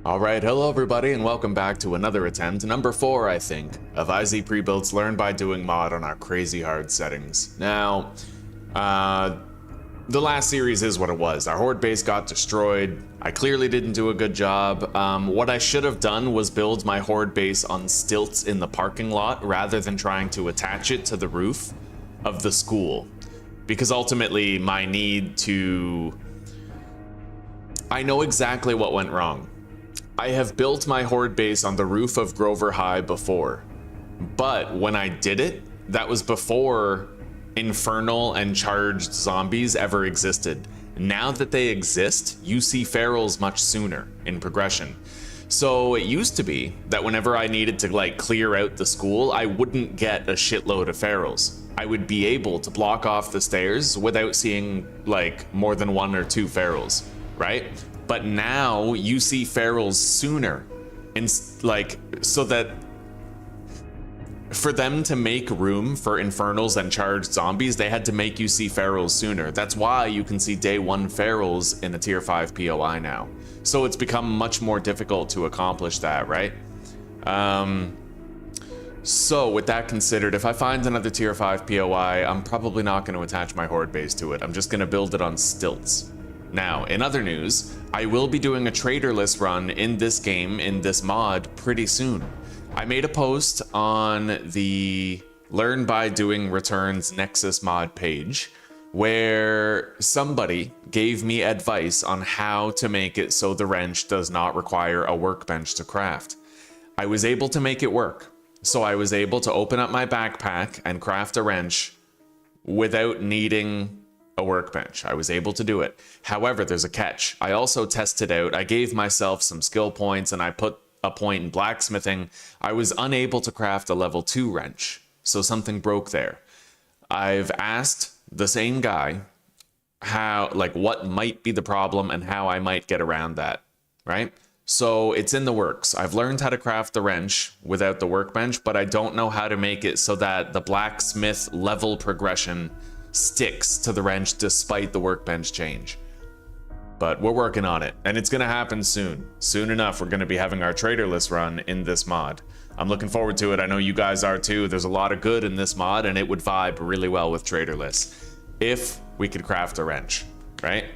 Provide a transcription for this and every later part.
Alright, hello everybody and welcome back to another attempt, number 4 I think, of IzPrebuilt's Learn by Doing mod on our crazy hard settings. Now, the last series is what it was. Our horde base got destroyed. I clearly didn't do a good job. What I should have done was build my horde base on stilts in the parking lot rather than trying to attach it to the roof of the school. Because ultimately my need to... I know exactly what went wrong. I have built my horde base on the roof of Grover High before, but when I did it, that was before infernal and charged zombies ever existed. Now that they exist, you see ferals much sooner in progression. So it used to be that whenever I needed to like clear out the school, I wouldn't get a shitload of ferals. I would be able to block off the stairs without seeing like more than 1 or 2 ferals, right? But now you see ferals sooner, and like so that for them to make room for infernals and charged zombies, they had to make you see ferals sooner. That's why you can see day 1 ferals in a tier 5 POI now. So it's become much more difficult to accomplish that, right? So with that considered, if I find another tier 5 POI, I'm probably not going to attach my horde base to it. I'm just going to build it on stilts. Now, in other news, I will be doing a traderless run in this game, in this mod, pretty soon. I made a post on the Learn by Doing Returns Nexus mod page where somebody gave me advice on how to make it so the wrench does not require a workbench to craft. I was able to make it work. So I was able to open up my backpack and craft a wrench without needing a workbench. I was able to do it. However, there's a catch. I also tested out. I gave myself some skill points and I put a point in blacksmithing. I was unable to craft a level 2 wrench. So something broke there. I've asked the same guy how, like, what might be the problem and how I might get around that, right? So it's in the works. I've learned how to craft the wrench without the workbench, but I don't know how to make it so that the blacksmith level progression sticks to the wrench despite the workbench change. But we're working on it, and it's gonna happen soon. Soon enough, we're gonna be having our traderless run in this mod. I'm looking forward to it. I know you guys are too. There's a lot of good in this mod, and it would vibe really well with traderless if we could craft a wrench, right?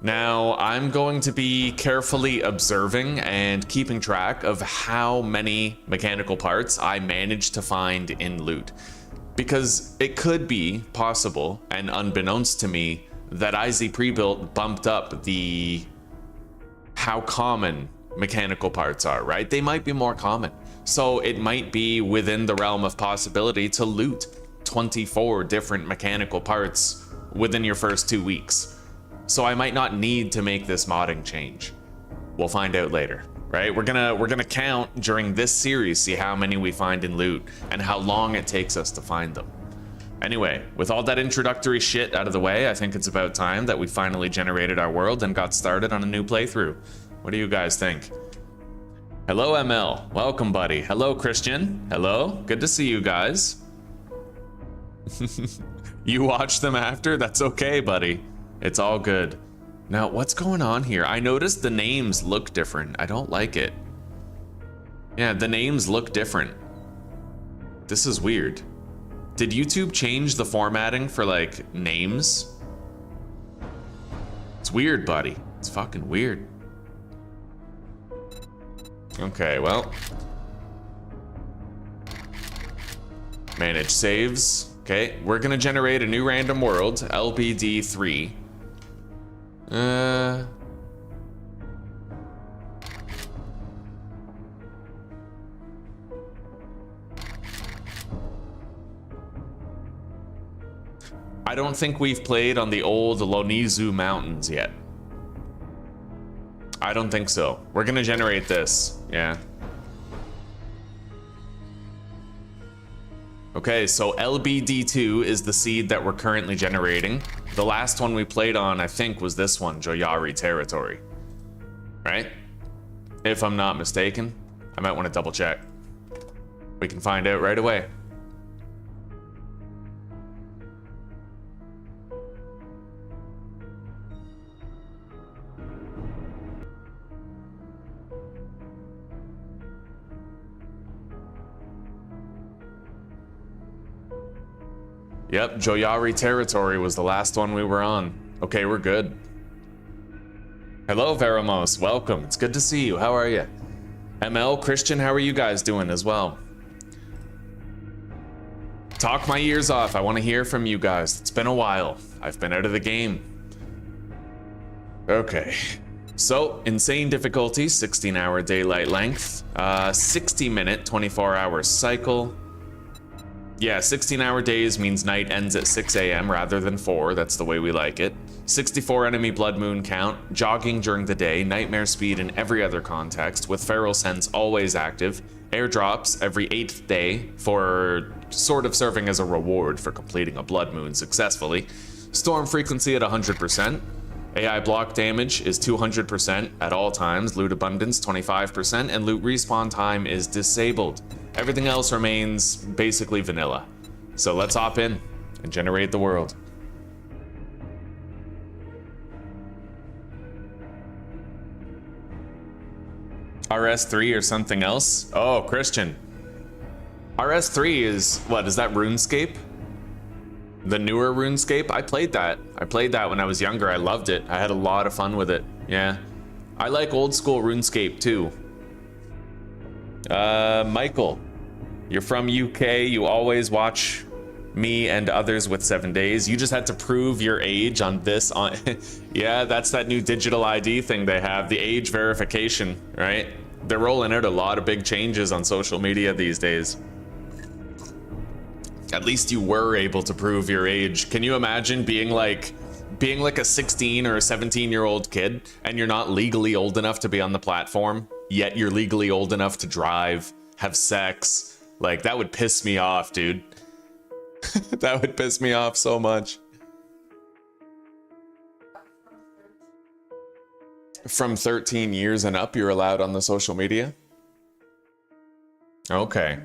Now, I'm going to be carefully observing and keeping track of how many mechanical parts I manage to find in loot. Because it could be possible, and unbeknownst to me, that IzPrebuilt bumped up the how common mechanical parts are, right? They might be more common. So it might be within the realm of possibility to loot 24 different mechanical parts within your first 2 weeks. So I might not need to make this modding change. We'll find out later. Right, we're gonna count during this series, see how many we find in loot and how long it takes us to find them. Anyway, with all that introductory shit out of the way, I think it's about time that we finally generated our world and got started on a new playthrough. What do you guys think? Hello ML, welcome buddy. Hello Christian, hello, good to see you guys. You watch them after? That's okay buddy, it's all good. Now, what's going on here? I noticed the names look different. I don't like it. Yeah, the names look different. This is weird. Did YouTube change the formatting for, like, names? It's weird, buddy. It's fucking weird. Okay, well. Manage saves. Okay, we're gonna generate a new random world, LBD3. I don't think we've played on the old Lonizu Mountains yet. I don't think so. We're gonna generate this, yeah. Okay, so LBD2 is the seed that we're currently generating. The last one we played on, I think, was this one, Joyari Territory. Right? If I'm not mistaken. I might want to double check. We can find out right away. Yep, Joyari territory was the last one we were on. Okay, we're good. Hello, Veramos. Welcome. It's good to see you. How are you? ML, Christian, how are you guys doing as well? Talk my ears off. I want to hear from you guys. It's been a while. I've been out of the game. Okay. So, insane difficulty, 16-hour daylight length, 60-minute, 24-hour cycle. Yeah, 16-hour days means night ends at 6 a.m. rather than 4. That's the way we like it. 64 enemy blood moon count, jogging during the day, nightmare speed in every other context, with feral sense always active, airdrops every 8th day for sort of serving as a reward for completing a blood moon successfully, storm frequency at 100%, AI block damage is 200% at all times, loot abundance 25%, and loot respawn time is disabled. Everything else remains basically vanilla. So let's hop in and generate the world. RS3 or something else? Oh, Christian. RS3 is, what, is that RuneScape? The newer RuneScape? I played that. I played that when I was younger. I loved it. I had a lot of fun with it. Yeah. I like old school RuneScape too. Michael, you're from UK. You always watch me and others with 7 days. You just had to prove your age on this. Yeah, that's that new digital ID thing they have, the age verification, right? They're rolling out a lot of big changes on social media these days. At least you were able to prove your age. Can you imagine being like a 16 or a 17-year-old kid and you're not legally old enough to be on the platform, yet you're legally old enough to drive, have sex? Like, that would piss me off, dude. That would piss me off so much. From 13 years and up, you're allowed on the social media? Okay.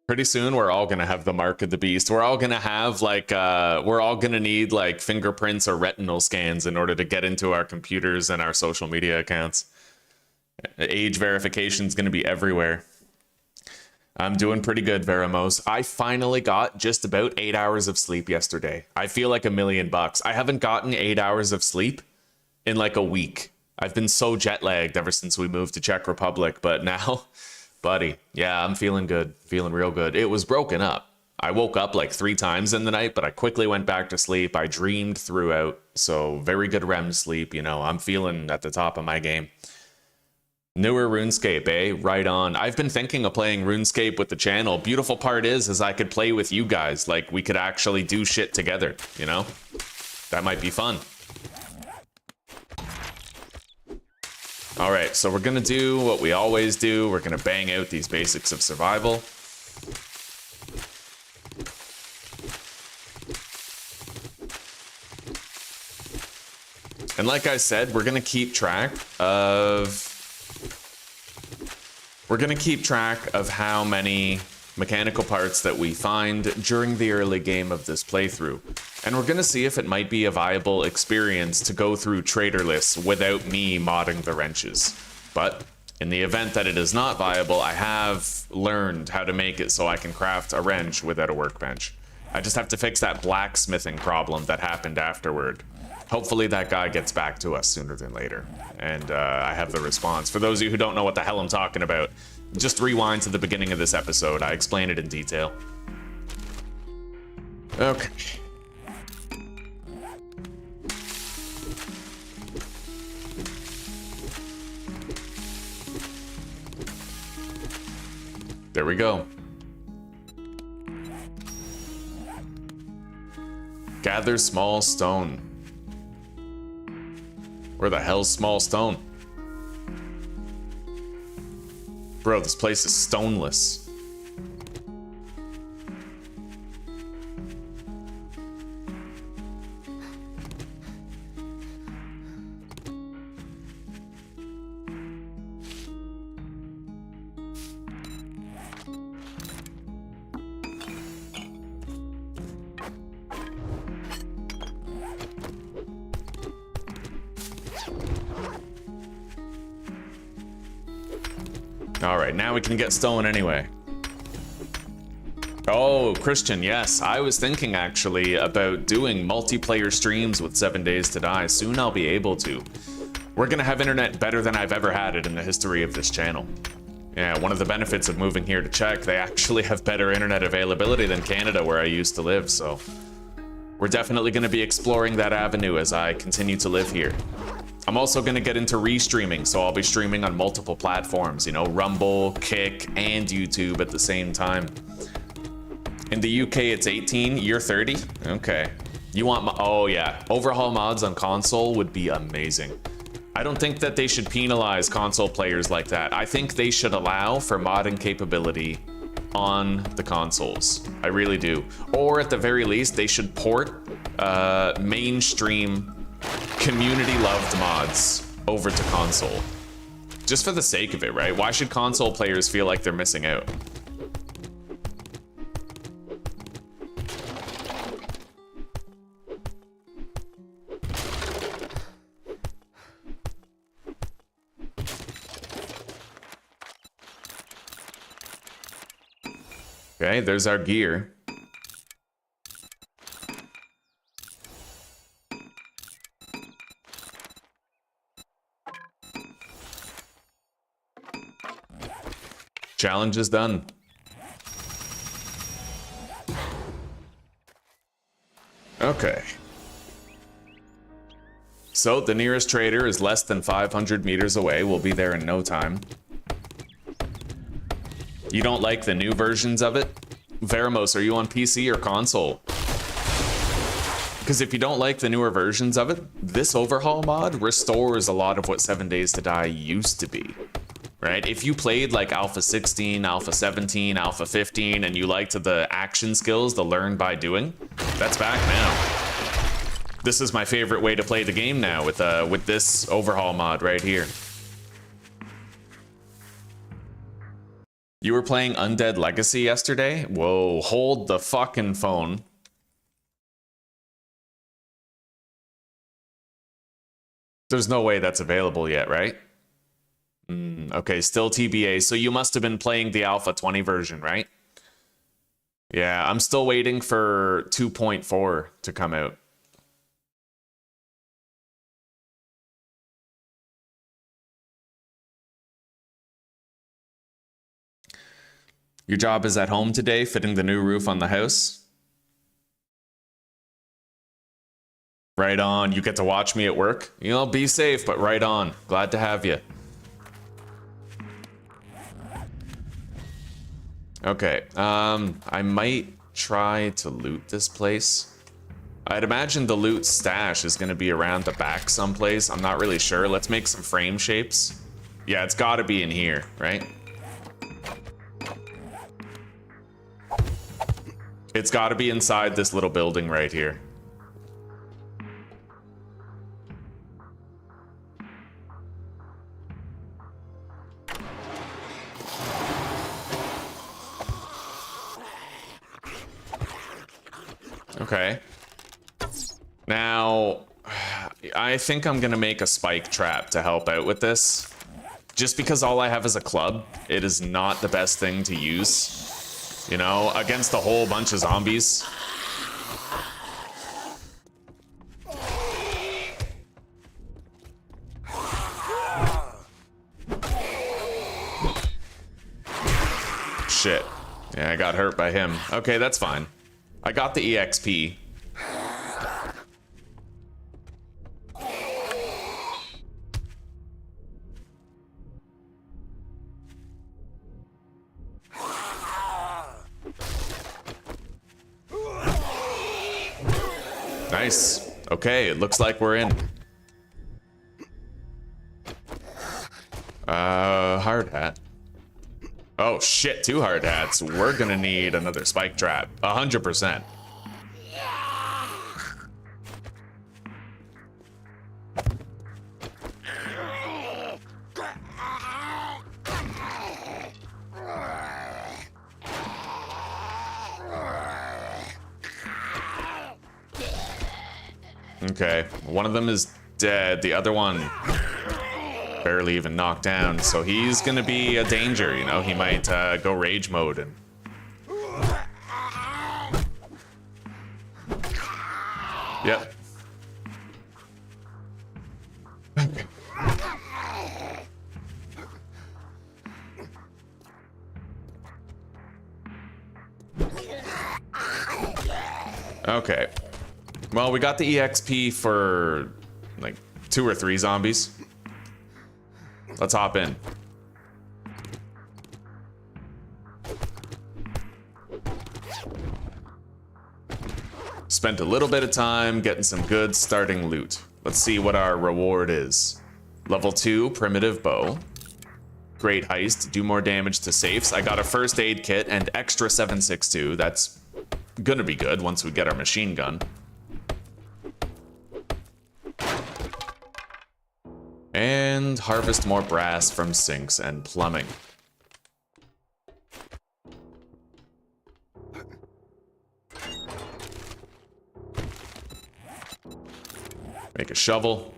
Pretty soon, we're all gonna have the mark of the beast. We're all gonna have like, we're all gonna need like fingerprints or retinal scans in order to get into our computers and our social media accounts. Age verification is gonna be everywhere. I'm doing pretty good, Veramos. I finally got just about 8 hours of sleep yesterday. I feel like $1,000,000. I haven't gotten 8 hours of sleep in like a week. I've been so jet lagged ever since we moved to Czech Republic, but now, buddy, yeah, I'm feeling good, feeling real good. It was broken up. I woke up like 3 times in the night, but I quickly went back to sleep. I dreamed throughout, so very good REM sleep. You know, I'm feeling at the top of my game. Newer RuneScape, eh? Right on. I've been thinking of playing RuneScape with the channel. Beautiful part is I could play with you guys. Like, we could actually do shit together, you know? That might be fun. All right, so we're gonna do what we always do. We're gonna bang out these basics of survival. And like I said, we're gonna keep track of how many mechanical parts that we find during the early game of this playthrough. And we're gonna see if it might be a viable experience to go through trader lists without me modding the wrenches. But in the event that it is not viable, I have learned how to make it so I can craft a wrench without a workbench. I just have to fix that blacksmithing problem that happened afterward. Hopefully that guy gets back to us sooner than later. And I have the response. For those of you who don't know what the hell I'm talking about, just rewind to the beginning of this episode. I explain it in detail. Okay. There we go. Gather small stone. Where the hell's small stone? Bro, this place is stoneless. All right, now we can get stone anyway. Oh, Christian, yes. I was thinking actually about doing multiplayer streams with 7 Days to Die. Soon I'll be able to. We're gonna have internet better than I've ever had it in the history of this channel. Yeah, one of the benefits of moving here to Czech, they actually have better internet availability than Canada where I used to live, so we're definitely gonna be exploring that avenue as I continue to live here. I'm also gonna get into restreaming, so I'll be streaming on multiple platforms, you know, Rumble, Kick, and YouTube at the same time. In the UK, it's 18, you're 30? Okay. You want, oh yeah, overhaul mods on console would be amazing. I don't think that they should penalize console players like that. I think they should allow for modding capability on the consoles. I really do. Or at the very least, they should port mainstream community loved mods over to console. Just for the sake of it, right? Why should console players feel like they're missing out? Okay, there's our gear. Challenge is done. Okay. So the nearest trader is less than 500 meters away. We'll be there in no time. You don't like the new versions of it? Veramos, are you on PC or console? Because if you don't like the newer versions of it, this overhaul mod restores a lot of what 7 Days to Die used to be, right? If you played like Alpha 16, Alpha 17, Alpha 15, and you liked the action skills, the learn by doing, that's back now. This is my favorite way to play the game now with this overhaul mod right here. You were playing Undead Legacy yesterday? Whoa, hold the fucking phone. There's no way that's available yet, right? Okay, still TBA. So you must have been playing the Alpha 20 version, right? Yeah, I'm still waiting for 2.4 to come out. Your job is at home today, fitting the new roof on the house? Right on. You get to watch me at work? You know, be safe, but right on. Glad to have you. Okay, I might try to loot this place. I'd imagine the loot stash is gonna be around the back someplace. I'm not really sure. Let's make some frame shapes. Yeah, it's gotta be in here, right? It's got to be inside this little building right here. Okay. Now, I think I'm gonna make a spike trap to help out with this. Just because all I have is a club, it is not the best thing to use. You know, against a whole bunch of zombies. Shit. Yeah, I got hurt by him. Okay, that's fine. I got the EXP. Nice. Okay, it looks like we're in. Hard hat. Oh shit, 2 hard hats. We're gonna need another spike trap. 100%. Okay, one of them is dead. The other one... barely even knocked down, so he's gonna be a danger, you know? He might go rage mode and... Yep. Okay. Well, we got the EXP for like 2 or 3 zombies. Let's hop in. Spent a little bit of time getting some good starting loot. Let's see what our reward is. Level 2, primitive bow. Great heist, do more damage to safes. I got a first aid kit and extra 7.62. That's gonna be good once we get our machine gun. And harvest more brass from sinks and plumbing. Make a shovel.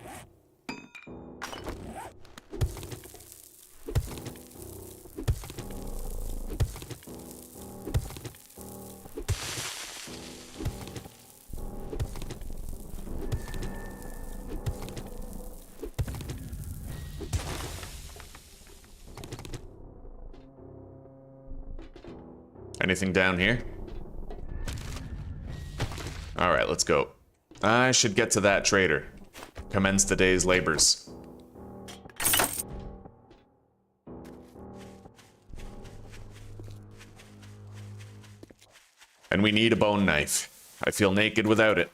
Anything down here? All right, let's go. I should get to that trader. Commence the day's labors. And we need a bone knife. I feel naked without it.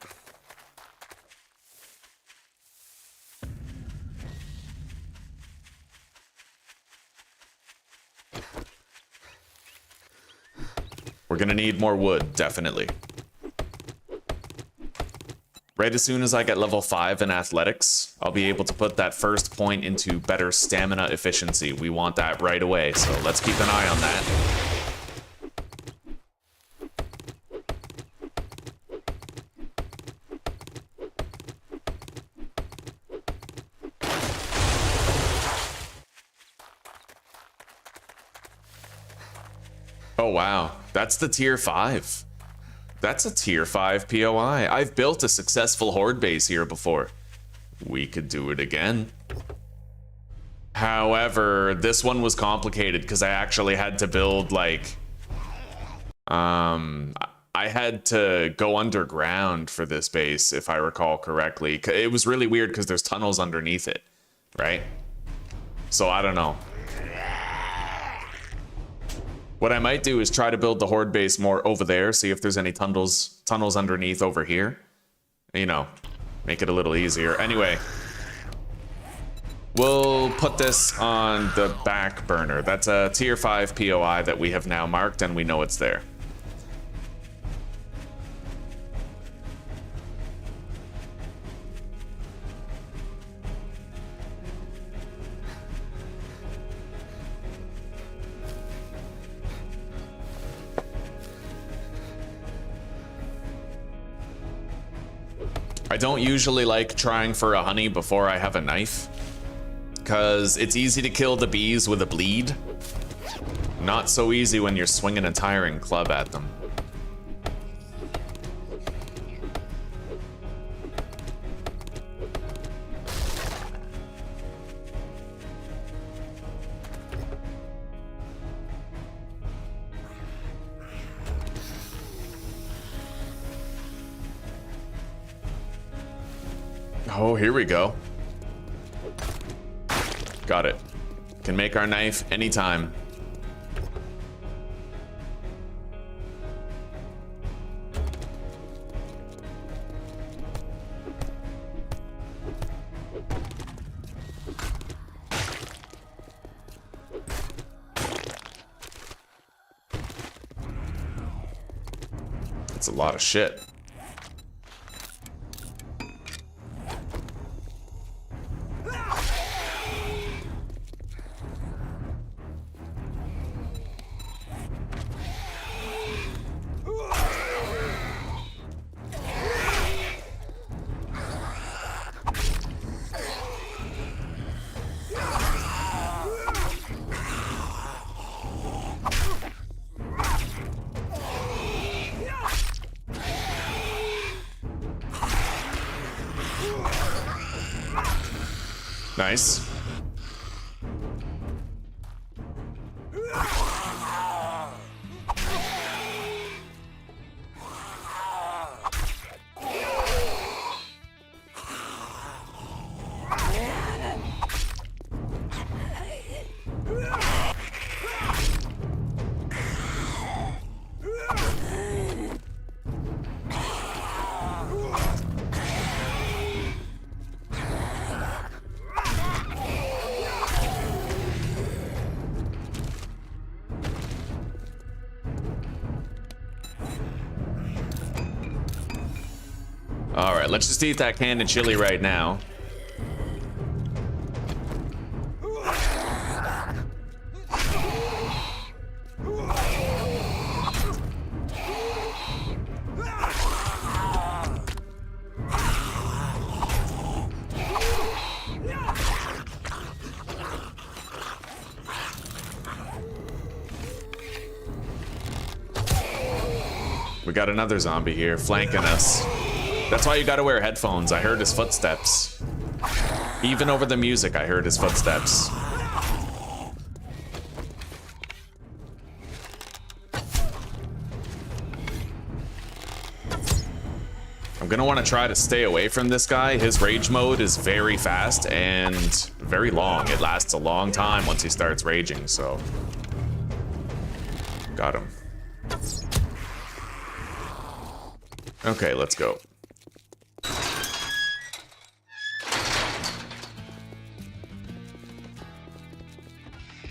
We're gonna need more wood, definitely. Right as soon as I get level 5 in athletics, I'll be able to put that first point into better stamina efficiency. We want that right away, so let's keep an eye on that. Oh wow, that's the tier 5. That's a tier 5 POI. I've built a successful horde base here before. We could do it again. However, this one was complicated because I actually had to build like... I had to go underground for this base, if I recall correctly. It was really weird because there's tunnels underneath it, right? So I don't know. What I might do is try to build the horde base more over there, see if there's any tunnels underneath over here. You know, make it a little easier. Anyway, we'll put this on the back burner. That's a tier 5 POI that we have now marked and we know it's there. I don't usually like trying for a honey before I have a knife, because it's easy to kill the bees with a bleed. Not so easy when you're swinging a tiring club at them. Oh, here we go. Got it. Can make our knife anytime. That's a lot of shit. Nice. All right, let's just eat that can of chili right now. We got another zombie here flanking us. That's why you gotta wear headphones. I heard his footsteps. Even over the music, I heard his footsteps. I'm gonna want to try to stay away from this guy. His rage mode is very fast and very long. It lasts a long time once he starts raging, so. Got him. Okay, let's go.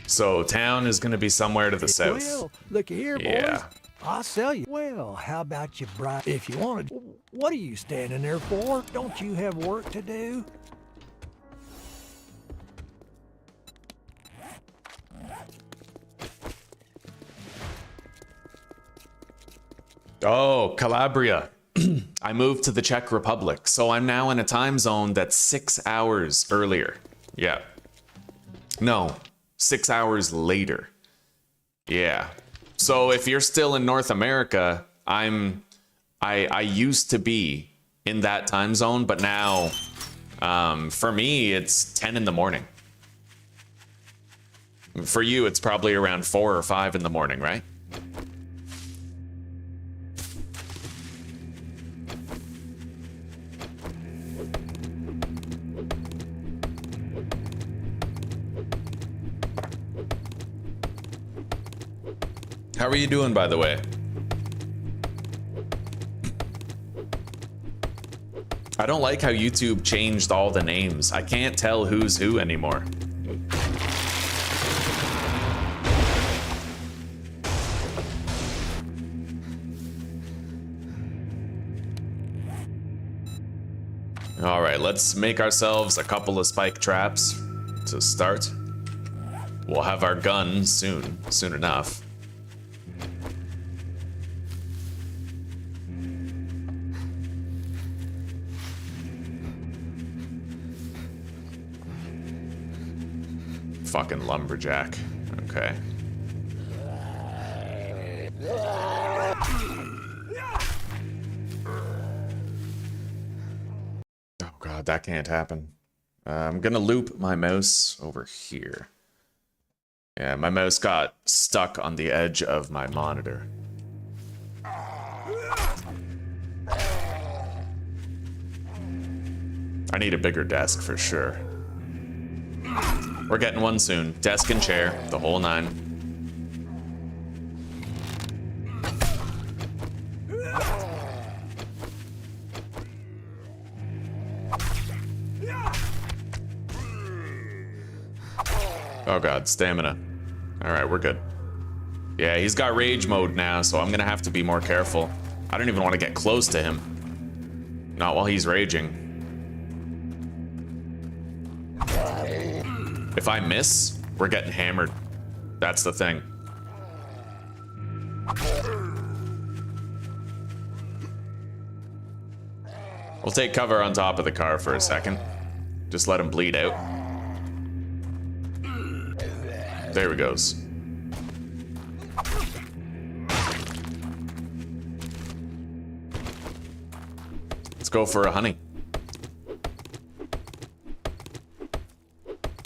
So town is going to be somewhere to the south. Well, look here, boys. Yeah. I'll sell you. Well, how about you, Brian? If you wanted, what are you standing there for? Don't you have work to do? Oh, Calabria. I moved to the Czech Republic, so I'm now in a time zone that's 6 hours earlier. Yeah. No, 6 hours later. Yeah. So if you're still in North America, I used to be in that time zone, but now, for me, it's 10 in the morning. For you, it's probably around 4 or 5 in the morning, right? How are you doing, by the way? I don't like how YouTube changed all the names. I can't tell who's who anymore. All right, let's make ourselves a couple of spike traps to start. We'll have our gun soon enough. Fucking lumberjack. Okay. Oh god, that can't happen. I'm gonna loop my mouse over here. Yeah, my mouse got stuck on the edge of my monitor. I need a bigger desk for sure. We're getting one soon. Desk and chair, the whole nine. Oh god, stamina. Alright, we're good. Yeah, he's got rage mode now, so I'm gonna have to be more careful. I don't even want to get close to him. Not while he's raging. If I miss, we're getting hammered. That's the thing. We'll take cover on top of the car for a second. Just let him bleed out. There he goes. Let's go for a honey.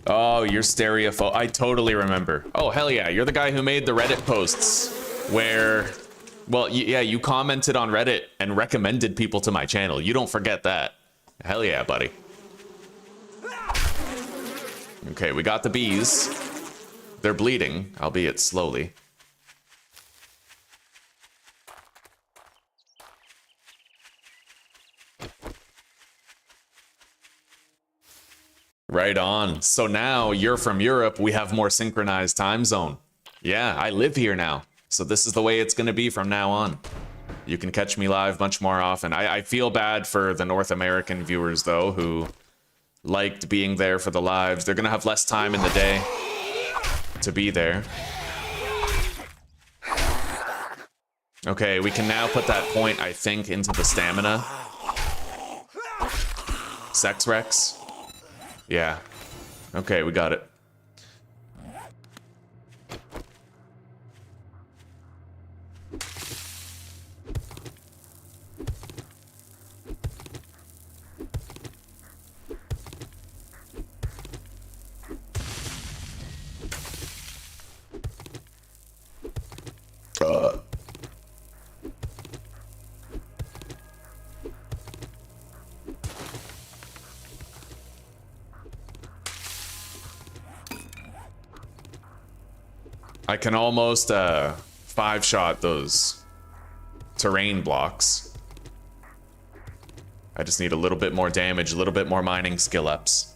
Oh, you're stereophobe. I totally remember. Oh, hell yeah. You're the guy who made the Reddit posts where, well, yeah, you commented on Reddit and recommended people to my channel. You don't forget that. Hell yeah, buddy. Okay, we got the bees. They're bleeding, albeit slowly. Right on. So now you're from Europe. We have more synchronized time zone. Yeah, I live here now. So this is the way it's going to be from now on. You can catch me live much more often. I feel bad for the North American viewers, though, who liked being there for the lives. They're going to have less time in the day to be there. Okay, we can now put that point, I think, into the stamina. Sex Rex. Yeah. Okay, we got it. I can almost 5-shot those terrain blocks. I just need a little bit more damage, a little bit more mining skill ups.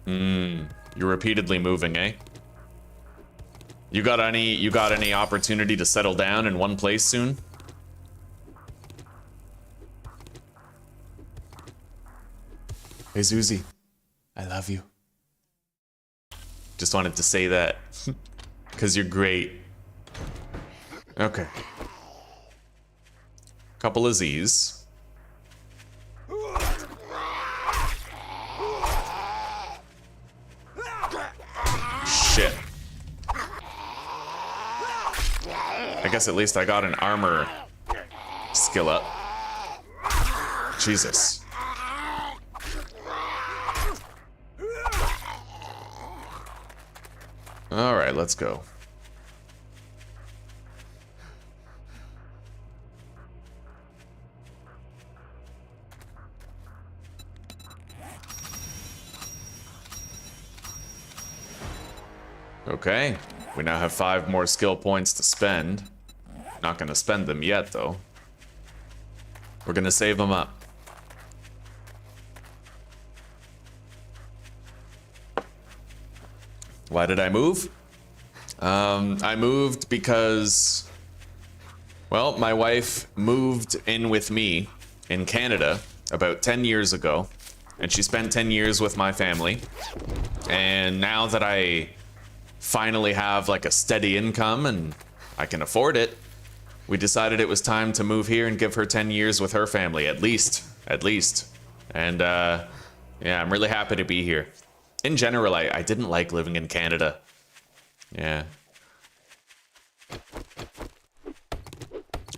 You're repeatedly moving, eh? You got any opportunity to settle down in one place soon? Hey Zuzi, I love you. Just wanted to say that, because you're great. Okay. Couple of Z's. Shit. I guess at least I got an armor skill up. Jesus. All right, let's go. Okay, we now have 5 more skill points to spend. Not gonna spend them yet, though. We're gonna save them up. Why did I move? I moved because, well, my wife moved in with me in Canada about 10 years ago, and she spent 10 years with my family. And now that I finally have like a steady income and I can afford it, we decided it was time to move here and give her 10 years with her family, at least. And yeah, I'm really happy to be here. In general, I didn't like living in Canada. Yeah.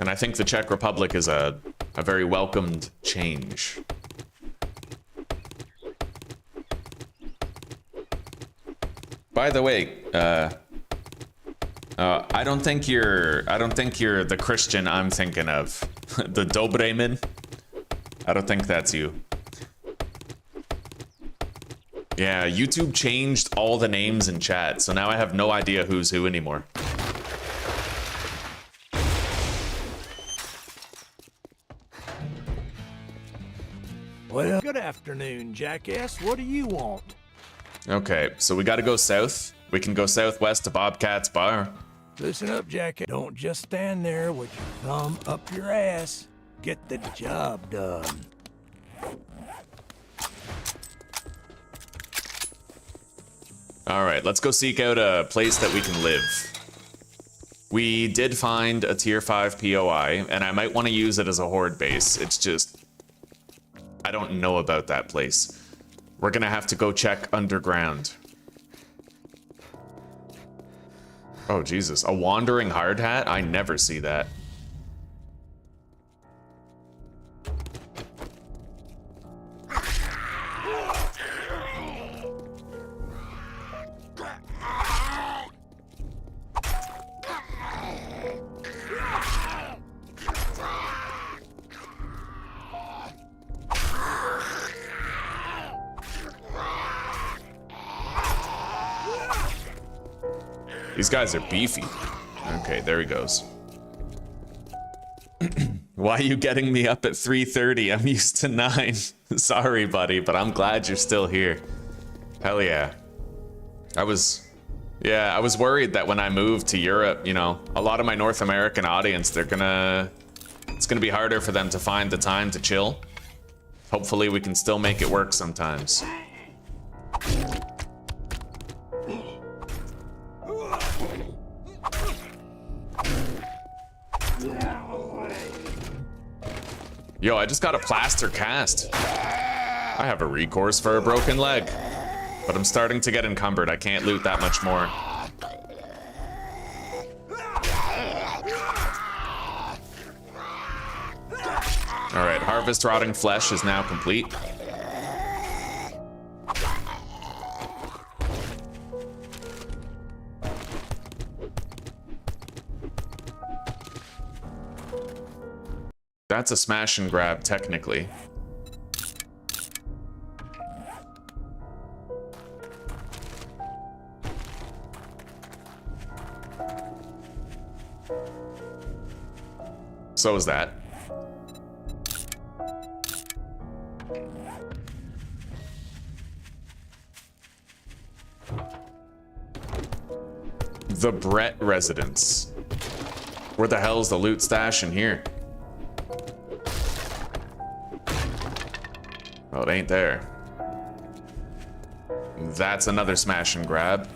And I think the Czech Republic is a very welcomed change. By the way, I don't think you're the Christian I'm thinking of. The Dobreman. I don't think that's you. Yeah, YouTube changed all the names in chat, so now I have no idea who's who anymore. Well, good afternoon, jackass. What do you want? Okay, so we gotta go south. We can go southwest to Bobcat's bar. Listen up, jackass. Don't just stand there with your thumb up your ass. Get the job done. All right, let's go seek out a place that we can live. We did find a tier 5 POI, and I might want to use it as a horde base. It's just, I don't know about that place. We're gonna have to go check underground. Oh, Jesus, a wandering hard hat? I never see that. These guys are beefy. Okay, there he goes. Why are you getting me up at 3:30? I'm used to 9. Sorry, buddy, but I'm glad you're still here. Hell yeah. I was worried that when I moved to Europe, you know, a lot of my North American audience, it's gonna be harder for them to find the time to chill. Hopefully we can still make it work sometimes. Yo, I just got a plaster cast. I have a recourse for a broken leg. But I'm starting to get encumbered. I can't loot that much more. Alright, harvest rotting flesh is now complete. That's a smash and grab, technically. So is that. The Brett residence. Where the hell's the loot stash in here? Oh, it ain't there. That's another smash and grab.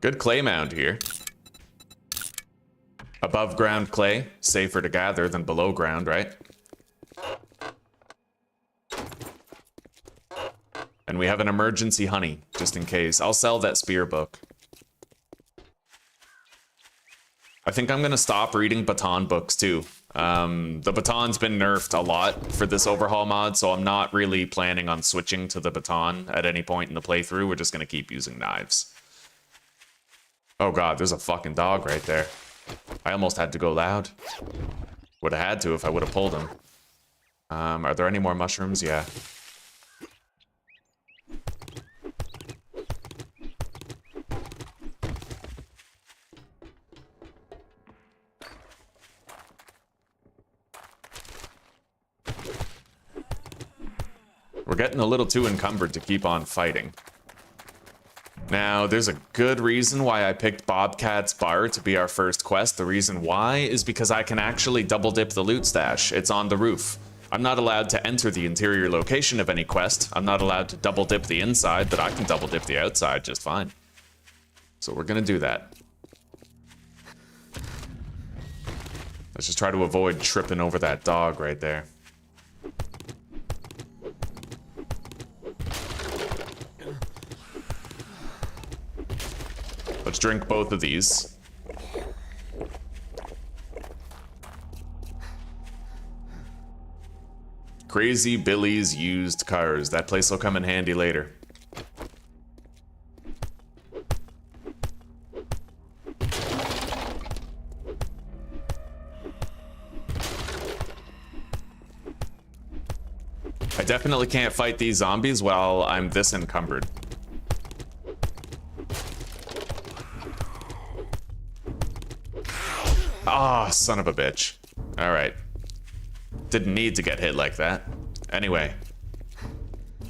Good clay mound here. Above ground clay, safer to gather than below ground, right? And we have an emergency honey, just in case. I'll sell that spear book. I think I'm gonna stop reading baton books too. The baton's been nerfed a lot for this overhaul mod, so I'm not really planning on switching to the baton at any point in the playthrough. We're just gonna keep using knives. Oh god, there's a fucking dog right there. I almost had to go loud. Would have had to if I would have pulled him. Are there any more mushrooms? Yeah. We're getting a little too encumbered to keep on fighting. Now, there's a good reason why I picked Bobcat's Bar to be our first quest. The reason why is because I can actually double dip the loot stash. It's on the roof. I'm not allowed to enter the interior location of any quest. I'm not allowed to double dip the inside, but I can double dip the outside just fine. So we're gonna do that. Let's just try to avoid tripping over that dog right there. Let's drink both of these. Crazy Billy's used cars. That place will come in handy later. I definitely can't fight these zombies while I'm this encumbered. Ah, son of a bitch. All right. Didn't need to get hit like that. Anyway.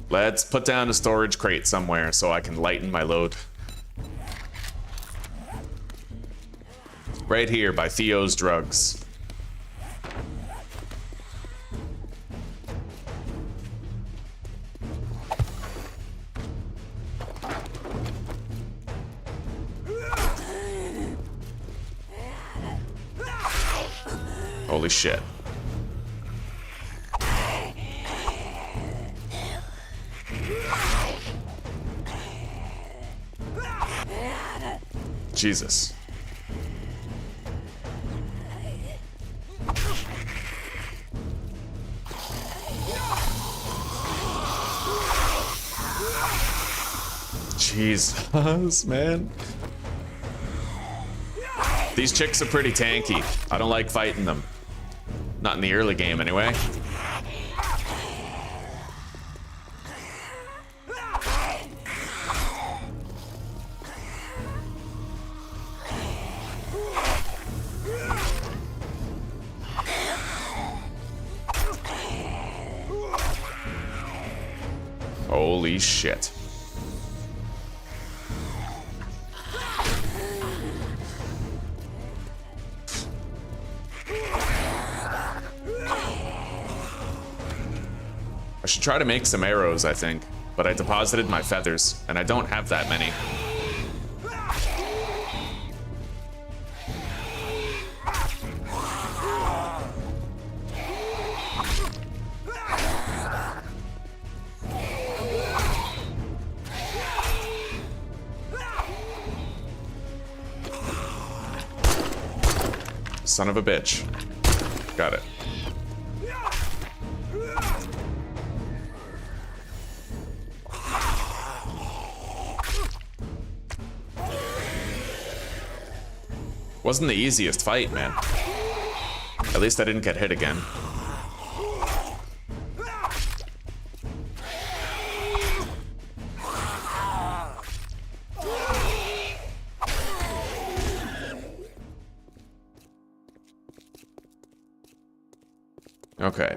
Let's put down a storage crate somewhere so I can lighten my load. Right here by Theo's Drugs. Holy shit. Jesus. Jesus, man. These chicks are pretty tanky. I don't like fighting them. Not in the early game, anyway. Holy shit. I should try to make some arrows, I think, but I deposited my feathers, and I don't have that many. Son of a bitch. Got it. Wasn't the easiest fight, man. At least I didn't get hit again. Okay.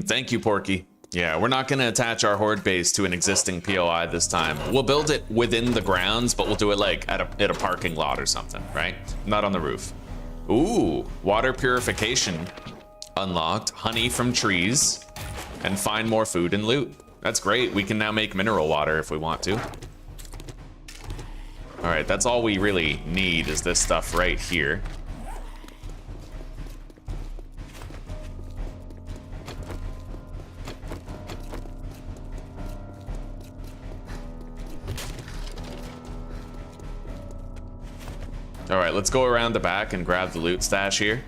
Thank you, Porky. Yeah, we're not going to attach our horde base to an existing POI this time. We'll build it within the grounds, but we'll do it like at a parking lot or something, right? Not on the roof. Ooh, water purification unlocked, honey from trees, and find more food and loot. That's great. We can now make mineral water if we want to. All right, that's all we really need is this stuff right here. All right, let's go around the back and grab the loot stash here.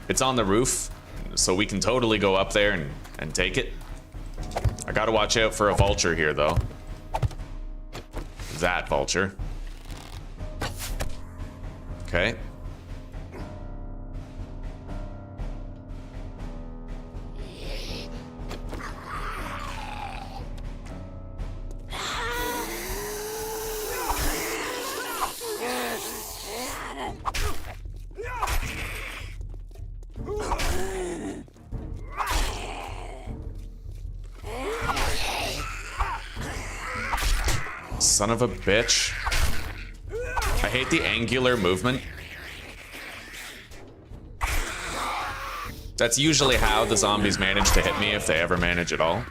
It's on the roof, so we can totally go up there and take it. I gotta watch out for a vulture here, though. That vulture. Okay. Son of a bitch. I hate the angular movement. That's usually how the zombies manage to hit me, if they ever manage at all.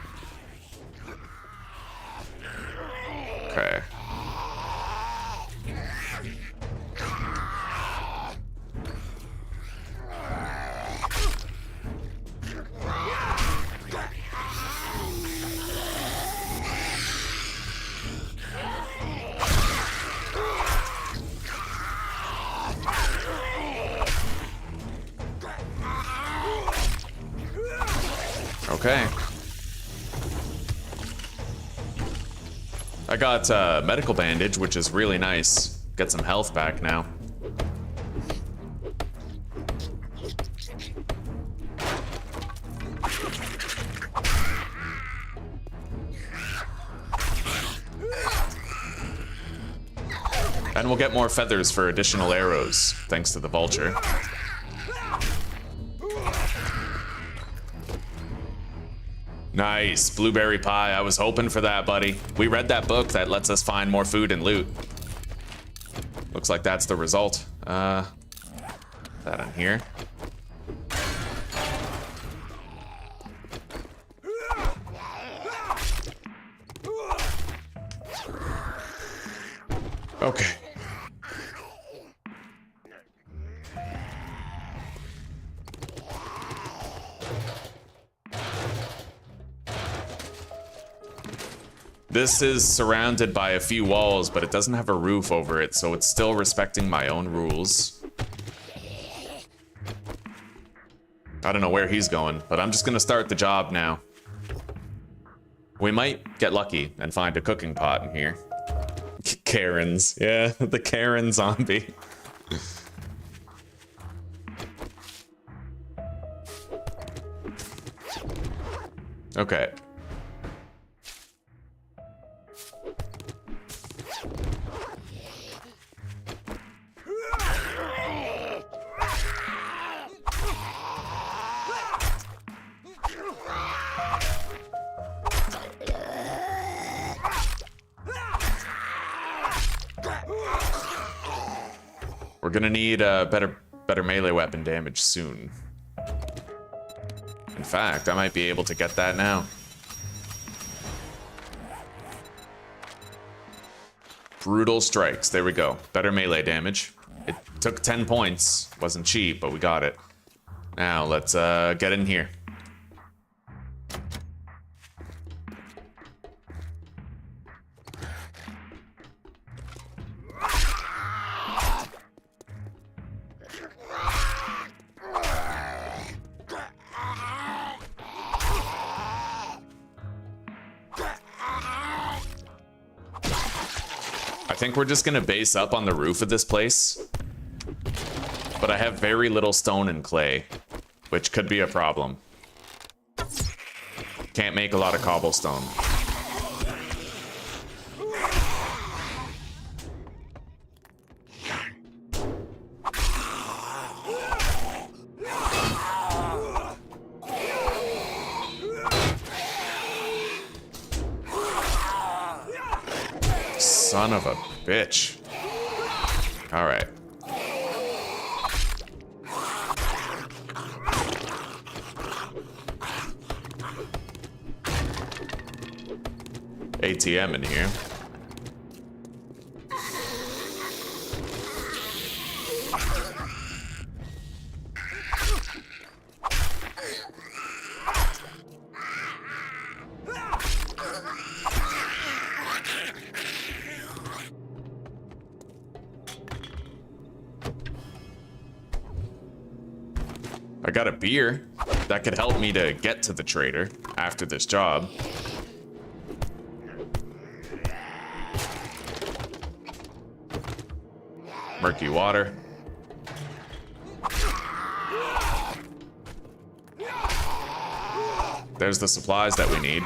Okay. Okay. I got medical bandage, which is really nice. Get some health back now. And we'll get more feathers for additional arrows, thanks to the vulture. Nice, blueberry pie. I was hoping for that, buddy. We read that book that lets us find more food and loot. Looks like that's the result. That in here. Okay. This is surrounded by a few walls, but it doesn't have a roof over it, so it's still respecting my own rules. I don't know where he's going, but I'm just gonna start the job now. We might get lucky and find a cooking pot in here. Karens, yeah, the Karen zombie. Okay. We're gonna need better melee weapon damage soon. In fact, I might be able to get that now. Brutal strikes, there we go. Better melee damage. It took 10 points, wasn't cheap, but we got it. Now let's get in here. I think we're just gonna base up on the roof of this place. But I have very little stone and clay, which could be a problem. Can't make a lot of cobblestone. Son of a bitch. All right. ATM in here. I got a beer. That could help me to get to the trader after this job. Murky water. There's the supplies that we need.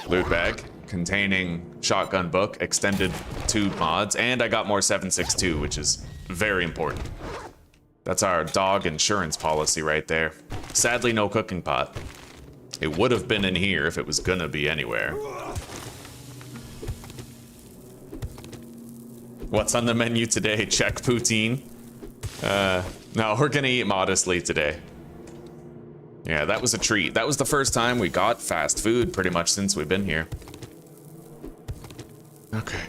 Loot bag containing shotgun book, extended tube mods, and I got more 7.62, which is very important. That's our dog insurance policy right there. Sadly, no cooking pot. It would have been in here if it was gonna be anywhere. What's on the menu today? Check poutine. No, we're gonna eat modestly today. Yeah, that was a treat. That was the first time we got fast food pretty much since we've been here. Okay.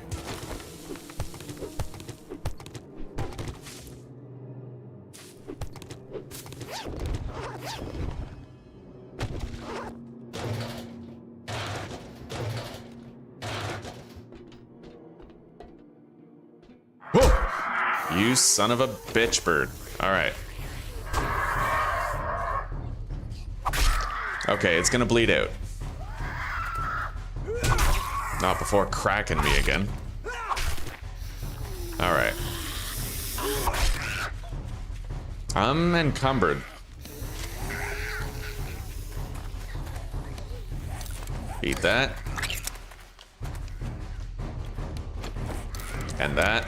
Whoa! You son of a bitch bird. All right. Okay, it's gonna bleed out. Not before cracking me again. All right. I'm encumbered. Eat that. And that.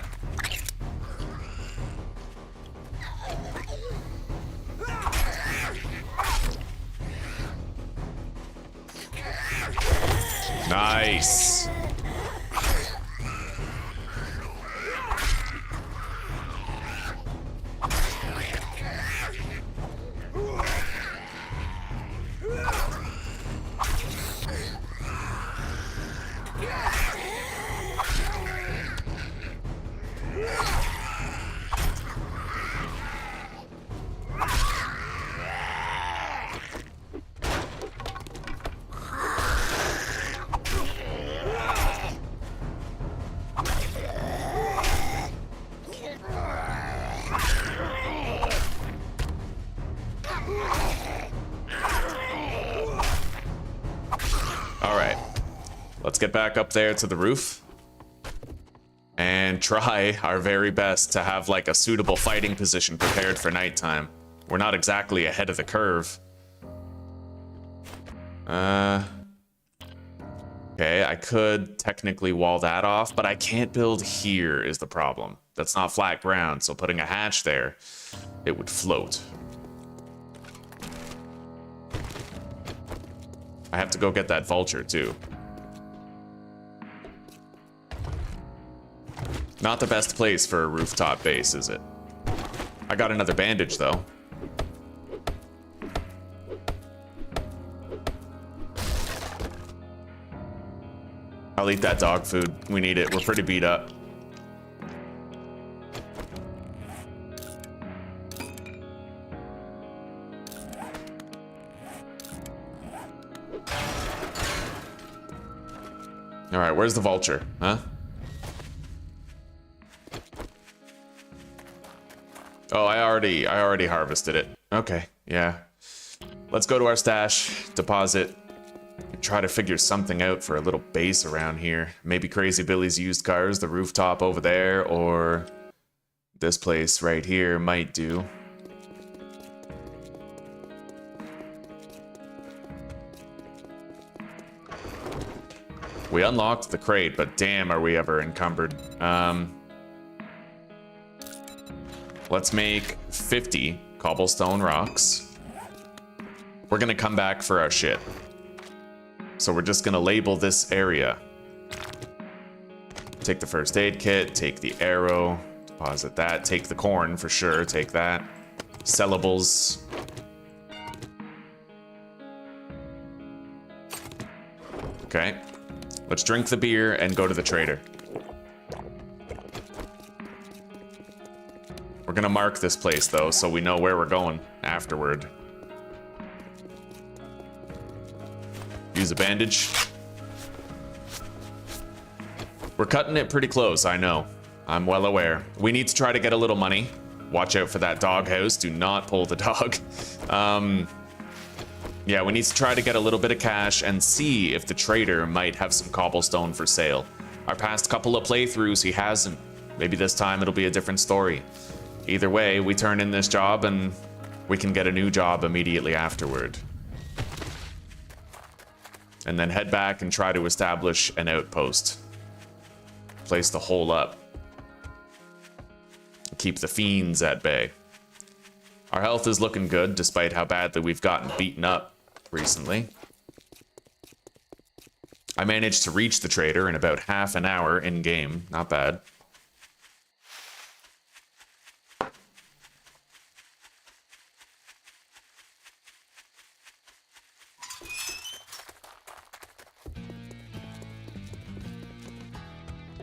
Nice. let's get back up there to the roof and try our very best to have like a suitable fighting position prepared for nighttime. We're not exactly ahead of the curve. Okay, I could technically wall that off, but I can't build here is the problem. That's not flat ground, so putting a hatch there, it would float. I have to go get that vulture too. Not the best place for a rooftop base, is it? I got another bandage though. I'll eat that dog food. We need it. We're pretty beat up. All right, where's the vulture? Huh? Oh, I already harvested it. Okay, yeah. Let's go to our stash, deposit, and try to figure something out for a little base around here. Maybe Crazy Billy's used cars, the rooftop over there, or this place right here might do. We unlocked the crate, but damn, are we ever encumbered. Let's make 50 cobblestone rocks. We're gonna come back for our shit. So we're just gonna label this area. Take the first aid kit, take the arrow, deposit that, take the corn for sure, take that. Sellables. Okay. Let's drink the beer and go to the trader. We're gonna mark this place though, so we know where we're going afterward. Use a bandage. We're cutting it pretty close, I know. I'm well aware. We need to try to get a little money. Watch out for that doghouse. Do not pull the dog. Yeah, we need to try to get a little bit of cash and see if the trader might have some cobblestone for sale. Our past couple of playthroughs, he hasn't. Maybe this time it'll be a different story. Either way, we turn in this job and we can get a new job immediately afterward. And then head back and try to establish an outpost. Place to hole up. Keep the fiends at bay. Our health is looking good, despite how badly we've gotten beaten up recently. I managed to reach the trader in about half an hour in-game. Not bad.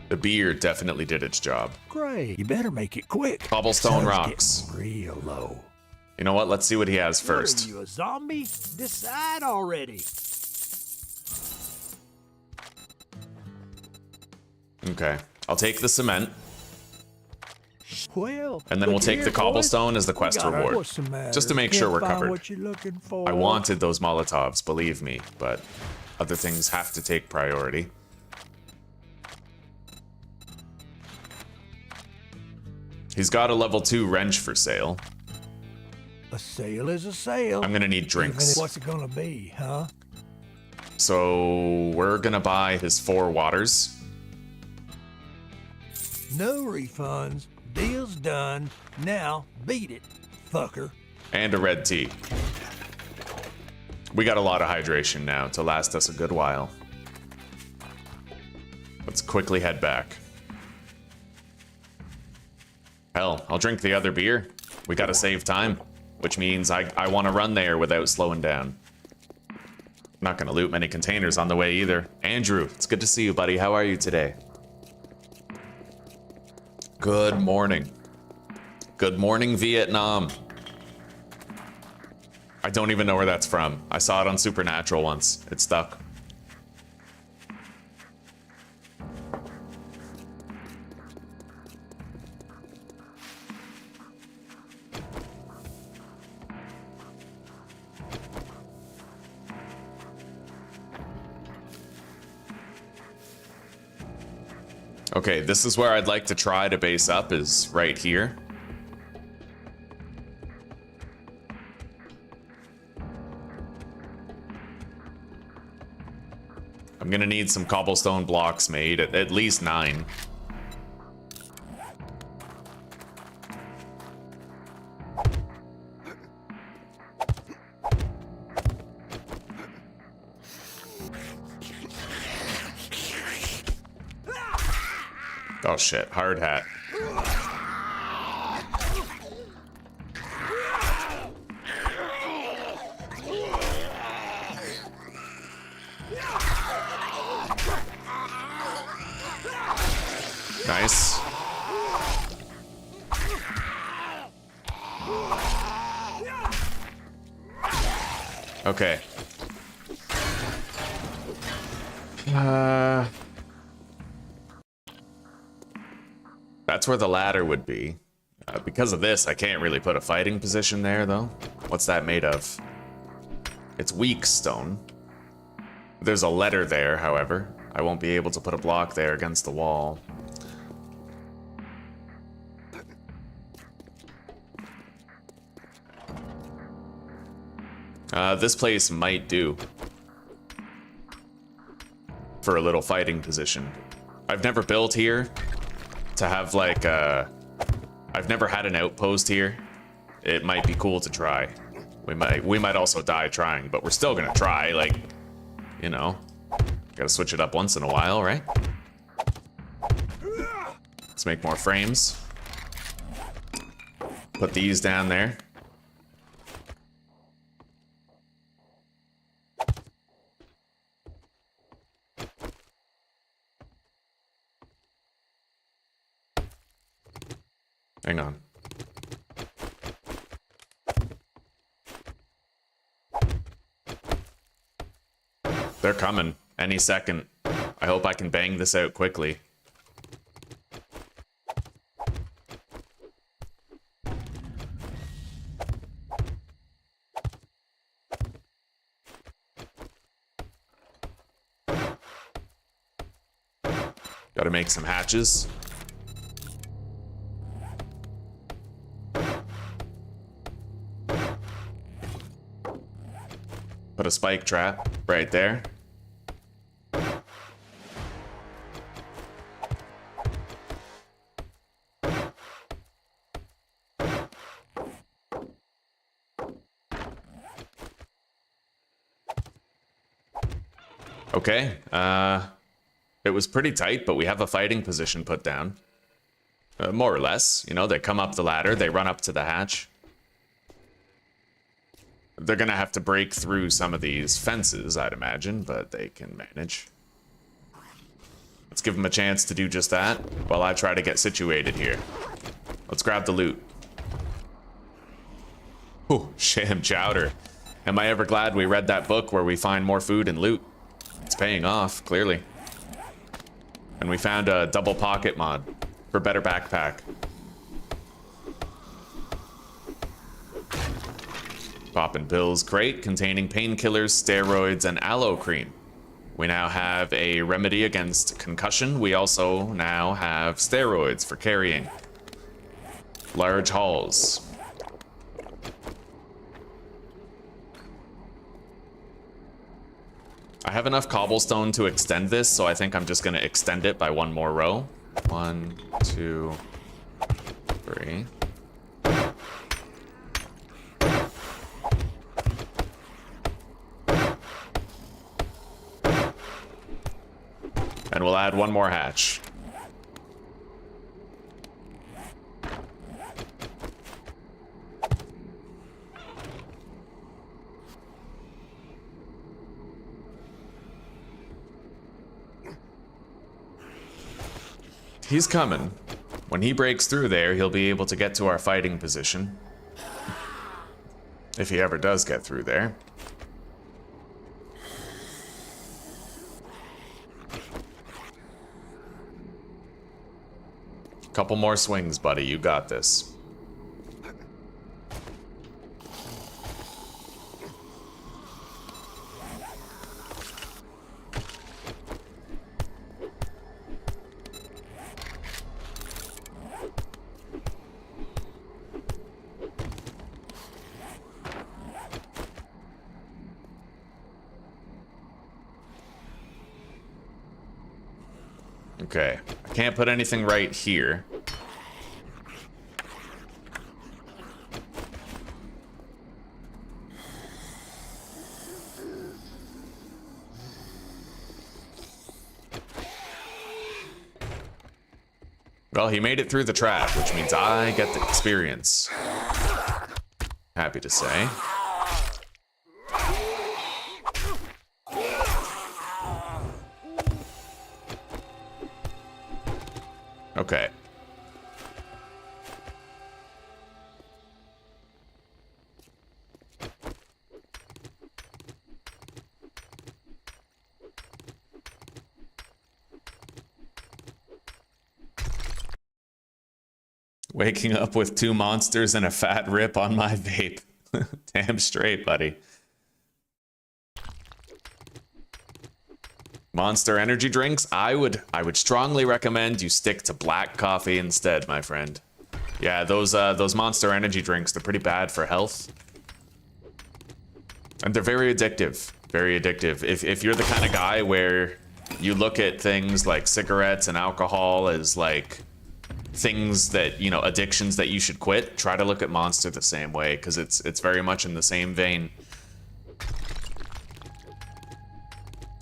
The beer definitely did its job. Great. You better make it quick. Cobblestone Sun's rocks. getting real low. You know what? Let's see what he has first. What are you, a zombie? Decide already. Okay. I'll take the cement. Well, And then we'll look take here, the boys. cobblestone as the We quest got reward. what's the matter? Just to make Can't sure we're find covered. What you're looking for. I wanted those Molotovs, believe me, but other things have to take priority. He's got a level 2 wrench for sale. A sale is a sale. I'm gonna need Even drinks. if- What's it gonna be, huh? So we're gonna buy his 4 waters. No refunds. Deal's done. Now beat it, fucker. And a red tea. We got a lot of hydration now to last us a good while. Let's quickly head back. Hell, I'll drink the other beer. We gotta save time, which means I want to run there without slowing down. I'm not gonna loot many containers on the way either. Andrew, it's good to see you, buddy. How are you today? Good morning. Good morning, Vietnam. I don't even know where that's from. I saw it on Supernatural once. It stuck. Okay, this is where I'd like to try to base up, is right here. I'm gonna need some cobblestone blocks made, at least 9. Oh shit, hard hat. Nice. Okay. That's where the ladder would be. Because of this, I can't really put a fighting position there, though. What's that made of? It's weak stone. There's a letter there, however. I won't be able to put a block there against the wall. This place might do for a little fighting position. I've never built here to have like I've never had an outpost here. It might be cool to try. We might also die trying, but we're still gonna try. Like, you know, gotta switch it up once in a while, right? Let's make more frames. Put these down there. Hang on. They're coming any second. I hope I can bang this out quickly. Gotta make some hatches. Put a spike trap right there. Okay, it was pretty tight, but we have a fighting position put down. More or less, you know, they come up the ladder, they run up to the hatch. They're gonna have to break through some of these fences, I'd imagine, but they can manage. Let's give them a chance to do just that while I try to get situated here. Let's grab the loot. Ooh, sham chowder. Am I ever glad we read that book where we find more food and loot? It's paying off, clearly. And we found a double pocket mod for better backpack. Poppin' pills crate containing painkillers, steroids, and aloe cream. We now have a remedy against concussion. We also now have steroids for carrying large hauls. I have enough cobblestone to extend this, so I think I'm just gonna extend it by one more row. 1, 2, 3. And we'll add one more hatch. He's coming. When he breaks through there, he'll be able to get to our fighting position. If he ever does get through there. Couple more swings, buddy. You got this. Okay, I can't put anything right here. Well, he made it through the trap, which means I get the experience. Happy to say. Okay. Waking up with 2 monsters and a fat rip on my vape. Damn straight, buddy. Monster energy drinks, I would strongly recommend you stick to black coffee instead, my friend. Yeah, those Monster energy drinks, they're pretty bad for health. And they're very addictive. Very addictive. If you're the kind of guy where you look at things like cigarettes and alcohol as like things that, you know, addictions that you should quit, try to look at Monster the same way, because it's very much in the same vein.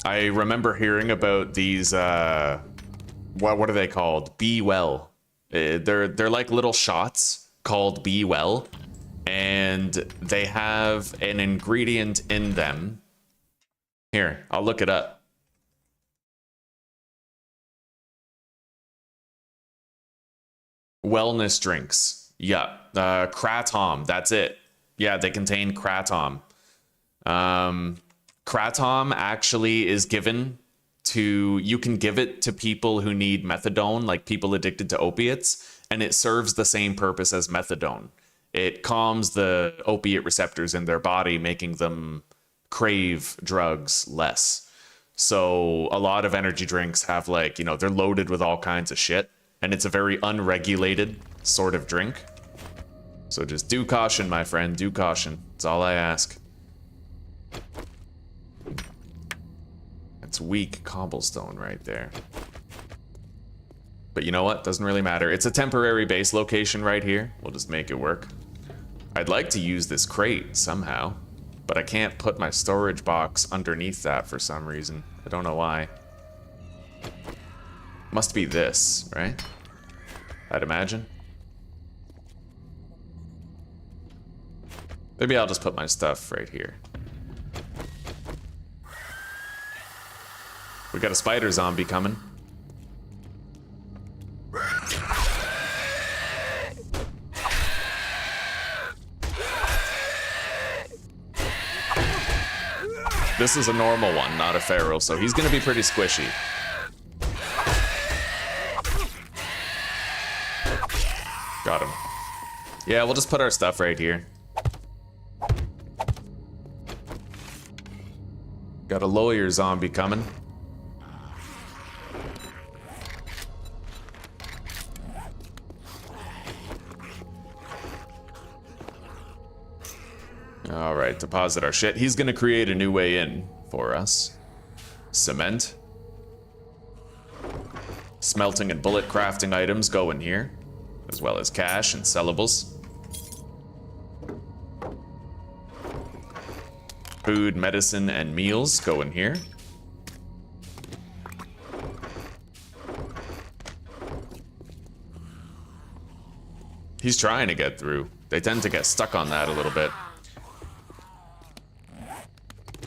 I remember hearing about these what are they called? Be Well. They're like little shots called Be Well, and they have an ingredient in them. Here, I'll look it up. Wellness drinks. Yeah. Kratom. That's it. Yeah, they contain kratom. Kratom actually is given to, you can give it to people who need methadone, like people addicted to opiates, and it serves the same purpose as methadone. It calms the opiate receptors in their body, making them crave drugs less. So a lot of energy drinks have, like, you know, they're loaded with all kinds of shit, and it's a very unregulated sort of drink. So just do caution, my friend, do caution. That's all I ask. It's weak cobblestone right there. But you know what? Doesn't really matter. It's a temporary base location right here. We'll just make it work. I'd like to use this crate somehow, but I can't put my storage box underneath that for some reason. I don't know why. Must be this, right? I'd imagine. Maybe I'll just put my stuff right here. We got a spider zombie coming. This is a normal one, not a feral, so he's gonna be pretty squishy. Got him. Yeah, we'll just put our stuff right here. Got a lawyer zombie coming. All right, deposit our shit. He's gonna create a new way in for us. Cement. Smelting and bullet crafting items go in here, as well as cash and sellables. Food, medicine, and meals go in here. He's trying to get through. They tend to get stuck on that a little bit.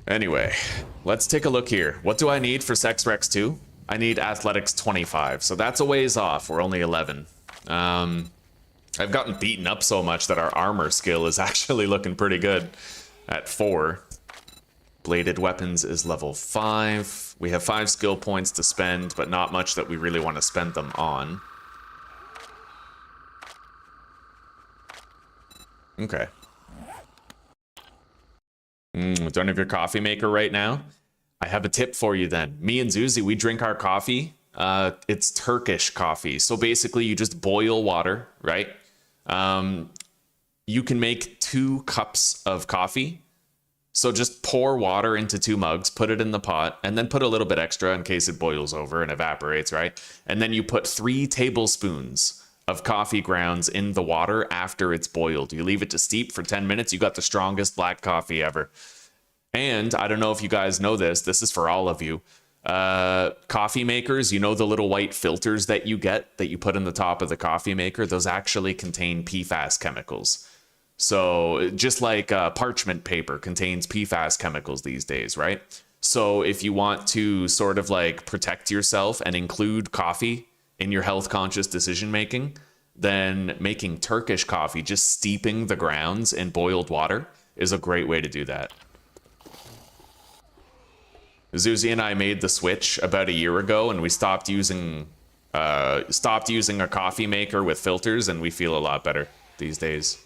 Anyway, let's take a look here. What do I need for Sex Rex 2? I need Athletics 25, so that's a ways off. We're only 11. I've gotten beaten up so much that our armor skill is actually looking pretty good at 4. Bladed weapons is level 5. We have 5 skill points to spend, but not much that we really want to spend them on. Okay. Don't have your coffee maker right now? I have a tip for you then. Me and Zuzi, we drink our coffee. It's Turkish coffee. So basically you just boil water, right? You can make 2 cups of coffee So just pour water into 2 mugs, put it in the pot, and then put a little bit extra in case it boils over and evaporates, right? And then you put 3 tablespoons of coffee grounds in the water after it's boiled. You leave it to steep for 10 minutes. You got the strongest black coffee ever. And I don't know if you guys know this. This is for all of you. Coffee makers, you know the little white filters that you get that you put in the top of the coffee maker? Those actually contain PFAS chemicals. So just like parchment paper contains PFAS chemicals these days, right? So if you want to sort of like protect yourself and include coffee in your health conscious decision making, then making Turkish coffee, just steeping the grounds in boiled water, is a great way to do that. Zuzi and I made the switch about a year ago, and we stopped using a coffee maker with filters, and we feel a lot better these days.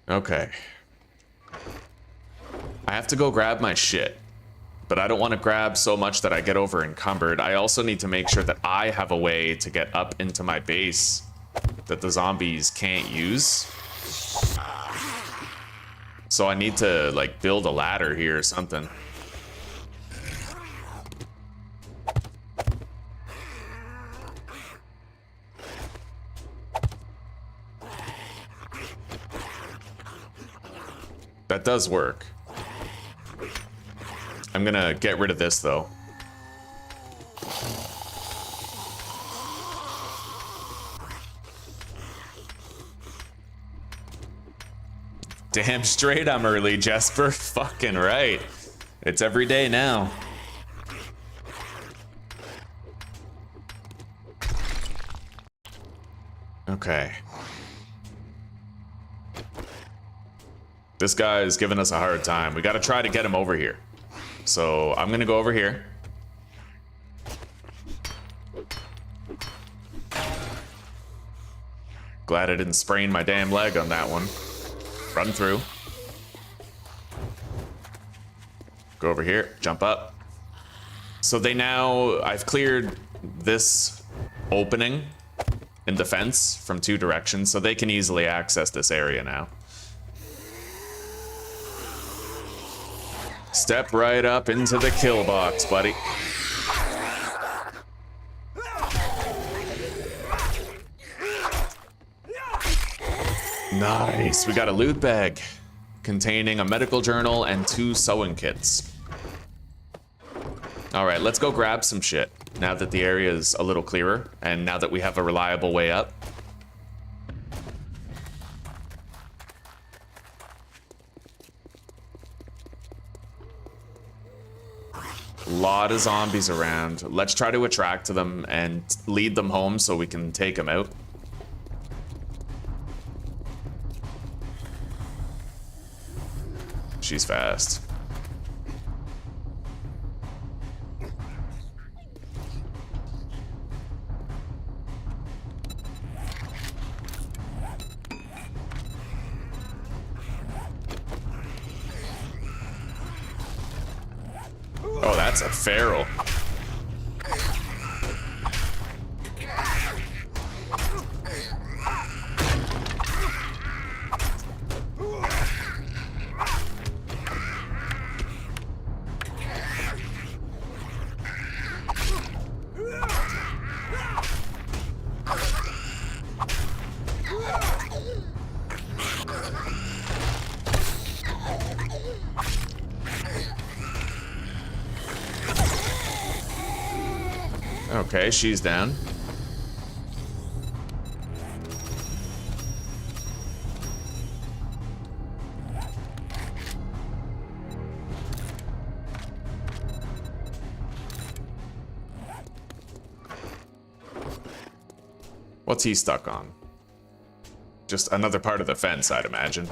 Okay. I have to go grab my shit, but I don't want to grab so much that I get over encumbered. I also need to make sure that I have a way to get up into my base that the zombies can't use. So I need to like build a ladder here or something. That does work. I'm gonna get rid of this though. Damn straight I'm early, Jesper. Fucking right. It's every day now. Okay. This guy is giving us a hard time. We gotta try to get him over here. So I'm gonna go over here. Glad I didn't sprain my damn leg on that one. Run through. Go over here, jump up. So they now, I've cleared this opening in the fence from 2 directions, so they can easily access this area now. Step right up into the kill box, buddy. Nice, we got a loot bag containing a medical journal and 2 sewing kits. All right, let's go grab some shit now that the area is a little clearer and now that we have a reliable way up. Lot of zombies around. Let's try to attract to them and lead them home so we can take them out. She's fast. Oh, that's a feral. Okay, she's down. What's he stuck on? Just another part of the fence, I'd imagine.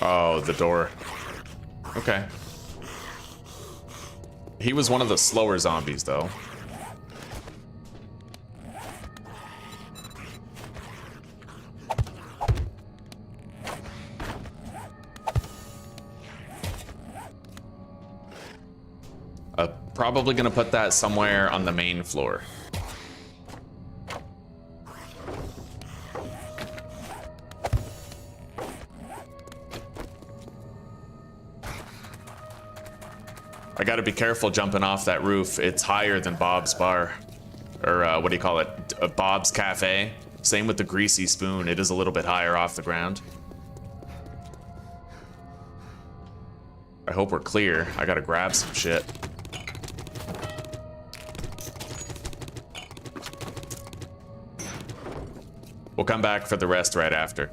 Oh, the door. Okay. He was one of the slower zombies, though. Probably gonna put that somewhere on the main floor. I gotta be careful jumping off that roof. It's higher than Bob's bar. Or what do you call it? Bob's Cafe. Same with the greasy spoon. It is a little bit higher off the ground. I hope we're clear. I gotta grab some shit. We'll come back for the rest right after.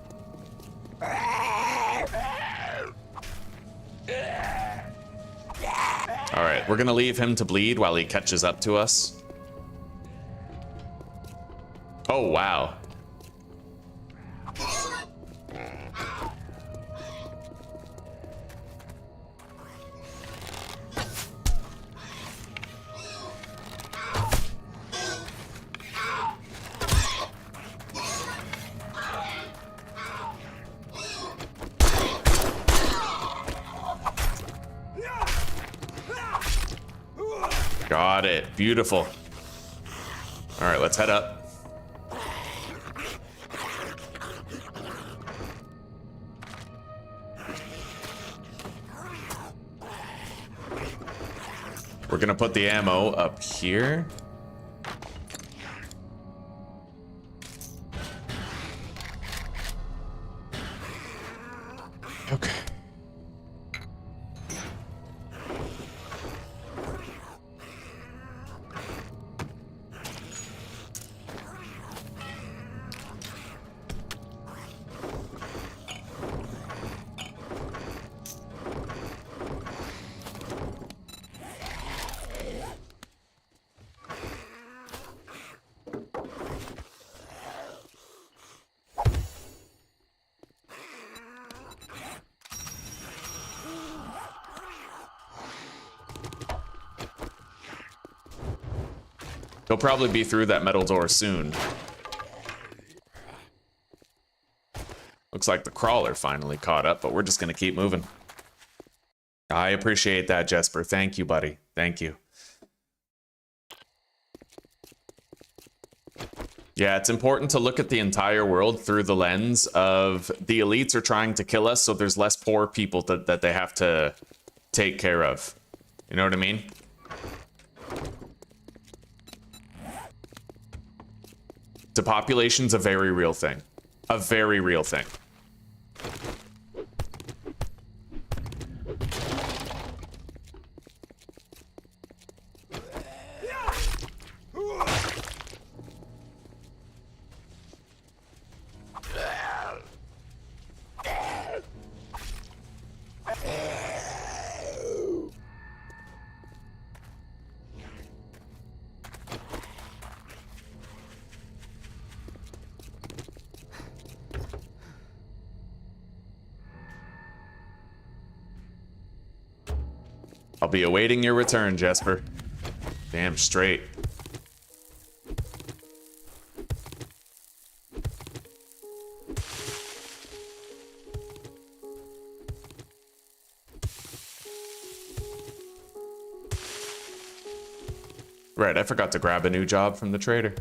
All right, we're gonna leave him to bleed while he catches up to us. Oh, wow. Got it. Beautiful. All right, let's head up. We're gonna put the ammo up here. Okay. He'll probably be through that metal door soon. Looks like the crawler finally caught up, but we're just gonna keep moving. I appreciate that, Jesper. Thank you, buddy. Thank you. Yeah, it's important to look at the entire world through the lens of the elites are trying to kill us, so there's less poor people that they have to take care of. You know what I mean? Depopulation's a very real thing. A very real thing. I'll be awaiting your return, Jesper. Damn straight. Right, I forgot to grab a new job from the trader.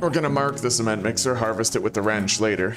We're gonna mark the cement mixer, harvest it with the wrench later.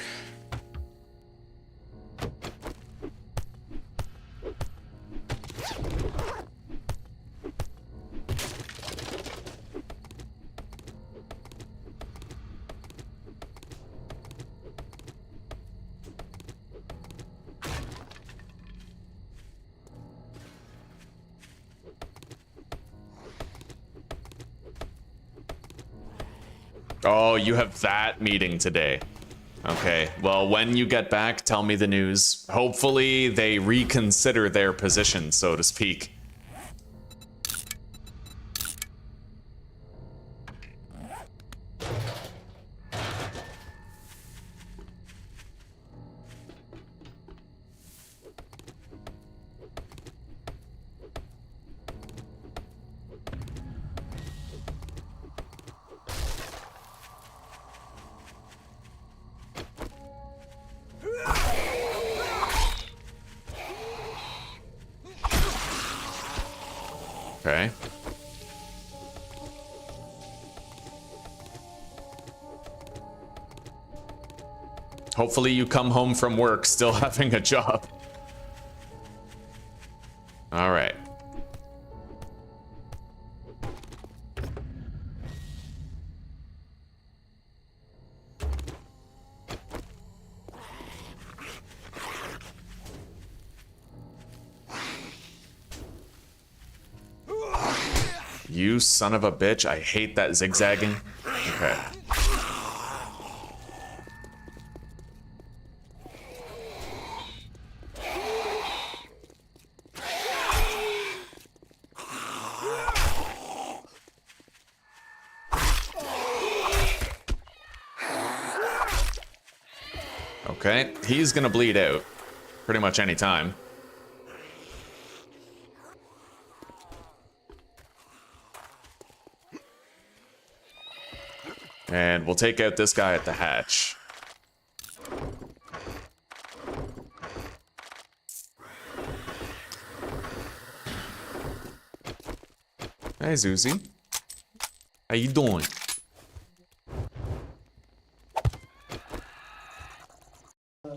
Oh, you have that meeting today. Okay, well, when you get back, tell me the news. Hopefully they reconsider their position, so to speak. Okay. Hopefully you come home from work still having a job. All right. You son of a bitch. I hate that zigzagging. Okay. Okay, he's gonna bleed out pretty much any time. And we'll take out this guy at the hatch. Hey, Zuzi. How you doing?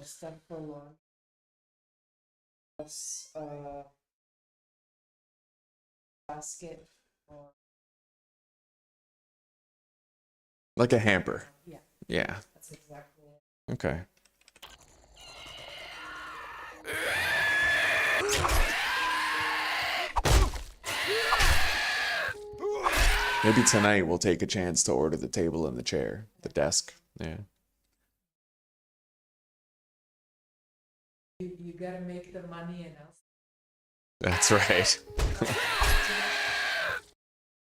Step for one. Plus, basket or Like a hamper. yeah, Yeah. that's exactly it. Okay. Maybe tonight we'll take a chance to order the table and the chair, the desk. Yeah. You gotta make the money and else That's right.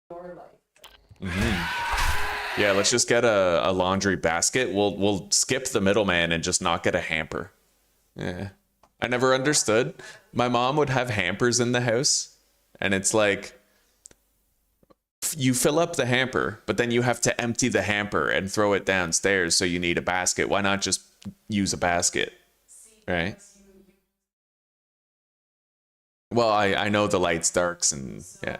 your life. Yeah, let's just get a laundry basket. We'll skip the middleman and just not get a hamper. Yeah. I never understood. My mom would have hampers in the house, and it's like you fill up the hamper, but then you have to empty the hamper and throw it downstairs, so you need a basket. Why not just use a basket? Right? Well, I know the lights darks and yeah.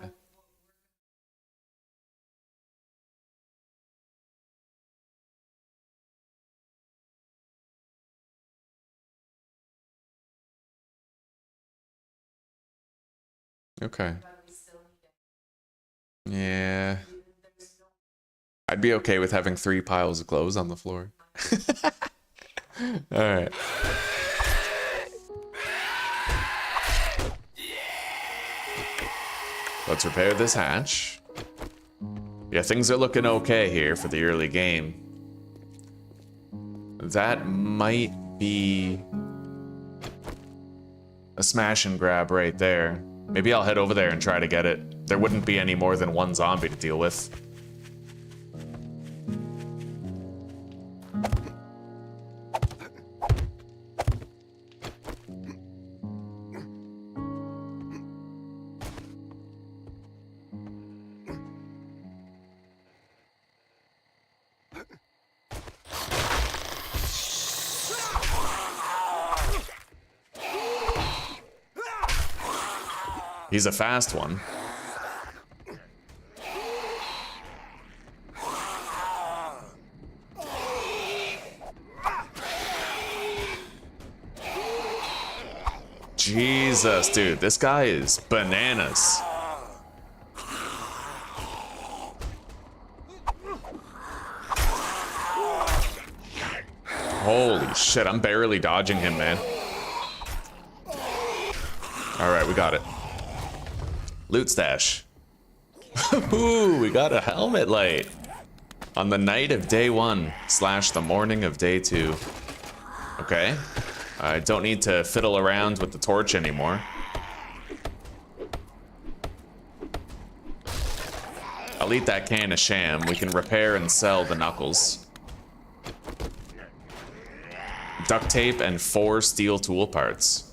Okay. Yeah. I'd be okay with having 3 piles of clothes on the floor. All right. Let's repair this hatch. Yeah, things are looking okay here for the early game. That might be a smash and grab right there. Maybe I'll head over there and try to get it. There wouldn't be any more than one zombie to deal with. He's a fast one. Jesus, dude, this guy is bananas. Holy shit, I'm barely dodging him, man. All right, we got it. Loot stash. Ooh, we got a helmet light. On the night of day 1 / the morning of day 2. Okay. I don't need to fiddle around with the torch anymore. I'll eat that can of sham. We can repair and sell the knuckles. Duct tape and 4 steel tool parts.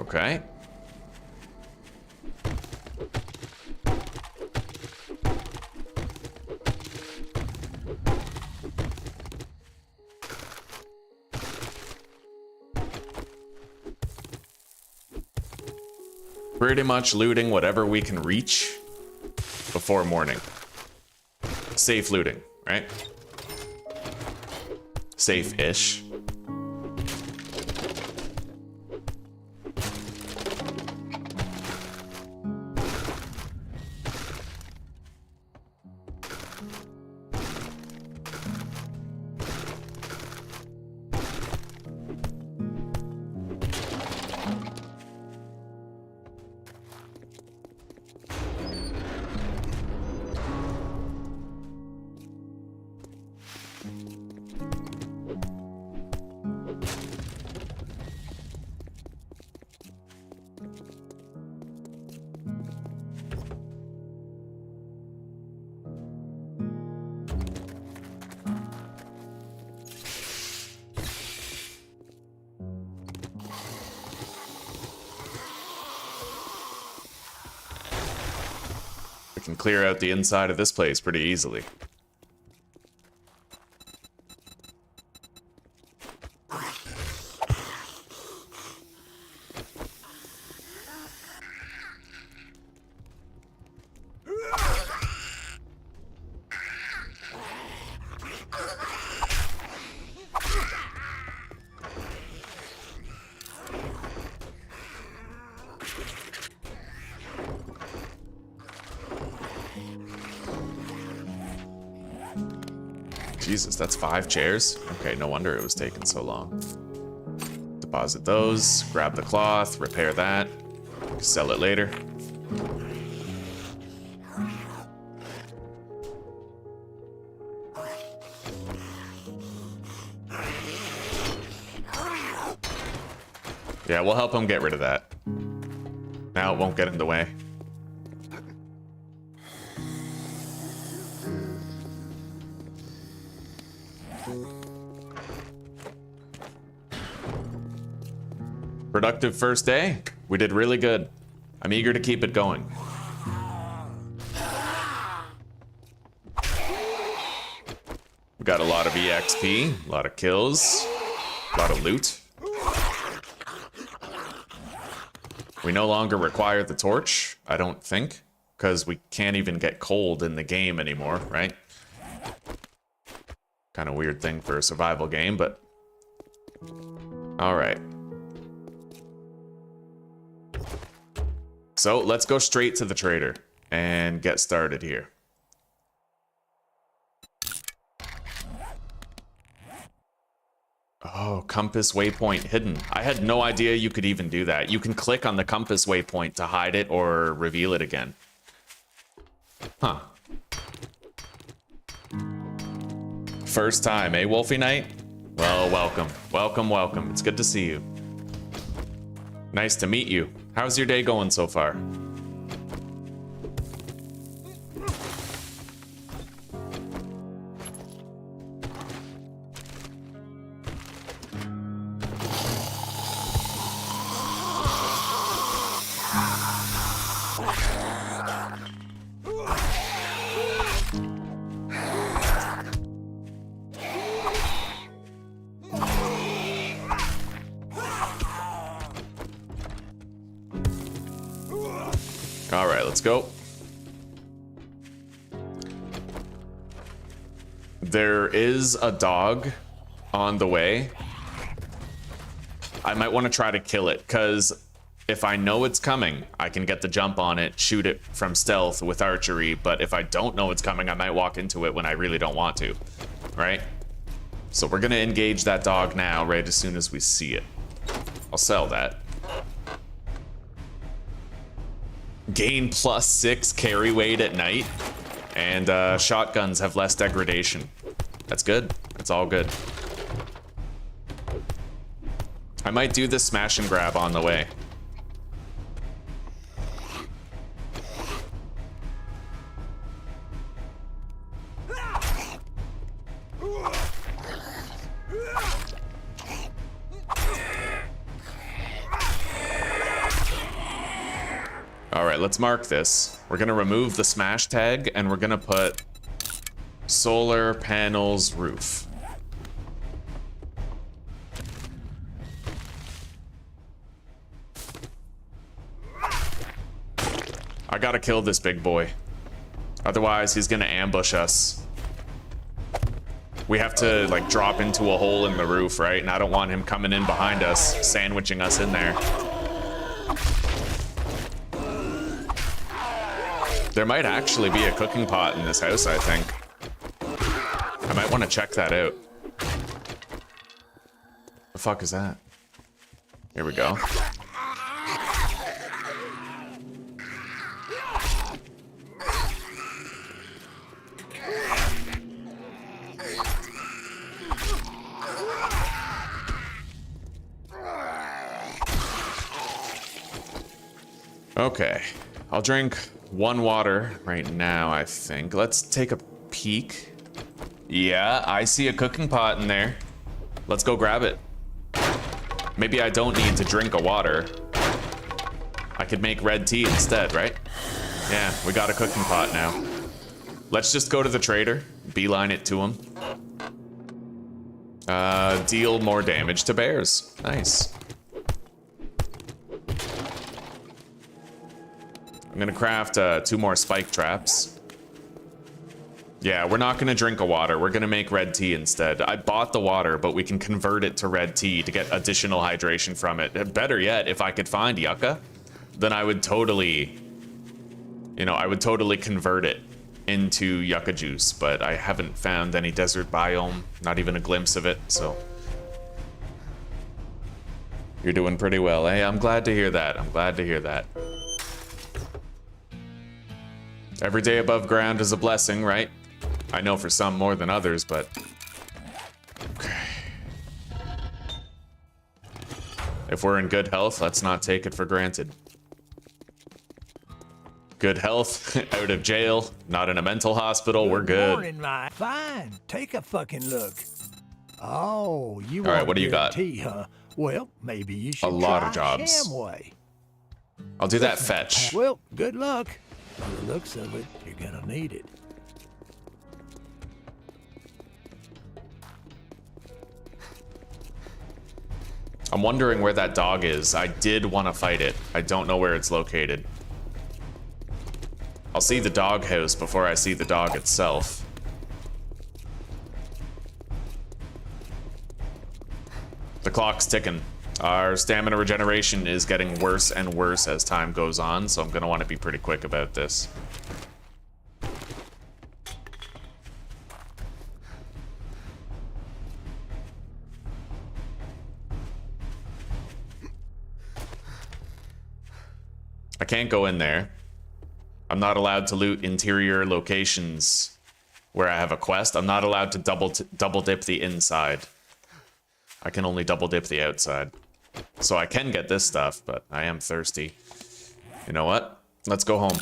Okay. Pretty much looting whatever we can reach before morning. Safe looting, right? Safe-ish. Can clear out the inside of this place pretty easily. Jesus, that's 5 chairs? Okay, no wonder it was taking so long. Deposit those, grab the cloth, repair that, sell it later. Yeah, we'll help him get rid of that. Now it won't get in the way. Productive first day. We did really good. I'm eager to keep it going. We got a lot of EXP, a lot of kills, a lot of loot. We no longer require the torch, I don't think, because we can't even get cold in the game anymore, right? Kind of weird thing for a survival game, but all right. So let's go straight to the trader and get started here. Oh, compass waypoint hidden. I had no idea you could even do that. You can click on the compass waypoint to hide it or reveal it again. Huh. First time, eh, Wolfie Knight? Well, welcome. Welcome, welcome. It's good to see you. Nice to meet you. How's your day going so far? All right, let's go. There is a dog on the way. I might want to try to kill it, because if I know it's coming, I can get the jump on it, shoot it from stealth with archery, but if I don't know it's coming, I might walk into it when I really don't want to, right? So we're gonna engage that dog now, right as soon as we see it. I'll sell that. Gain +6 carry weight at night, and shotguns have less degradation. That's good. That's all good. I might do this smash and grab on the way. let's mark this. We're gonna remove the smash tag and we're gonna put solar panels roof. I gotta kill this big boy. Otherwise, he's gonna ambush us. We have to, like, drop into a hole in the roof, right? And I don't want him coming in behind us, sandwiching us in there. There might actually be a cooking pot in this house, I think. I might want to check that out. The fuck is that? Here we go. Okay, I'll drink one water right now, I think. Let's take a peek. Yeah, I see a cooking pot in there. Let's go grab it. Maybe I don't need to drink a water. I could make red tea instead, right? Yeah, we got a cooking pot now. Let's just go to the trader, beeline it to him. Deal more damage to bears. Nice. I'm gonna craft 2 more spike traps. Yeah, we're not gonna drink a water. We're gonna make red tea instead. I bought the water, but we can convert it to red tea to get additional hydration from it. Better yet, if I could find yucca, then I would totally, you know, I would totally convert it into yucca juice, but I haven't found any desert biome, not even a glimpse of it, so. You're doing pretty well, eh? I'm glad to hear that. I'm glad to hear that. Every day above ground is a blessing, right? I know for some more than others, but... Okay. If we're in good health, let's not take it for granted. Good health, out of jail, not in a mental hospital, we're good. Morning, Mike. Fine, take a fucking look. Oh, you All right, want what do you got? tea, huh? Well, maybe you should A lot try of jobs. Shamway. I'll do that fetch. Well, good luck. By the looks of it, you're gonna need it. I'm wondering where that dog is. I did want to fight it. I don't know where it's located. I'll see the dog house before I see the dog itself. The clock's ticking. Our stamina regeneration is getting worse and worse as time goes on, so I'm gonna want to be pretty quick about this. I can't go in there. I'm not allowed to loot interior locations where I have a quest. I'm not allowed to double dip the inside. I can only double dip the outside. So I can get this stuff, but I am thirsty. You know what? Let's go home.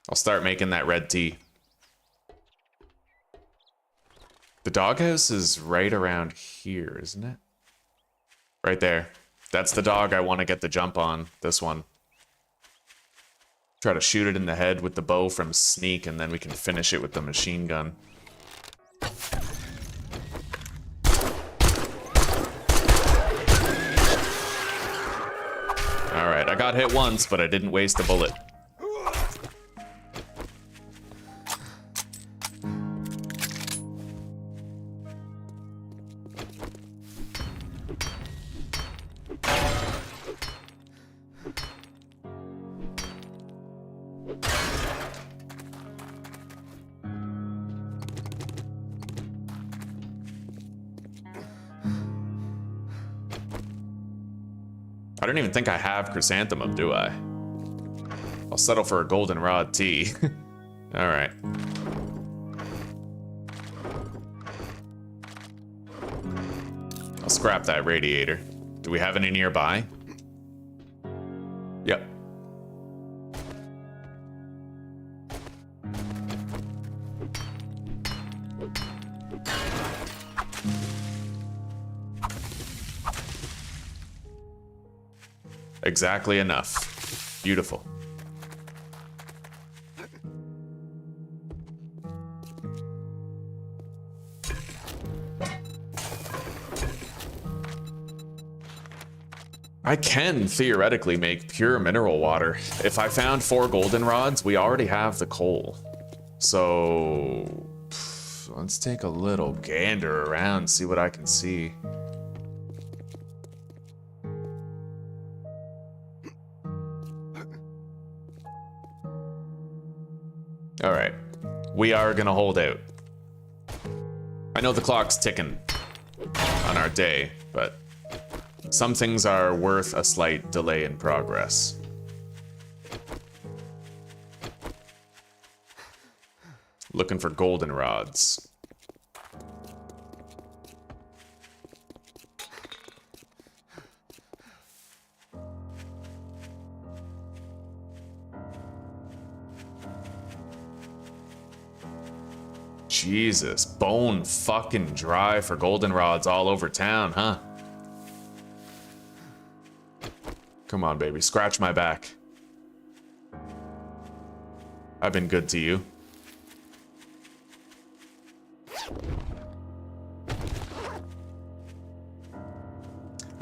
I'll start making that red tea. The doghouse is right around here, isn't it? Right there. That's the dog I want to get the jump on. This one. Try to shoot it in the head with the bow from sneak, and then we can finish it with the machine gun. Alright, I got hit once, but I didn't waste a bullet. I don't even think I have chrysanthemum, do I? I'll settle for a goldenrod tea. Alright. I'll scrap that radiator. Do we have any nearby? Yep. Exactly enough. Beautiful. I can theoretically make pure mineral water. If I found 4 goldenrods, we already have the coal. So let's take a little gander around, see what I can see. All right, we are gonna hold out. I know the clock's ticking on our day, but some things are worth a slight delay in progress. Looking for goldenrods. Jesus, bone fucking dry for goldenrods all over town, huh? Come on, baby, scratch my back. I've been good to you.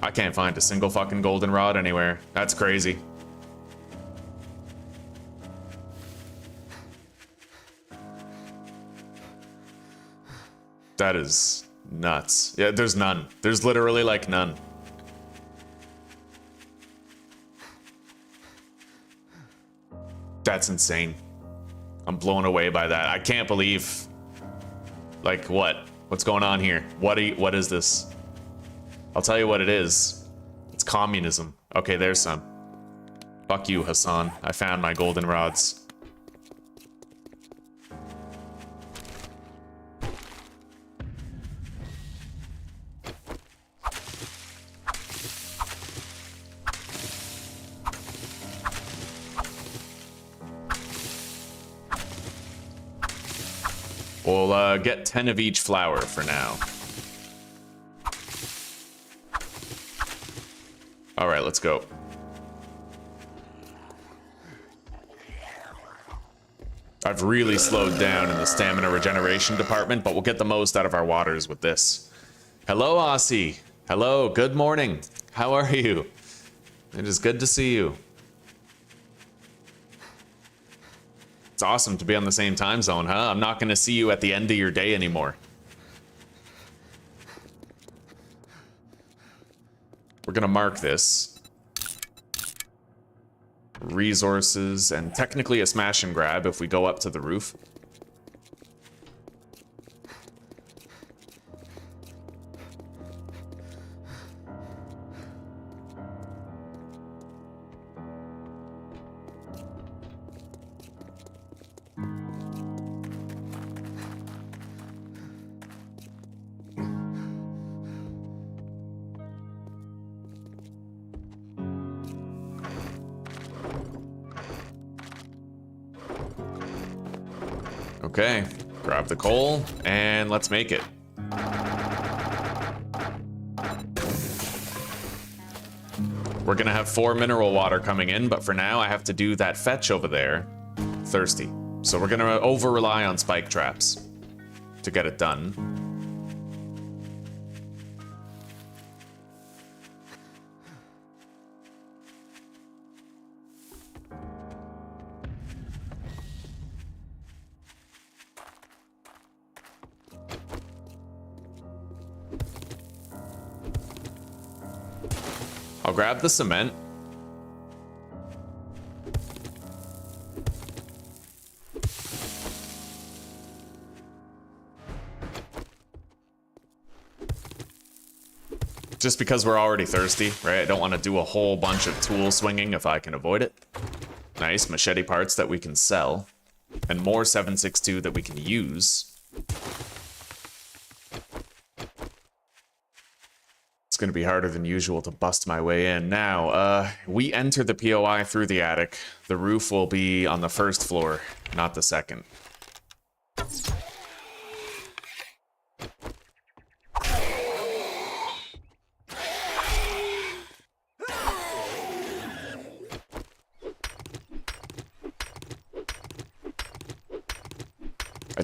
I can't find a single fucking goldenrod anywhere. That's crazy. That is nuts. Yeah, there's none. There's literally like none. That's insane. I'm blown away by that. I can't believe. Like what? What's going on here? What is this? I'll tell you what it is. It's communism. Okay, there's some. Fuck you, Hassan. I found my goldenrods. We'll get 10 of each flower for now. All right, let's go. I've really slowed down in the stamina regeneration department, but we'll get the most out of our waters with this. Hello, Aussie. Hello, good morning. How are you? It is good to see you. It's awesome to be on the same time zone, huh? I'm not going to see you at the end of your day anymore. We're going to mark this. Resources, and technically a smash and grab if we go up to the roof. Okay, grab the coal, and let's make it. We're gonna have 4 mineral water coming in, but for now I have to do that fetch over there. Thirsty. So we're gonna over-rely on spike traps to get it done. I'll grab the cement. Just because we're already thirsty, right? I don't want to do a whole bunch of tool swinging if I can avoid it. Nice machete parts that we can sell. And more 7.62 that we can use. It's going to be harder than usual to bust my way in. Now, we enter the POI through the attic. The roof will be on the first floor, not the second.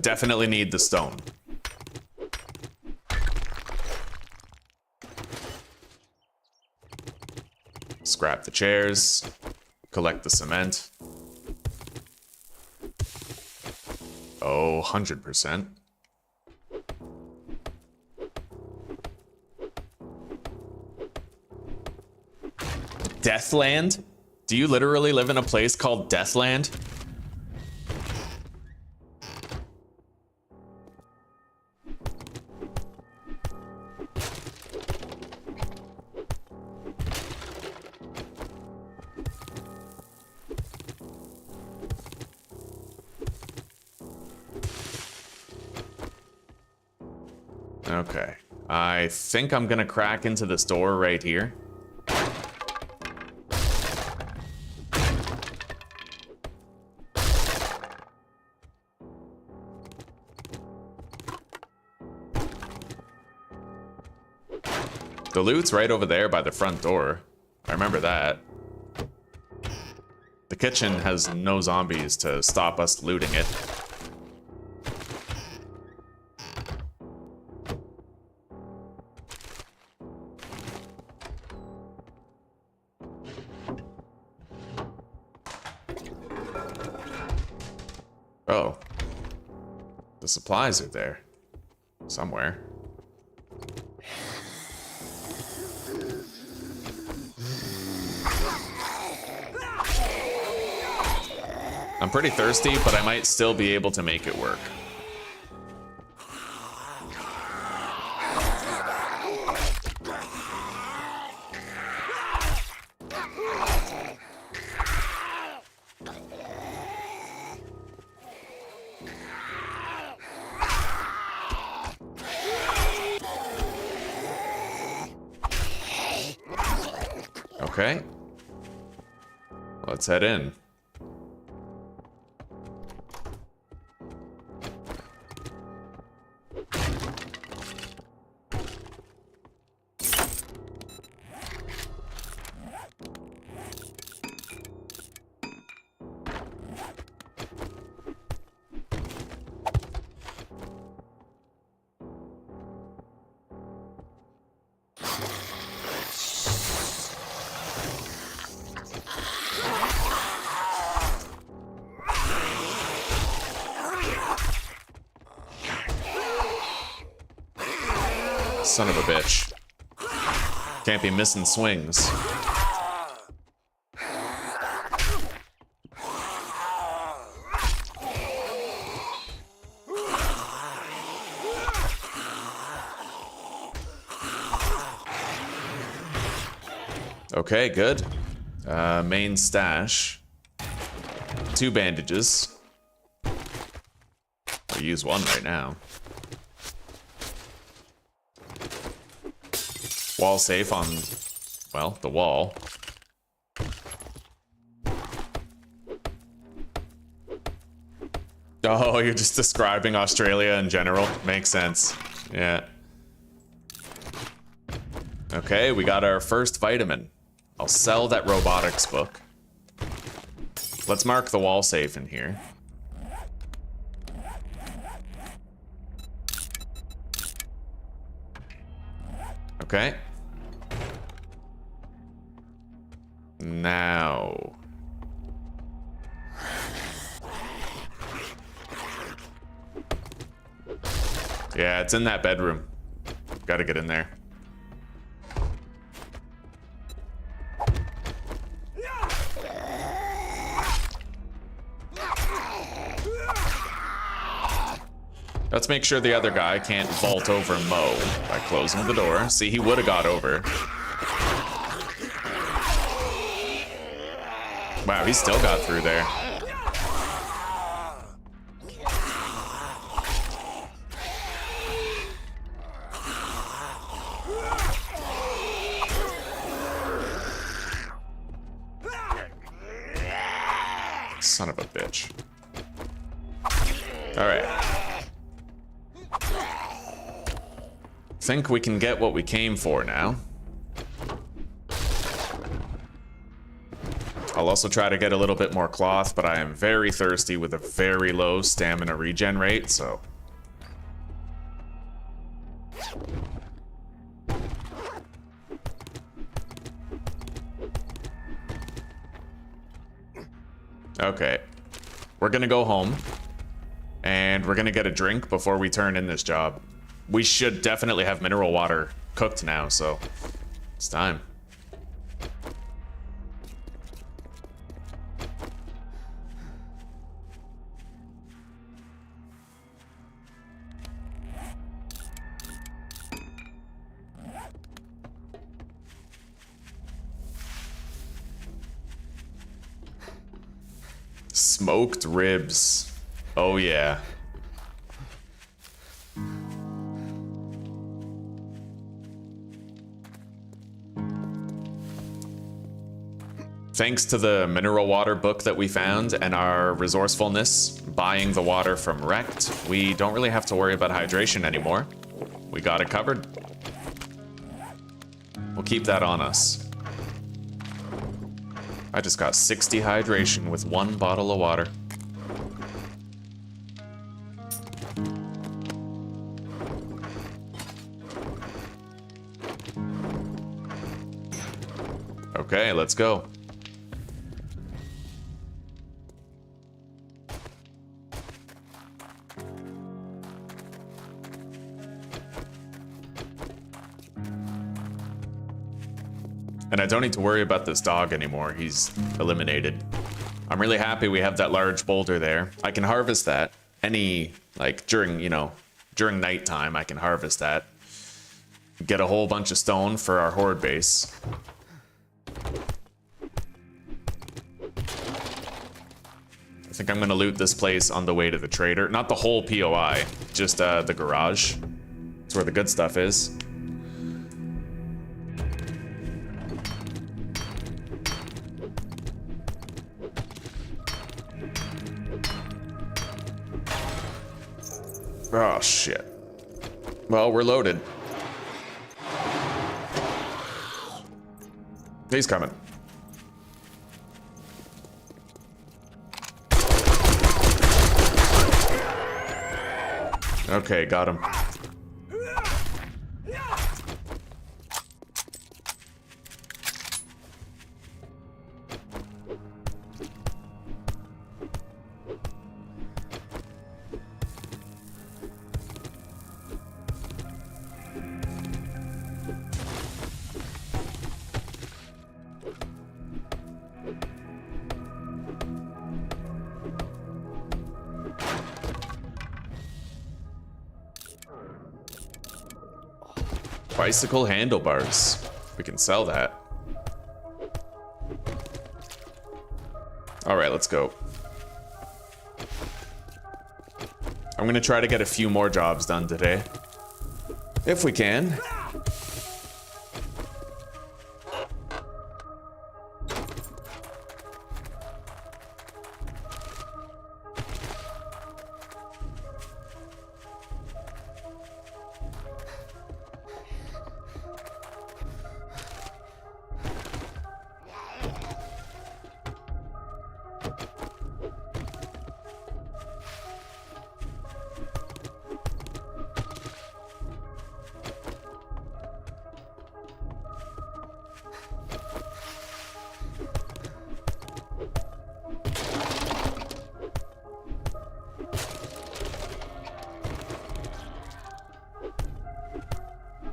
definitely need the stone. Scrap the chairs. Collect the cement. Oh, 100%. Deathland? Do you literally live in a place called Deathland? Okay. I think I'm gonna crack into this door right here. The loot's right over there by the front door. I remember that. The kitchen has no zombies to stop us looting it. Oh. The supplies are there. Somewhere. I'm pretty thirsty, but I might still be able to make it work. Okay. Let's head in. Son of a bitch. Can't be missing swings. Okay, good. Main stash. 2 bandages. I'll use 1 right now. Wall safe on, well, the wall. Oh, you're just describing Australia in general? Makes sense. Yeah. Okay, we got our first vitamin. I'll sell that robotics book. Let's mark the wall safe in here. Okay. Now. Yeah, it's in that bedroom. Gotta get in there. Let's make sure the other guy can't vault over Mo by closing the door. See, he would have got over. Wow, he still got through there. Son of a bitch. All right. Think we can get what we came for now. A I'll also try to get a little bit more cloth, but I am very thirsty with a very low stamina regen rate, so... Okay. We're gonna go home, and we're gonna get a drink before we turn in this job. We should definitely have mineral water cooked now, so it's time. Smoked ribs. Oh yeah. Thanks to the mineral water book that we found and our resourcefulness buying the water from Wrecked, we don't really have to worry about hydration anymore. We got it covered. We'll keep that on us. I just got 60 hydration with 1 bottle of water. Okay, let's go. And I don't need to worry about this dog anymore. He's eliminated. I'm really happy we have that large boulder there. I can harvest that during nighttime. I can harvest that. Get a whole bunch of stone for our horde base. I think I'm gonna loot this place on the way to the trader. Not the whole POI, just the garage. That's where the good stuff is. Oh, shit. Well, we're loaded. He's coming. Okay, got him. Bicycle handlebars. We can sell that. All right, let's go. I'm gonna try to get a few more jobs done today. If we can.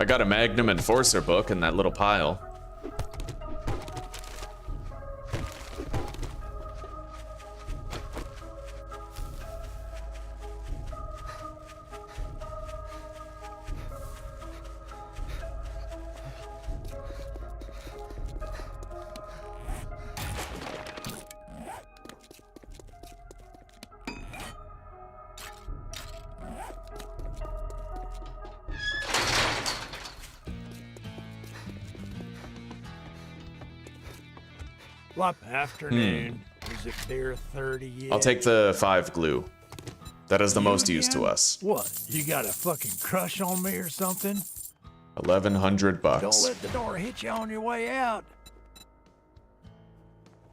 I got a Magnum Enforcer book in that little pile. What afternoon? Is it beer 30 yet? I'll take the 5 glue. That is the most use to us. What? You got a fucking crush on me or something? 1,100 bucks. Don't let the door hit you on your way out.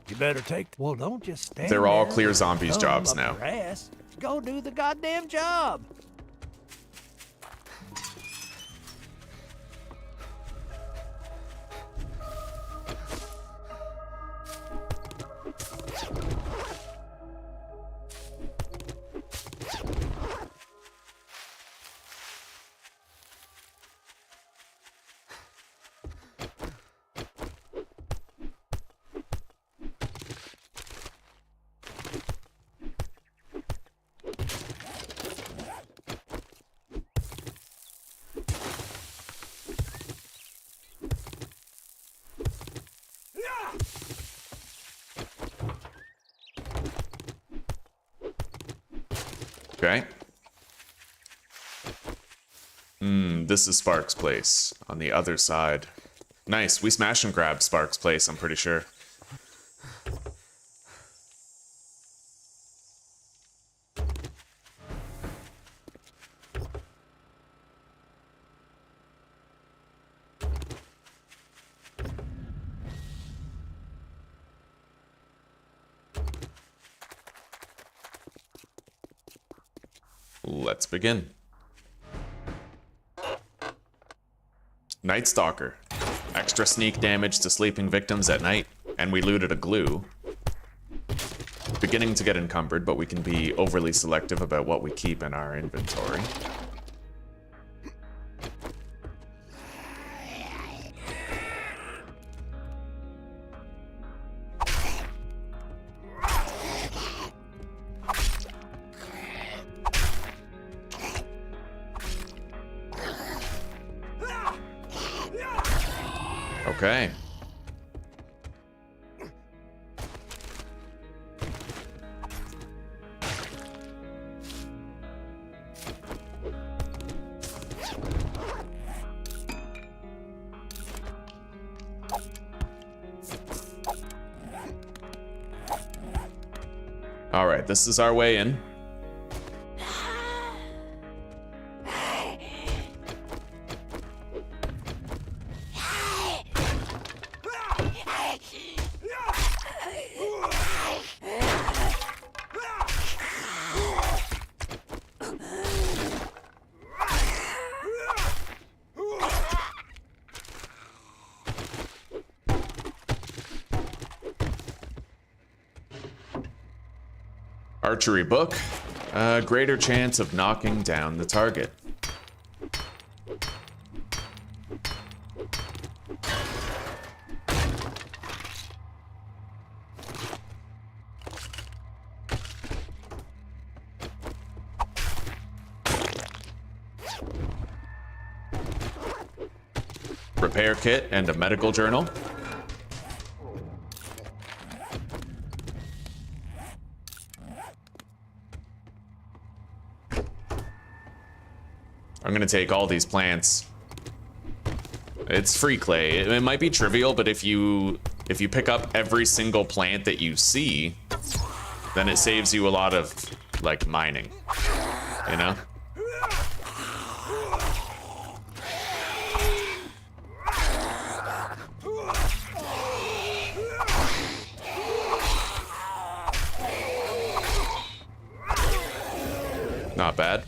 You better take. Well, don't just stand They're all there clear with zombies thumb jobs up now. your ass. Go do the goddamn job. Okay. This is Spark's place on the other side. Nice. We smash and grab Spark's place, I'm pretty sure. Let's begin. Night Stalker. Extra sneak damage to sleeping victims at night, and we looted a glue. Beginning to get encumbered, but we can be overly selective about what we keep in our inventory. Okay. All right, this is our way in. Archery book. A greater chance of knocking down the target. Repair kit and a medical journal. I'm gonna take all these plants. It's free clay. It might be trivial, but if you pick up every single plant that you see, then it saves you a lot of like mining. You know? Not bad.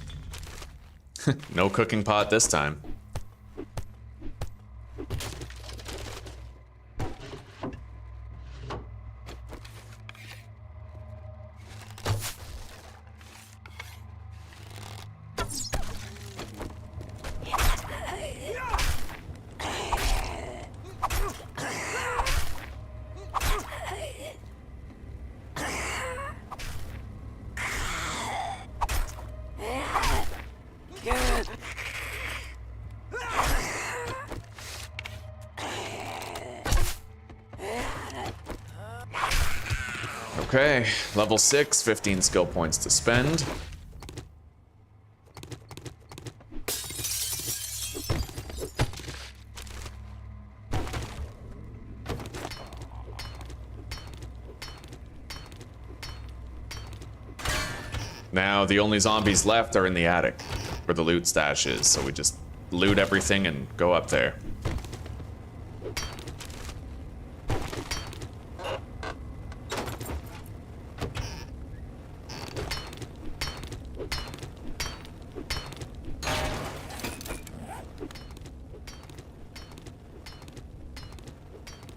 No cooking pot this time. Okay, level 6, 15 skill points to spend. Now, the only zombies left are in the attic, where the loot stash is, so we just loot everything and go up there.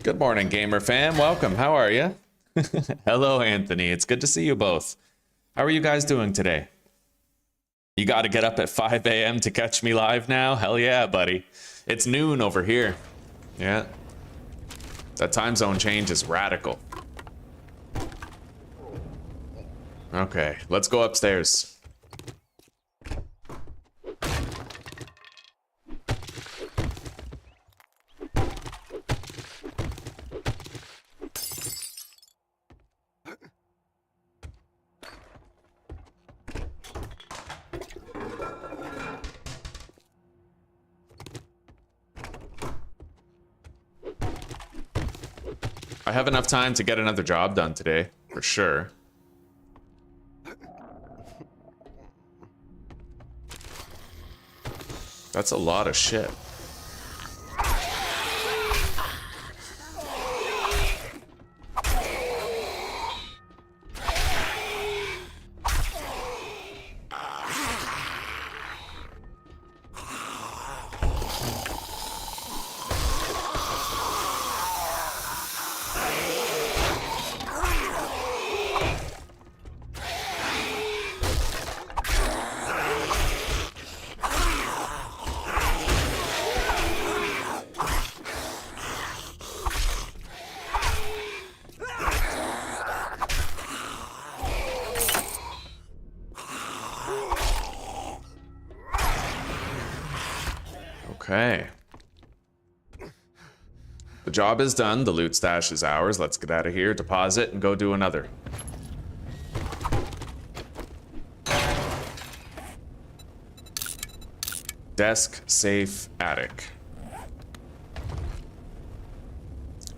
Good morning, gamer fam. Welcome. How are you? Hello, Anthony. It's good to see you both. How are you guys doing today? You got to get up at 5 a.m. to catch me live now? Hell yeah, buddy. It's noon over here. Yeah. That time zone change is radical. Okay, let's go upstairs. I have enough time to get another job done today, for sure. That's a lot of shit. Okay. The job is done. The loot stash is ours. Let's get out of here, deposit, and go do another. Desk, safe, attic.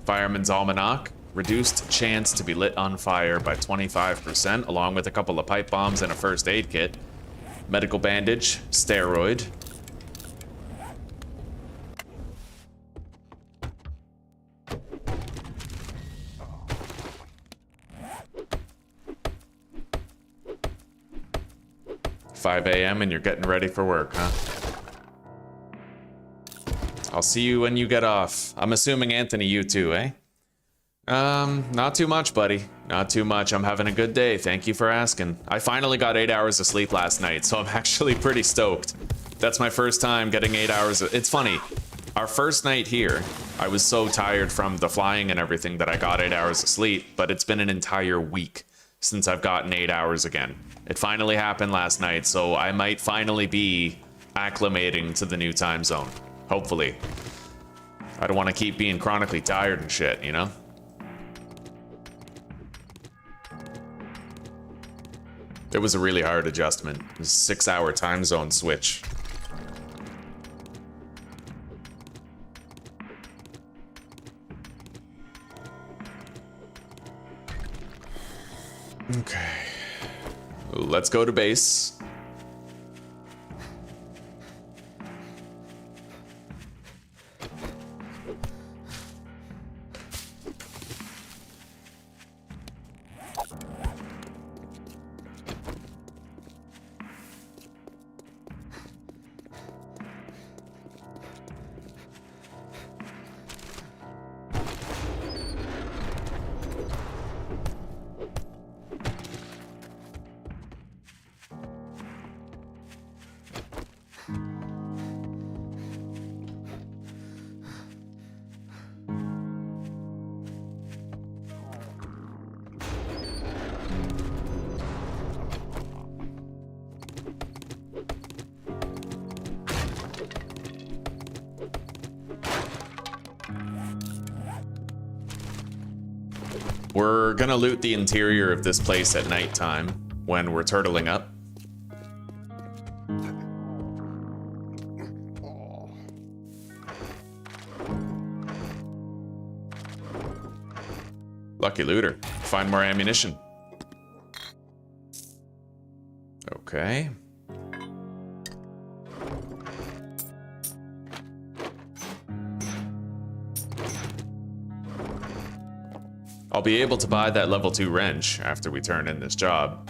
Fireman's Almanac. Reduced chance to be lit on fire by 25%, along with a couple of pipe bombs and a first aid kit. Medical bandage, steroid. $5 a.m. and you're getting ready for work, huh? I'll see you when you get off. I'm assuming, Anthony, you too, eh? Not too much, buddy. Not too much. I'm having a good day. Thank you for asking. I finally got 8 hours of sleep last night, so I'm actually pretty stoked. That's my first time getting 8 hours of... It's funny. Our first night here, I was so tired from the flying and everything that I got 8 hours of sleep, but it's been an entire week since I've gotten 8 hours again. It finally happened last night, so I might finally be acclimating to the new time zone. Hopefully. I don't want to keep being chronically tired and shit, you know? It was a really hard adjustment. It was a 6-hour time zone switch. Okay. Let's go to base. We're gonna loot the interior of this place at nighttime when we're turtling up. Lucky looter. Find more ammunition. Okay. I'll be able to buy that level 2 wrench after we turn in this job.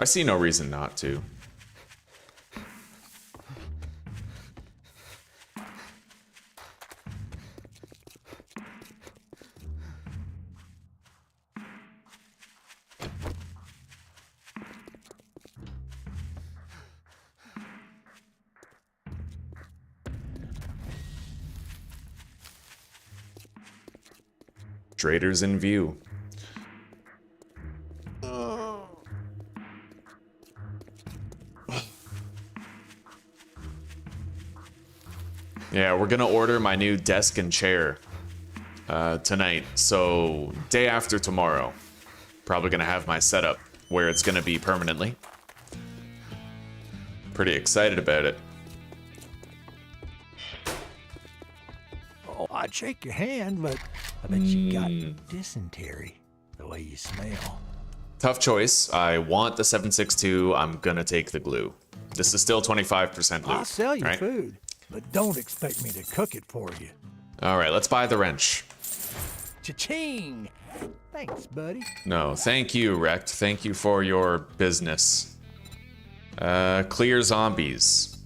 I see no reason not to. Traders in view. Yeah, we're gonna order my new desk and chair tonight. So day after tomorrow, probably gonna have my setup where it's gonna be permanently. Pretty excited about it. Oh, I'd shake your hand, but I bet you got dysentery the way you smell. Tough choice. I want the 7.62. I'm gonna take the glue. This is still 25% loot. I'll sell you right? food, but don't expect me to cook it for you. All right, let's buy the wrench. Cha-ching! Thanks, buddy. No, thank you, Rect. Thank you for your business. Clear zombies.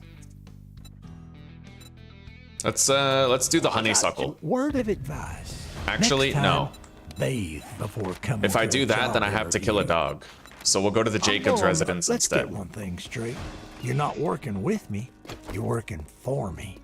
Let's do the honeysuckle. Word of advice. Actually, Next time, no. Bathe before coming. If I to do a that, then I job have to kill a interview. dog. So we'll go to the Jacobs residence Let's instead. get one thing straight. You're not working with me. You're working for me.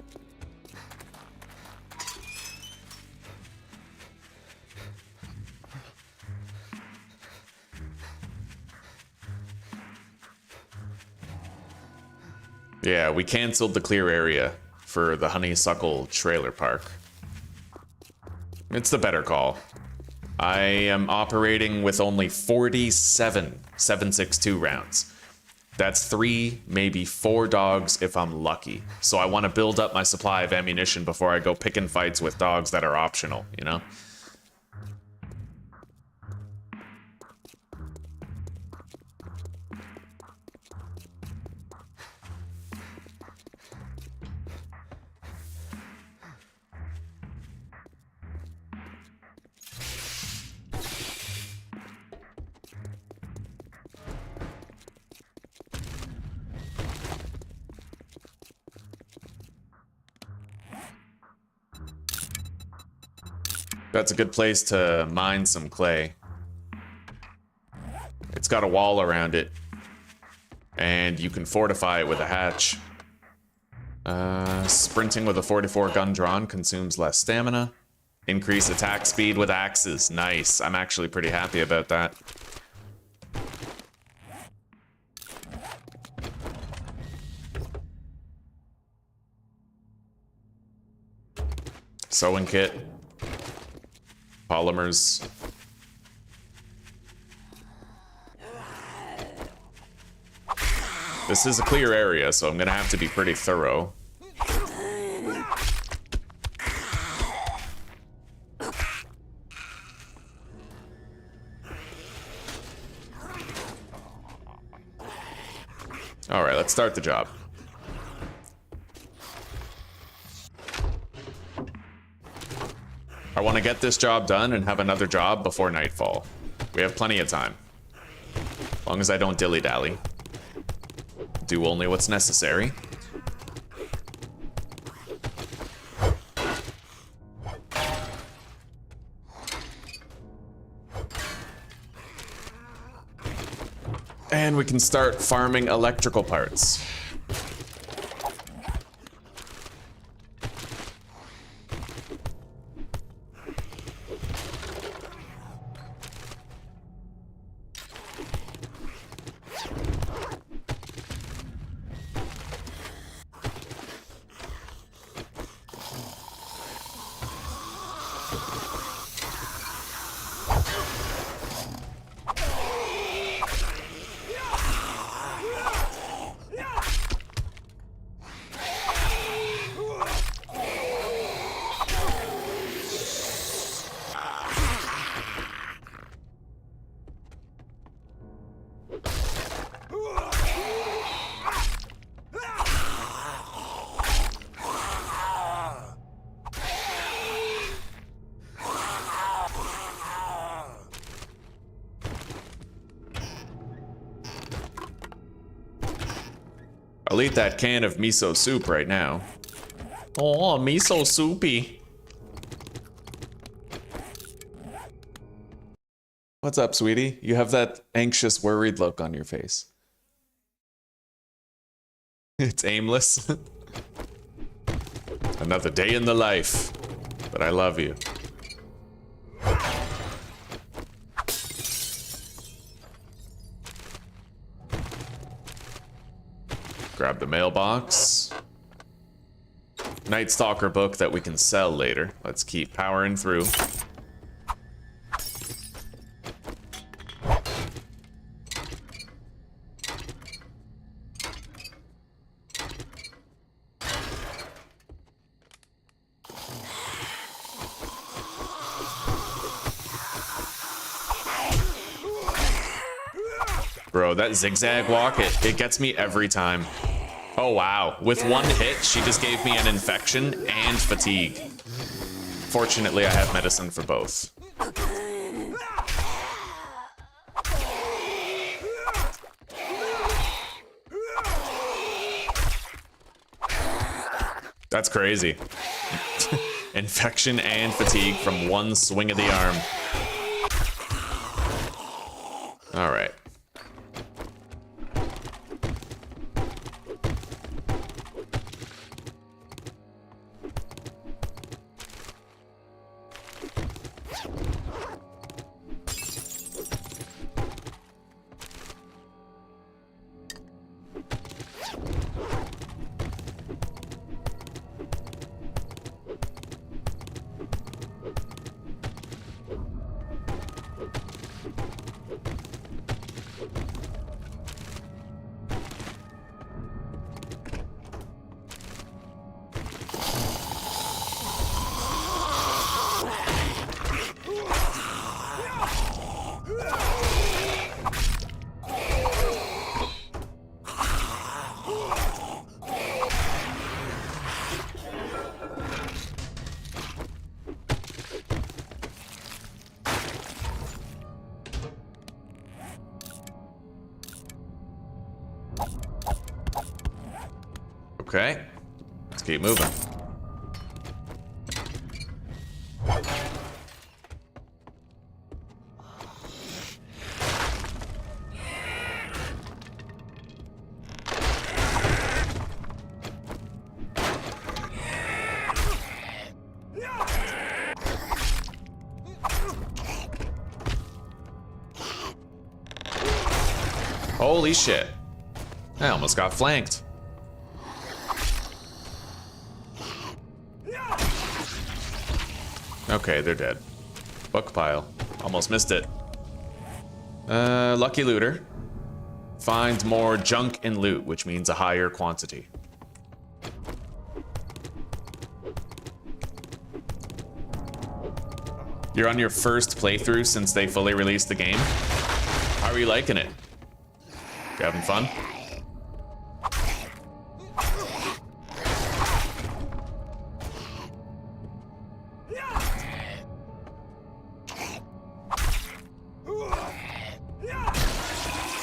Yeah, we canceled the clear area for the honeysuckle trailer park. It's the better call. I am operating with only 47 7.62 rounds. That's 3, maybe 4 dogs if I'm lucky. So I want to build up my supply of ammunition before I go picking fights with dogs that are optional, you know? That's a good place to mine some clay. It's got a wall around it, and you can fortify it with a hatch. Sprinting with a 44 gun drawn consumes less stamina. Increase attack speed with axes. Nice. I'm actually pretty happy about that. Sewing kit. Polymers. This is a clear area, so I'm gonna have to be pretty thorough. All right, let's start the job. I want to get this job done and have another job before nightfall. We have plenty of time. As long as I don't dilly-dally. Do only what's necessary. And we can start farming electrical parts. eat that can of miso soup right now. Oh, miso soupy. What's up, sweetie? You have that anxious, worried look on your face. It's aimless. Another day in the life. But I love you. Grab the mailbox. Night Stalker book that we can sell later. Let's keep powering through. Bro, that zigzag walk, it gets me every time. Oh wow, with one hit, she just gave me an infection and fatigue. Fortunately, I have medicine for both. That's crazy. Infection and fatigue from one swing of the arm. All right. Okay, let's keep moving. Holy shit. I almost got flanked. Okay, they're dead. Book pile. Almost missed it. Lucky looter. Find more junk and loot, which means a higher quantity. You're on your first playthrough since they fully released the game. How are you liking it? You having fun?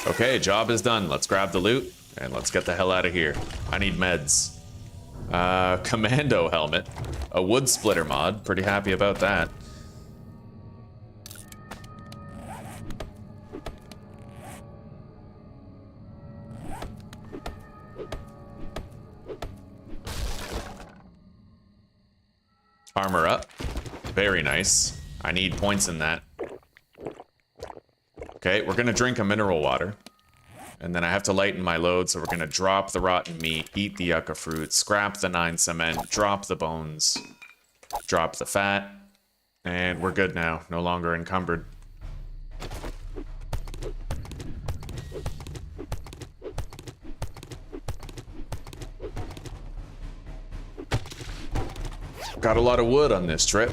Okay, job is done. Let's grab the loot and let's get the hell out of here. I need meds. Commando helmet. A wood splitter mod. Pretty happy about that. Armor up. Very nice. I need points in that. Okay, we're gonna drink a mineral water. And then I have to lighten my load, so we're gonna drop the rotten meat, eat the yucca fruit, scrap the 9 cement, drop the bones, drop the fat, and we're good now, no longer encumbered. Got a lot of wood on this trip.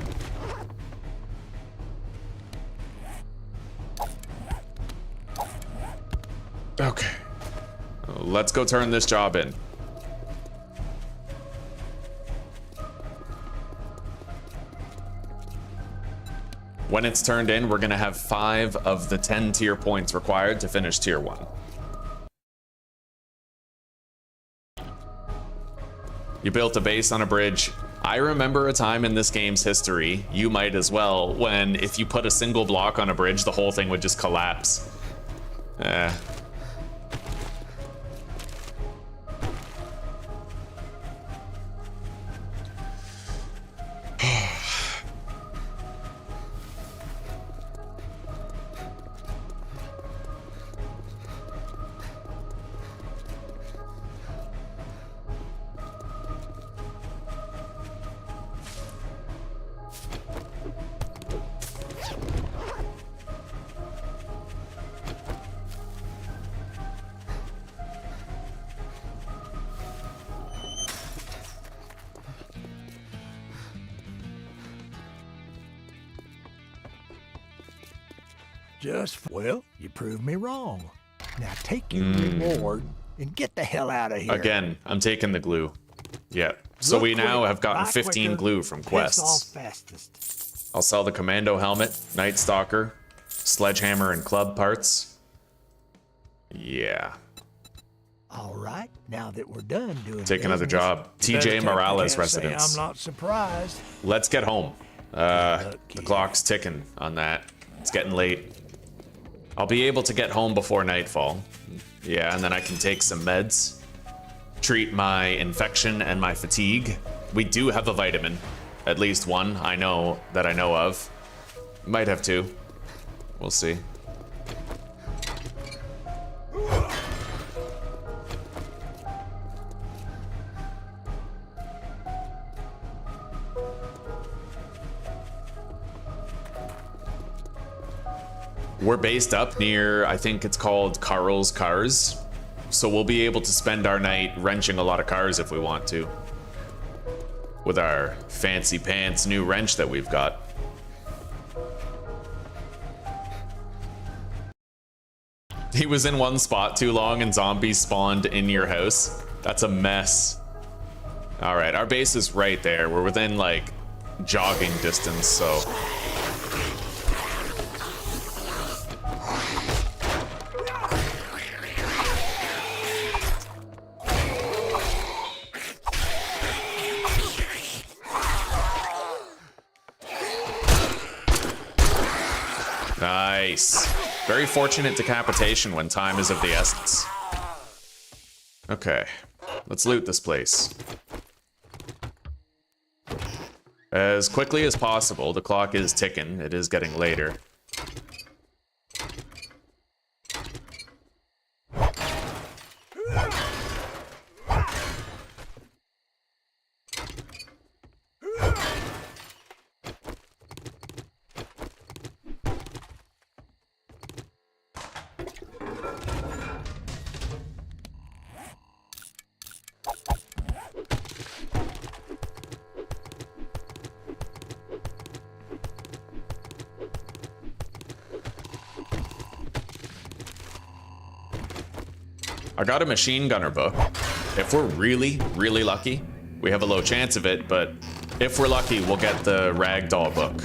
Okay. Let's go turn this job in. When it's turned in, we're gonna have 5 of the 10 tier points required to finish tier 1. You built a base on a bridge. I remember a time in this game's history, you might as well, when if you put a single block on a bridge, the whole thing would just collapse. Well, you proved me wrong. Now take your reward and get the hell out of here. Again, I'm taking the glue. Yeah. So Look we now quick, have gotten buy 15 quicker, glue from piss quests. off fastest. I'll sell the commando helmet, night stalker, sledgehammer, and club parts. Yeah. All right, now that we're done doing Take another business, job. you better TJ tell Morales Cat say residence. I'm not surprised. Let's get home. The kid. clock's ticking on that. It's getting late. I'll be able to get home before nightfall. Yeah, and then I can take some meds. Treat my infection and my fatigue. We do have a vitamin. At least one, I know of. Might have two. We'll see. We're based up near, I think it's called Carl's Cars. So we'll be able to spend our night wrenching a lot of cars if we want to. With our fancy pants new wrench that we've got. He was in one spot too long and zombies spawned in your house. That's a mess. All right, our base is right there. We're within like jogging distance, so. Nice. Very fortunate decapitation when time is of the essence. Okay, let's loot this place. As quickly as possible. The clock is ticking. It is getting later. I got a machine gunner book. If we're really, really lucky, we have a low chance of it, but if we're lucky, we'll get the ragdoll book.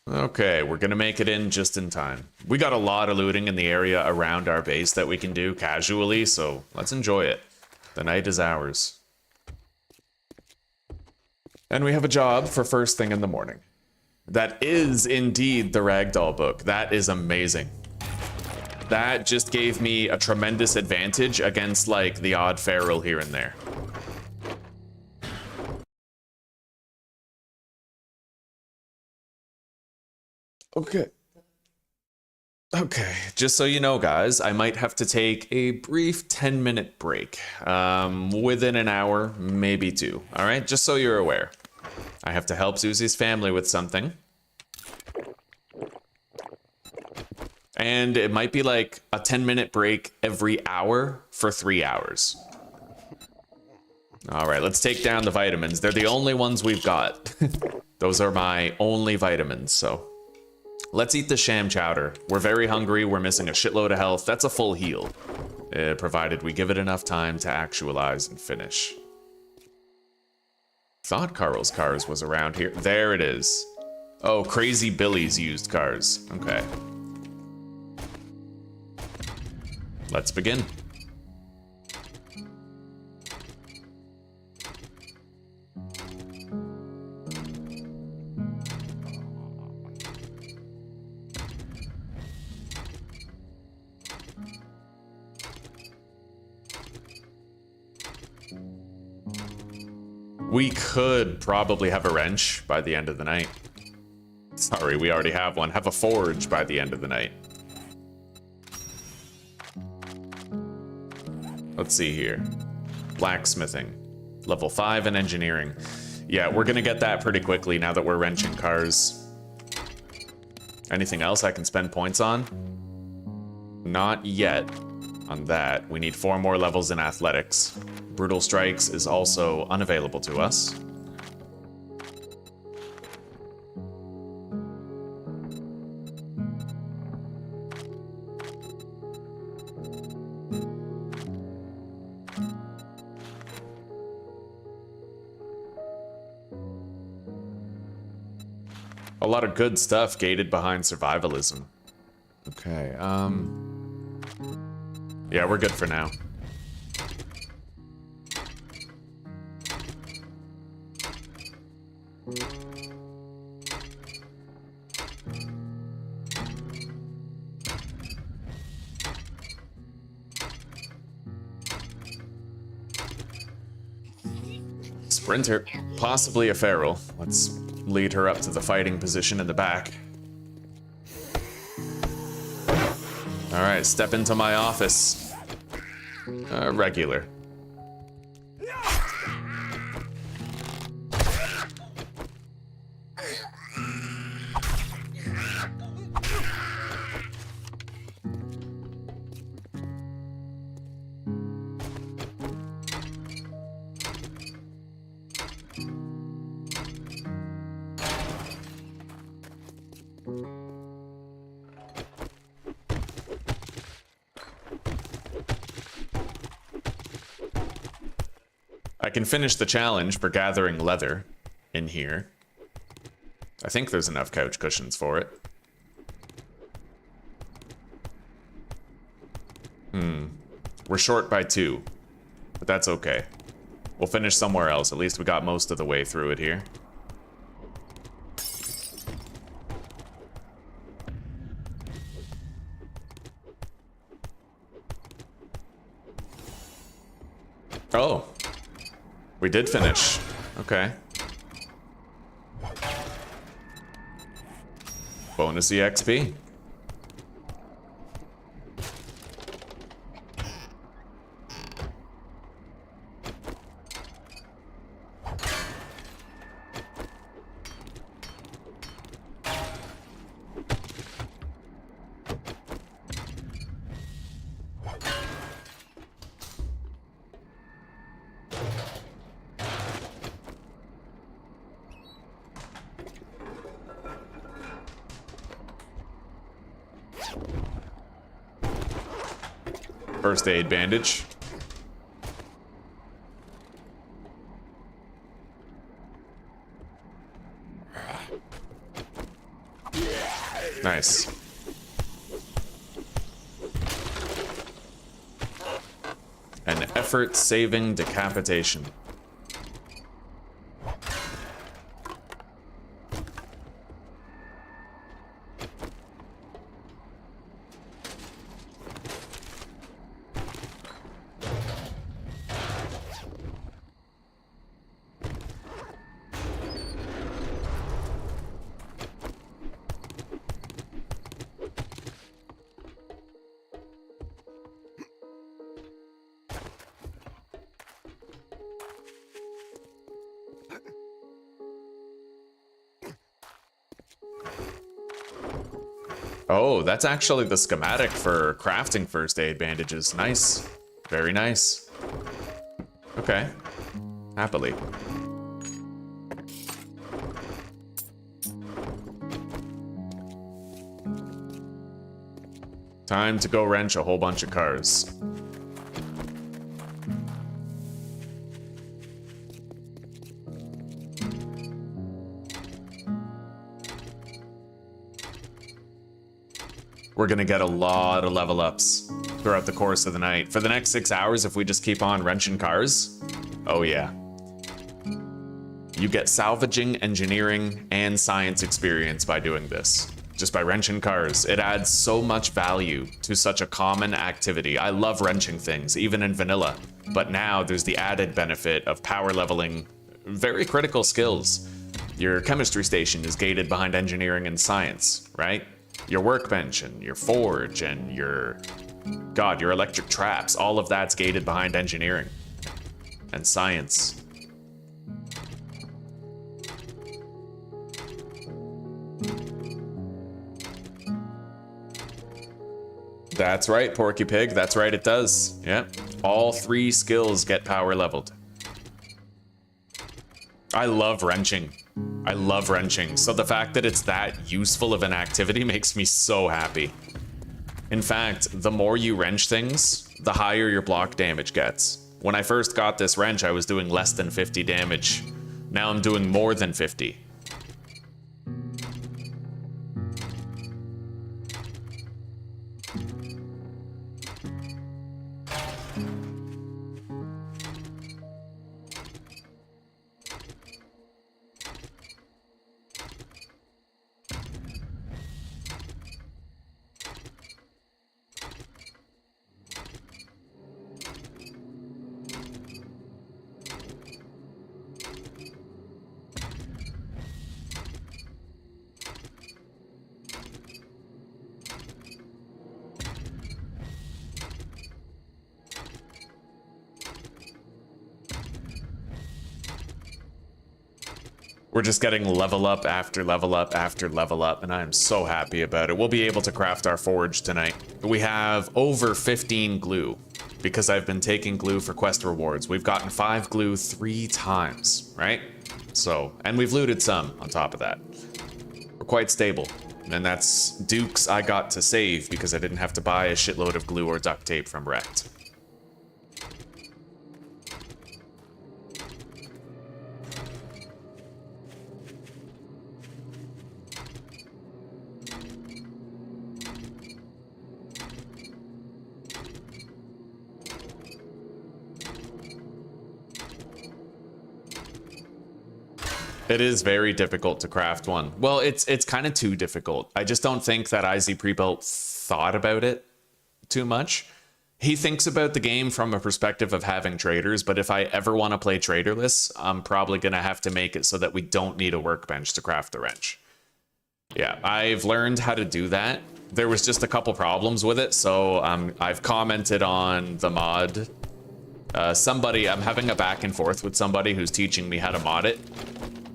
Okay, we're gonna make it in just in time. We got a lot of looting in the area around our base that we can do casually, so let's enjoy it. The night is ours. And we have a job for first thing in the morning. That is indeed the ragdoll book. That is amazing. That just gave me a tremendous advantage against like the odd feral here and there. Okay, just so you know, guys, I might have to take a brief 10-minute break. Within an hour, maybe two. All right, just so you're aware. I have to help Susie's family with something. And it might be like a 10-minute break every hour for 3 hours. All right, let's take down the vitamins. They're the only ones we've got. Those are my only vitamins, so. Let's eat the sham chowder. We're very hungry. We're missing a shitload of health. That's a full heal, provided we give it enough time to actualize and finish. Thought Carl's Cars was around here. There it is. Oh, Crazy Billy's used cars. Okay. Let's begin. We could probably have a wrench by the end of the night. Sorry, we already have one. Have a forge by the end of the night. Let's see here. Blacksmithing. Level 5 in engineering. Yeah, we're gonna get that pretty quickly now that we're wrenching cars. Anything else I can spend points on? Not yet on that. We need 4 more levels in athletics. Brutal Strikes is also unavailable to us. A lot of good stuff gated behind survivalism. Okay, yeah, we're good for now. Sprinter, possibly a feral. Let's lead her up to the fighting position in the back. All right, step into my office. Regular. I can finish the challenge for gathering leather in here. I think there's enough couch cushions for it. We're short by 2, but that's okay. We'll finish somewhere else. At least we got most of the way through it here. Oh. We did finish. Okay. Bonus EXP. First aid bandage. Nice. An effort-saving decapitation. Oh, that's actually the schematic for crafting first aid bandages. Nice. Very nice. Okay. Happily. Time to go wrench a whole bunch of cars. we're gonna get a lot of level ups throughout the course of the night. For the next 6 hours, if we just keep on wrenching cars, oh yeah. You get salvaging, engineering, and science experience by doing this. Just by wrenching cars. It adds so much value to such a common activity. I love wrenching things, even in vanilla. But now there's the added benefit of power leveling very critical skills. Your chemistry station is gated behind engineering and science, right? Your workbench and your forge and your electric traps, all of that's gated behind engineering and science. That's right, Porky Pig. That's right, it does. Yeah. All 3 skills get power leveled. I love wrenching. I love wrenching. So the fact that it's that useful of an activity makes me so happy. In fact, the more you wrench things, the higher your block damage gets. When I first got this wrench, I was doing less than 50 damage. Now I'm doing more than 50. We're just getting level up after level up after level up, and I am so happy about it. We'll be able to craft our forge tonight. We have over 15 glue, because I've been taking glue for quest rewards. We've gotten 5 glue 3 times, right? So, and we've looted some on top of that. We're quite stable. And that's dukes I got to save because I didn't have to buy a shitload of glue or duct tape from Wrecked. It is very difficult to craft one. Well, it's kind of too difficult. I just don't think that IzPrebuilt thought about it too much. He thinks about the game from a perspective of having traders, but if I ever want to play traderless, I'm probably going to have to make it so that we don't need a workbench to craft the wrench. Yeah, I've learned how to do that. There was just a couple problems with it, so I've commented on the mod. I'm having a back and forth with somebody who's teaching me how to mod it.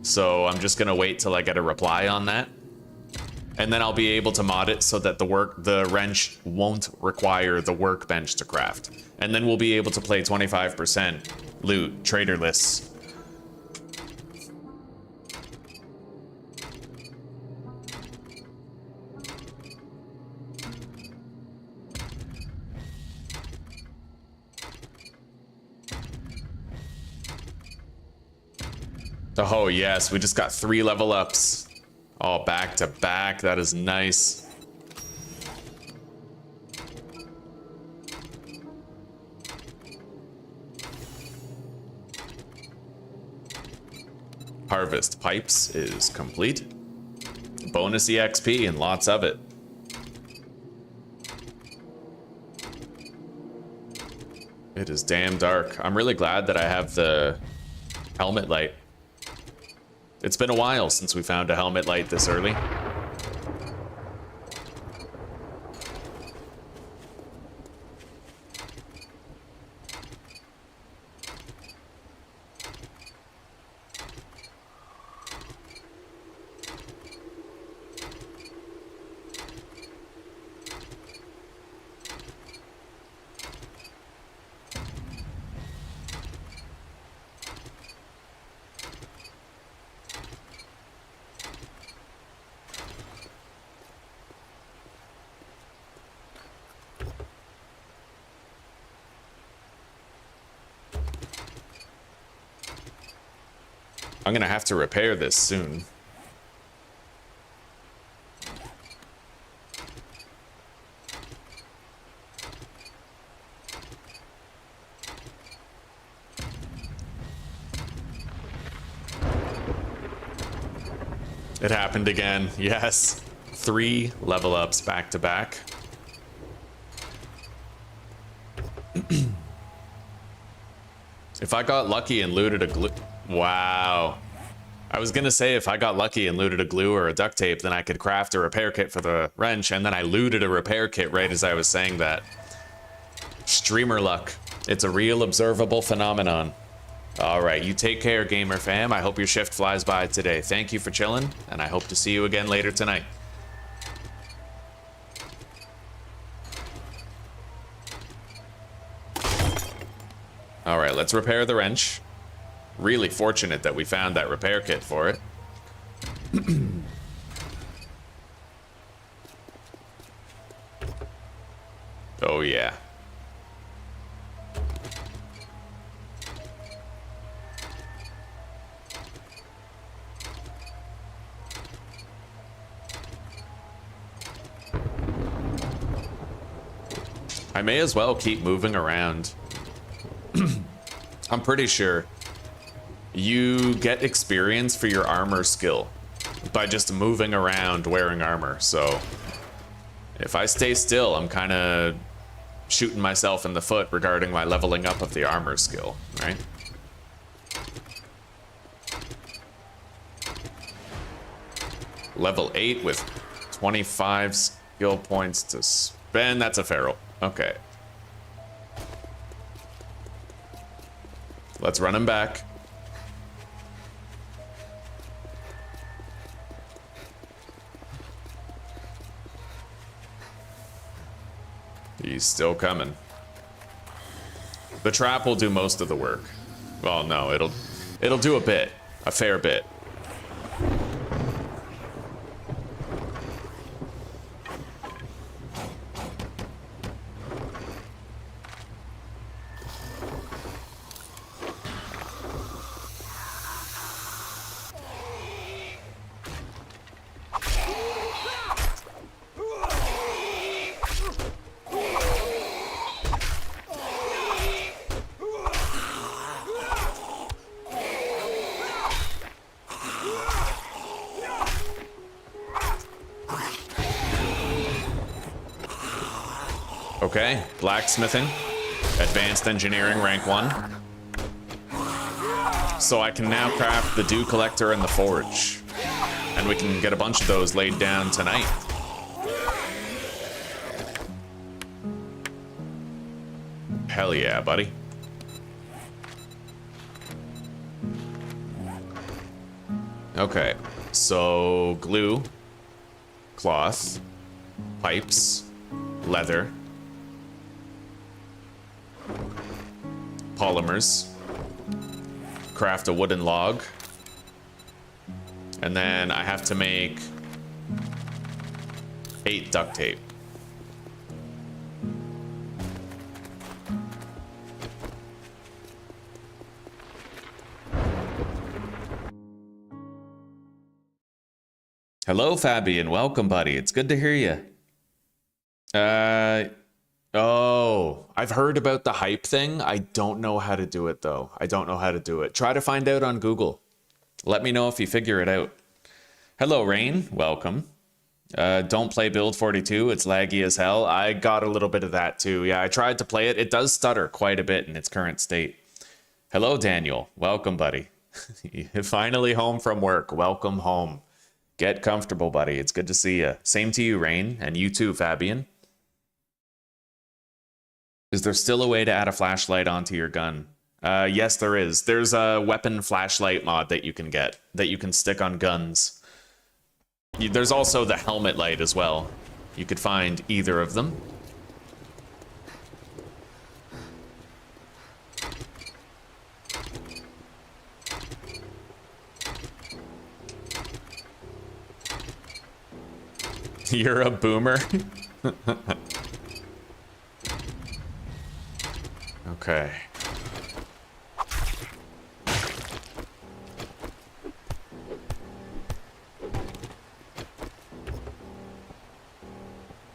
So I'm just gonna wait till I get a reply on that. And then I'll be able to mod it so that the wrench won't require the workbench to craft. And then we'll be able to play 25% loot, traderless. Oh yes, we just got 3 level ups. All back to back, that is nice. Harvest pipes is complete. Bonus EXP and lots of it. It is damn dark. I'm really glad that I have the helmet light. It's been a while since we found a helmet light this early. I'm gonna have to repair this soon. It happened again. Yes. 3 level ups back to back. If I got lucky and looted a glue... Wow. I was gonna say if I got lucky and looted a glue or a duct tape, then I could craft a repair kit for the wrench, and then I looted a repair kit right as I was saying that. Streamer luck. It's a real observable phenomenon. Alright, you take care, gamer fam. I hope your shift flies by today. Thank you for chilling, and I hope to see you again later tonight. Alright, let's repair the wrench. Really fortunate that we found that repair kit for it. Oh yeah. I may as well keep moving around. I'm pretty sure you get experience for your armor skill by just moving around wearing armor. So if I stay still, I'm kind of shooting myself in the foot regarding my leveling up of the armor skill, right? Level 8 with 25 skill points to spend. That's a feral. Okay. Let's run him back. He's still coming. The trap will do most of the work. Well, no, it'll do a bit, a fair bit. Okay, blacksmithing, advanced engineering, rank 1. So I can now craft the dew collector and the forge. And we can get a bunch of those laid down tonight. Hell yeah, buddy. Okay, so glue, cloth, pipes, leather, polymers, craft a wooden log, and then I have to make 8 duct tape. Hello, Fabian. Welcome, buddy. It's good to hear you. Oh, I've heard about the hype thing. I don't know how to do it, though. I don't know how to do it. Try to find out on Google. Let me know if you figure it out. Hello, Rain. Welcome. Don't play Build 42. It's laggy as hell. I got a little bit of that, too. Yeah, I tried to play it. It does stutter quite a bit in its current state. Hello, Daniel. Welcome, buddy. You're finally home from work. Welcome home. Get comfortable, buddy. It's good to see you. Same to you, Rain. And you too, Fabian. Is there still a way to add a flashlight onto your gun? Yes, there is. There's a weapon flashlight mod that you can get, that you can stick on guns. There's also the helmet light as well. You could find either of them. You're a boomer? Okay.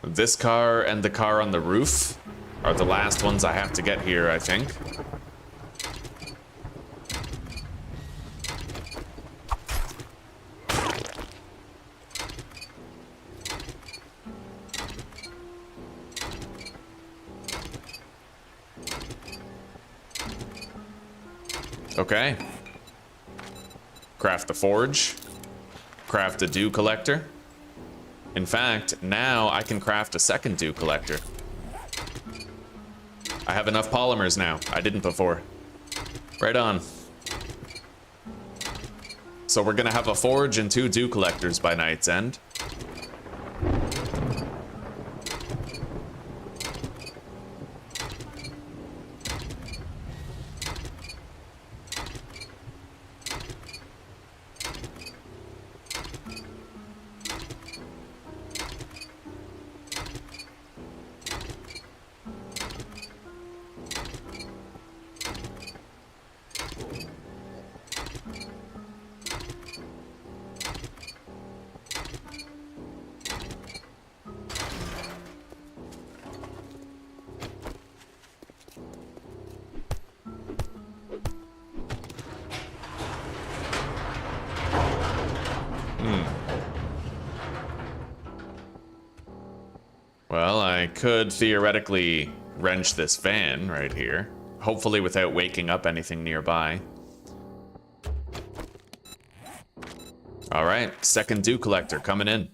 This car and the car on the roof are the last ones I have to get here, I think. Okay. Craft the forge. Craft a dew collector. In fact, now I can craft a second dew collector. I have enough polymers now. I didn't before. Right on. So we're gonna have a forge and 2 dew collectors by night's end. Well, I could theoretically wrench this van right here, hopefully without waking up anything nearby. All right, second dew collector coming in.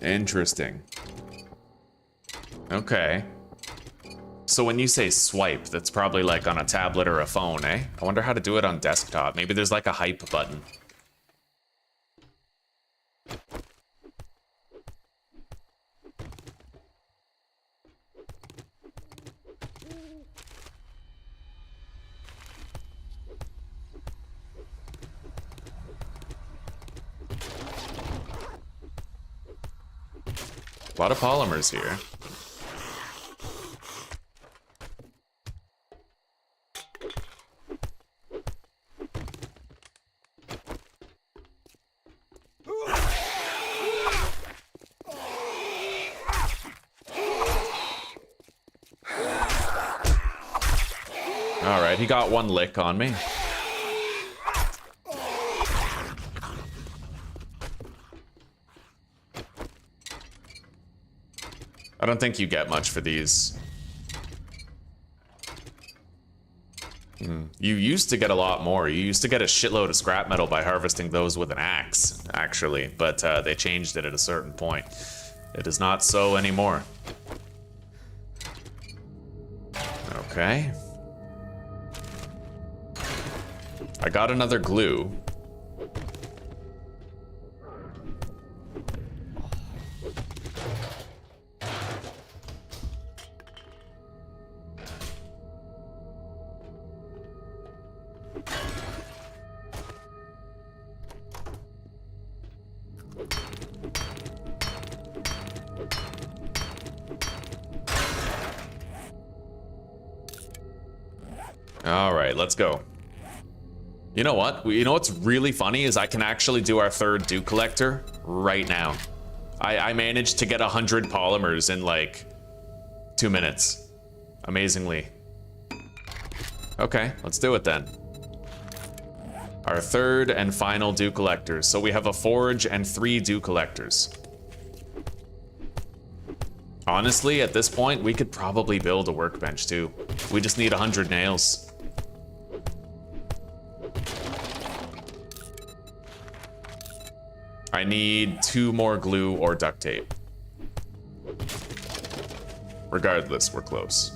Interesting. Okay. So when you say swipe, that's probably like on a tablet or a phone, eh? I wonder how to do it on desktop. Maybe there's like a hype button. A lot of polymers here. All right, he got one lick on me. I don't think you get much for these. You used to get a lot more. You used to get a shitload of scrap metal by harvesting those with an axe, actually, but they changed it at a certain point. It is not so anymore. Okay. I got another glue. All right, let's go. You know what? You know what's really funny is I can actually do our third dew collector right now. I managed to get 100 polymers in like 2 minutes. Amazingly. Okay, let's do it then. Our third and final dew collectors. So we have a forge and 3 dew collectors. Honestly, at this point, we could probably build a workbench too. We just need 100 nails. I need 2 more glue or duct tape. Regardless, we're close.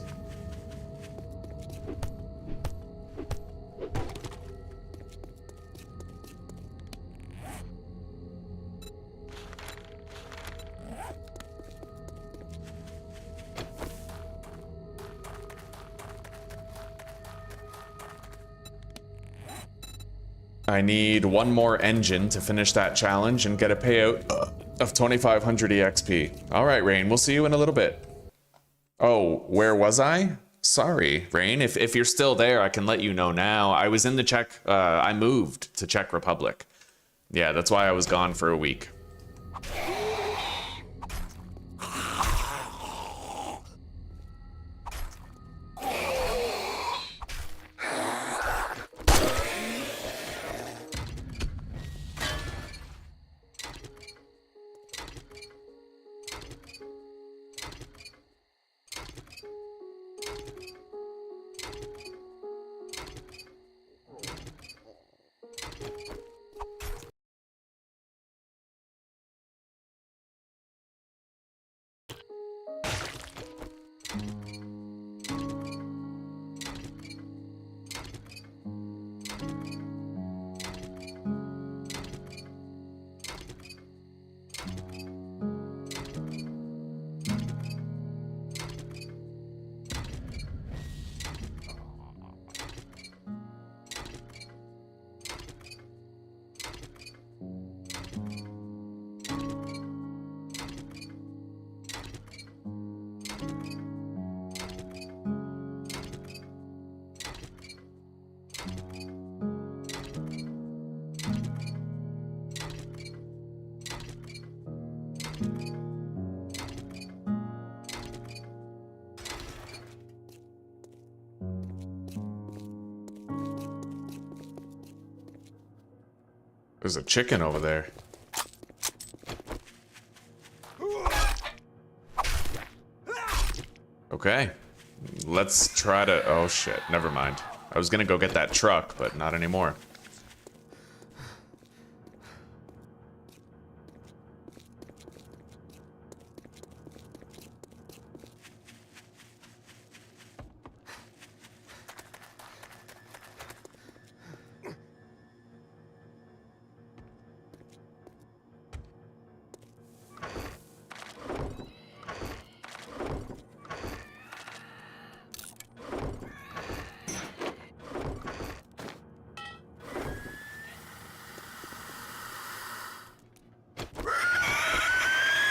I need 1 more engine to finish that challenge and get a payout of 2,500 EXP. All right, Rain, we'll see you in a little bit. Oh, where was I? Sorry, Rain. If you're still there, I can let you know now. I was in the I moved to Czech Republic. Yeah, that's why I was gone for a week. There's a chicken over there. Okay. Let's try to... Oh, shit. Never mind. I was gonna go get that truck, but not anymore.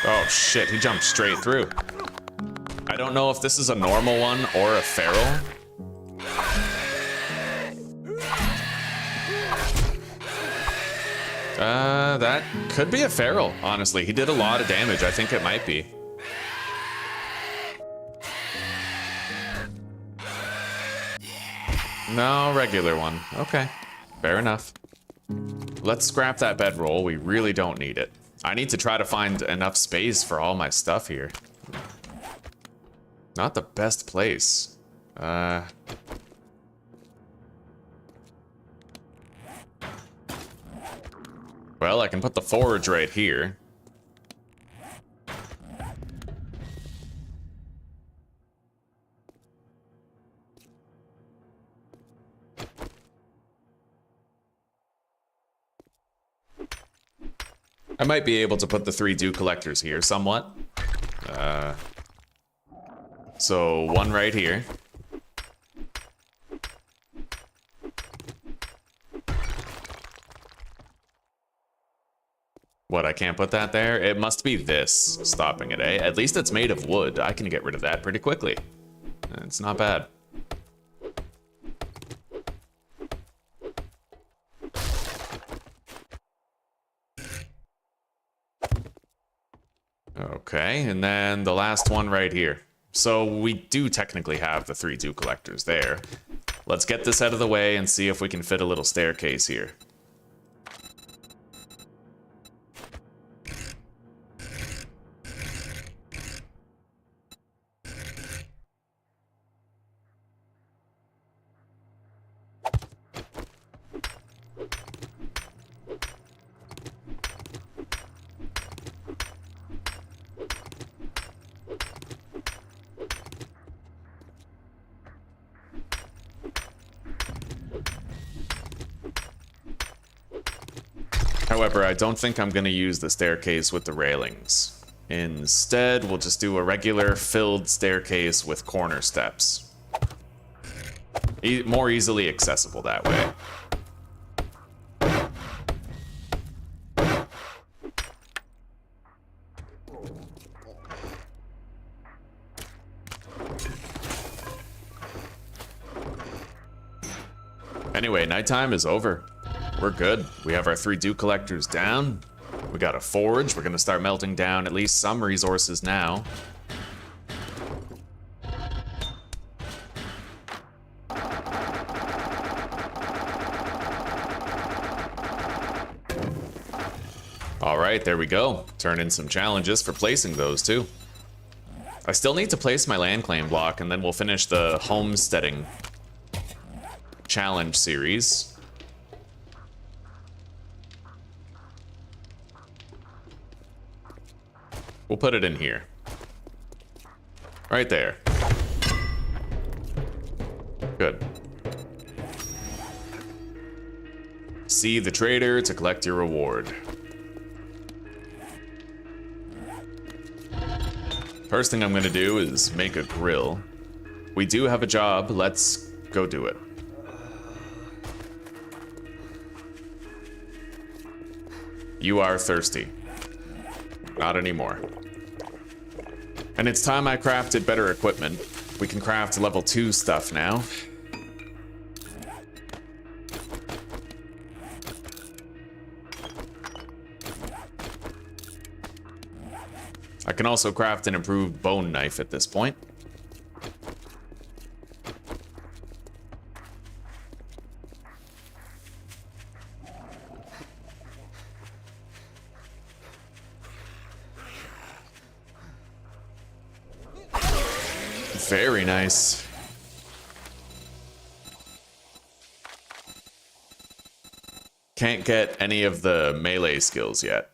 Oh shit, he jumped straight through. I don't know if this is a normal one or a feral. That could be a feral, honestly. He did a lot of damage. I think it might be. No, regular one. Okay, fair enough. Let's scrap that bedroll. We really don't need it. I need to try to find enough space for all my stuff here. Not the best place. Well, I can put the forge right here. I might be able to put the 3 dew collectors here somewhat. So one right here. What, I can't put that there? It must be this stopping it, eh? At least it's made of wood. I can get rid of that pretty quickly. It's not bad. Okay, and then the last one right here. So we do technically have the 3 dew collectors there. Let's get this out of the way and see if we can fit a little staircase here. However, I don't think I'm going to use the staircase with the railings. Instead, we'll just do a regular filled staircase with corner steps. More easily accessible that way. Anyway, nighttime is over. We're good. We have our 3 dew collectors down. We got a forge. We're gonna start melting down at least some resources now. All right, there we go. Turn in some challenges for placing those too. I still need to place my land claim block, and then we'll finish the homesteading challenge series. We'll put it in here. Right there. Good. See the trader to collect your reward. First thing I'm gonna do is make a grill. We do have a job, let's go do it. You are thirsty. Not anymore. And it's time I crafted better equipment. We can craft level 2 stuff now. I can also craft an improved bone knife at this point. Very nice. Can't get any of the melee skills yet.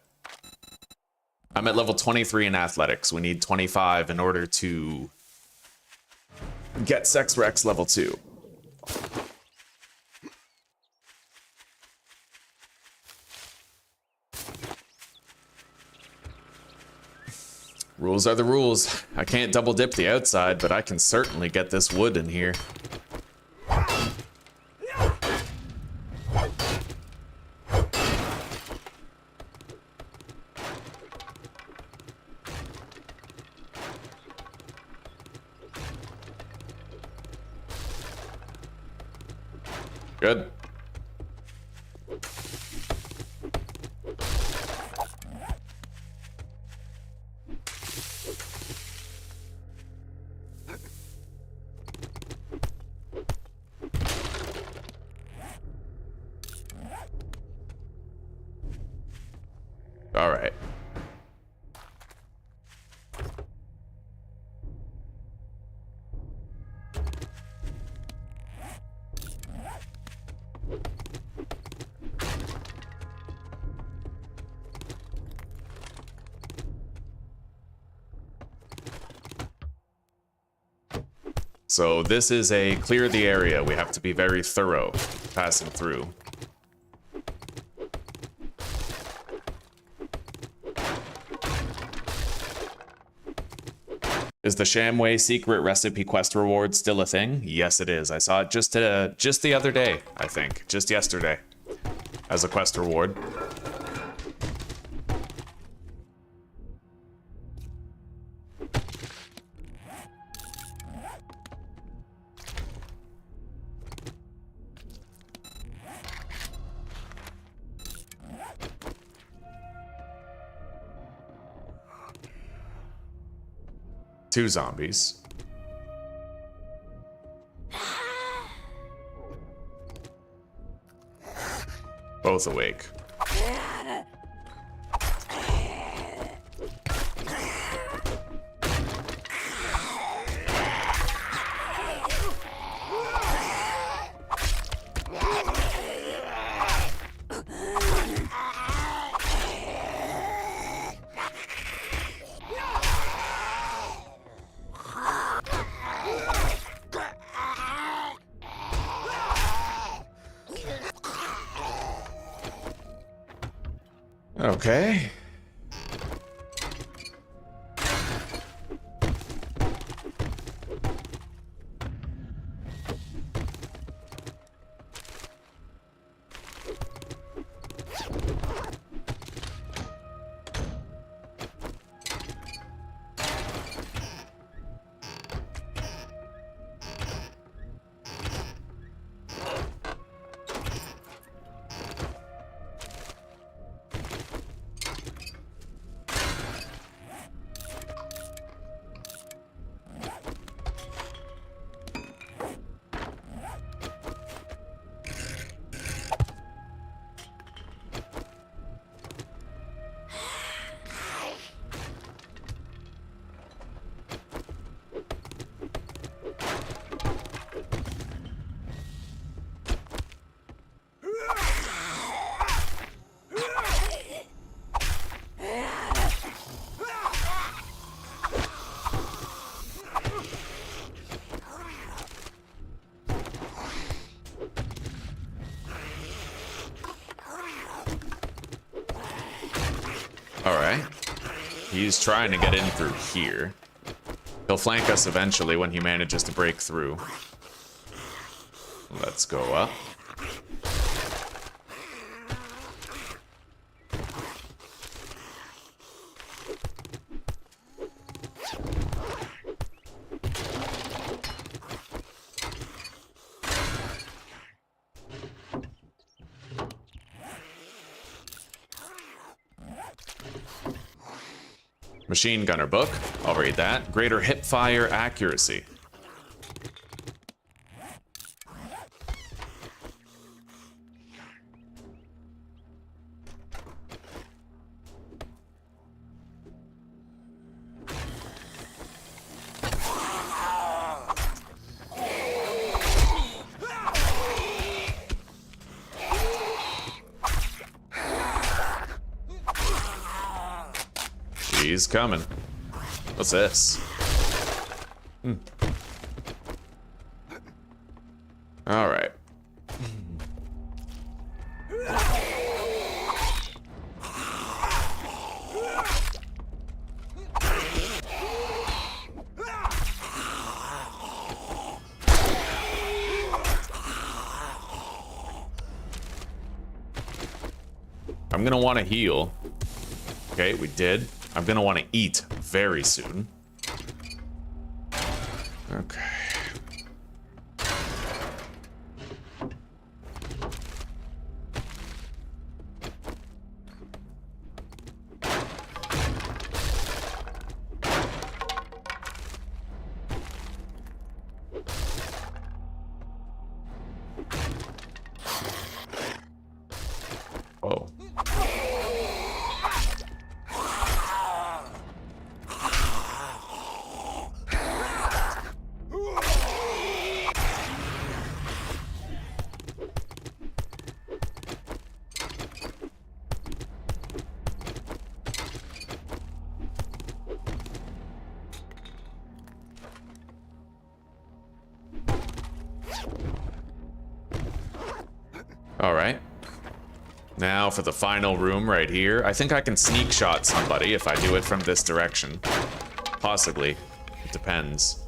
I'm at level 23 in athletics. We need 25 in order to get Sex Rex level 2. Rules are the rules. I can't double dip the outside, but I can certainly get this wood in here. Good. All right. So this is a clear the area. We have to be very thorough passing through. Is the Shamway secret recipe quest reward still a thing? Yes, it is. I saw it just the other day, I think. Just yesterday. As a quest reward. Two zombies. Both awake. Okay. Alright. He's trying to get in through here. He'll flank us eventually when he manages to break through. Let's go up. Machine gunner book. I'll read that. Greater hip fire accuracy. He's coming. What's this? All right. I'm gonna want to heal. Okay, we did. I'm gonna want to eat very soon. Okay. Whoa. All right. Now for the final room right here. I think I can sneak shot somebody if I do it from this direction. Possibly. It depends.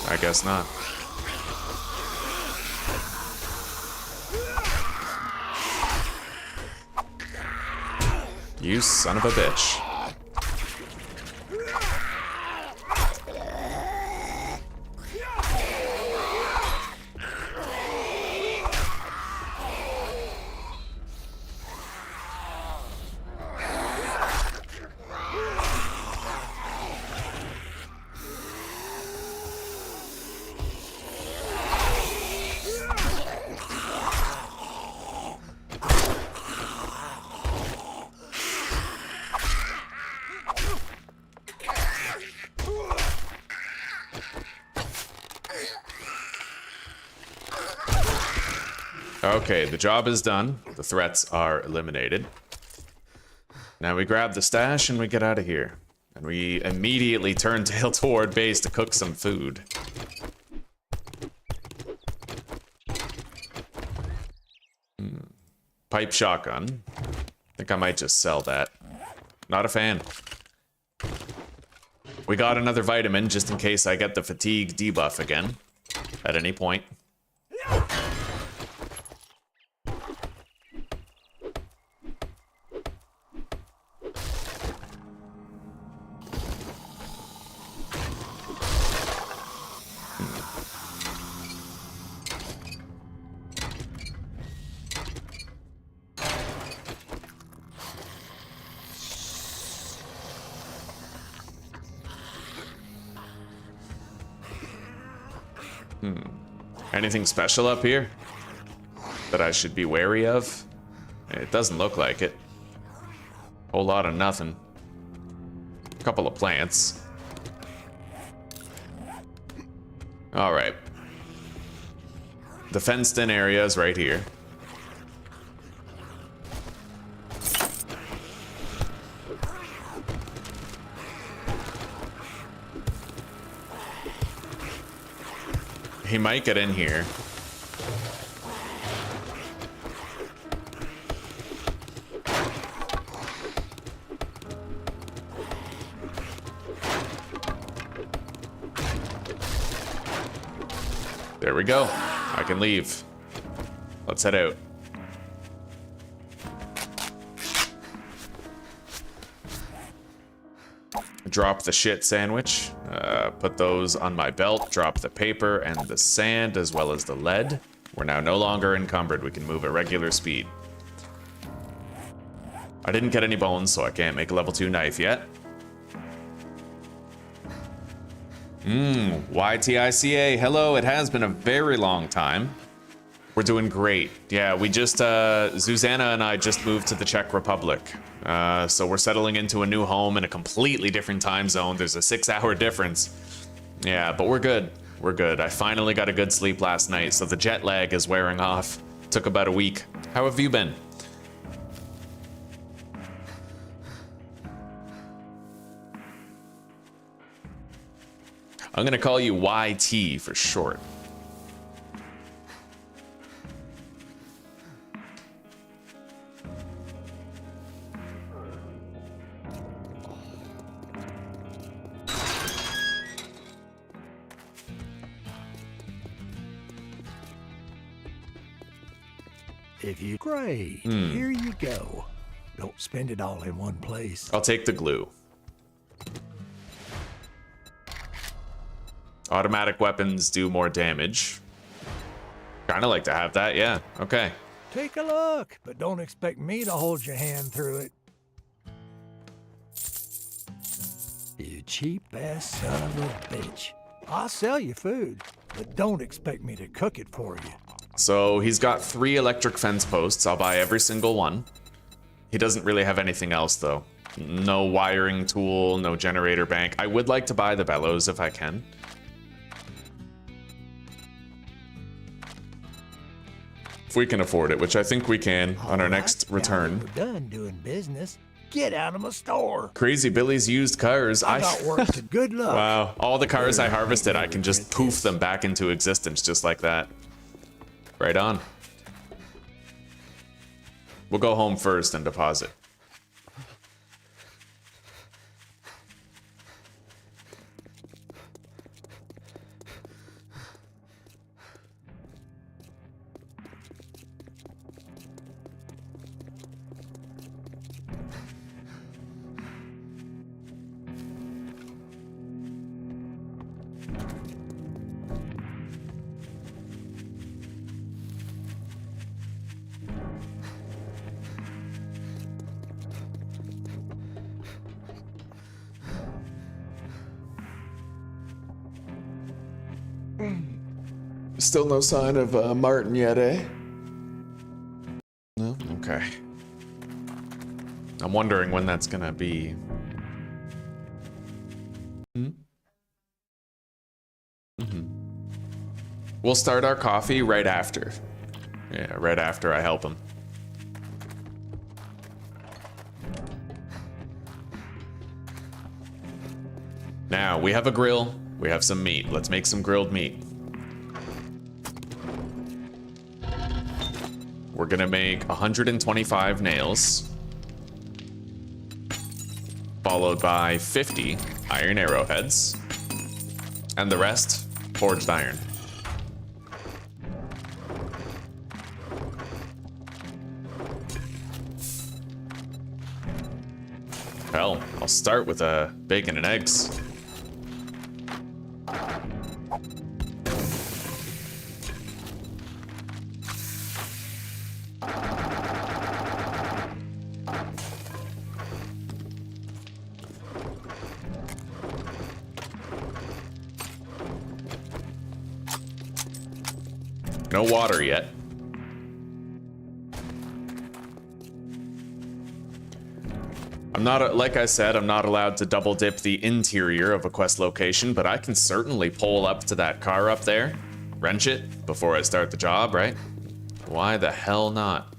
I guess not. You son of a bitch. Okay, the job is done. The threats are eliminated. Now we grab the stash and we get out of here. And we immediately turn tail toward base to cook some food. Pipe shotgun. I think I might just sell that. Not a fan. We got another vitamin just in case I get the fatigue debuff again at any point. Anything special up here that I should be wary of? It doesn't look like it. Whole lot of nothing. A couple of plants. All right. The fenced-in area is right here. He might get in here. There we go. I can leave. Let's head out. Drop the shit sandwich. Put those on my belt. Drop the paper and the sand as well as the lead. We're now no longer encumbered. We can move at regular speed. I didn't get any bones, so I can't make a level 2 knife yet. YTICA. Hello, it has been a very long time. We're doing great. Yeah, we just, Zuzana and I just moved to the Czech Republic. So we're settling into a new home in a completely different time zone. There's a 6-hour difference. Yeah, but we're good. We're good. I finally got a good sleep last night, so the jet lag is wearing off. Took about a week. How have you been? I'm gonna call you YT for short. If you great, here you go. Don't spend it all in one place. I'll take the glue. Automatic weapons do more damage. Kinda like to have that, yeah. Okay. Take a look, but don't expect me to hold your hand through it. You cheap ass son of a bitch. I'll sell you food, but don't expect me to cook it for you. So he's got 3 electric fence posts. I'll buy every single one. He doesn't really have anything else though. No wiring tool, no generator bank. I would like to buy the bellows if I can. If we can afford it, which I think we can on our next return. We're done doing business. Get out of my store. Crazy Billy's used cars. I got work to good luck. Wow, all the cars I harvested, I can just poof them back into existence just like that. Right on. We'll go home first and deposit. Still no sign of Martin yet, eh? No? Okay. I'm wondering when that's gonna be. We'll start our coffee right after. Yeah, right after I help him. Now, we have a grill. We have some meat. Let's make some grilled meat. We're gonna make 125 nails, followed by 50 iron arrowheads, and the rest forged iron. Hell, I'll start with bacon and eggs. No water yet. I'm not, like I said, I'm not allowed to double dip the interior of a quest location, but I can certainly pull up to that car up there, wrench it before I start the job, right? Why the hell not?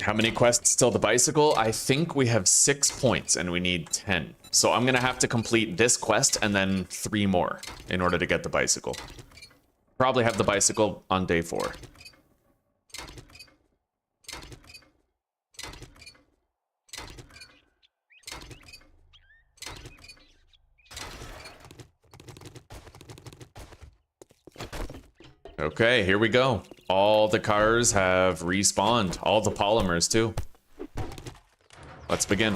How many quests till the bicycle? I think we have 6 points and we need 10. So I'm gonna have to complete this quest and then 3 more in order to get the bicycle. Probably have the bicycle on day 4. Okay, here we go. All the cars have respawned. All the polymers, too. Let's begin.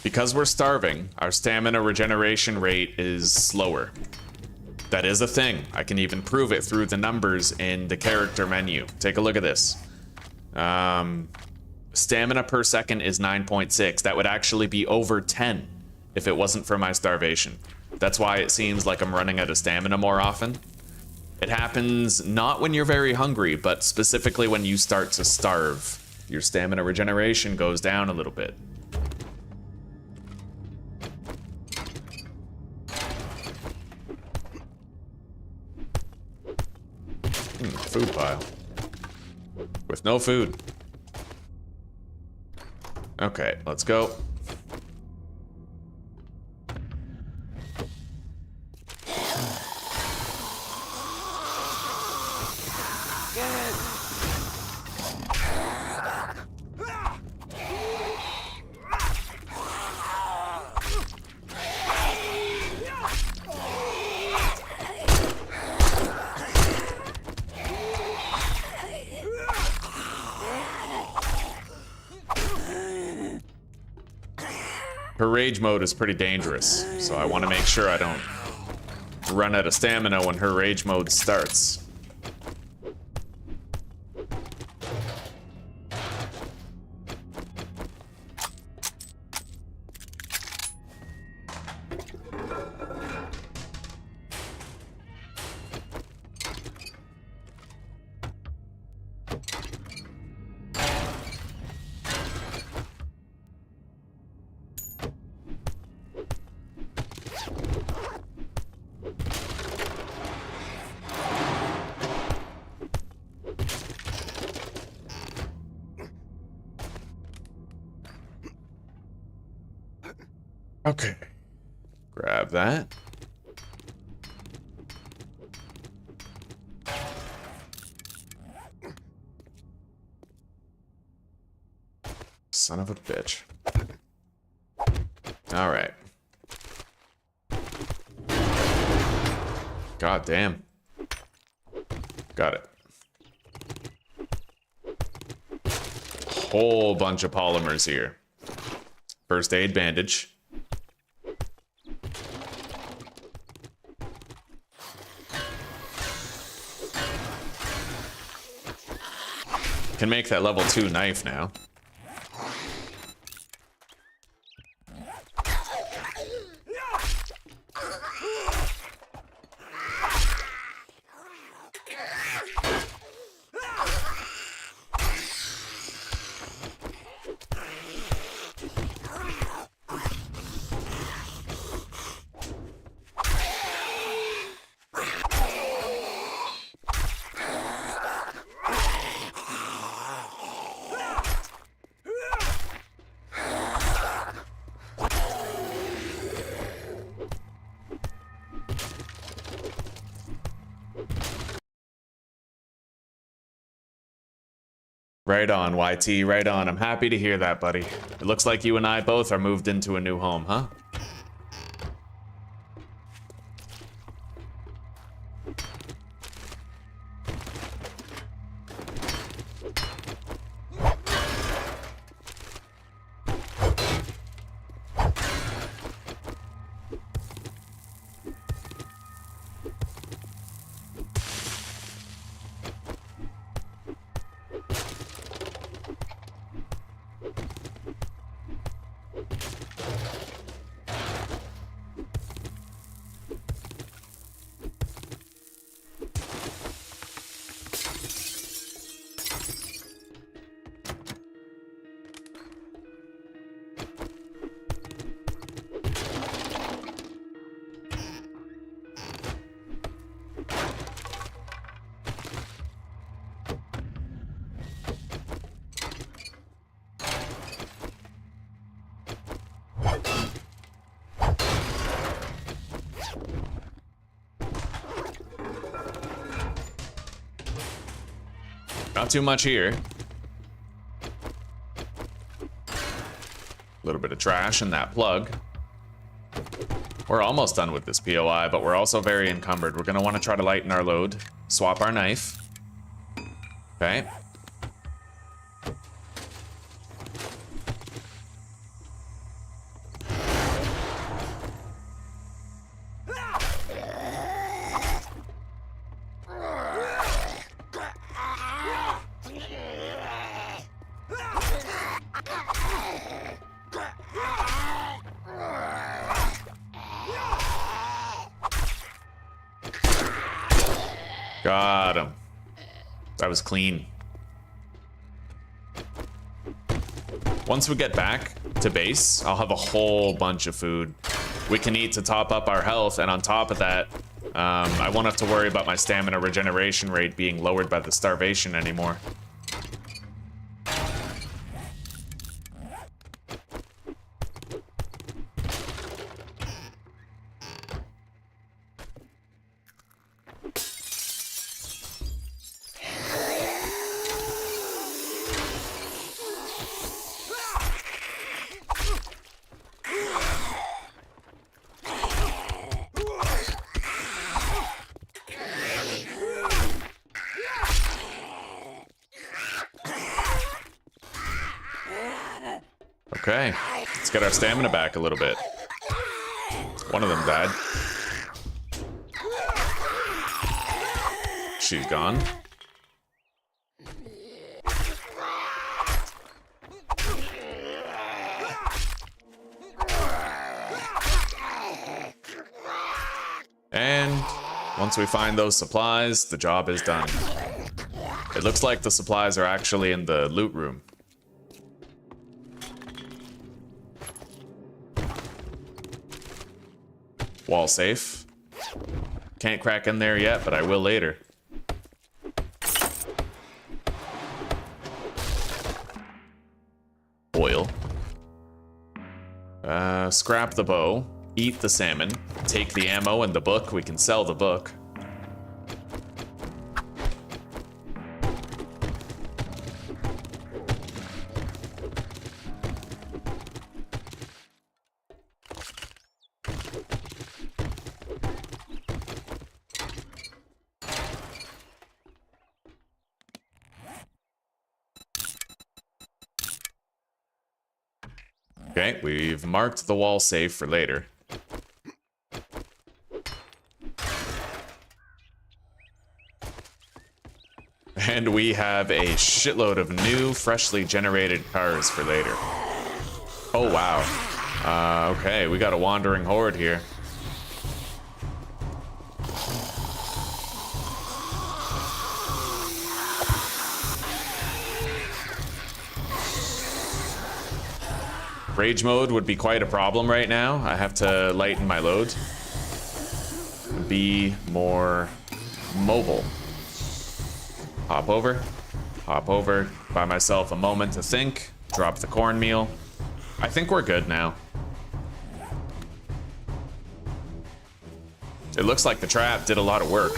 Because we're starving, our stamina regeneration rate is slower. That is a thing. I can even prove it through the numbers in the character menu. Take a look at this. Stamina per second is 9.6. That would actually be over 10 if it wasn't for my starvation. That's why it seems like I'm running out of stamina more often. It happens not when you're very hungry, but specifically when you start to starve. Your stamina regeneration goes down a little bit. Food pile. With no food. Okay, let's go. Her rage mode is pretty dangerous, so I want to make sure I don't run out of stamina when her rage mode starts. Okay. Grab that. Son of a bitch. All right. God damn. Got it. Whole bunch of polymers here. First aid bandage. Can make that level 2 knife now. Right on, YT, right on. I'm happy to hear that, buddy. It looks like you and I both are moved into a new home, huh? Not too much here. A little bit of trash in that plug. We're almost done with this POI, but we're also very encumbered. We're gonna want to try to lighten our load. Swap our knife. Okay. Got him. That was clean. Once we get back to base, I'll have a whole bunch of food we can eat to top up our health, and on top of that, I won't have to worry about my stamina regeneration rate being lowered by the starvation anymore. Okay, let's get our stamina back a little bit. One of them died. She's gone. And once we find those supplies, the job is done. It looks like the supplies are actually in the loot room. Wall safe. Can't crack in there yet, but I will later. Oil. Scrap the bow. Eat the salmon. Take the ammo and the book. We can sell the book. Okay, we've marked the wall safe for later. And we have a shitload of new, freshly generated cars for later. Oh, wow. Okay, we got a wandering horde here. Rage mode would be quite a problem right now. I have to lighten my load. Be more mobile. Hop over. Hop over. Buy myself a moment to think. Drop the cornmeal. I think we're good now. It looks like the trap did a lot of work.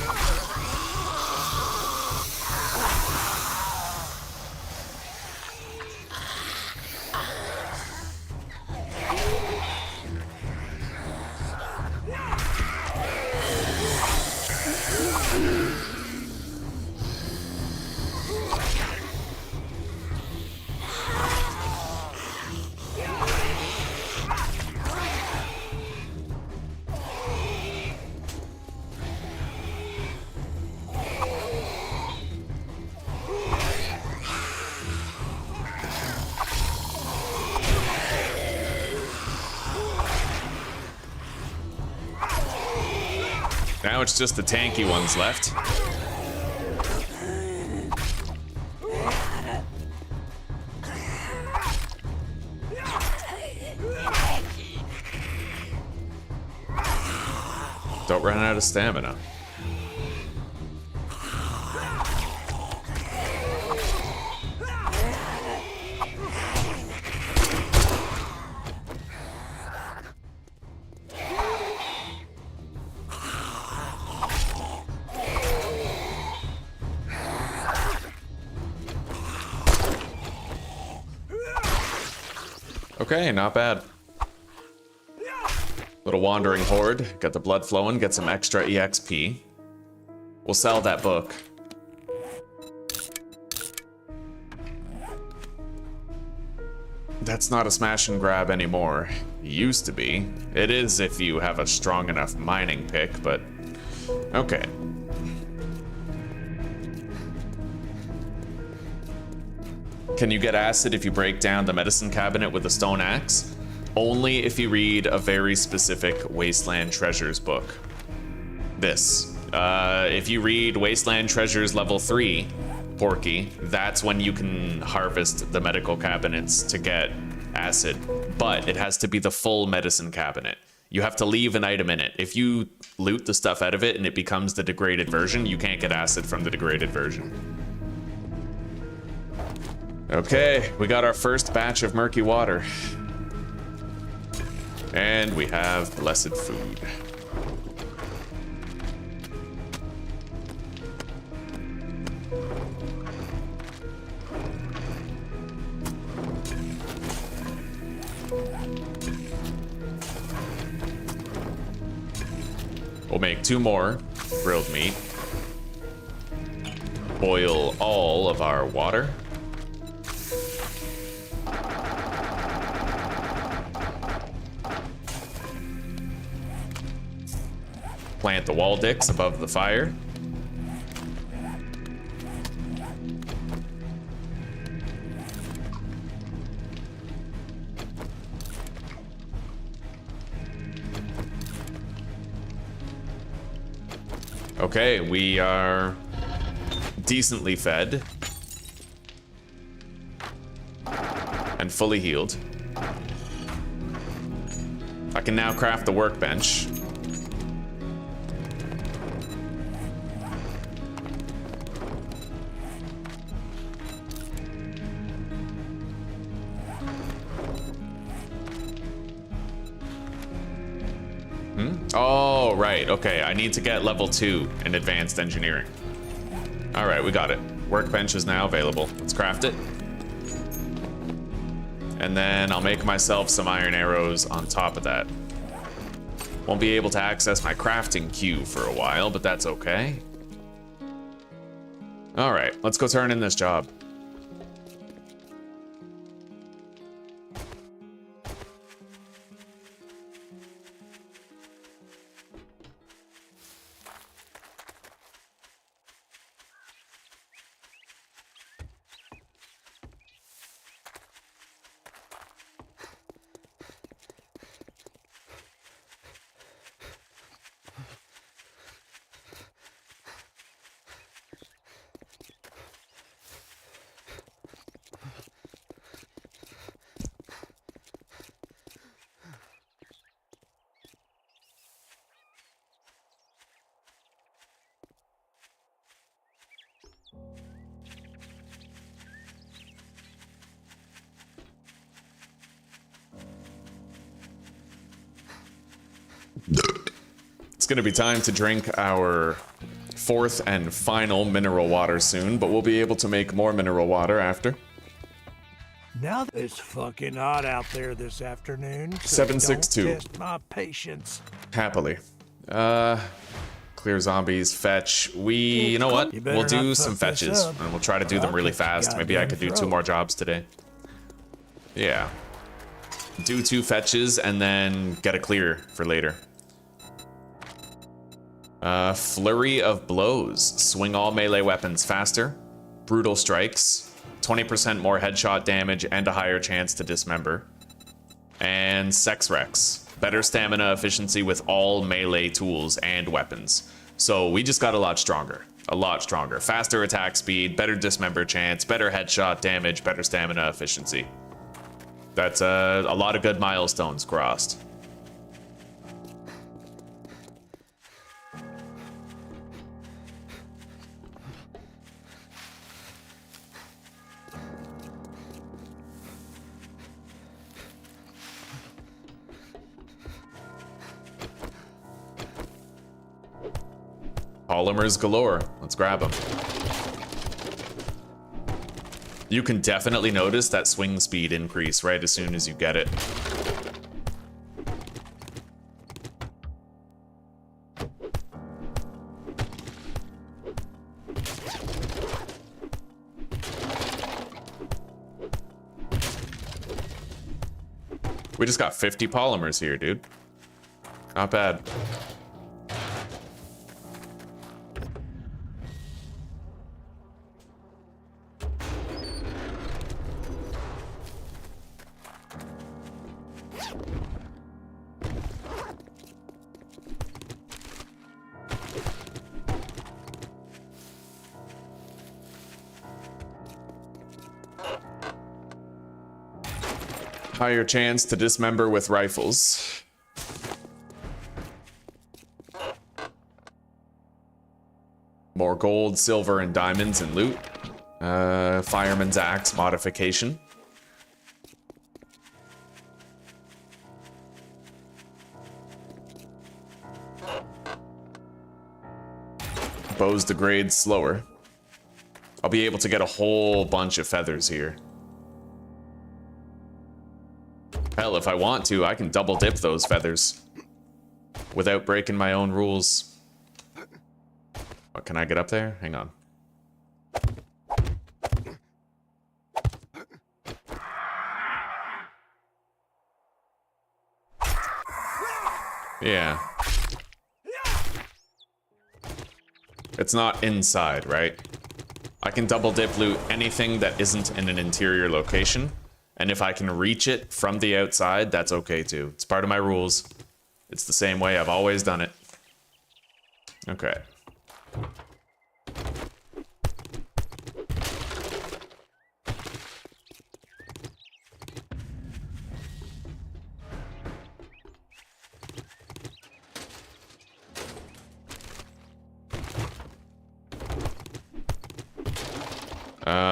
Now it's just the tanky ones left. Don't run out of stamina. Okay, not bad. Little wandering horde. Got the blood flowing, get some extra EXP. We'll sell that book. That's not a smash and grab anymore. It used to be. It is if you have a strong enough mining pick, but okay. Can you get acid if you break down the medicine cabinet with a stone axe? Only if you read a very specific Wasteland Treasures book. This. If you read Wasteland Treasures level 3, Porky, that's when you can harvest the medical cabinets to get acid, but it has to be the full medicine cabinet. You have to leave an item in it. If you loot the stuff out of it and it becomes the degraded version, you can't get acid from the degraded version. Okay, we got our first batch of murky water. And we have blessed food. We'll make 2 more grilled meat. Boil all of our water. Plant the wall dicks above the fire. Okay, we are decently fed and fully healed. I can now craft the workbench. Oh, right. Okay, I need to get level 2 in advanced engineering. All right, we got it. Workbench is now available. Let's craft it. And then I'll make myself some iron arrows on top of that. Won't be able to access my crafting queue for a while, but that's okay. All right, let's go turn in this job. It's gonna be time to drink our 4th and final mineral water soon, but we'll be able to make more mineral water after. Now that it's fucking hot out there this afternoon, so 762. don't test my patience. Happily. Clear zombies, fetch. You know what? You better We'll do not some fuck this fetches, up. and we'll try to do them really fast. Maybe I could do 2 more jobs today. Yeah. Do 2 fetches, and then get a clear for later. Flurry of blows. Swing all melee weapons faster. Brutal strikes. 20% more headshot damage and a higher chance to dismember. And Sex Rex. Better stamina efficiency with all melee tools and weapons. So we just got a lot stronger. A lot stronger. Faster attack speed, better dismember chance, better headshot damage, better stamina efficiency. That's a lot of good milestones crossed. Polymers galore. Let's grab them. You can definitely notice that swing speed increase right as soon as you get it. We just got 50 polymers here, dude. Not bad. Higher chance to dismember with rifles. More gold, silver, and diamonds and loot. Fireman's axe modification. Bows degrade slower. I'll be able to get a whole bunch of feathers here. Hell, if I want to, I can double dip those feathers without breaking my own rules. Oh, can I get up there? Hang on. Yeah. It's not inside, right? I can double dip loot anything that isn't in an interior location. And if I can reach it from the outside, that's okay too. It's part of my rules. It's the same way I've always done it. Okay.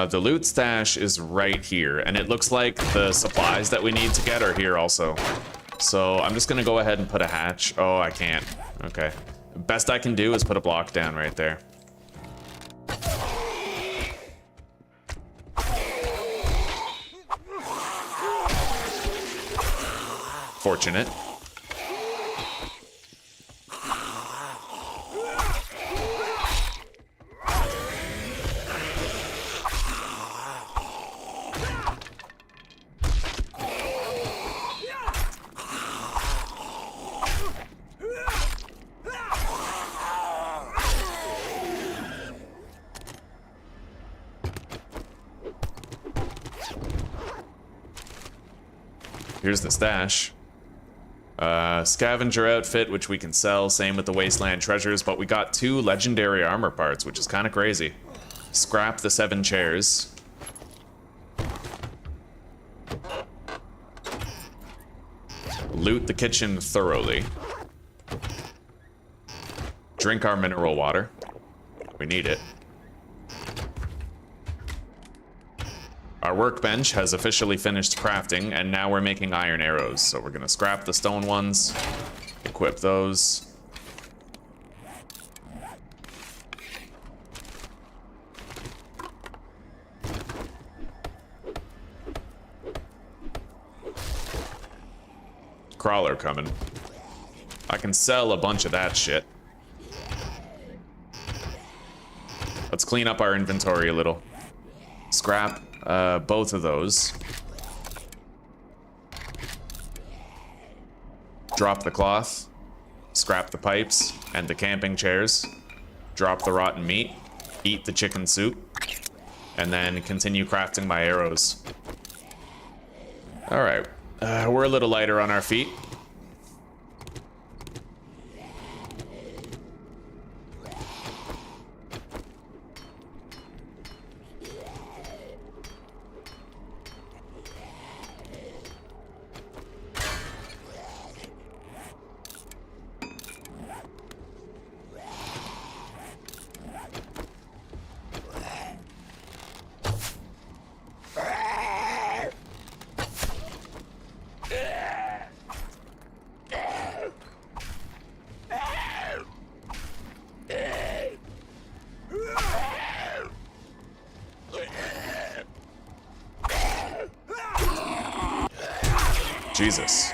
The loot stash is right here, and it looks like the supplies that we need to get are here also. So I'm just gonna go ahead and put a hatch. Oh, I can't. Okay. Best I can do is put a block down right there. Fortunate. Here's the stash. Scavenger outfit, which we can sell. Same with the wasteland treasures, but we got 2 legendary armor parts, which is kind of crazy. Scrap the 7 chairs. Loot the kitchen thoroughly. Drink our mineral water. We need it. Our workbench has officially finished crafting, and now we're making iron arrows. So we're gonna scrap the stone ones, equip those. Crawler coming. I can sell a bunch of that shit. Let's clean up our inventory a little. Scrap both of those. Drop the cloth. Scrap the pipes and the camping chairs. Drop the rotten meat. Eat the chicken soup. And then continue crafting my arrows. Alright. We're a little lighter on our feet. Jesus.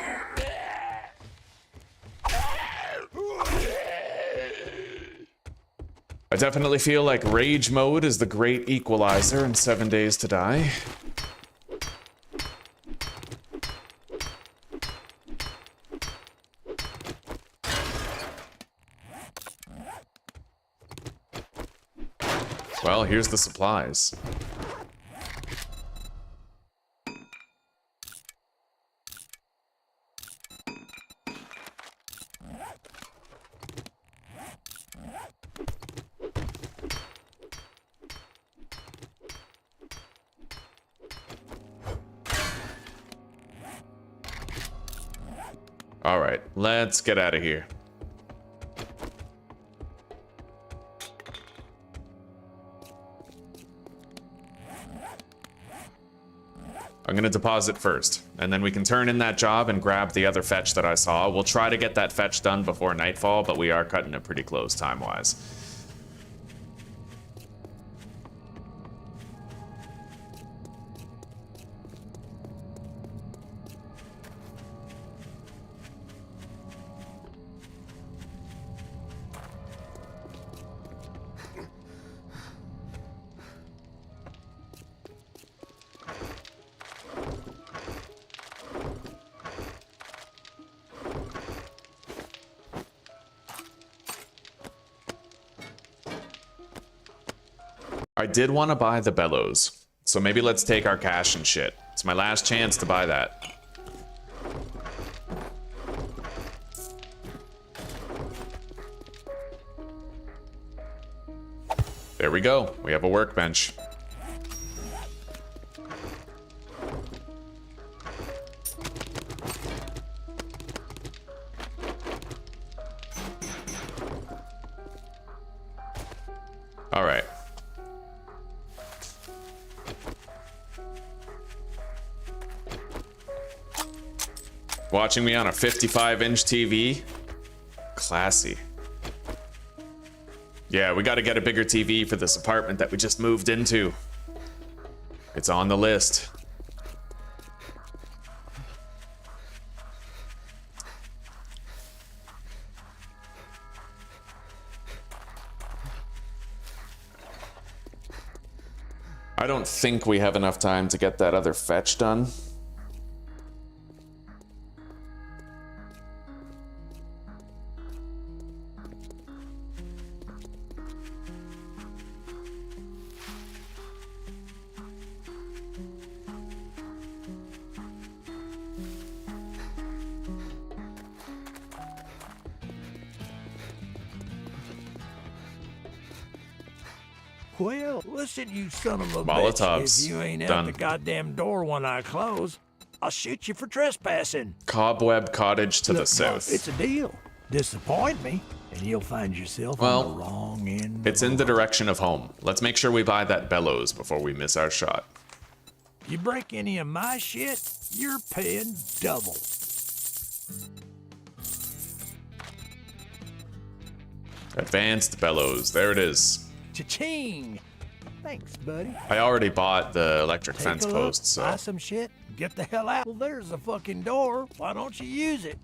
I definitely feel like rage mode is the great equalizer in 7 Days to Die. Well, here's the supplies. All right, let's get out of here. I'm gonna deposit first, and then we can turn in that job and grab the other fetch that I saw. We'll try to get that fetch done before nightfall, but we are cutting it pretty close time-wise. I did want to buy the bellows, so maybe let's take our cash and shit. It's my last chance to buy that. There we go. We have a workbench. All right. Watching me on a 55-inch TV? Classy. Yeah, we gotta get a bigger TV for this apartment that we just moved into. It's on the list. I don't think we have enough time to get that other fetch done. Well, listen, you son of a Molotovs. bitch. If you ain't Done. at the goddamn door when I close, I'll shoot you for trespassing. Cobweb Cottage to the Look, south. It's a deal. Disappoint me, and you'll find yourself on the wrong end. It's in the direction of home. Let's make sure we buy that bellows before we miss our shot. You break any of my shit, you're paying double. Advanced bellows. There it is. Cha-ching! Thanks, buddy. I already bought the electric Take fence a look, post, so. buy some shit, get the hell out. Well, there's the fucking door. Why don't you use it?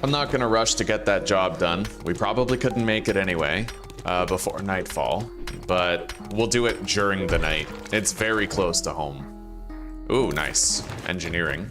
I'm not gonna rush to get that job done. We probably couldn't make it anyway, before nightfall, but we'll do it during the night. It's very close to home. Ooh, nice. Engineering.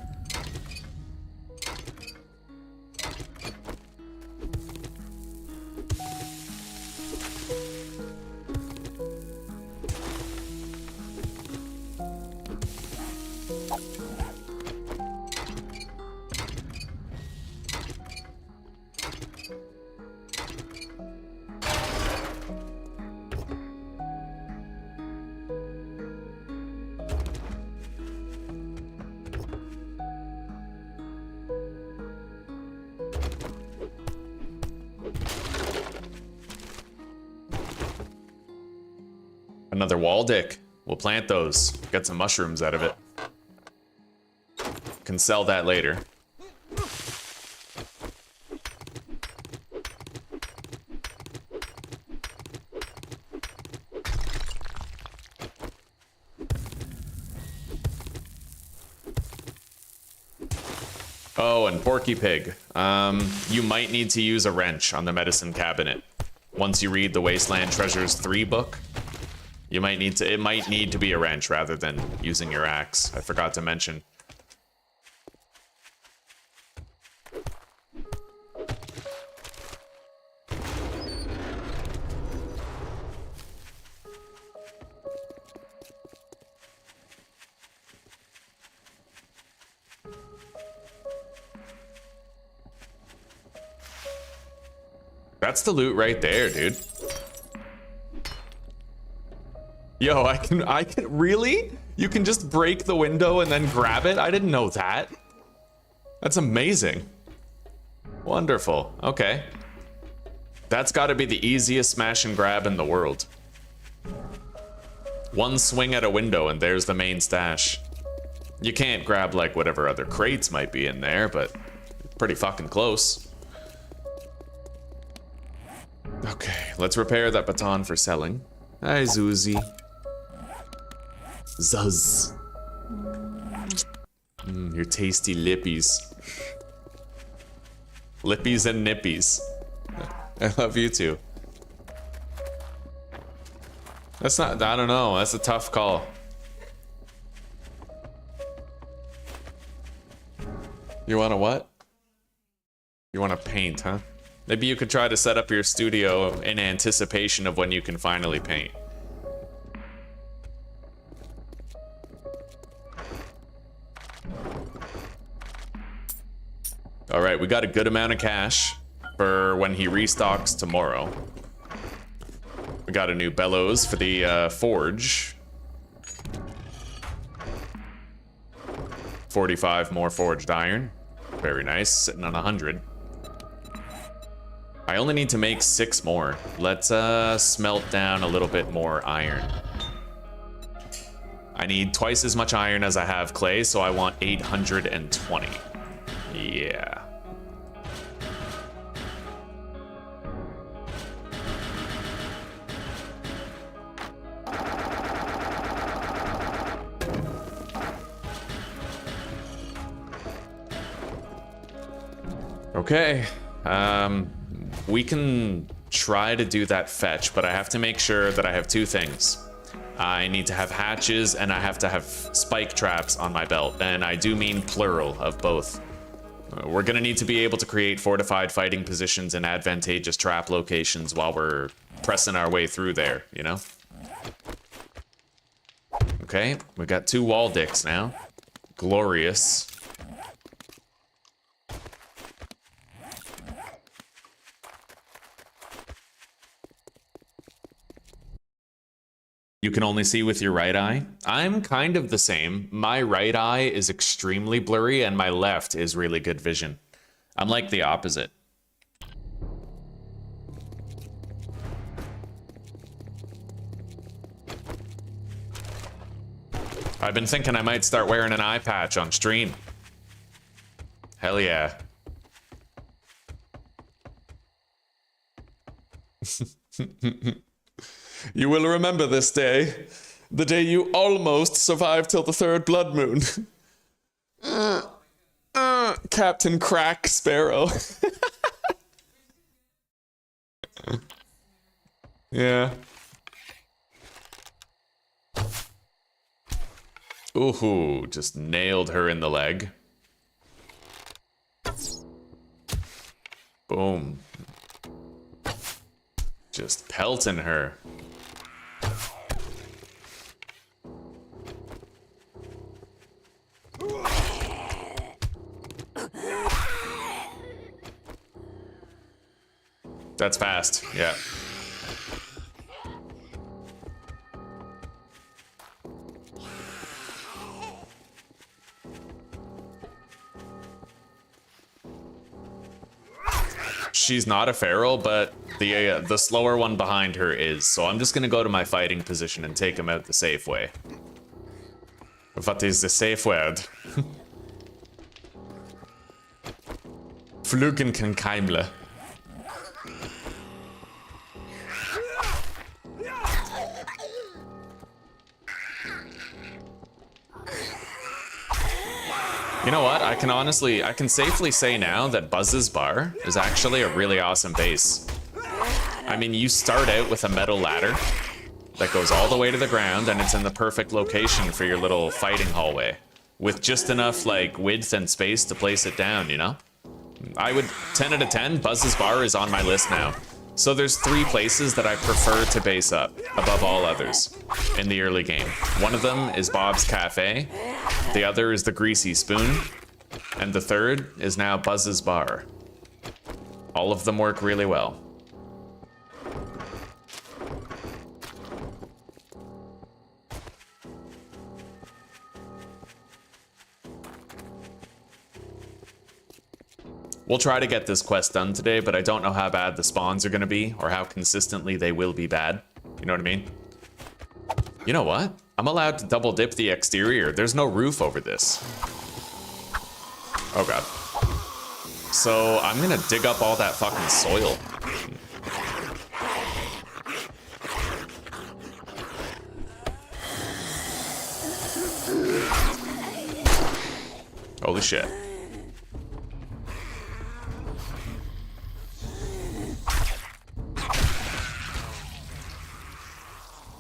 Another wall dick. We'll plant those. Get some mushrooms out of it. Can sell that later. Oh, and Porky Pig. You might need to use a wrench on the medicine cabinet. Once you read the Wasteland Treasures 3 book, you might need to, it might need to be a wrench rather than using your axe. I forgot to mention. That's the loot right there, dude. Yo, I can, really? You can just break the window and then grab it? I didn't know that. That's amazing. Wonderful, okay. That's gotta be the easiest smash and grab in the world. One swing at a window and there's the main stash. You can't grab like whatever other crates might be in there, but pretty fucking close. Okay, let's repair that baton for selling. Hi, Zuzi. Zuzz. Your tasty lippies. Lippies and nippies. I love you too. That's not, I don't know, that's a tough call. You wanna what? You wanna paint, huh? Maybe you could try to set up your studio in anticipation of when you can finally paint. All right, we got a good amount of cash for when he restocks tomorrow. We got a new bellows for the forge. 45 more forged iron. Very nice, sitting on 100. I only need to make 6 more. Let's smelt down a little bit more iron. I need twice as much iron as I have clay, so I want 820. Yeah. Okay, we can try to do that fetch, but I have to make sure that I have 2 things. I need to have hatches and I have to have spike traps on my belt, and I do mean plural of both. We're gonna need to be able to create fortified fighting positions and advantageous trap locations while we're pressing our way through there, you know? Okay, we got 2 wall dicks now. Glorious. You can only see with your right eye. I'm kind of the same. My right eye is extremely blurry and my left is really good vision. I'm like the opposite. I've been thinking I might start wearing an eye patch on stream. Hell yeah. You will remember this day. The day you almost survived till the 3rd blood moon. Captain Crack Sparrow. Yeah. Ooh, just nailed her in the leg. Boom. Just pelting her. That's fast, yeah. She's not a feral, but the slower one behind her is, so I'm just gonna go to my fighting position and take him out the safe way. What is the safe word? Flugen kann Keimle. You know what? I can safely say now that Buzz's bar is actually a really awesome base. I mean, you start out with a metal ladder that goes all the way to the ground, and it's in the perfect location for your little fighting hallway, with just enough like width and space to place it down, you know? I would 10 out of 10, Buzz's bar is on my list now. So there's 3 places that I prefer to base up above all others in the early game. One of them is Bob's Cafe, the other is the Greasy Spoon, and the third is now Buzz's Bar. All of them work really well. We'll try to get this quest done today, but I don't know how bad the spawns are going to be or how consistently they will be bad. You know what I mean? You know what? I'm allowed to double dip the exterior. There's no roof over this. Oh god. So I'm going to dig up all that fucking soil. Holy shit.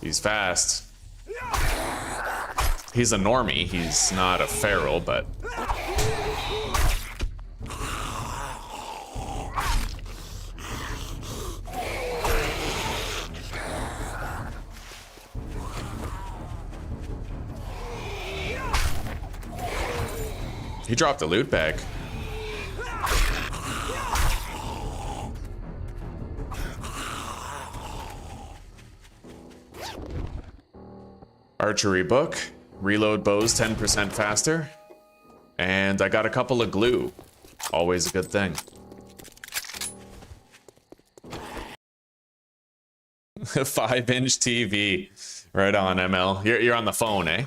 He's fast. He's a normie. He's not a feral, but... He dropped a loot bag. Archery book. Reload bows 10% faster. And I got a couple of glue. Always a good thing. A 5-inch TV. Right on, ML. You're on the phone, eh?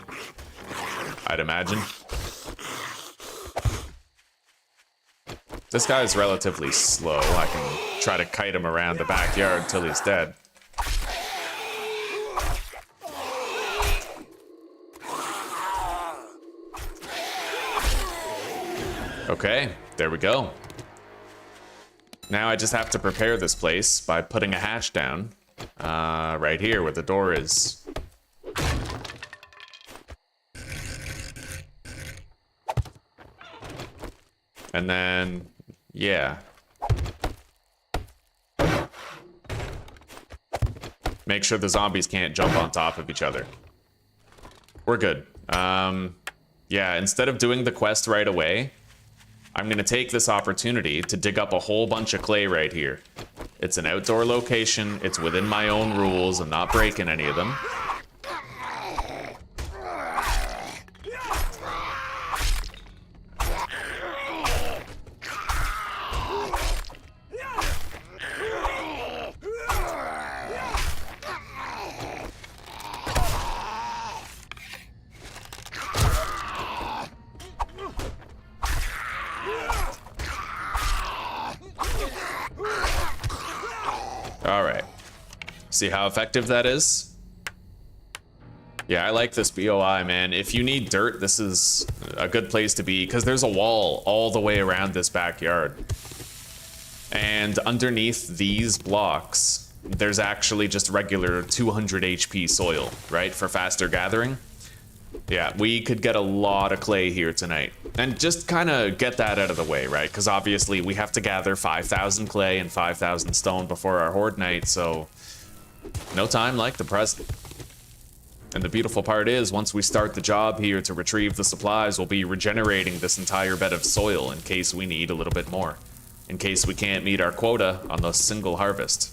I'd imagine. This guy's relatively slow. I can try to kite him around the backyard till he's dead. Okay, there we go. Now I just have to prepare this place by putting a hatch down. Right here where the door is. And then, yeah. Make sure the zombies can't jump on top of each other. We're good. Yeah, instead of doing the quest right away, I'm gonna take this opportunity to dig up a whole bunch of clay right here. It's an outdoor location, it's within my own rules, I'm not breaking any of them. Alright. See how effective that is? Yeah, I like this BOI, man. If you need dirt, this is a good place to be, because there's a wall all the way around this backyard. And underneath these blocks, there's actually just regular 200 HP soil, right? For faster gathering. Yeah, we could get a lot of clay here tonight. And just kind of get that out of the way, right? Because obviously we have to gather 5,000 clay and 5,000 stone before our horde night, so no time like the present. And the beautiful part is, once we start the job here to retrieve the supplies, we'll be regenerating this entire bed of soil in case we need a little bit more. In case we can't meet our quota on the single harvest.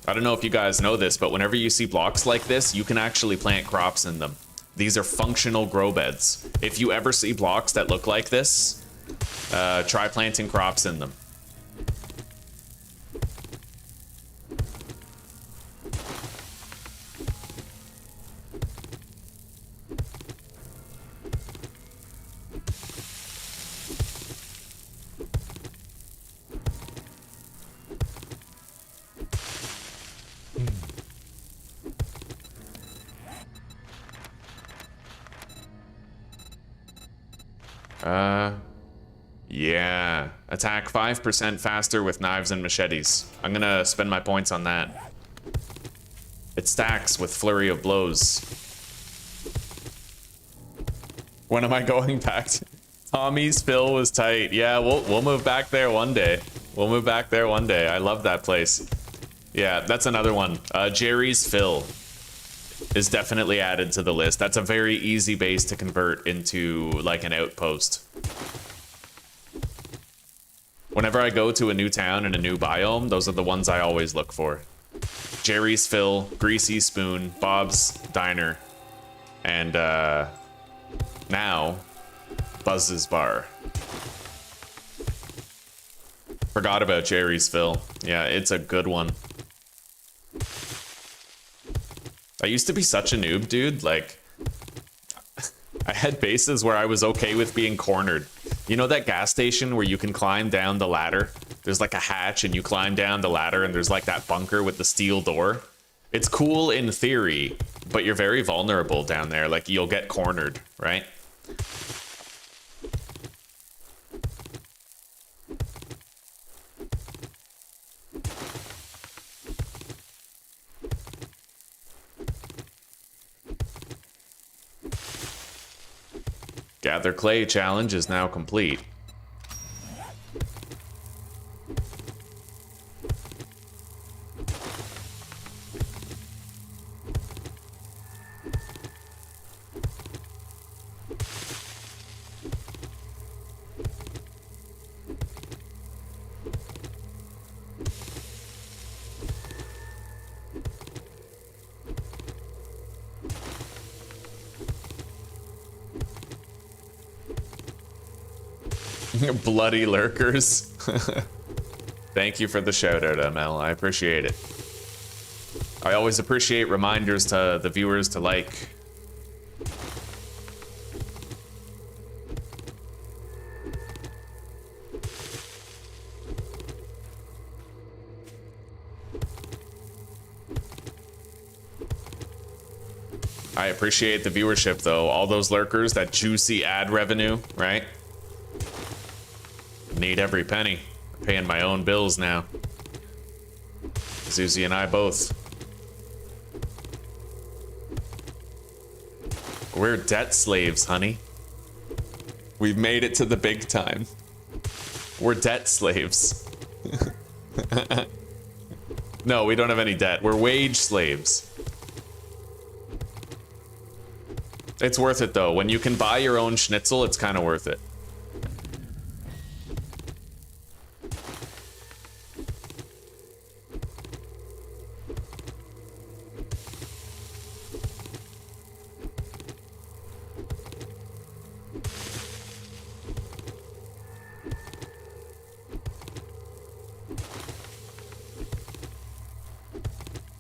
I don't know if you guys know this, but whenever you see blocks like this, you can actually plant crops in them. These are functional grow beds. If you ever see blocks that look like this, try planting crops in them. Yeah. Attack 5% faster with knives and machetes. I'm gonna spend my points on that. It stacks with flurry of blows. When am I going back to... Tommy's Phil was tight. Yeah, we'll move back there one day. We'll move back there one day. I love that place. Yeah, that's another one. Jerry's Phil is definitely added to the list. That's a very easy base to convert into like an outpost. Whenever I go to a new town and a new biome, those are the ones I always look for. Jerry's Phil, Greasy Spoon, Bob's Diner, and now Buzz's Bar. Forgot about Jerry's Fill. Yeah, it's a good one. I used to be such a noob, dude. Like, I had bases where I was okay with being cornered. You know that gas station where you can climb down the ladder? There's like a hatch and you climb down the ladder and there's like that bunker with the steel door. It's cool in theory, but you're very vulnerable down there. Like, you'll get cornered, right? Gather clay challenge is now complete. Bloody lurkers. Thank you for the shout out, ML. I appreciate it. I always appreciate reminders to the viewers to like. I appreciate the viewership though. All those lurkers, that juicy ad revenue, right? Need every penny. I'm paying my own bills now. Zuzi and I both. We're debt slaves, honey. We've made it to the big time. We're debt slaves. No, we don't have any debt. We're wage slaves. It's worth it though. When you can buy your own schnitzel, it's kind of worth it.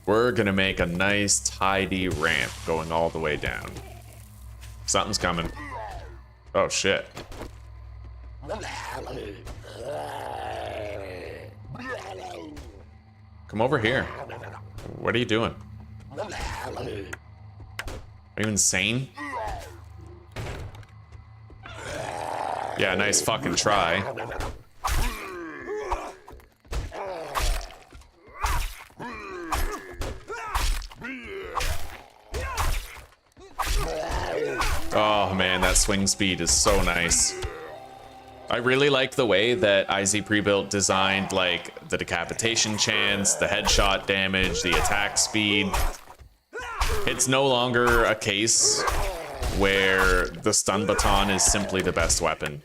We're gonna make a nice tidy ramp going all the way down. Something's coming. Oh shit. Come over here. What are you doing? Are you insane? Yeah, nice fucking try. Oh man, that swing speed is so nice. I really like the way that IzPrebuilt designed like the decapitation chance, the headshot damage, the attack speed. It's no longer a case where the stun baton is simply the best weapon.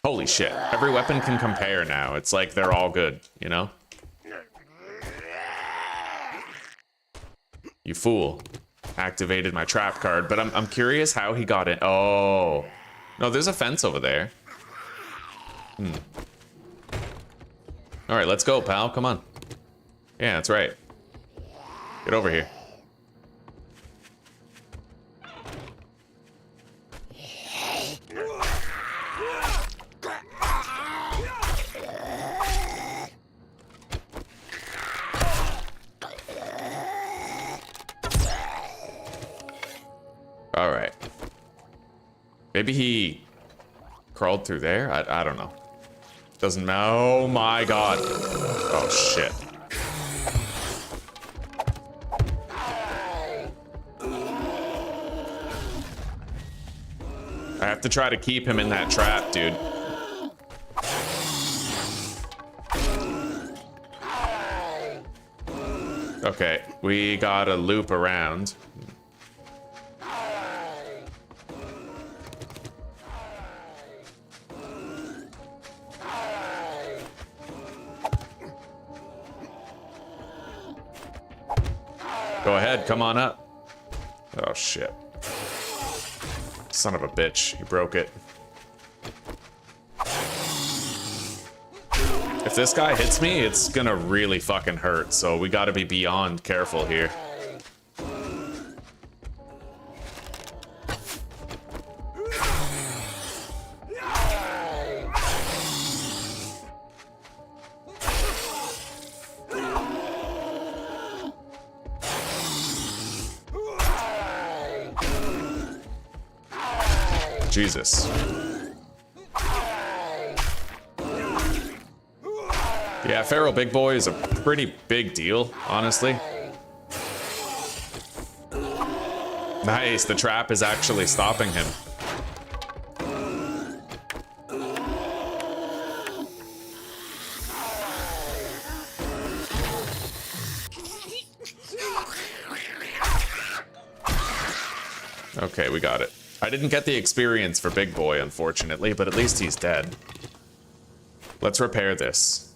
Holy shit, every weapon can compare now. It's like they're all good, you know? You fool. Activated my trap card, but I'm curious how he got in. Oh. No, there's a fence over there. All right, let's go, pal. Come on. Yeah, that's right. Get over here. All right. Maybe he crawled through there? I don't know. Doesn't matter. Oh my god. Oh shit. I have to try to keep him in that trap, dude. Okay, we gotta loop around. Go ahead, come on up. Oh shit. Son of a bitch, he broke it. If this guy hits me, it's gonna really fucking hurt, so we gotta be beyond careful here. Jesus. Yeah, Feral Big Boy is a pretty big deal, honestly. Nice, the trap is actually stopping him. Okay, we got it. I didn't get the experience for Big Boy, unfortunately, but at least he's dead. Let's repair this.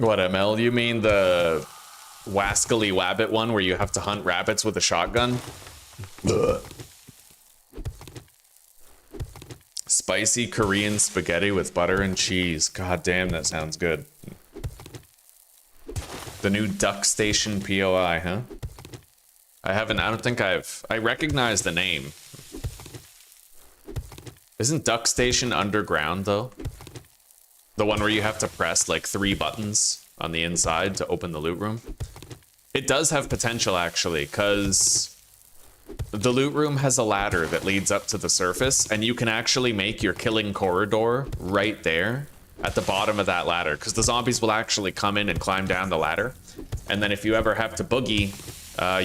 What, ML? You mean the Wascally Wabbit one where you have to hunt rabbits with a shotgun? Ugh. Spicy Korean spaghetti with butter and cheese. God damn, that sounds good. The new Duck Station POI, huh? I don't think I recognize the name. Isn't Duck Station underground though? The one where you have to press like 3 buttons on the inside to open the loot room. It does have potential actually, because the loot room has a ladder that leads up to the surface, and you can actually make your killing corridor right there at the bottom of that ladder, because the zombies will actually come in and climb down the ladder. And then if you ever have to boogie,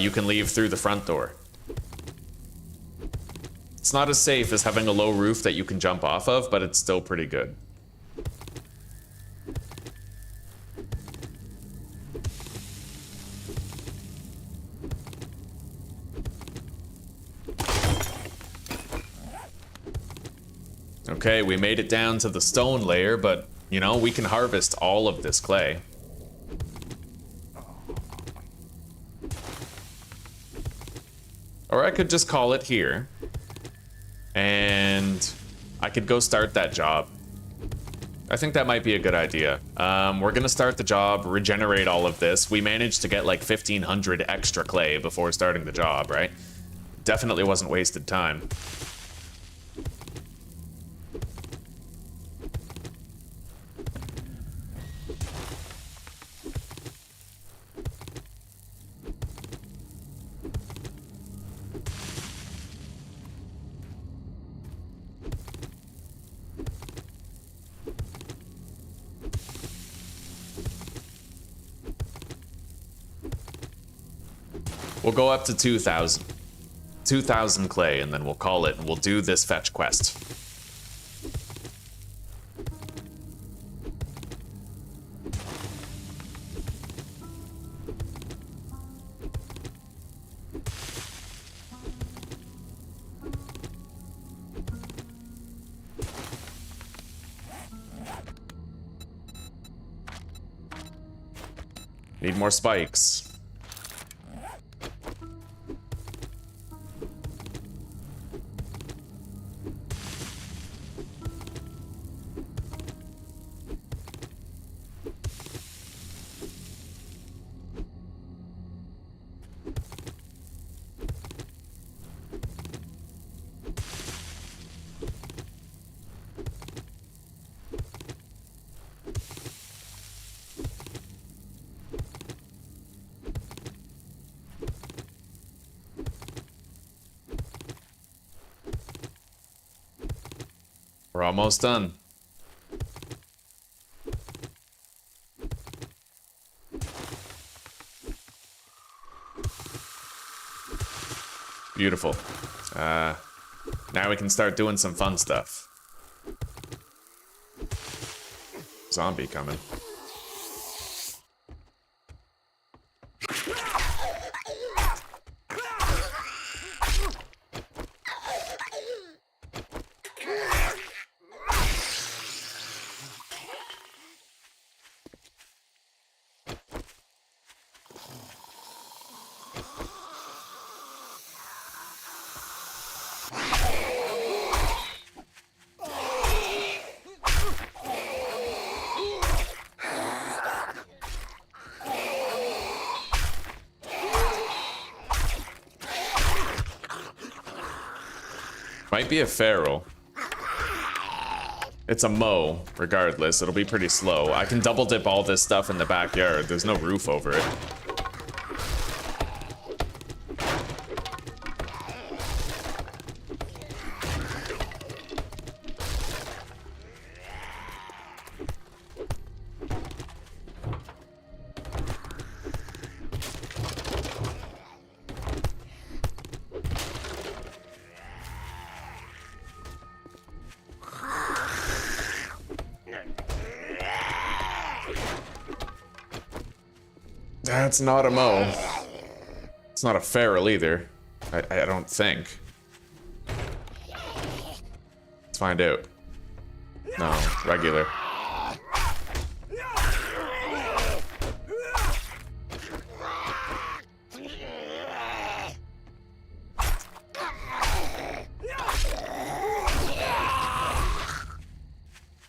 you can leave through the front door. It's not as safe as having a low roof that you can jump off of, but it's still pretty good. Okay, we made it down to the stone layer, but, you know, we can harvest all of this clay. Or I could just call it here. And I could go start that job. I think that might be a good idea. We're gonna start the job, regenerate all of this. We managed to get like 1,500 extra clay before starting the job, right? Definitely wasn't wasted time. We'll go up to 2,000. 2,000 clay, and then we'll call it, and we'll do this fetch quest. Need more spikes. We're almost done. Beautiful. Now we can start doing some fun stuff. Zombie coming. Might be a feral. It's a mow, regardless. It'll be pretty slow. I can double dip all this stuff in the backyard. There's no roof over it. That's not a mow. It's not a feral either. I don't think. Let's find out. No, regular.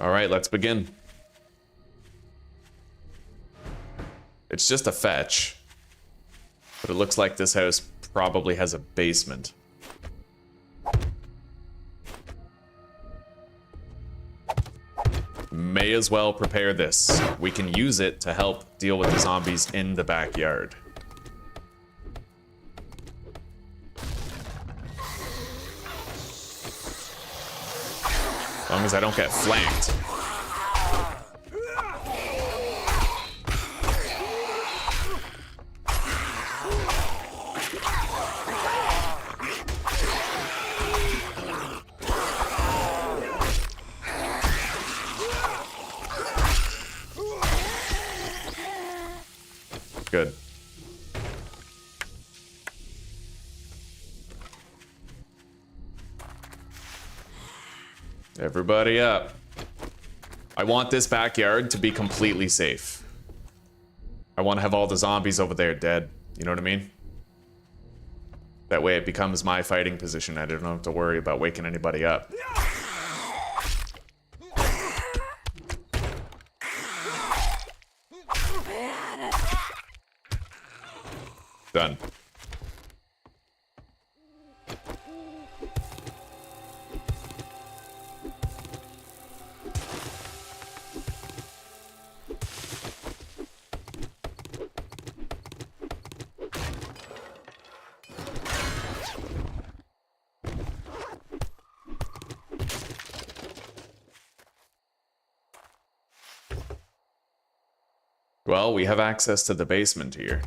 All right, let's begin. It's just a fetch, but it looks like this house probably has a basement. May as well prepare this. We can use it to help deal with the zombies in the backyard. As long as I don't get flanked. Good. Everybody up. I want this backyard to be completely safe. I want to have all the zombies over there dead. You know what I mean? That way it becomes my fighting position. I don't have to worry about waking anybody up. Done. Well, we have access to the basement here.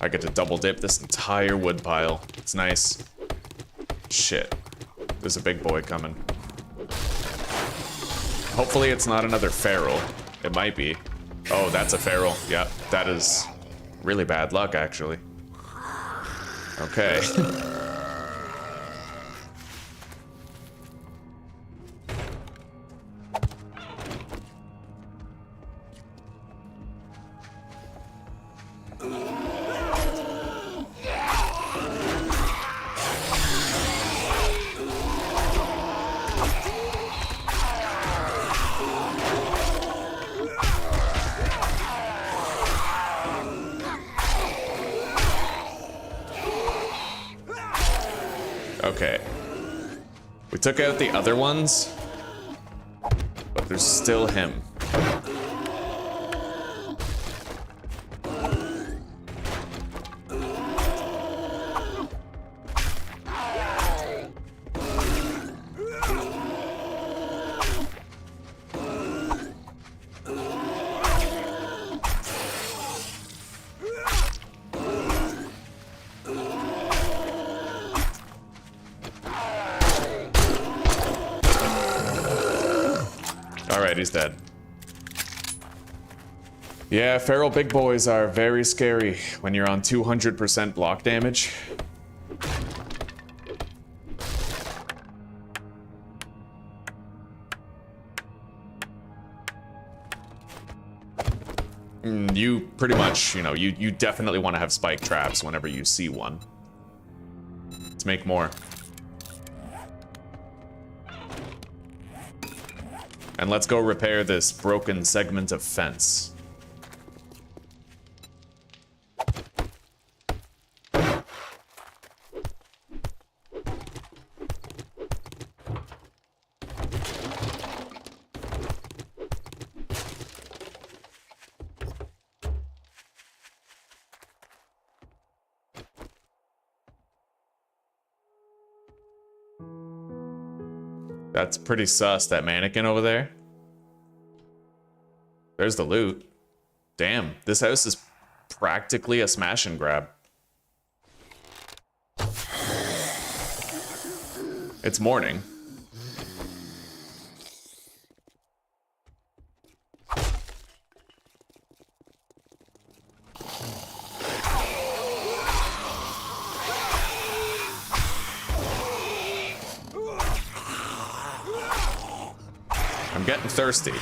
I get to double dip this entire wood pile. It's nice. Shit. There's a big boy coming. Hopefully it's not another feral. It might be. Oh, that's a feral. Yep, that is really bad luck, actually. Okay. Okay. We took out the other ones, but there's still him. He's dead. Yeah, feral big boys are very scary when you're on 200% block damage. You pretty much, you know, you definitely want to have spike traps whenever you see one. Let's make more. And let's go repair this broken segment of fence. That's pretty sus, that mannequin over there. There's the loot. Damn, this house is practically a smash and grab. It's morning. I'm getting thirsty.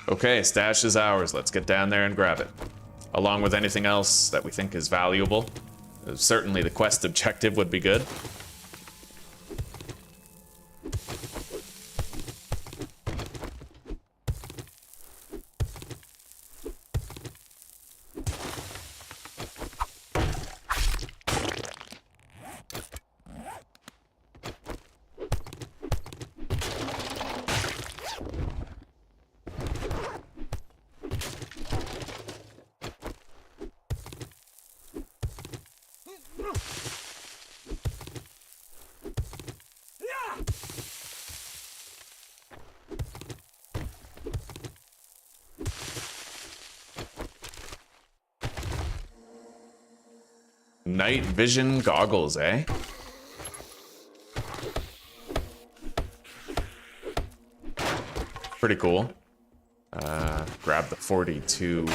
Okay, stash is ours. Let's get down there and grab it. Along with anything else that we think is valuable. Certainly the quest objective would be good. Night vision goggles, eh? Pretty cool. Grab the 42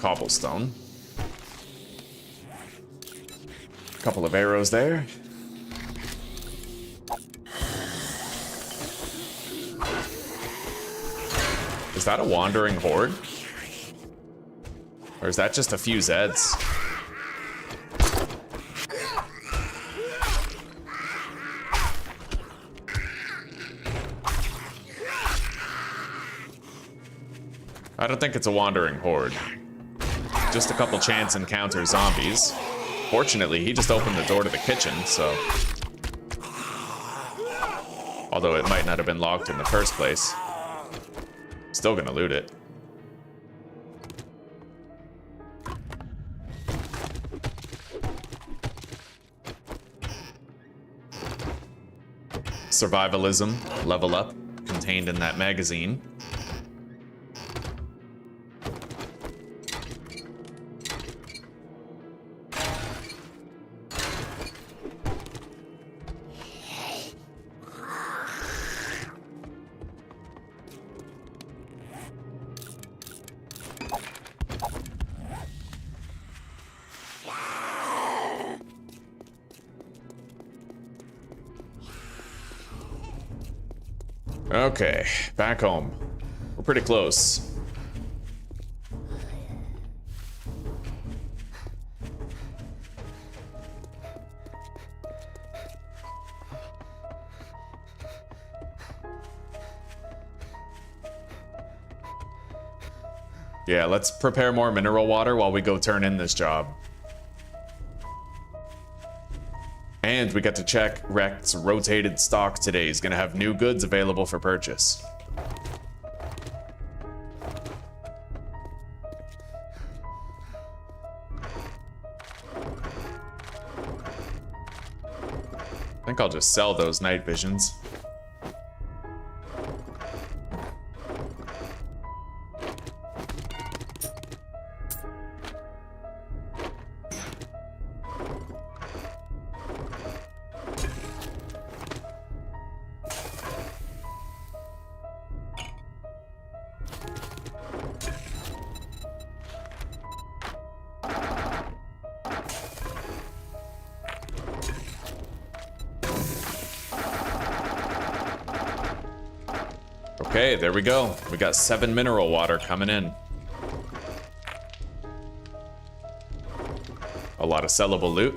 cobblestone. Couple of arrows there. Is that a wandering horde? Or is that just a few Zeds? I don't think it's a wandering horde. Just a couple chance encounter zombies. Fortunately, he just opened the door to the kitchen, so... Although it might not have been locked in the first place. Still gonna loot it. Survivalism, level up, contained in that magazine. Okay, back home. We're pretty close. Yeah, let's prepare more mineral water while we go turn in this job. And we get to check Rect's rotated stock today. He's gonna have new goods available for purchase. I think I'll just sell those night visions. Okay, there we go. We got 7 mineral water coming in. A lot of sellable loot.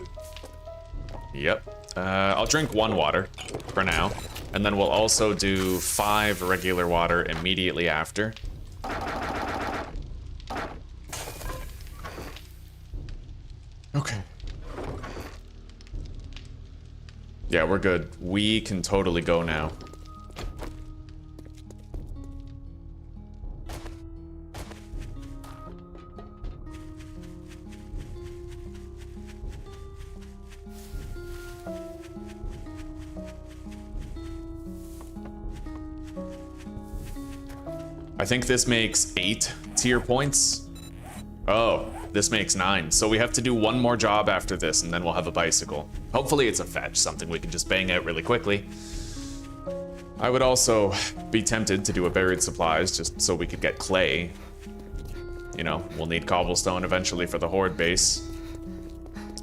Yep. I'll drink 1 water for now. And then we'll also do 5 regular water immediately after. Okay. Yeah, we're good. We can totally go now. I think this makes 8 tier points. Oh, this makes 9. So we have to do one more job after this, and then we'll have a bicycle. Hopefully it's a fetch, something we can just bang out really quickly. I would also be tempted to do a buried supplies, just so we could get clay. You know, we'll need cobblestone eventually for the horde base.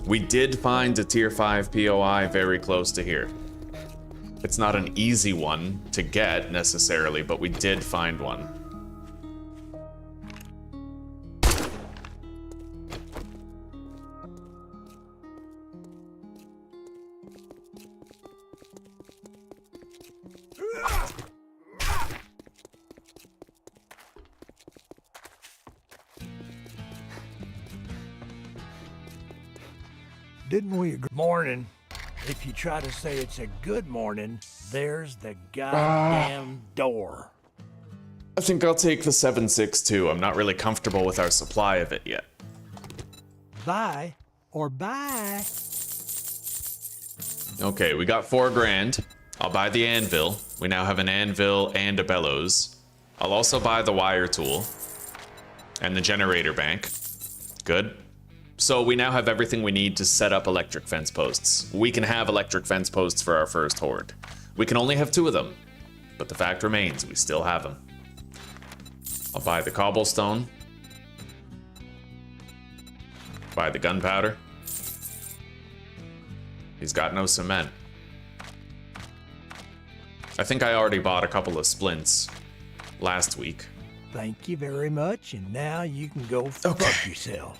We did find a tier 5 POI very close to here. It's not an easy one to get, necessarily, but we did find one. Didn't we agree? Morning. If you try to say it's a good morning, there's the goddamn door. I think I'll take the 7.62. I'm not really comfortable with our supply of it yet. Buy or buy. Okay, we got 4 grand. I'll buy the anvil. We now have an anvil and a bellows. I'll also buy the wire tool and the generator bank. Good. So we now have everything we need to set up electric fence posts. We can have electric fence posts for our first horde. We can only have 2 of them, but the fact remains we still have them. I'll buy the cobblestone. Buy the gunpowder. He's got no cement. I think I already bought a couple of splints last week. Thank you very much, and now you can go fuck yourself.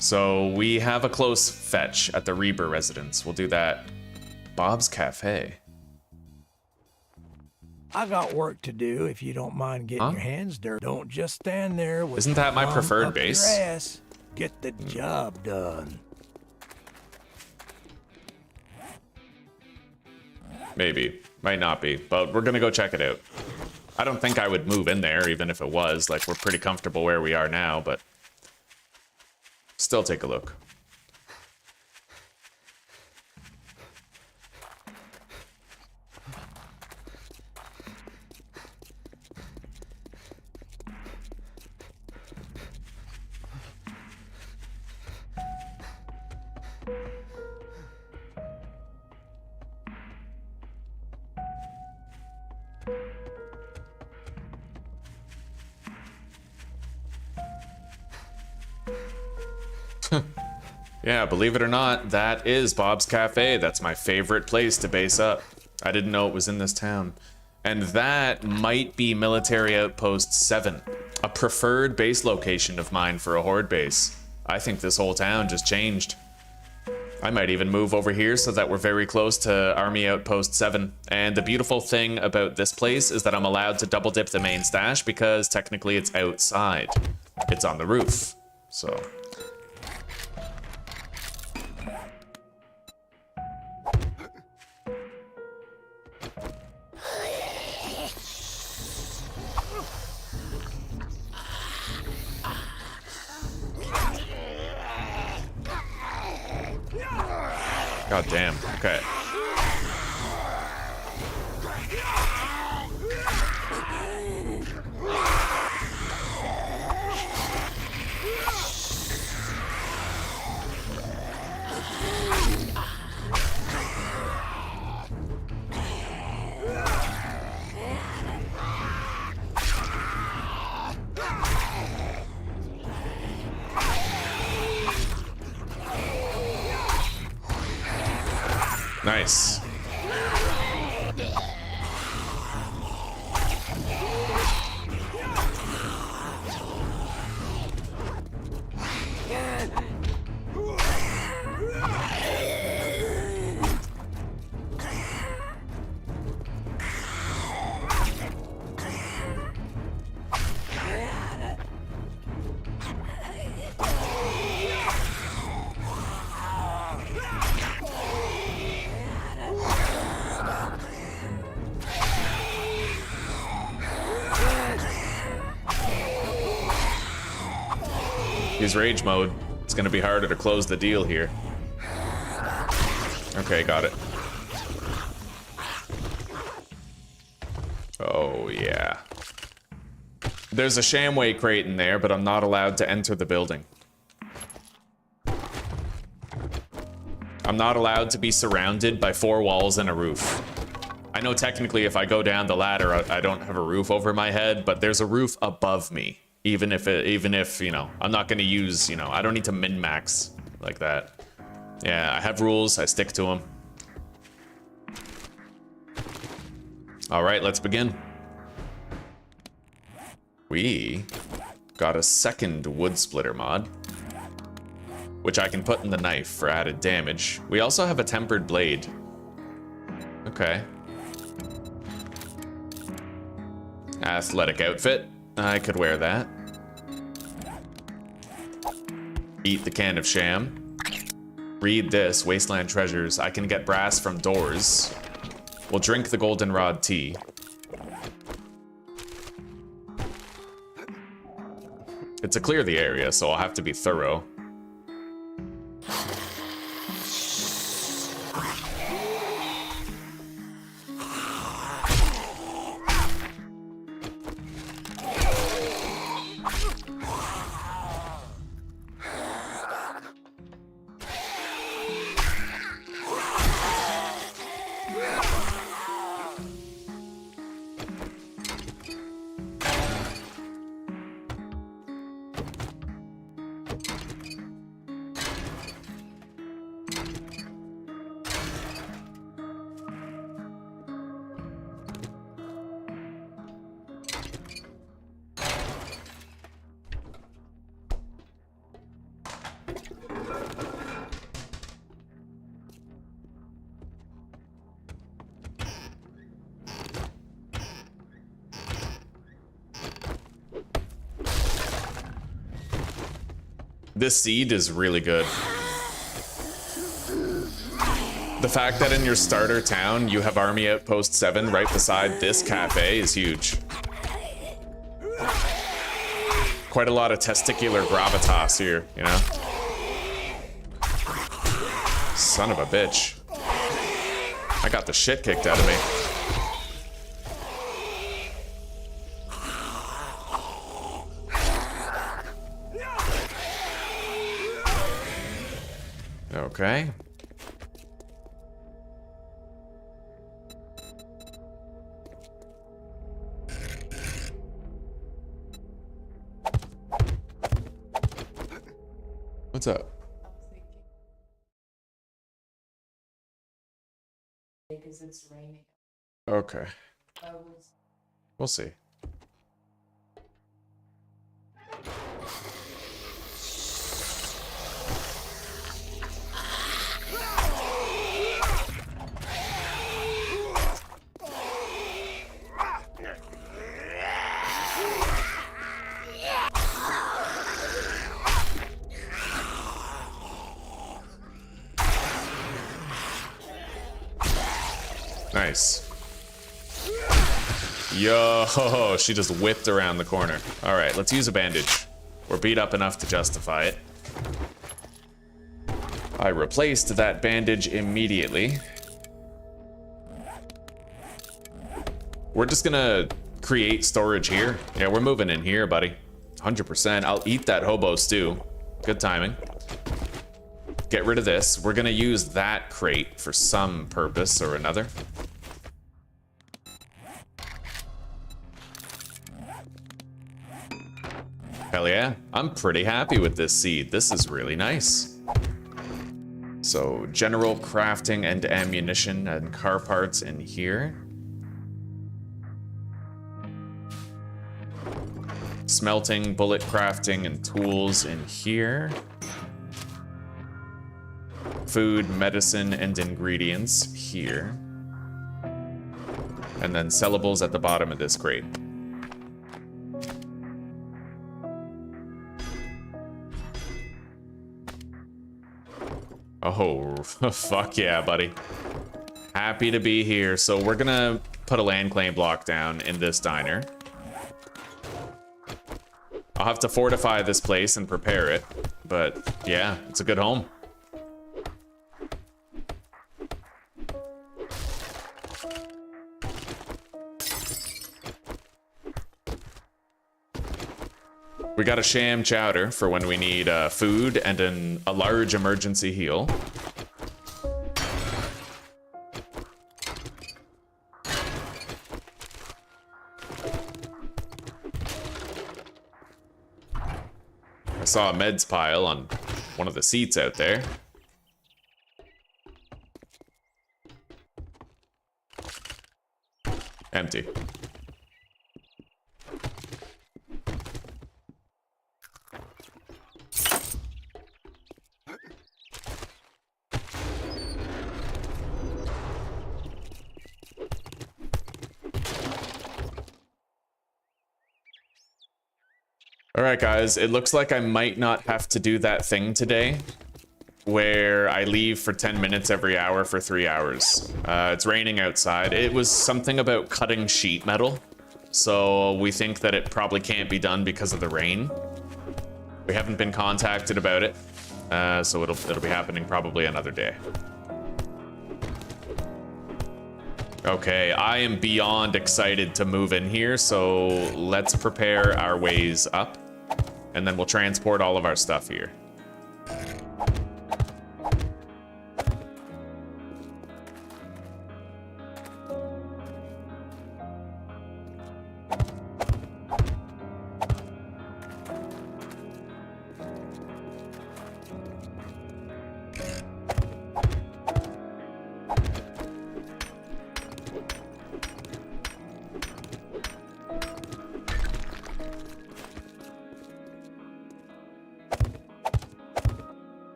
So we have a close fetch at the Reaper residence. We'll do that. Bob's Cafe. I got work to do if you don't mind getting your hands dirty. Don't just stand there with Isn't that my your thumb preferred up your base? ass. Get the job done. Maybe. Might not be. But we're gonna go check it out. I don't think I would move in there, even if it was. Like, we're pretty comfortable where we are now, but... still take a look. Yeah, believe it or not, that is Bob's Cafe. That's my favorite place to base up. I didn't know it was in this town. And that might be Military Outpost 7, a preferred base location of mine for a horde base. I think this whole town just changed. I might even move over here so that we're very close to Army Outpost 7. And the beautiful thing about this place is that I'm allowed to double dip the main stash because technically it's outside. It's on the roof, so... God damn. Okay. Nice. He's rage mode. It's gonna be harder to close the deal here. Okay, got it. Oh, yeah. There's a Shamway crate in there, but I'm not allowed to enter the building. I'm not allowed to be surrounded by 4 walls and a roof. I know technically if I go down the ladder, I don't have a roof over my head, but there's a roof above me. Even if, you know, I'm not gonna use, you know, I don't need to min-max like that. Yeah, I have rules, I stick to them. All right, let's begin. We got a second wood splitter mod, which I can put in the knife for added damage. We also have a tempered blade. Okay. Athletic outfit. I could wear that. Eat the can of sham. Read this, Wasteland Treasures. I can get brass from doors. We'll drink the goldenrod tea. It's a clear the area, so I'll have to be thorough. This seed is really good. The fact that in your starter town you have Army Outpost 7 right beside this cafe is huge. Quite a lot of testicular gravitas here, you know? Son of a bitch. I got the shit kicked out of me. Okay. What's up? Because it's raining. Okay. I was We'll see. Nice. Yo, she just whipped around the corner. All right, let's use a bandage. We're beat up enough to justify it. I replaced that bandage immediately. We're just gonna create storage here. Yeah, we're moving in here, buddy. 100%. I'll eat that hobo stew. Good timing. Get rid of this. We're gonna use that crate for some purpose or another. Hell yeah. I'm pretty happy with this seed. This is really nice. So, general crafting and ammunition and car parts in here. Smelting, bullet crafting, and tools in here. Food, medicine, and ingredients here. And then sellables at the bottom of this crate. Oh, fuck yeah, buddy. Happy to be here. So we're gonna put a land claim block down in this diner. I'll have to fortify this place and prepare it. But yeah, it's a good home. We got a sham chowder for when we need food and a large emergency heal. I saw a meds pile on one of the seats out there. Empty. Alright guys, it looks like I might not have to do that thing today where I leave for 10 minutes every hour for 3 hours. It's raining outside. It was something about cutting sheet metal, so we think that it probably can't be done because of the rain. We haven't been contacted about it, so it'll be happening probably another day. Okay, I am beyond excited to move in here, so let's prepare our ways up. And then we'll transport all of our stuff here.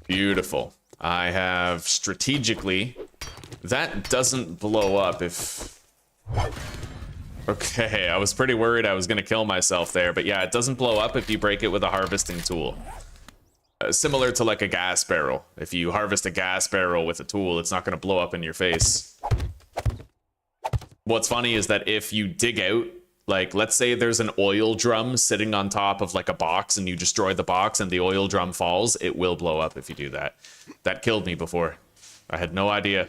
Beautiful. I have strategically... That doesn't blow up if... Okay, I was pretty worried I was going to kill myself there, but yeah, it doesn't blow up if you break it with a harvesting tool. Similar to like a gas barrel. If you harvest a gas barrel with a tool, it's not going to blow up in your face. What's funny is that if you dig out, like, let's say there's an oil drum sitting on top of like a box and you destroy the box and the oil drum falls, it will blow up if you do that. That killed me before. I had no idea.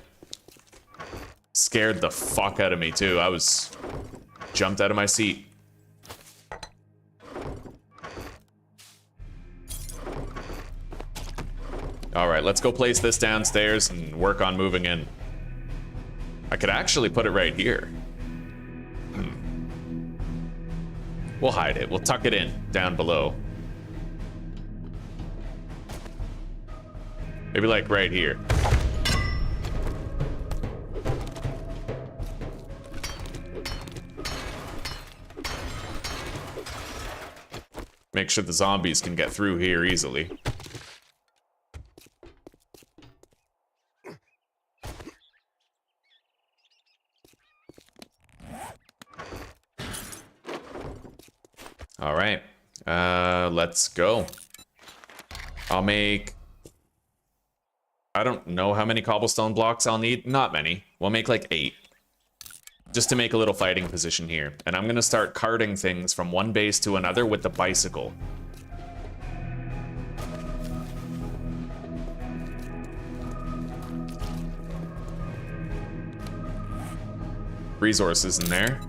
Scared the fuck out of me too. I was jumped out of my seat. All right, let's go place this downstairs and work on moving in. I could actually put it right here. We'll hide it. We'll tuck it in down below. Maybe like right here. Make sure the zombies can get through here easily. All right, let's go. I'll make... I don't know how many cobblestone blocks I'll need. Not many. We'll make like 8. Just to make a little fighting position here. And I'm going to start carting things from one base to another with the bicycle. Resources in there.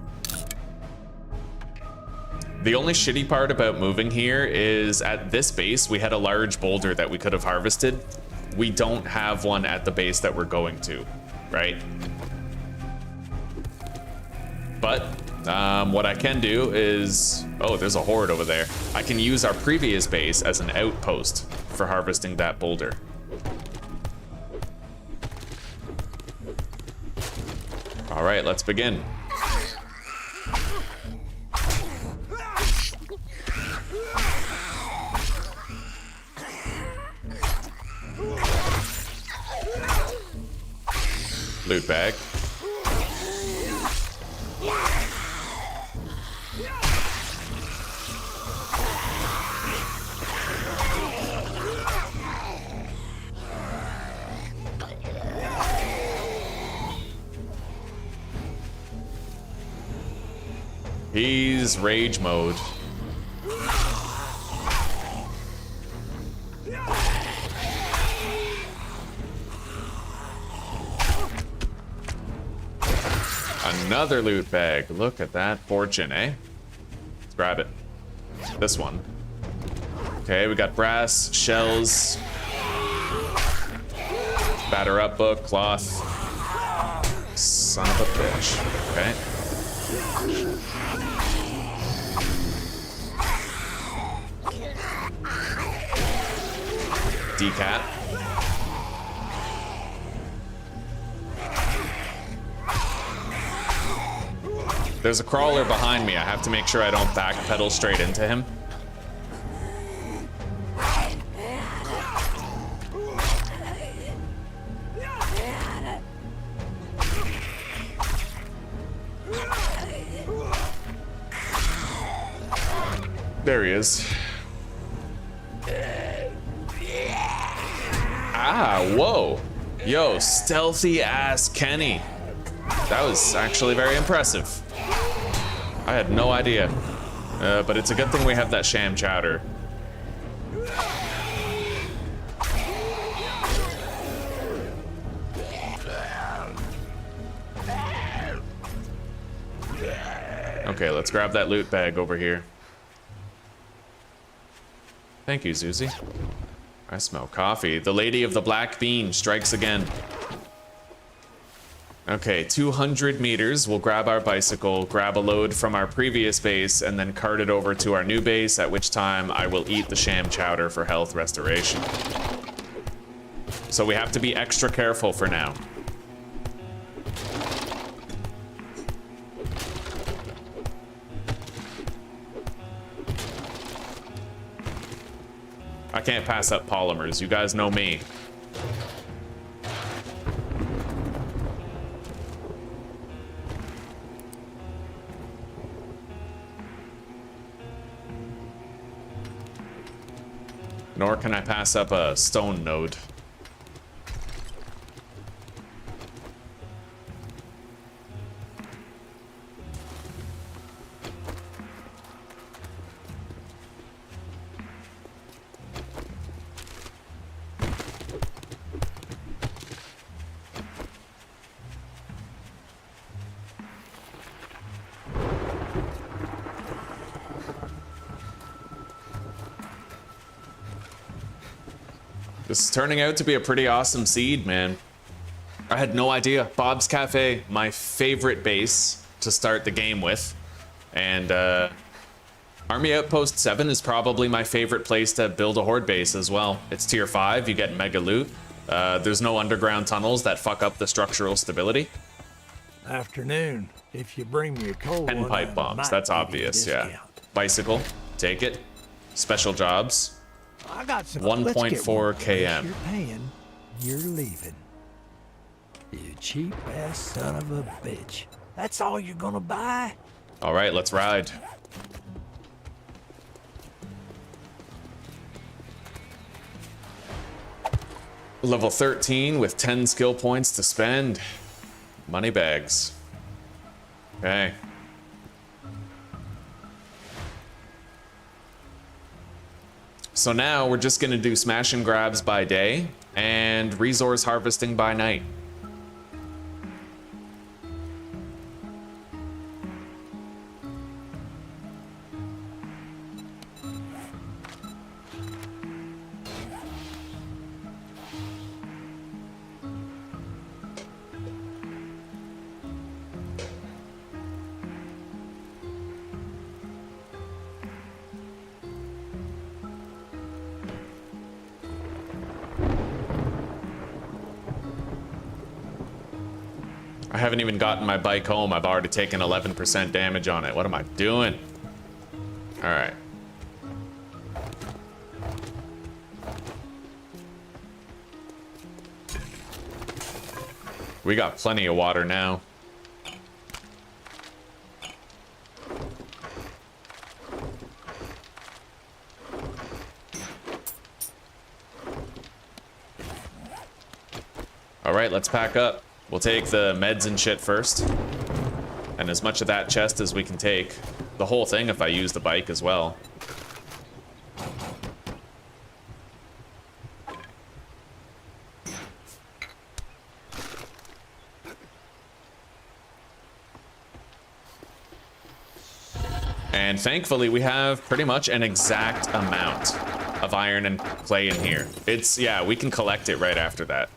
The only shitty part about moving here is at this base, we had a large boulder that we could have harvested. We don't have one at the base that we're going to, right? But what I can do is, oh, there's a horde over there. I can use our previous base as an outpost for harvesting that boulder. All right, let's begin. Loot bag. He's rage mode. Another loot bag. Look at that fortune, eh? Let's grab it. This one. Okay, we got brass, shells, batter up book, cloth. Son of a bitch. Okay. Decat. There's a crawler behind me. I have to make sure I don't backpedal straight into him. There he is. Ah, whoa. Yo, stealthy ass Kenny. That was actually very impressive. I had no idea. But it's a good thing we have that sham chowder. Okay, let's grab that loot bag over here. Thank you, Zuzi. I smell coffee. The Lady of the Black Bean strikes again. Okay, 200 meters. We'll grab our bicycle, grab a load from our previous base, and then cart it over to our new base, at which time I will eat the sham chowder for health restoration. So we have to be extra careful for now. I can't pass up polymers. You guys know me. Nor can I pass up a stone node. This is turning out to be a pretty awesome seed, man. I had no idea. Bob's Cafe, my favorite base to start the game with. And Army Outpost 7 is probably my favorite place to build a horde base as well. It's tier 5, you get mega loot. There's no underground tunnels that fuck up the structural stability. Afternoon. If you bring me a cold And one, pipe I bombs, might that's give you a obvious, yeah. discount. Bicycle, take it. Special jobs. I got some. 1.4 km. If you're paying, you're leaving. You cheap ass son of a bitch. That's all you're gonna buy? All right, let's ride. Level 13 with 10 skill points to spend. Money bags. Okay. So now we're just gonna do smash and grabs by day and resource harvesting by night. I haven't even gotten my bike home. I've already taken 11% damage on it. What am I doing? All right. We got plenty of water now. All right, let's pack up. We'll take the meds and shit first. And as much of that chest as we can take. the whole thing if I use the bike as well. And thankfully we have pretty much an exact amount of iron and clay in here. It's, yeah, we can collect it right after that.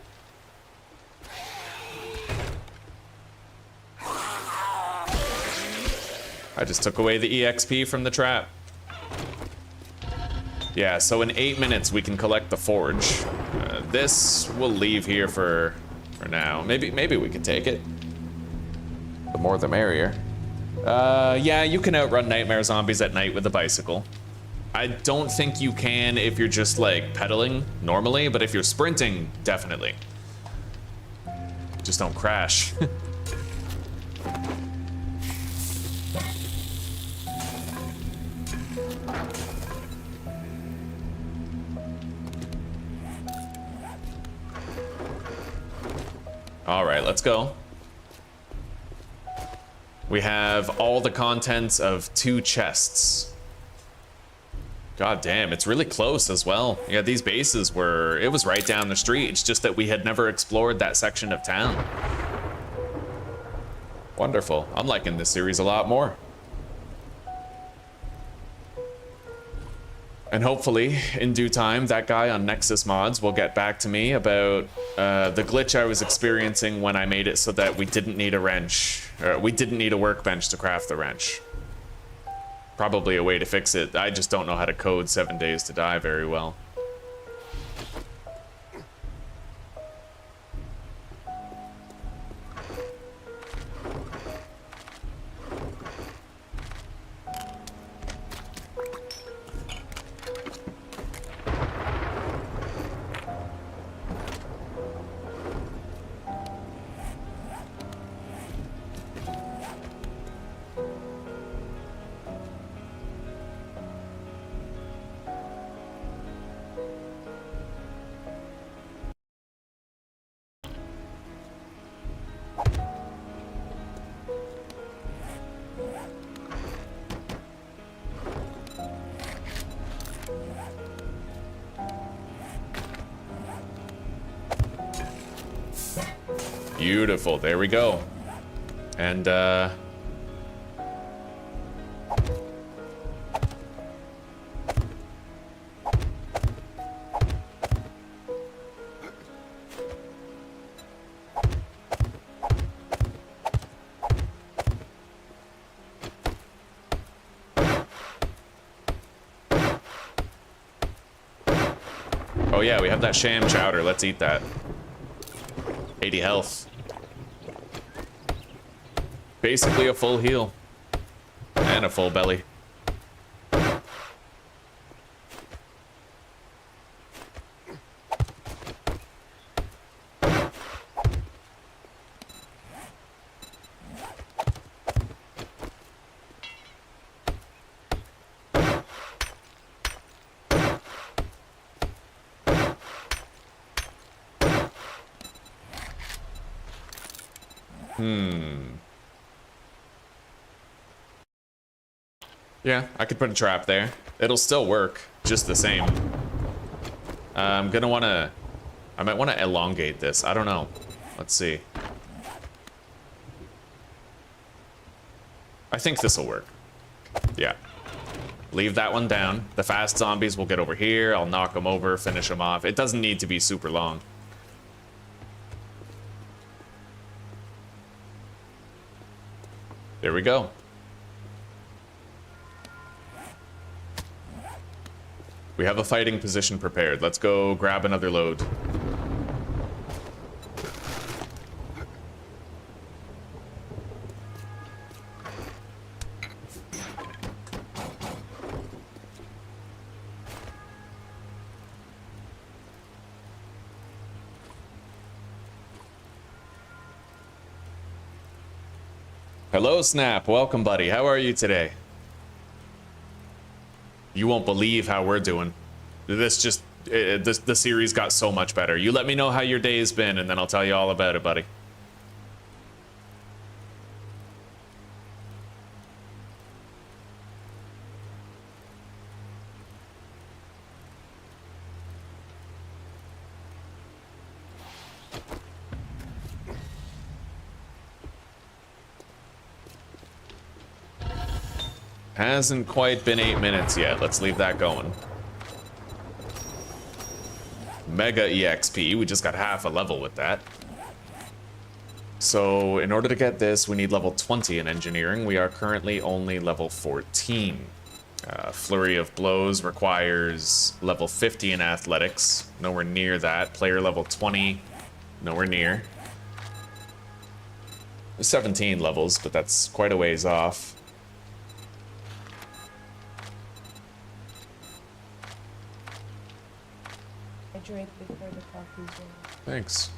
I just took away the EXP from the trap. Yeah, so in 8 minutes we can collect the forge. This we'll leave here for now. Maybe we could take it. The more the merrier. Yeah, you can outrun nightmare zombies at night with a bicycle. I don't think you can if you're just like pedaling normally, but if you're sprinting, definitely. Just don't crash. All right, let's go. We have all the contents of 2 chests. God damn, it's really close as well. Yeah, these bases were, it was right down the street. It's just that we had never explored that section of town. Wonderful. I'm liking this series a lot more. And hopefully, in due time, that guy on Nexus Mods will get back to me about the glitch I was experiencing when I made it so that we didn't need a wrench. Or we didn't need a workbench to craft the wrench. Probably a way to fix it. I just don't know how to code 7 Days to Die very well. Beautiful, there we go. And oh yeah, we have that sham chowder. Let's eat that. 80 health. Basically a full heal. And a full belly. Yeah, I could put a trap there. It'll still work, just the same. I might want to elongate this. I don't know. Let's see. I think this will work. Yeah. Leave that one down. The fast zombies will get over here. I'll knock them over, finish them off. It doesn't need to be super long. There we go. We have a fighting position prepared. Let's go grab another load. Hello, Snap. Welcome, buddy. How are you today? You won't believe how we're doing. The series got so much better. You let me know how your day's been, and then I'll tell you all about it, buddy. Hasn't quite been 8 minutes yet. Let's leave that going. Mega EXP. We just got half a level with that. So in order to get this, we need level 20 in engineering. We are currently only level 14. Flurry of Blows requires level 50 in athletics. Nowhere near that. Player level 20. Nowhere near. 17 levels, but that's quite a ways off. Hydrate before the coffee's ready. Thanks.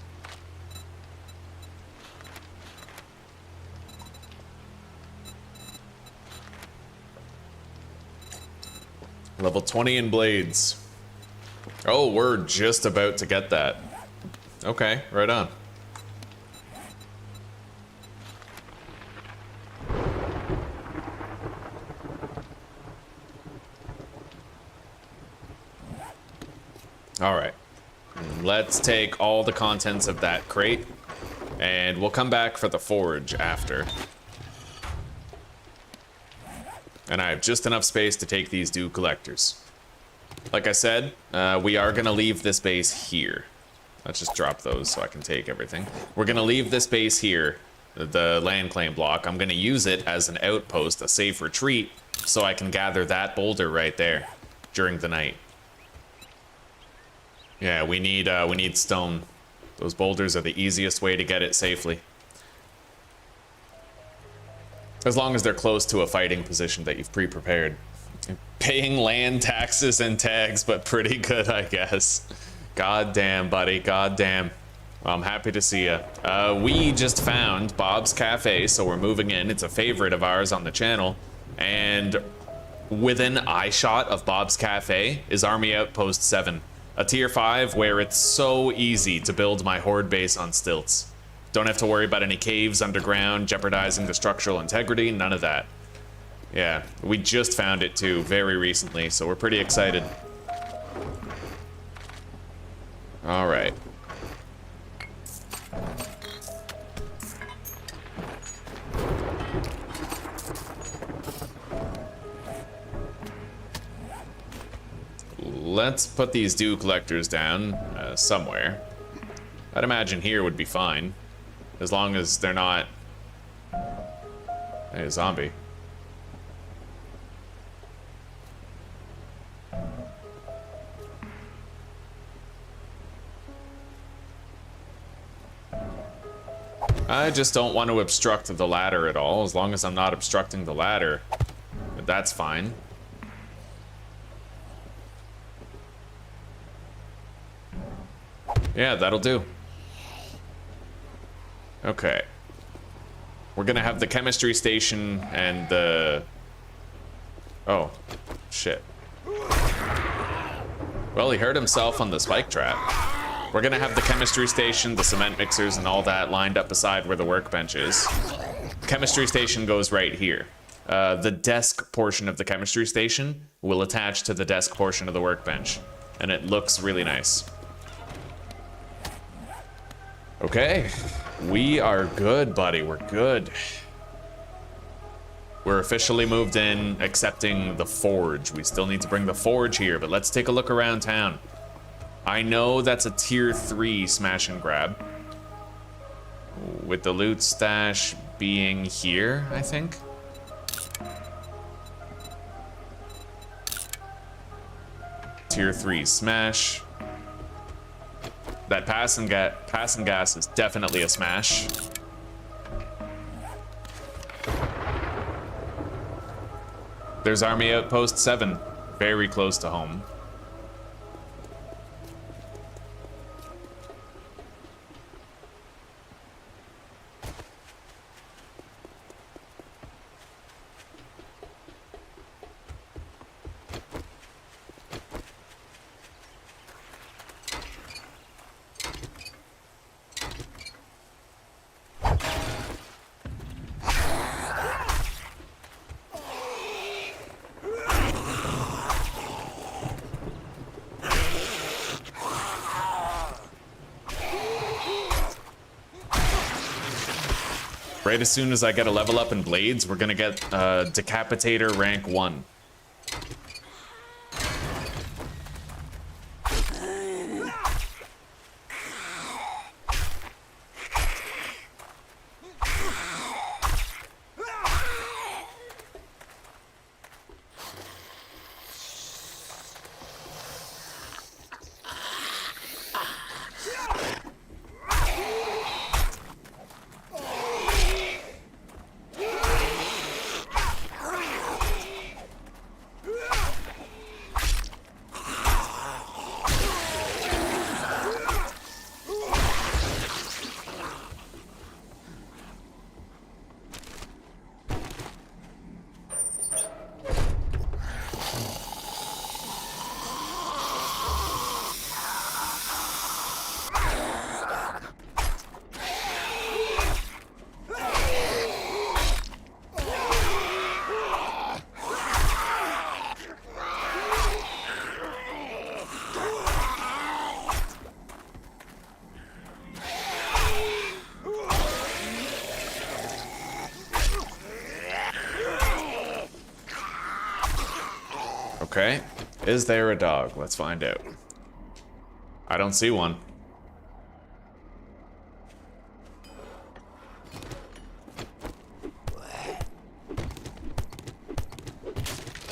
Level 20 in blades. Oh, we're just about to get that. Okay, right on. All right. Let's take all the contents of that crate, and we'll come back for the forge after. And I have just enough space to take these dew collectors. Like I said, we are gonna leave this base here. Let's just drop those so I can take everything. We're gonna leave this base here, the land claim block. I'm gonna use it as an outpost, a safe retreat, so I can gather that boulder right there during the night. Yeah, we need stone. Those boulders are the easiest way to get it safely. As long as they're close to a fighting position that you've pre-prepared. Paying land taxes and tags, but pretty good, I guess. God damn, buddy, god damn. Well, I'm happy to see ya. We just found Bob's Cafe, so we're moving in. It's a favorite of ours on the channel. And within eyeshot of Bob's Cafe is Army Outpost 7. A tier 5 where it's so easy to build my horde base on stilts. Don't have to worry about any caves underground jeopardizing the structural integrity, none of that. Yeah, we just found it too, very recently, so we're pretty excited. All right. Let's put these dew collectors down somewhere. I'd imagine here would be fine. As long as they're not... Hey, a zombie. I just don't want to obstruct the ladder at all. As long as I'm not obstructing the ladder, that's fine. Yeah, that'll do. Okay. We're gonna have the chemistry station and the... Oh, shit. Well, he hurt himself on the spike trap. We're gonna have the chemistry station, the cement mixers, and all that lined up beside where the workbench is. Chemistry station goes right here. The desk portion of the chemistry station will attach to the desk portion of the workbench, and it looks really nice. Okay, we are good, buddy. We're good. We're officially moved in, accepting the forge. We still need to bring the forge here, but let's take a look around town. I know that's a tier 3 smash and grab. With the loot stash being here, I think. Tier 3 smash. That pass and gas is definitely a smash. There's Army Outpost 7, very close to home. Right as soon as I get a level up in blades, we're gonna get Decapitator rank 1. Okay, is there a dog? Let's find out. I don't see one.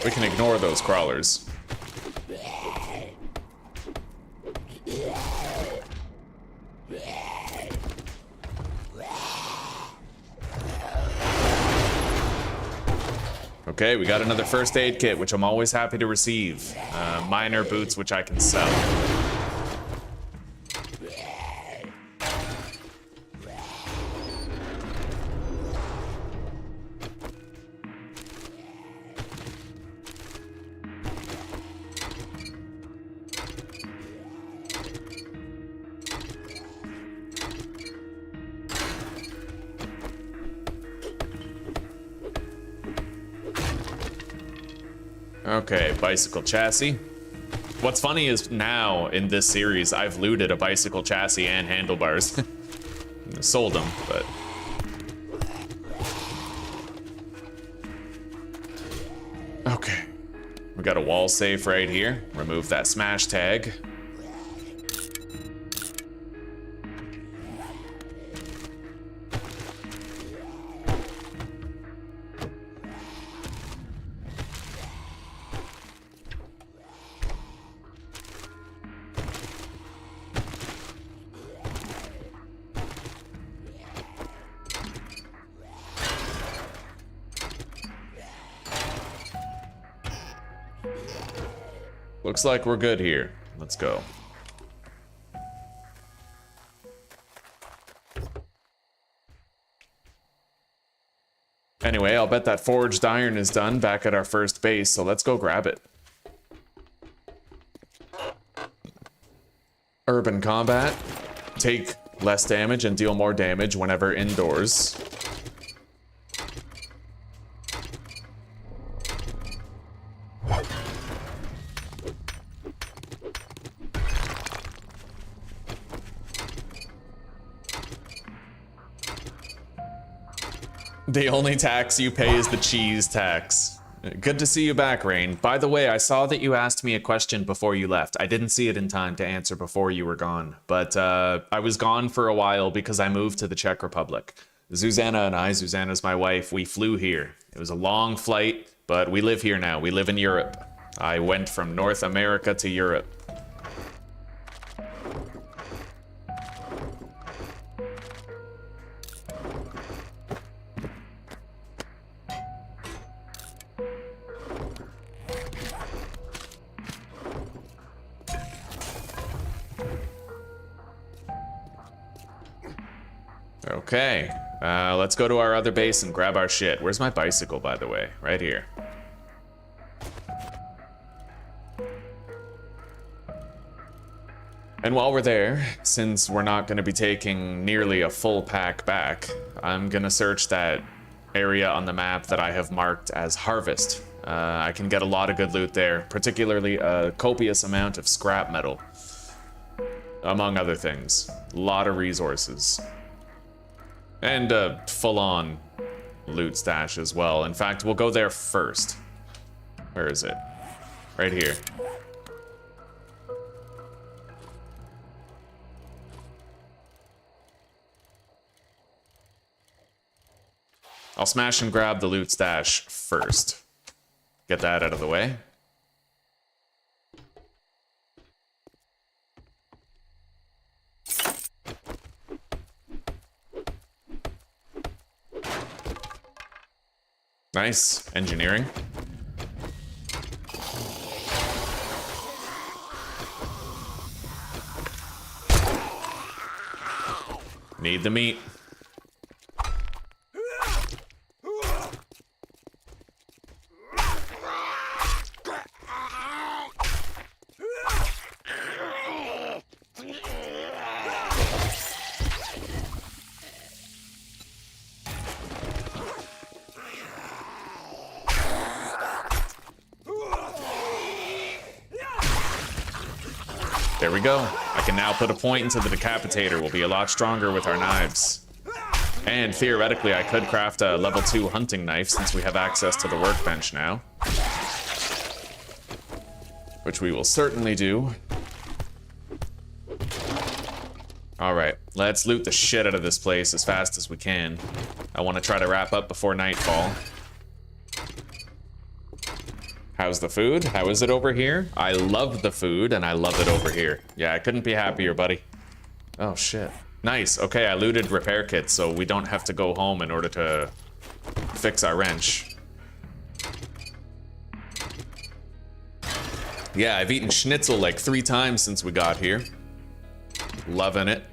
We can ignore those crawlers. Okay, we got another first aid kit, which I'm always happy to receive. Minor boots, which I can sell. Okay, bicycle chassis. What's funny is now in this series, I've looted a bicycle chassis and handlebars. Sold them, but... Okay. We got a wall safe right here. Remove that smash tag. Looks like we're good here. Let's go. Anyway, I'll bet that forged iron is done back at our first base, so let's go grab it. Urban combat. Take less damage and deal more damage whenever indoors. The only tax you pay is the cheese tax. Good to see you back, Rain. By the way, I saw that you asked me a question before you left. I didn't see it in time to answer before you were gone, but I was gone for a while because I moved to the Czech Republic. Zuzana and I, Zuzana's my wife, we flew here. It was a long flight, but we live here now. We live in Europe. I went from North America to Europe. Okay, let's go to our other base and grab our shit. Where's my bicycle, by the way? Right here. And while we're there, since we're not going to be taking nearly a full pack back, I'm going to search that area on the map that I have marked as Harvest. I can get a lot of good loot there, particularly a copious amount of scrap metal, among other things. A lot of resources. And a full-on loot stash as well. In fact, we'll go there first. Where is it? Right here. I'll smash and grab the loot stash first. Get that out of the way. Nice. Engineering. Need the meat. There we go. I can now put a point into the decapitator. We'll be a lot stronger with our knives. And theoretically, I could craft a level 2 hunting knife since we have access to the workbench now. Which we will certainly do. Alright, let's loot the shit out of this place as fast as we can. I want to try to wrap up before nightfall. How's the food? How is it over here? I love the food, and I love it over here. Yeah, I couldn't be happier, buddy. Oh, shit. Nice. Okay, I looted repair kits, so we don't have to go home in order to fix our wrench. Yeah, I've eaten schnitzel like 3 times since we got here. Loving it.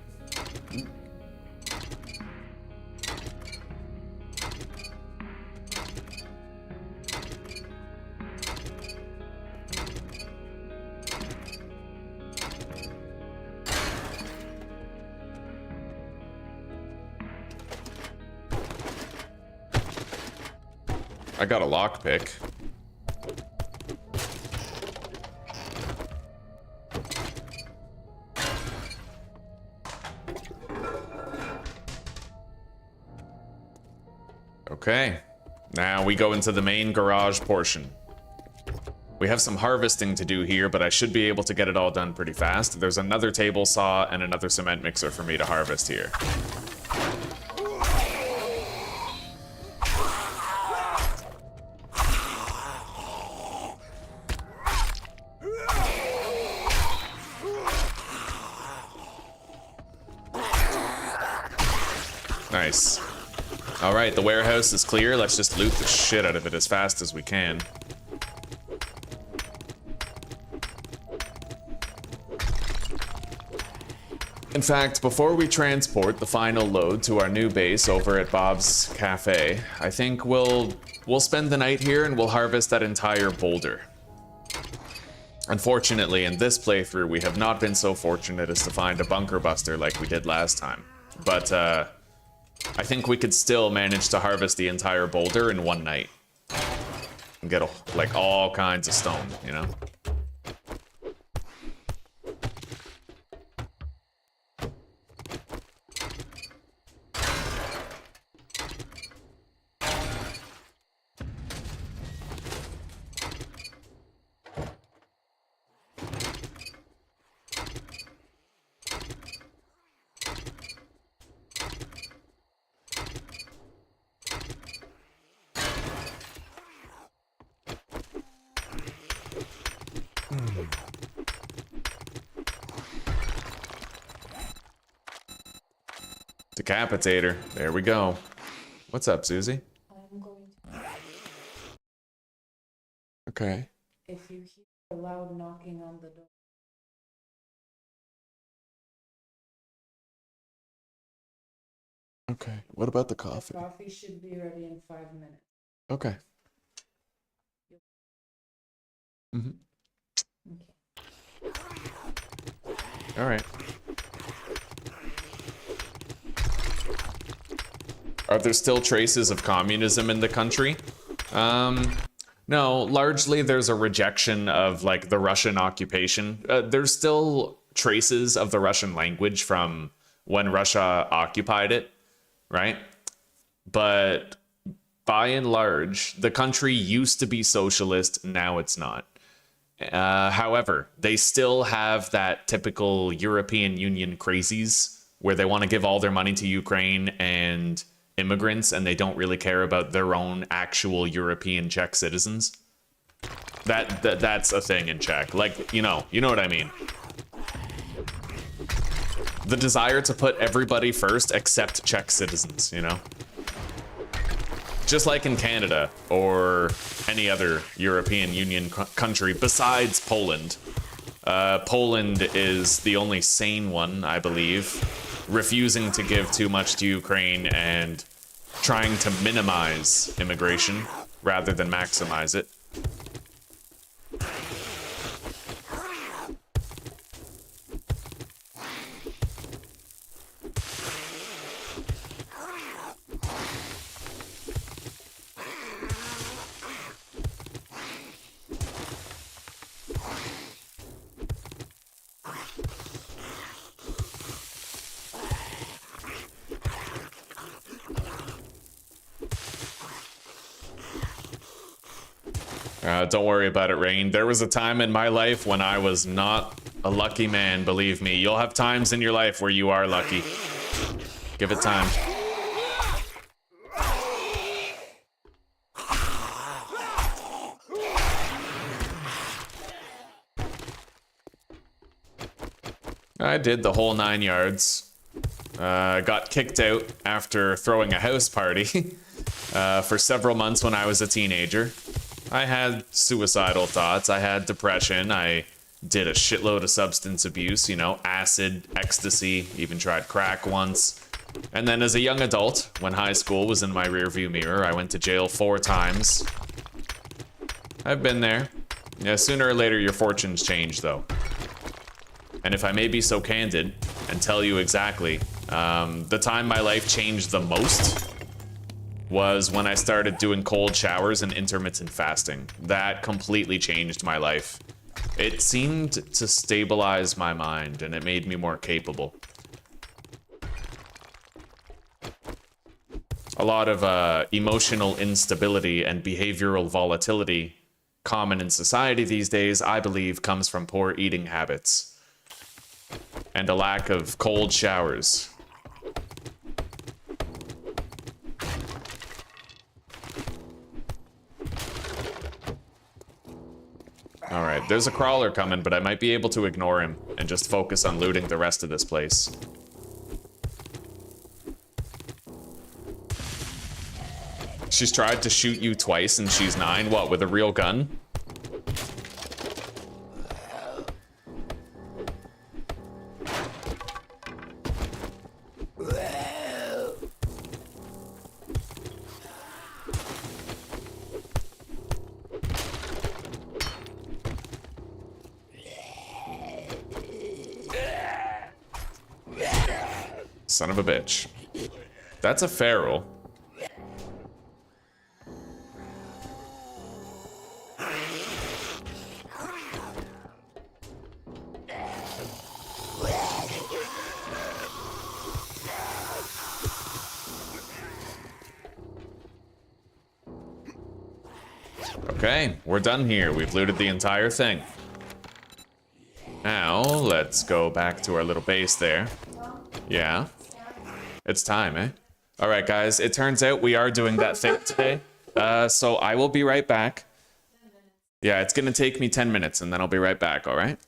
I got a lockpick. Okay, now we go into the main garage portion. We have some harvesting to do here, but I should be able to get it all done pretty fast. There's another table saw and another cement mixer for me to harvest here. Nice. All right, the warehouse is clear. Let's just loot the shit out of it as fast as we can. In fact, before we transport the final load to our new base over at Bob's Cafe, I think we'll spend the night here and we'll harvest that entire boulder. Unfortunately, in this playthrough, we have not been so fortunate as to find a bunker buster like we did last time. But, I think we could still manage to harvest the entire boulder in one night. And get, like, all kinds of stone, you know? Decapitator. There we go. What's up, Susie? I'm going to. Okay. If you hear a loud knocking on the door. Okay. What about the The coffee? coffee should be ready in 5 minutes. Okay. Mm-hmm. Okay. All right. Are there still traces of communism in the country? No, largely there's a rejection of like the Russian occupation. There's still traces of the Russian language from when Russia occupied it, right? But by and large, the country used to be socialist, now it's not. However, they still have that typical European Union crazies where they want to give all their money to Ukraine and immigrants, and they don't really care about their own actual European Czech citizens. That's a thing in Czech. Like, you know what I mean. The desire to put everybody first except Czech citizens, you know? Just like in Canada or any other European Union country besides Poland. Poland is the only sane one, I believe, refusing to give too much to Ukraine and trying to minimize immigration rather than maximize it. Don't worry about it, Rain. There was a time in my life when I was not a lucky man, believe me. You'll have times in your life where you are lucky. Give it time. I did the whole 9 yards. Got kicked out after throwing a house party for several months when I was a teenager. I had suicidal thoughts, I had depression, I did a shitload of substance abuse, you know, acid, ecstasy, even tried crack once. And then as a young adult, when high school was in my rearview mirror, I went to jail 4 times. I've been there. Yeah, sooner or later your fortunes change though. And if I may be so candid and tell you exactly, the time my life changed the most was when I started doing cold showers and intermittent fasting. That completely changed my life. It seemed to stabilize my mind and it made me more capable. A lot of emotional instability and behavioral volatility common in society these days, I believe, comes from poor eating habits and a lack of cold showers. Alright, there's a crawler coming, but I might be able to ignore him and just focus on looting the rest of this place. She's tried to shoot you twice and she's 9. What, with a real gun? Son of a bitch. That's a feral. Okay, we're done here. We've looted the entire thing. Now, let's go back to our little base there. Yeah. It's time, eh? All right, guys, it turns out we are doing that thing today. So I will be right back. Yeah, it's gonna take me 10 minutes and then I'll be right back, all right?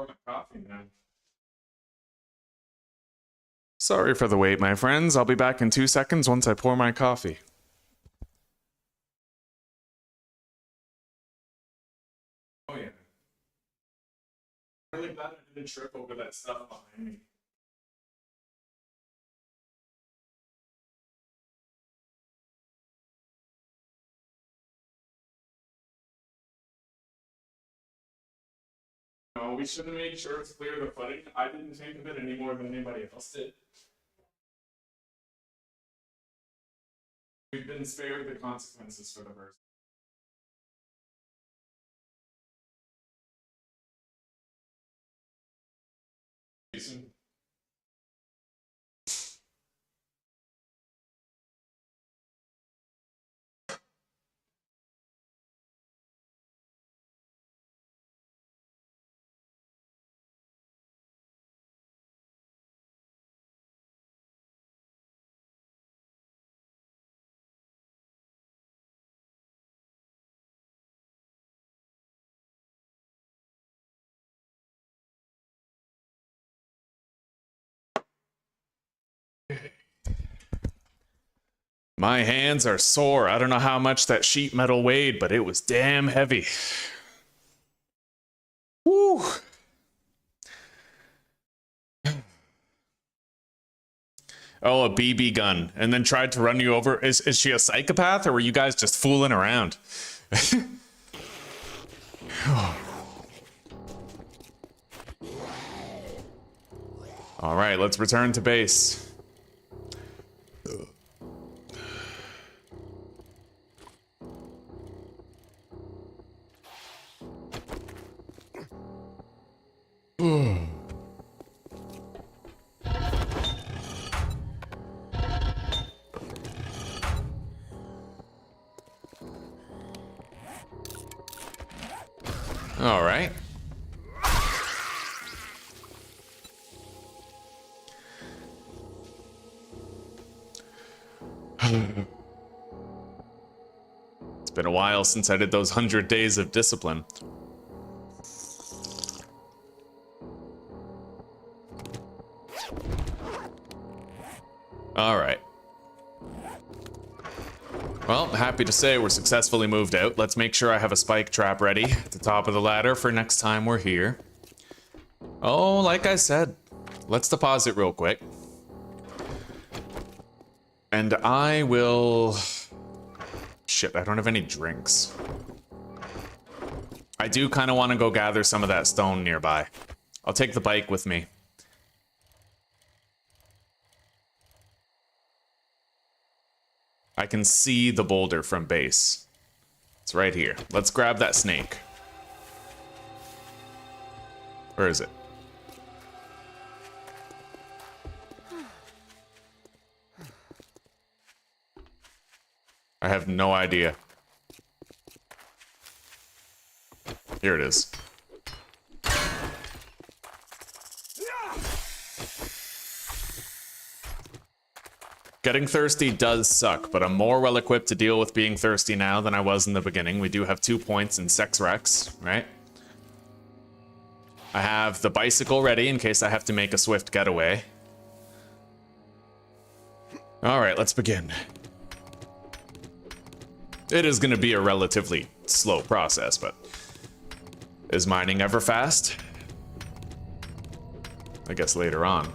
pour my coffee now. Sorry for the wait, my friends. I'll be back in 2 seconds once I pour my coffee. Oh yeah. I'm really glad I didn't trip over that stuff behind me. No, we should have made sure it's clear the footing. I didn't think of it any more than anybody else did. We've been spared the consequences for the first. My hands are sore. I don't know how much that sheet metal weighed, but it was damn heavy. Woo! Oh, a BB gun. And then tried to run you over. Is she a psychopath, or were you guys just fooling around? All right, let's return to base. All right. It's been a while since I did those 100 days of discipline. All right. Well, happy to say we're successfully moved out. Let's make sure I have a spike trap ready at the top of the ladder for next time we're here. Oh, like I said, let's deposit real quick. And I will... Shit, I don't have any drinks. I do kind of want to go gather some of that stone nearby. I'll take the bike with me. I can see the boulder from base. It's right here. Let's grab that snake. Where is it? I have no idea. Here it is. Getting thirsty does suck, but I'm more well equipped to deal with being thirsty now than I was in the beginning. We do have 2 points in Sex Rex, right? I have the bicycle ready in case I have to make a swift getaway. All right, let's begin. It is going to be a relatively slow process, but is mining ever fast? I guess later on.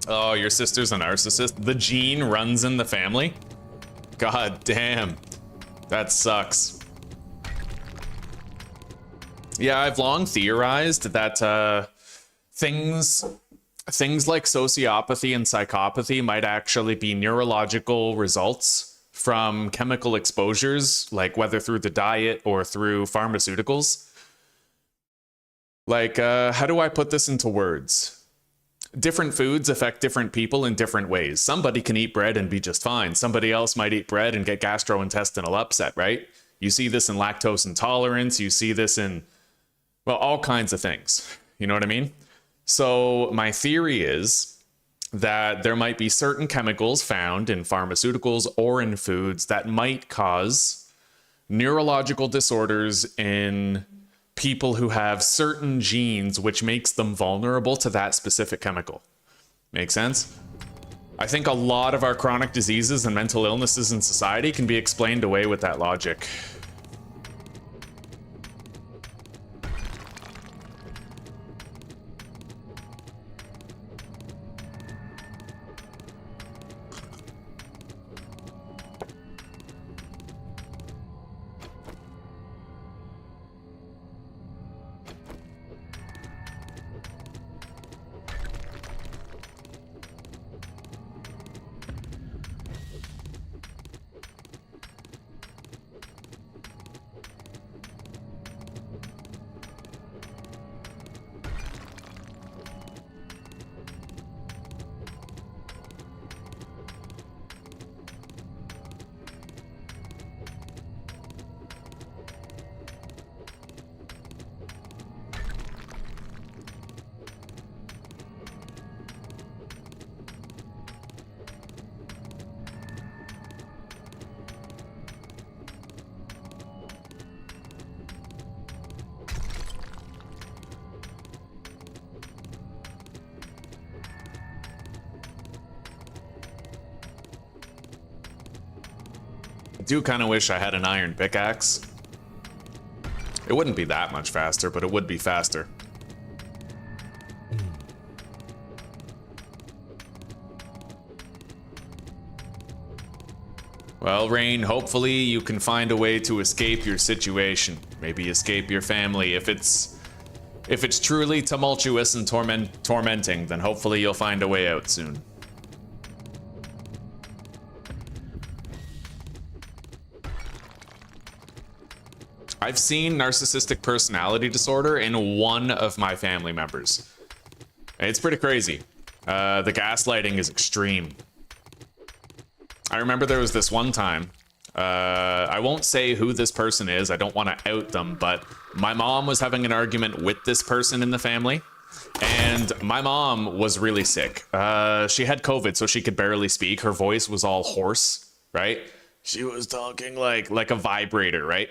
Oh, your sister's a narcissist? The gene runs in the family? God damn. That sucks. Yeah, I've long theorized that things like sociopathy and psychopathy might actually be neurological results from chemical exposures, like whether through the diet or through pharmaceuticals. Like, how do I put this into words? Different foods affect different people in different ways. Somebody can eat bread and be just fine. Somebody else might eat bread and get gastrointestinal upset, right? You see this in lactose intolerance. You see this in, well, all kinds of things. You know what I mean? So my theory is that there might be certain chemicals found in pharmaceuticals or in foods that might cause neurological disorders in people who have certain genes which makes them vulnerable to that specific chemical. Make sense? I think a lot of our chronic diseases and mental illnesses in society can be explained away with that logic. I do kind of wish I had an iron pickaxe. It wouldn't be that much faster, but it would be faster. Well, Rain, hopefully you can find a way to escape your situation. Maybe escape your family. If it's truly tumultuous and tormenting, then hopefully you'll find a way out soon. I've seen narcissistic personality disorder in one of my family members. It's pretty crazy. The gaslighting is extreme. I remember there was this one time, I won't say who this person is, I don't want to out them, but my mom was having an argument with this person in the family, and my mom was really sick. She had COVID, so she could barely speak. Her voice was all hoarse, right? She was talking like a vibrator, right?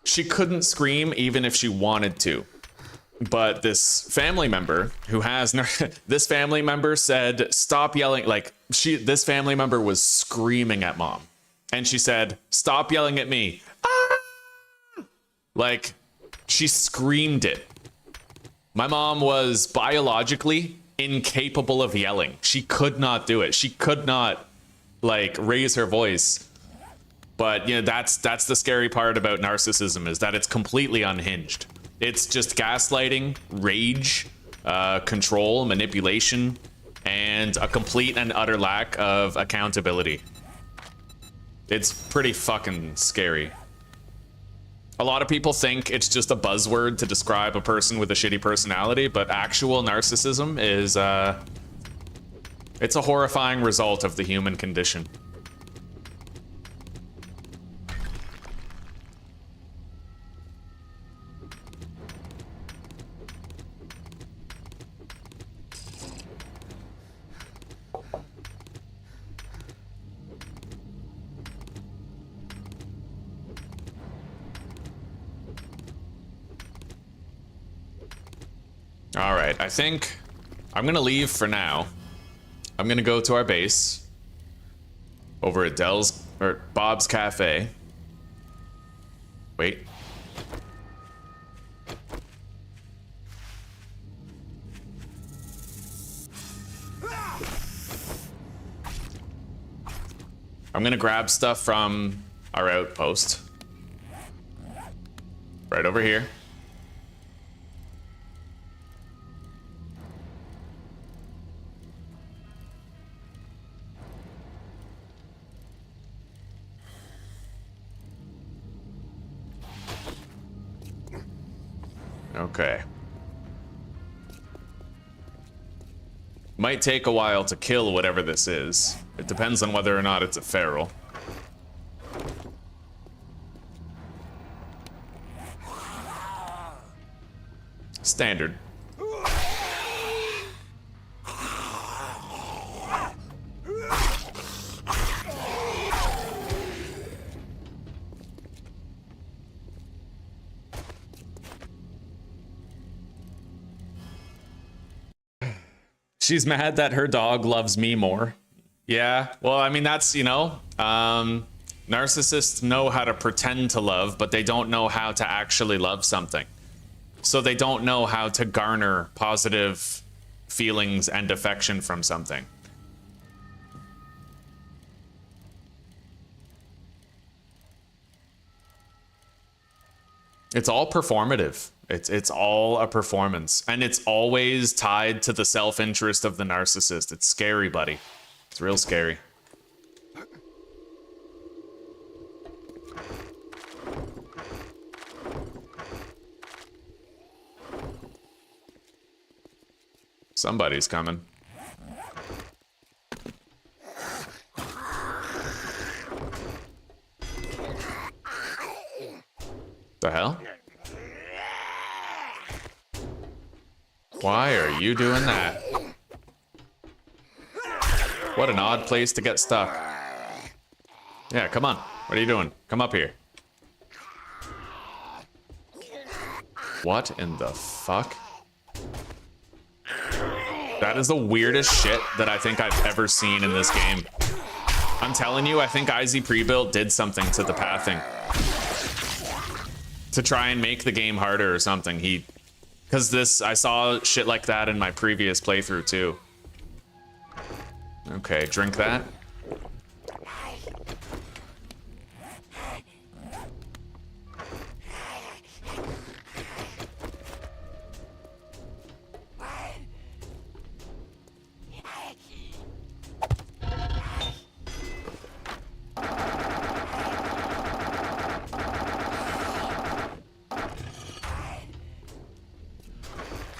She couldn't scream even if she wanted to. But this family member who has this family member said, stop yelling. Like this family member was screaming at mom. And she said, stop yelling at me. Ah! Like she screamed it. My mom was biologically incapable of yelling. She could not do it. She could not like raise her voice. But you know, that's the scary part about narcissism, is that it's completely unhinged. It's just gaslighting, rage, control, manipulation, and a complete and utter lack of accountability. It's pretty fucking scary. A lot of people think it's just a buzzword to describe a person with a shitty personality, but actual narcissism is, it's a horrifying result of the human condition. All right, I think I'm gonna leave for now. I'm gonna go to our base over at Bob's Cafe. Wait. I'm gonna grab stuff from our outpost. Right over here. Okay. Might take a while to kill whatever this is. It depends on whether or not it's a feral. Standard. She's mad that her dog loves me more. Yeah, well, I mean, that's, you know, narcissists know how to pretend to love, but they don't know how to actually love something. So they don't know how to garner positive feelings and affection from something. It's all performative. It's all a performance, and it's always tied to the self-interest of the narcissist. It's scary, buddy. It's real scary. Somebody's coming. The hell? Why are you doing that? What an odd place to get stuck. Yeah, come on. What are you doing? Come up here. What in the fuck? That is the weirdest shit that I think I've ever seen in this game. I'm telling you, I think IzPrebuilt did something to the pathing to try and make the game harder or something. Because I saw shit like that in my previous playthrough too. Okay, drink that.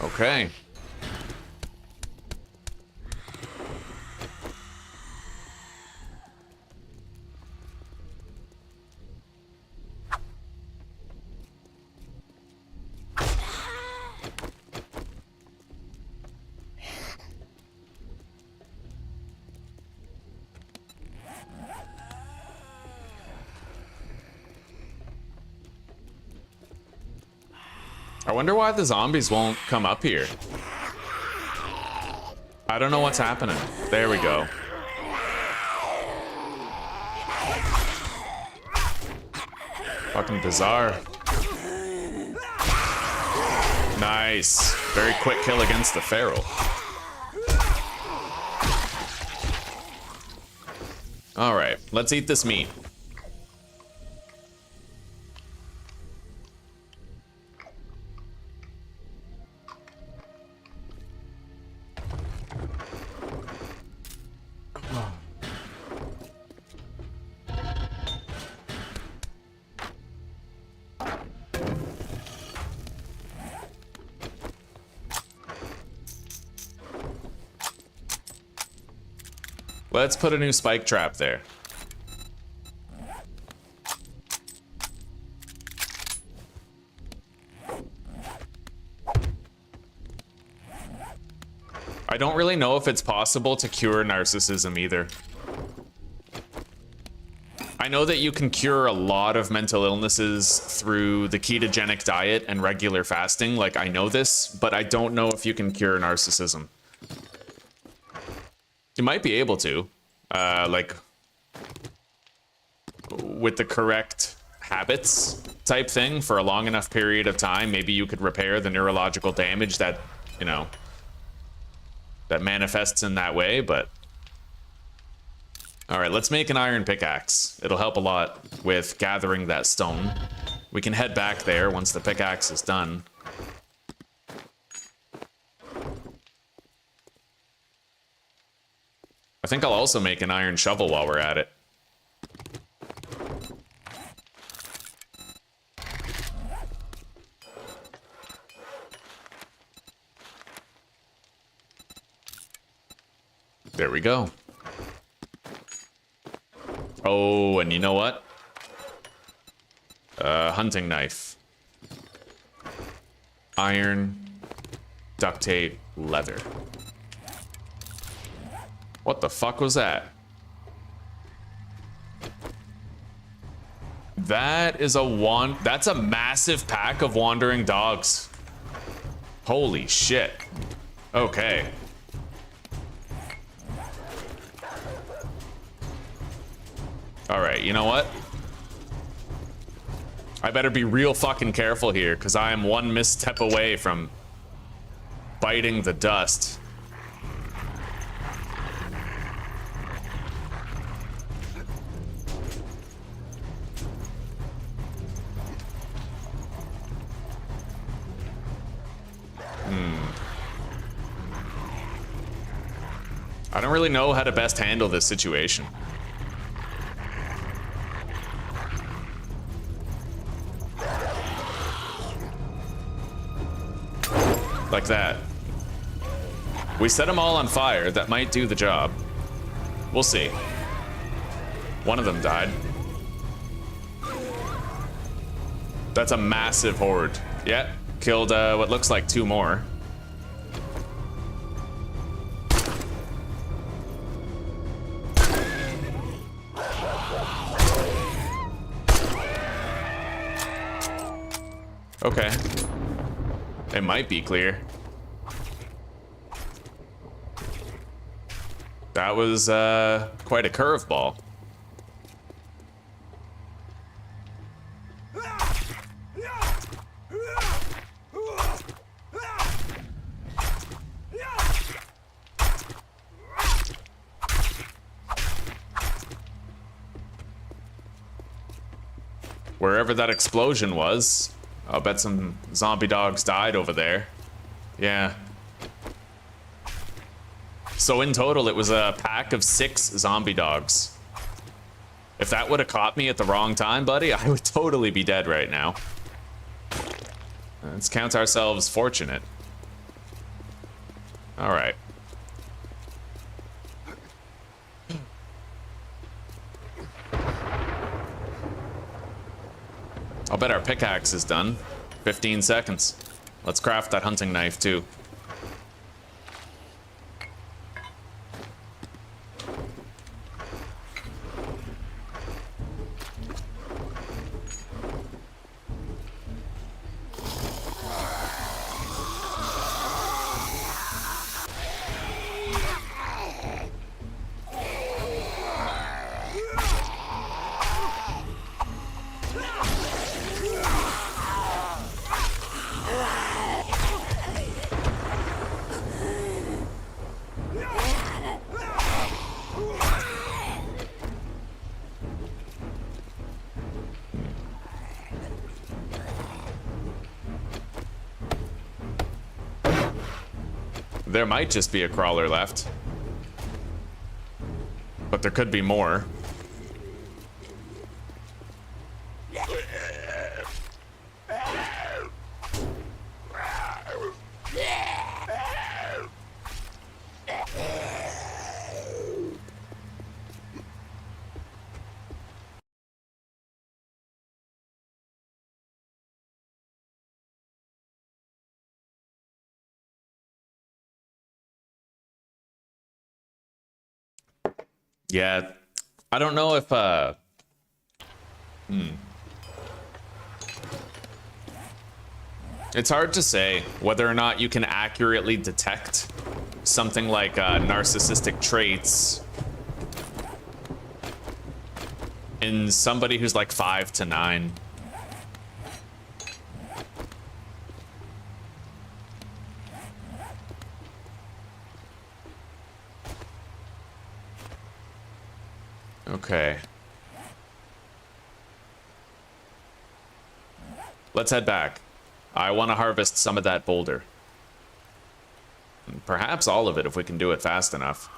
Okay. I wonder why the zombies won't come up here. I don't know what's happening. There we go. Fucking bizarre. Nice. Very quick kill against the feral. All right, let's eat this meat. Let's put a new spike trap there. I don't really know if it's possible to cure narcissism either. I know that you can cure a lot of mental illnesses through the ketogenic diet and regular fasting. Like, I know this, but I don't know if you can cure narcissism. You might be able to, like, with the correct habits type thing for a long enough period of time. Maybe you could repair the neurological damage that, you know, that manifests in that way, but... All right, let's make an iron pickaxe. It'll help a lot with gathering that stone. We can head back there once the pickaxe is done. I think I'll also make an iron shovel while we're at it. There we go. Oh, and you know what? Hunting knife. Iron, duct tape, leather. What the fuck was that? That is that's a massive pack of wandering dogs. Holy shit. Okay. All right, you know what? I better be real fucking careful here, because I am one misstep away from biting the dust. I don't really know how to best handle this situation. Like that. We set them all on fire. That might do the job. We'll see. One of them died. That's a massive horde. Yeah, killed what looks like 2 more. Okay. It might be clear. That was quite a curveball. Wherever that explosion was, I'll bet some zombie dogs died over there. Yeah. So in total, it was a pack of 6 zombie dogs. If that would have caught me at the wrong time, buddy, I would totally be dead right now. Let's count ourselves fortunate. All right. I'll bet our pickaxe is done. 15 seconds. Let's craft that hunting knife too. There might just be a crawler left. But there could be more. Yeah, I don't know if, It's hard to say whether or not you can accurately detect something like narcissistic traits in somebody who's like 5 to 9. Okay. Let's head back. I want to harvest some of that boulder. Perhaps all of it if we can do it fast enough.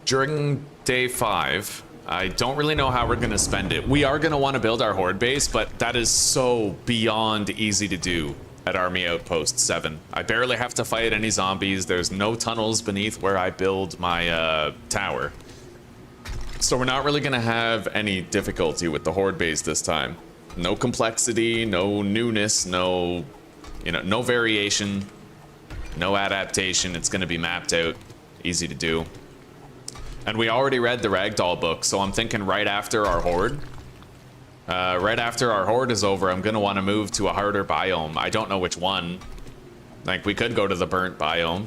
During day 5, I don't really know how we're going to spend it. We are going to want to build our horde base, but that is so beyond easy to do at Army Outpost 7. I barely have to fight any zombies. There's no tunnels beneath where I build my tower. So we're not really going to have any difficulty with the horde base this time. No complexity, no newness, no, no variation, no adaptation. It's going to be mapped out, easy to do. And we already read the Ragdoll book, so I'm thinking right after our horde. Right after our horde is over, I'm going to want to move to a harder biome. I don't know which one. Like, we could go to the burnt biome.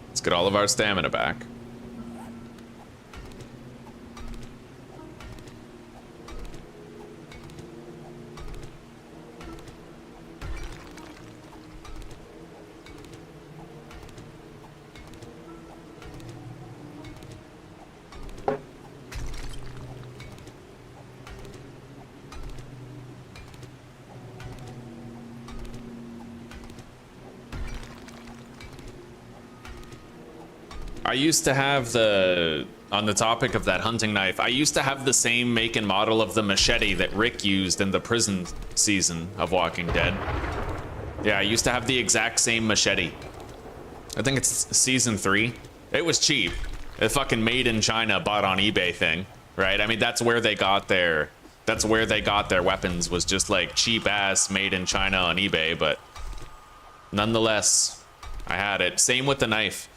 Let's get all of our stamina back. I used to have on the topic of that hunting knife, I used to have the same make and model of the machete that Rick used in the prison season of Walking Dead. Yeah, I used to have the exact same machete. I think it's season 3. It was cheap. A fucking made in China, bought on eBay thing, right? I mean, that's where they got their weapons, was just like cheap ass made in China on eBay, but nonetheless, I had it. Same with the knife.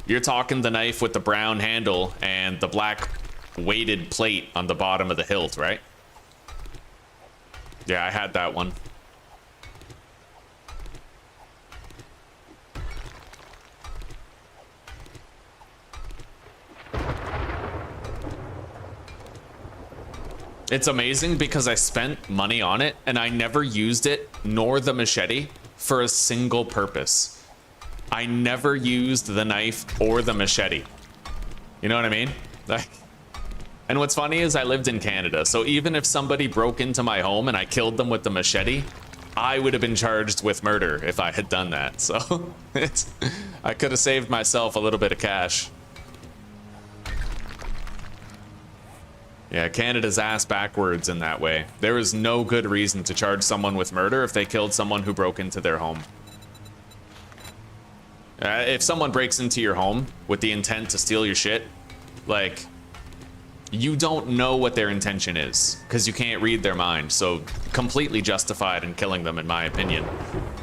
You're talking the knife with the brown handle and the black weighted plate on the bottom of the hilt, right? Yeah, I had that one. It's amazing because I spent money on it and I never used it, nor the machete, for a single purpose. I never used the knife or the machete. You know what I mean? Like, and what's funny is I lived in Canada, so even if somebody broke into my home and I killed them with the machete, I would have been charged with murder if I had done that. So I could have saved myself a little bit of cash. Yeah, Canada's ass backwards in that way. There is no good reason to charge someone with murder if they killed someone who broke into their home. If someone breaks into your home with the intent to steal your shit, like, you don't know what their intention is because you can't read their mind. So completely justified in killing them, in my opinion.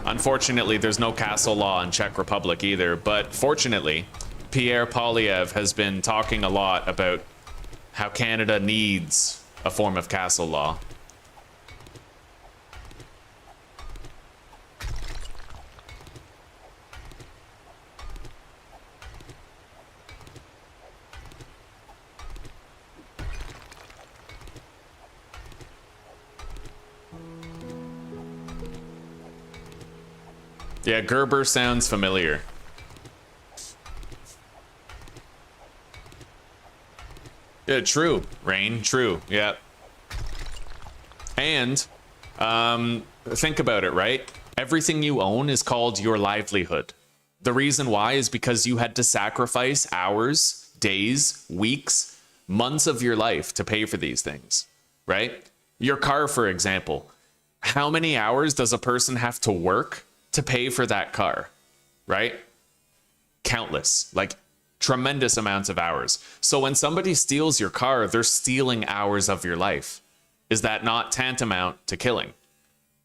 Unfortunately, there's no castle law in Czech Republic either, but fortunately, Pierre Poilievre has been talking a lot about how Canada needs a form of castle law. Yeah, Gerber sounds familiar. Yeah, true, Rain, true, yeah. And, think about it, right? Everything you own is called your livelihood. The reason why is because you had to sacrifice hours, days, weeks, months of your life to pay for these things, right? Your car, for example. How many hours does a person have to work to pay for that car, right? Countless, like tremendous amounts of hours. So when somebody steals your car, they're stealing hours of your life. Is that not tantamount to killing,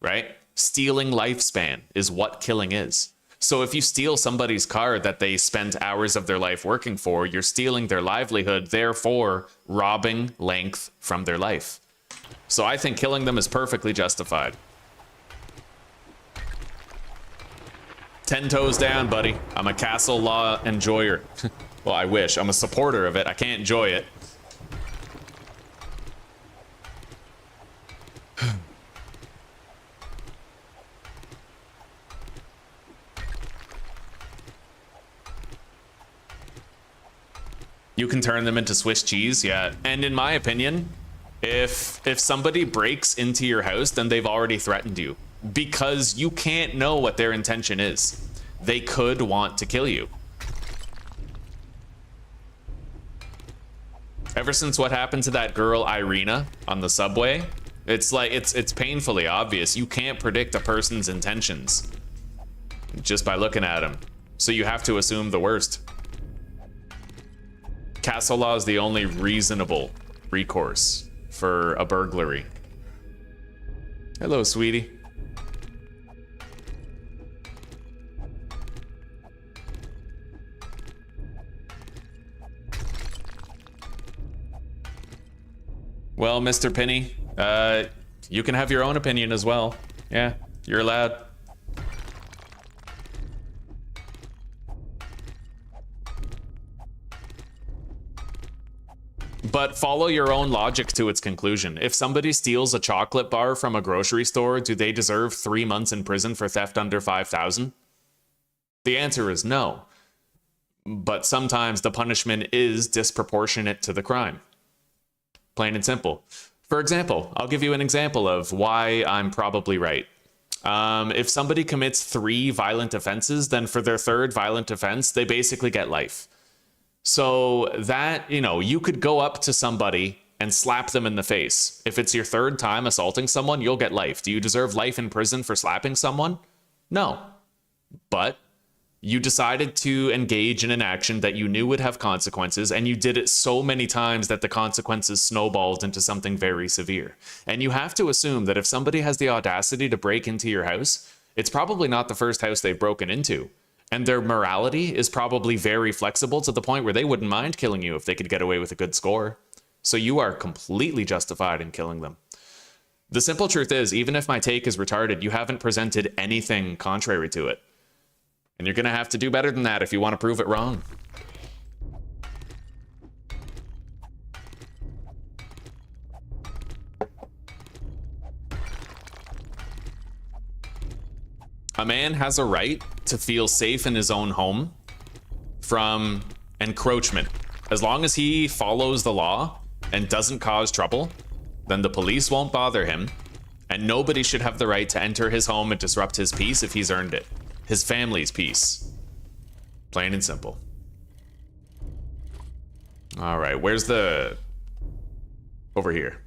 right? Stealing lifespan is what killing is. So if you steal somebody's car that they spent hours of their life working for, you're stealing their livelihood, therefore robbing length from their life. So I think killing them is perfectly justified. 10 toes down, buddy. I'm a castle law enjoyer. Well, I wish. I'm a supporter of it. I can't enjoy it. You can turn them into Swiss cheese, yeah. And in my opinion, if somebody breaks into your house, then they've already threatened you, because you can't know what their intention is. They could want to kill you. Ever since what happened to that girl Irina on the subway, it's like it's painfully obvious. You can't predict a person's intentions just by looking at them. So you have to assume the worst. Castle law is the only reasonable recourse for a burglary. Hello, sweetie. Well, Mr. Penny, you can have your own opinion as well. Yeah, you're allowed. But follow your own logic to its conclusion. If somebody steals a chocolate bar from a grocery store, do they deserve 3 months in prison for theft under 5,000? The answer is no. But sometimes the punishment is disproportionate to the crime. Plain and simple. For example, I'll give you an example of why I'm probably right. If somebody commits 3 violent offenses, then for their 3rd violent offense, they basically get life. So that, you know, you could go up to somebody and slap them in the face. If it's your 3rd time assaulting someone, you'll get life. Do you deserve life in prison for slapping someone? No. But you decided to engage in an action that you knew would have consequences, and you did it so many times that the consequences snowballed into something very severe. And you have to assume that if somebody has the audacity to break into your house, it's probably not the first house they've broken into. And their morality is probably very flexible to the point where they wouldn't mind killing you if they could get away with a good score. So you are completely justified in killing them. The simple truth is, even if my take is retarded, you haven't presented anything contrary to it. And you're going to have to do better than that if you want to prove it wrong. A man has a right to feel safe in his own home from encroachment. As long as he follows the law and doesn't cause trouble, then the police won't bother him, and nobody should have the right to enter his home and disrupt his peace if he's earned it. His family's peace. Plain and simple. All right, where's the... Over here.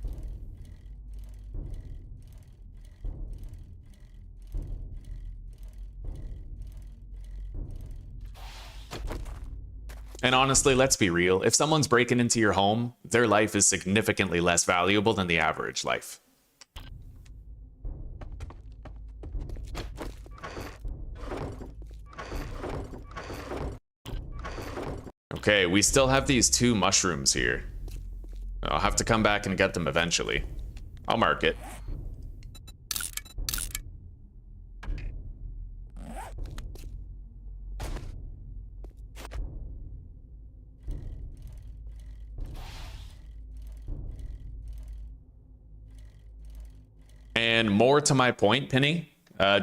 And honestly, let's be real. If someone's breaking into your home, their life is significantly less valuable than the average life. Okay, we still have these 2 mushrooms here. I'll have to come back and get them eventually. I'll mark it. And more to my point, Penny,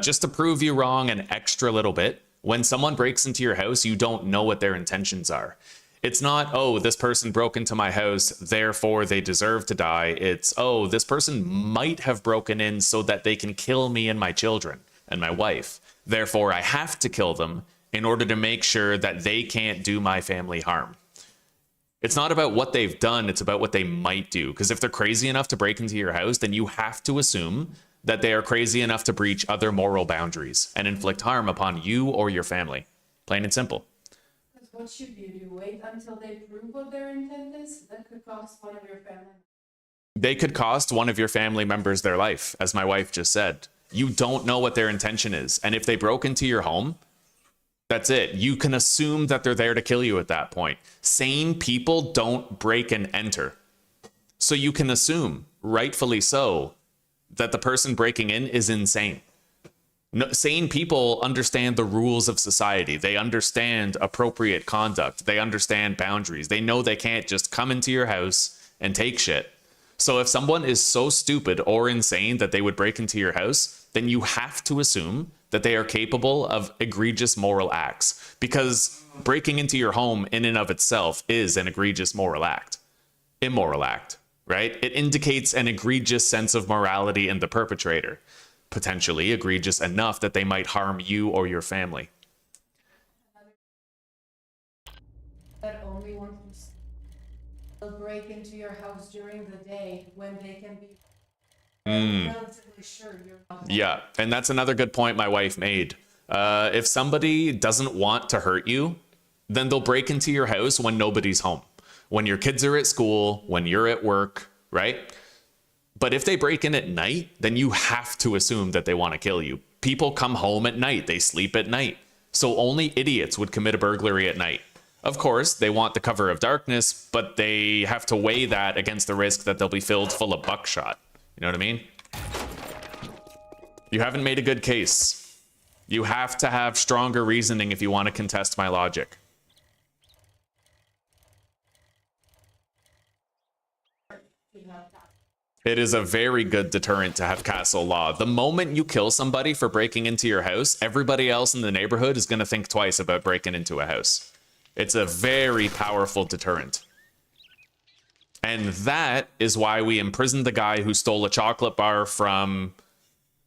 just to prove you wrong an extra little bit, when someone breaks into your house, you don't know what their intentions are. It's not, oh, this person broke into my house, therefore they deserve to die. It's, oh, this person might have broken in so that they can kill me and my children and my wife. Therefore, I have to kill them in order to make sure that they can't do my family harm. It's not about what they've done, it's about what they might do. Because if they're crazy enough to break into your house, then you have to assume that they are crazy enough to breach other moral boundaries and inflict harm upon you or your family. Plain and simple. Because what should you do? Wait until they prove what their intent is? That could cost one of your family. They could cost one of your family members their life, as my wife just said. You don't know what their intention is. And if they broke into your home, that's it. You can assume that they're there to kill you at that point. Sane people don't break and enter. So you can assume, rightfully so, that the person breaking in is insane. No, sane people understand the rules of society. They understand appropriate conduct. They understand boundaries. They know they can't just come into your house and take shit. So if someone is so stupid or insane that they would break into your house, then you have to assume that they are capable of egregious moral acts, because breaking into your home in and of itself is an egregious immoral act, right? It indicates an egregious sense of morality in the perpetrator, potentially egregious enough that they might harm you or your family. That only want to break into your house during the day when they can be relatively sure you're not. Yeah, and that's another good point my wife made. If somebody doesn't want to hurt you, then they'll break into your house when nobody's home, when your kids are at school, when you're at work, right? But if they break in at night, then you have to assume that they want to kill you. People come home at night, they sleep at night. So only idiots would commit a burglary at night. Of course, they want the cover of darkness, but they have to weigh that against the risk that they'll be filled full of buckshot. You know what I mean? You haven't made a good case. You have to have stronger reasoning if you want to contest my logic. It is a very good deterrent to have castle law. The moment you kill somebody for breaking into your house, everybody else in the neighborhood is going to think twice about breaking into a house. It's a very powerful deterrent. And that is why we imprisoned the guy who stole a chocolate bar from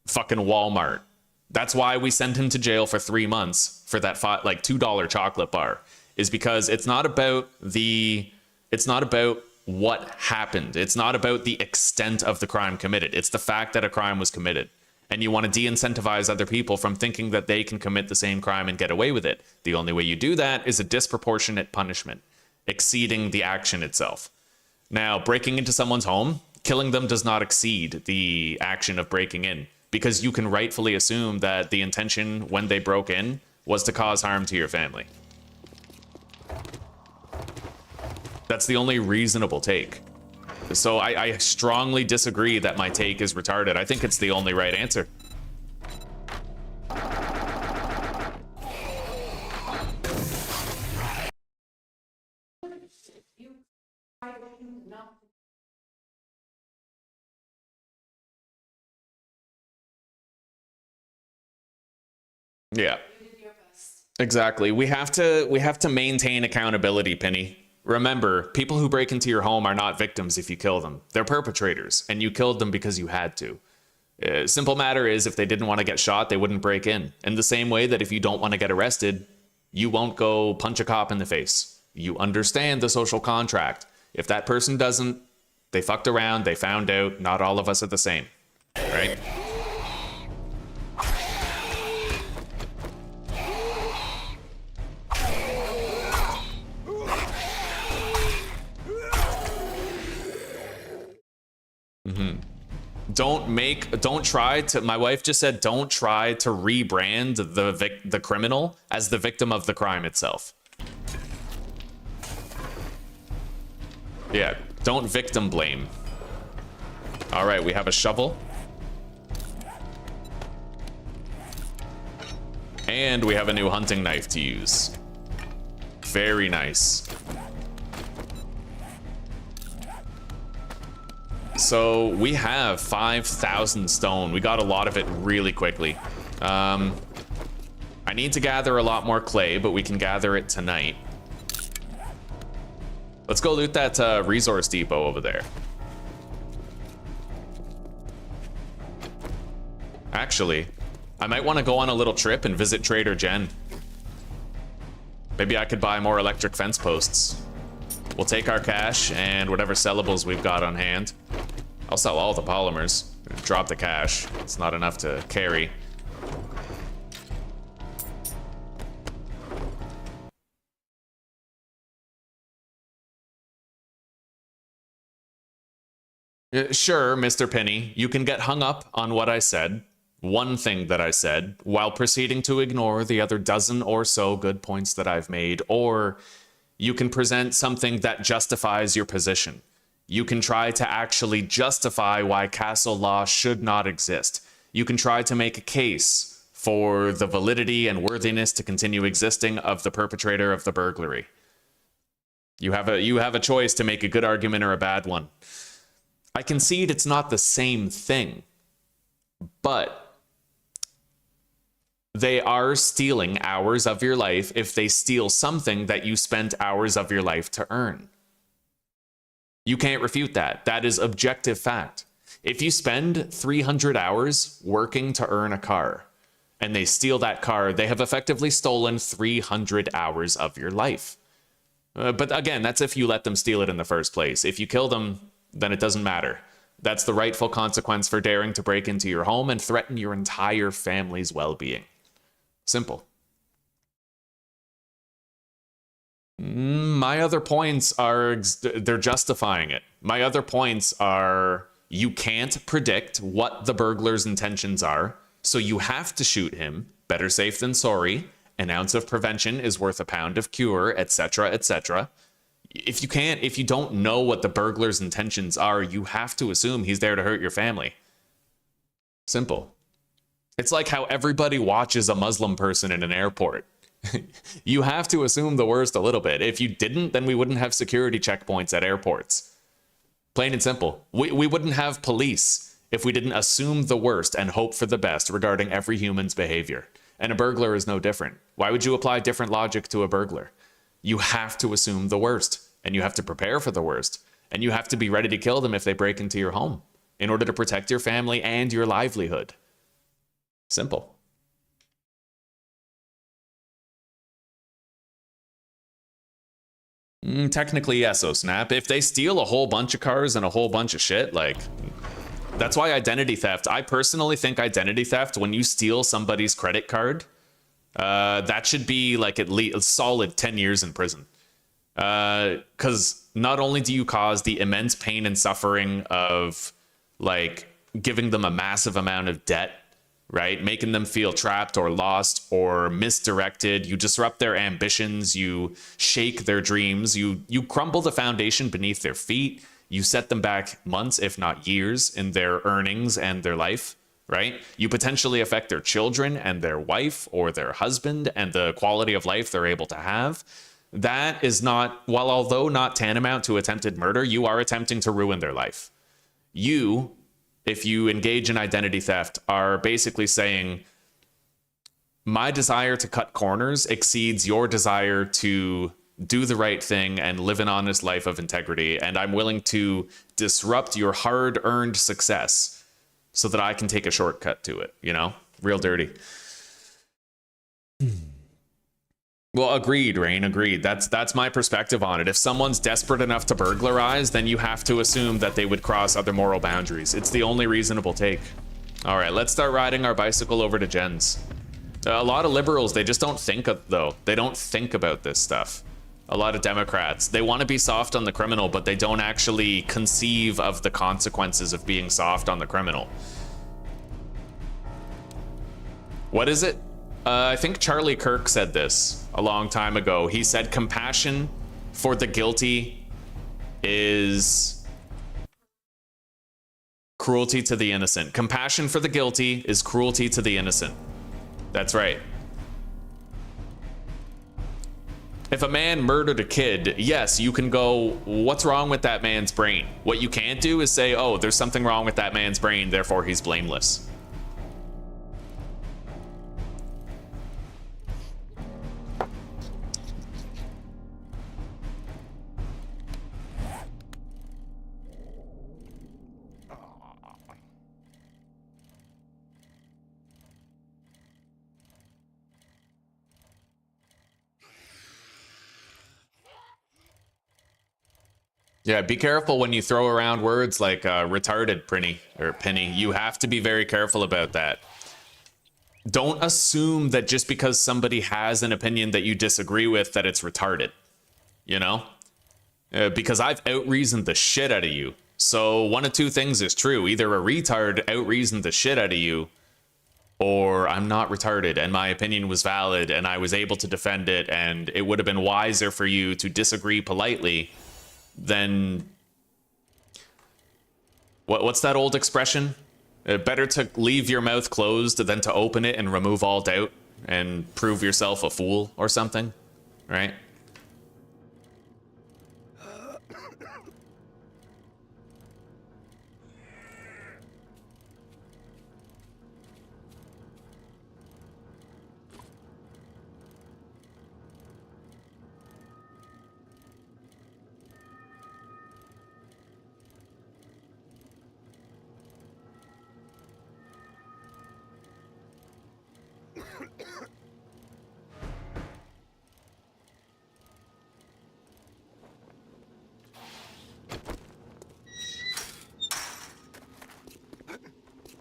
fucking Walmart. That's why we sent him to jail for 3 months for that $2 chocolate bar, is because it's not about what happened. It's not about the extent of the crime committed. It's the fact that a crime was committed. And you want to de-incentivize other people from thinking that they can commit the same crime and get away with it. The only way you do that is a disproportionate punishment, exceeding the action itself. Now, breaking into someone's home, killing them does not exceed the action of breaking in, because you can rightfully assume that the intention when they broke in was to cause harm to your family. That's the only reasonable take. So I strongly disagree that my take is retarded. I think it's the only right answer. Yeah. Exactly. We have to maintain accountability, Penny. Remember, people who break into your home are not victims if you kill them. They're perpetrators, and you killed them because you had to. Simple matter is, if they didn't want to get shot, they wouldn't break in. In the same way that if you don't want to get arrested, you won't go punch a cop in the face. You understand the social contract. If that person doesn't, they fucked around, they found out, not all of us are the same. Right? Don't try to, my wife just said, don't try to rebrand the criminal as the victim of the crime itself. Yeah, don't victim blame. All right, we have a shovel. And we have a new hunting knife to use. Very nice. So we have 5,000 stone. We got a lot of it really quickly. I need to gather a lot more clay, but we can gather it tonight. Let's go loot that resource depot over there. Actually, I might want to go on a little trip and visit Trader Jen. Maybe I could buy more electric fence posts. We'll take our cash and whatever sellables we've got on hand. I'll sell all the polymers. Drop the cash. It's not enough to carry. Sure, Mr. Penny, you can get hung up on what I said, one thing that I said, while proceeding to ignore the other dozen or so good points that I've made, or you can present something that justifies your position. You can try to actually justify why castle law should not exist. You can try to make a case for the validity and worthiness to continue existing of the perpetrator of the burglary. You have a choice to make a good argument or a bad one. I concede it's not the same thing, but they are stealing hours of your life if they steal something that you spent hours of your life to earn. You can't refute that. That is objective fact. If you spend 300 hours working to earn a car and they steal that car, they have effectively stolen 300 hours of your life. But again, that's if you let them steal it in the first place. If you kill them, then it doesn't matter. That's the rightful consequence for daring to break into your home and threaten your entire family's well-being. Simple. My other points are, they're justifying it. My other points are, you can't predict what the burglar's intentions are, so you have to shoot him. Better safe than sorry. An ounce of prevention is worth a pound of cure, etc., etc. If you don't know what the burglar's intentions are, you have to assume he's there to hurt your family. Simple. It's like how everybody watches a Muslim person in an airport. You have to assume the worst a little bit. If you didn't, then we wouldn't have security checkpoints at airports. Plain and simple. We wouldn't have police if we didn't assume the worst and hope for the best regarding every human's behavior. And a burglar is no different. Why would you apply different logic to a burglar? You have to assume the worst, and you have to prepare for the worst, and you have to be ready to kill them if they break into your home in order to protect your family and your livelihood. Simple. Technically, yes, oh snap. If they steal a whole bunch of cars and a whole bunch of shit, like, that's why identity theft, I personally think identity theft, when you steal somebody's credit card, that should be like at least a solid 10 years in prison. Because not only do you cause the immense pain and suffering of like giving them a massive amount of debt, right? Making them feel trapped or lost or misdirected. You disrupt their ambitions. You shake their dreams. You crumble the foundation beneath their feet. You set them back months, if not years, in their earnings and their life, right? You potentially affect their children and their wife or their husband and the quality of life they're able to have. That is not, while although not tantamount to attempted murder, you are attempting to ruin their life. You, if you engage in identity theft, are basically saying, my desire to cut corners exceeds your desire to do the right thing and live an honest life of integrity, and I'm willing to disrupt your hard-earned success so that I can take a shortcut to it, you know? Real dirty. Well, agreed, Rain, agreed. That's my perspective on it. If someone's desperate enough to burglarize, then you have to assume that they would cross other moral boundaries. It's the only reasonable take. All right, let's start riding our bicycle over to Jen's. A lot of liberals, they just don't think though. They don't think about this stuff. A lot of Democrats, they want to be soft on the criminal, but they don't actually conceive of the consequences of being soft on the criminal. What is it? I think Charlie Kirk said this a long time ago. He said compassion for the guilty is cruelty to the innocent. Compassion for the guilty is cruelty to the innocent. That's right. If a man murdered a kid, yes, you can go, what's wrong with that man's brain? What you can't do is say, oh, there's something wrong with that man's brain, therefore he's blameless. Yeah, be careful when you throw around words like retarded, Penny. You have to be very careful about that. Don't assume that just because somebody has an opinion that you disagree with, that it's retarded. You know? Because I've out-reasoned the shit out of you. So one of two things is true. Either a retard out-reasoned the shit out of you, or I'm not retarded and my opinion was valid and I was able to defend it, and it would have been wiser for you to disagree politely then what's that old expression? Better to leave your mouth closed than to open it and remove all doubt and prove yourself a fool or something, right?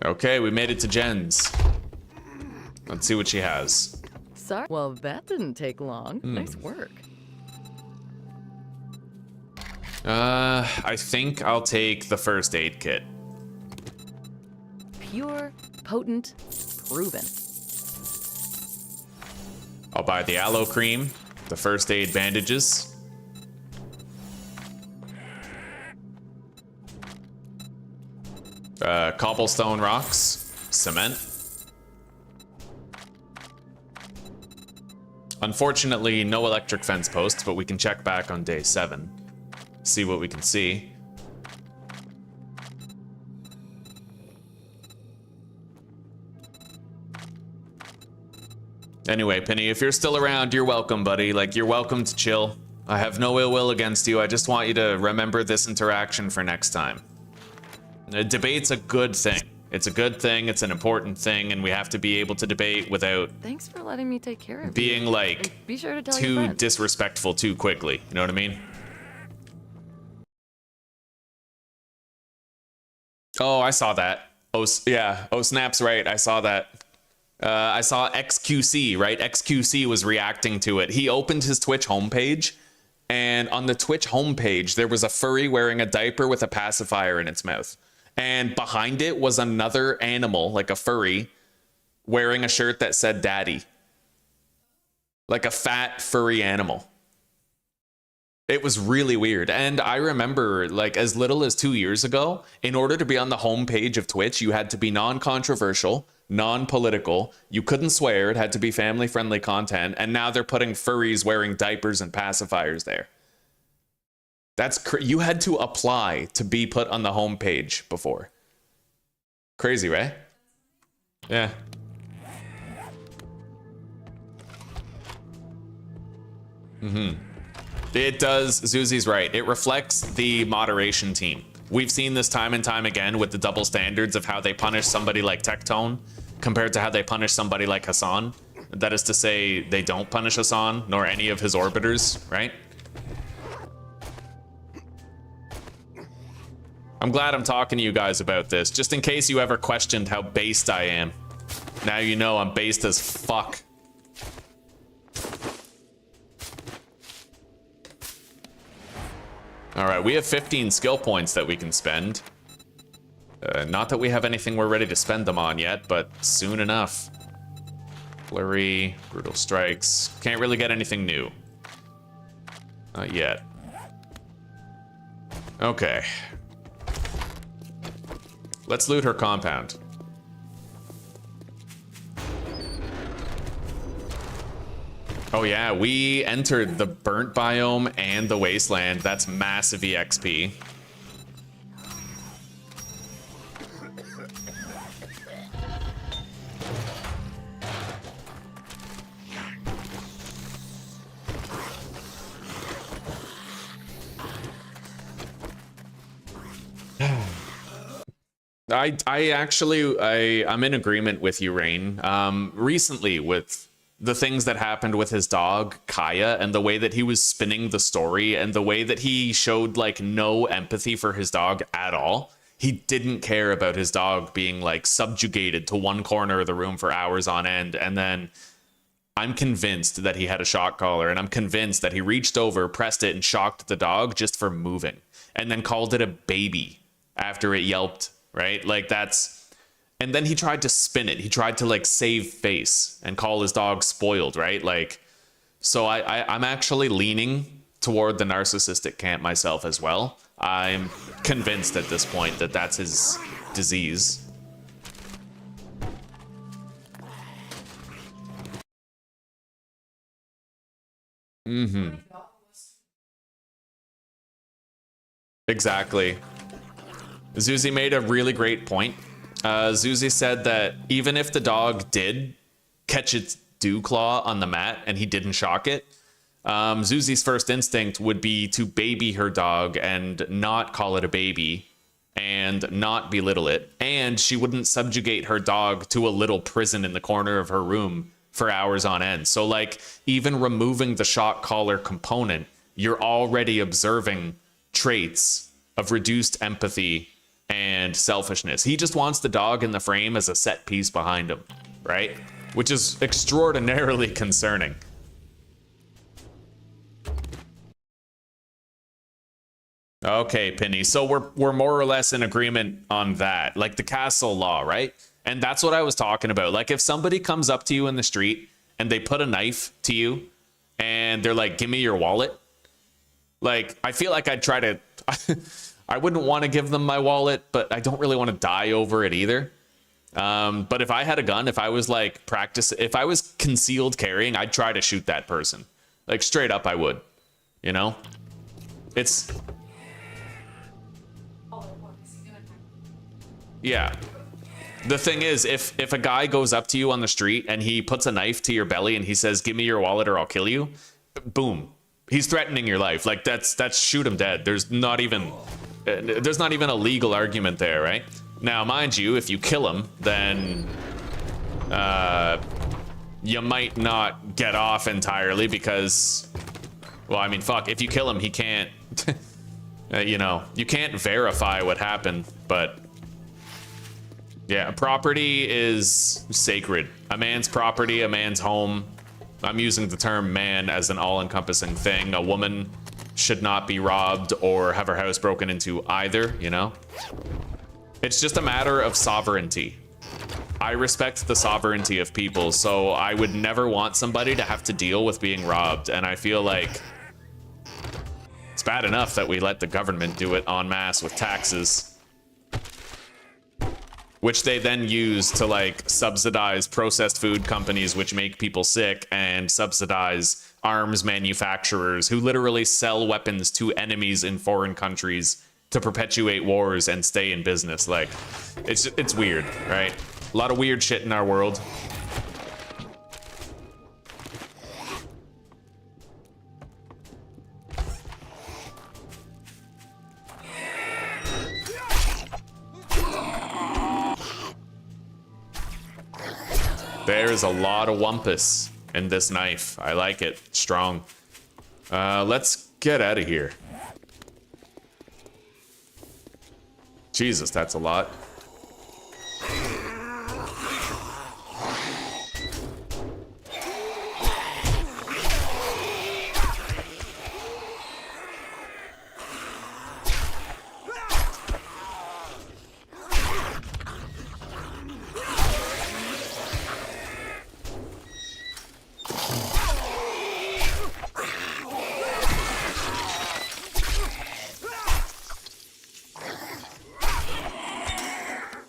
Okay, we made it to Jen's. Let's see what she has. Sorry. Well, that didn't take long. Nice work. I think I'll take the first aid kit. Pure, potent, proven. I'll buy the aloe cream, the first aid bandages. Cobblestone rocks, cement. Unfortunately, no electric fence posts, but we can check back on day 7. See what we can see. Anyway, Penny, if you're still around, you're welcome, buddy. Like, you're welcome to chill. I have no ill will against you. I just want you to remember this interaction for next time. A debate's a good thing. It's a good thing, it's an important thing, and we have to be able to debate without Thanks for letting me take care of being, you. like, Be sure to tell your too friends. disrespectful too quickly. You know what I mean? Oh, I saw that. Oh, yeah. Oh, Snap's right. I saw that. I saw XQC, right? XQC was reacting to it. He opened his Twitch homepage, and on the Twitch homepage, there was a furry wearing a diaper with a pacifier in its mouth. And behind it was another animal, like a furry, wearing a shirt that said daddy. Like a fat, furry animal. It was really weird. And I remember, like, as little as 2 years ago, in order to be on the homepage of Twitch, you had to be non-controversial, non-political. You couldn't swear. It had to be family-friendly content. And now they're putting furries wearing diapers and pacifiers there. That's you had to apply to be put on the homepage before. Crazy, right? Yeah. It does. Zuzi's right. It reflects the moderation team. We've seen this time and time again with the double standards of how they punish somebody like Tectone compared to how they punish somebody like Hassan. That is to say, they don't punish Hassan nor any of his orbiters, right? I'm glad I'm talking to you guys about this, just in case you ever questioned how based I am. Now you know I'm based as fuck. Alright, we have 15 skill points that we can spend. Not that we have anything we're ready to spend them on yet, but soon enough. Flurry, Brutal Strikes. Can't really get anything new. Not yet. Okay. Let's loot her compound. Oh yeah, we entered the burnt biome and the wasteland. That's massive EXP. I'm in agreement with you, Rain. Recently, with the things that happened with his dog, Kaya, and the way that he was spinning the story, and the way that he showed, like, no empathy for his dog at all. He didn't care about his dog being, like, subjugated to one corner of the room for hours on end. And then I'm convinced that he had a shock collar, and I'm convinced that he reached over, pressed it, and shocked the dog just for moving, and then called it a baby after it yelped. Right? Like, that's... And then he tried to spin it. He tried to, like, save face and call his dog spoiled, right? Like, so I'm actually leaning toward the narcissistic camp myself as well. I'm convinced at this point that that's his disease. Exactly. Zuzi made a really great point. Zuzi said that even if the dog did catch its dew claw on the mat and he didn't shock it, Zuzi's first instinct would be to baby her dog and not call it a baby and not belittle it. And she wouldn't subjugate her dog to a little prison in the corner of her room for hours on end. So, like, even removing the shock collar component, you're already observing traits of reduced empathy and selfishness. He just wants the dog in the frame as a set piece behind him, right? Which is extraordinarily concerning. Okay, Penny. So we're more or less in agreement on that, like the castle law, right? And that's what I was talking about. Like if somebody comes up to you in the street and they put a knife to you and they're like, "Give me your wallet." Like I feel like I'd try to I wouldn't want to give them my wallet, but I don't really want to die over it either. But if I had a gun, if I was like if I was concealed carrying, I'd try to shoot that person. Like straight up I would, you know? It's yeah. The thing is, if a guy goes up to you on the street and he puts a knife to your belly and he says, "Give me your wallet or I'll kill you," boom. He's threatening your life. Like that's shoot him dead. There's not even a legal argument there, right? Now, mind you, if you kill him, then you might not get off entirely because, well, I mean, fuck, if you kill him, he can't, you know, you can't verify what happened, but yeah, property is sacred. A man's property, a man's home. I'm using the term man as an all-encompassing thing. A woman should not be robbed or have her house broken into either, you know? It's just a matter of sovereignty. I respect the sovereignty of people, so I would never want somebody to have to deal with being robbed, and I feel like it's bad enough that we let the government do it en masse with taxes, which they then use to like subsidize processed food companies which make people sick and subsidize arms manufacturers who literally sell weapons to enemies in foreign countries to perpetuate wars and stay in business. Like it's weird, right? A lot of weird shit in our world. There's a lot of wumpus in this knife. I like it. Strong. Let's get out of here. Jesus, that's a lot.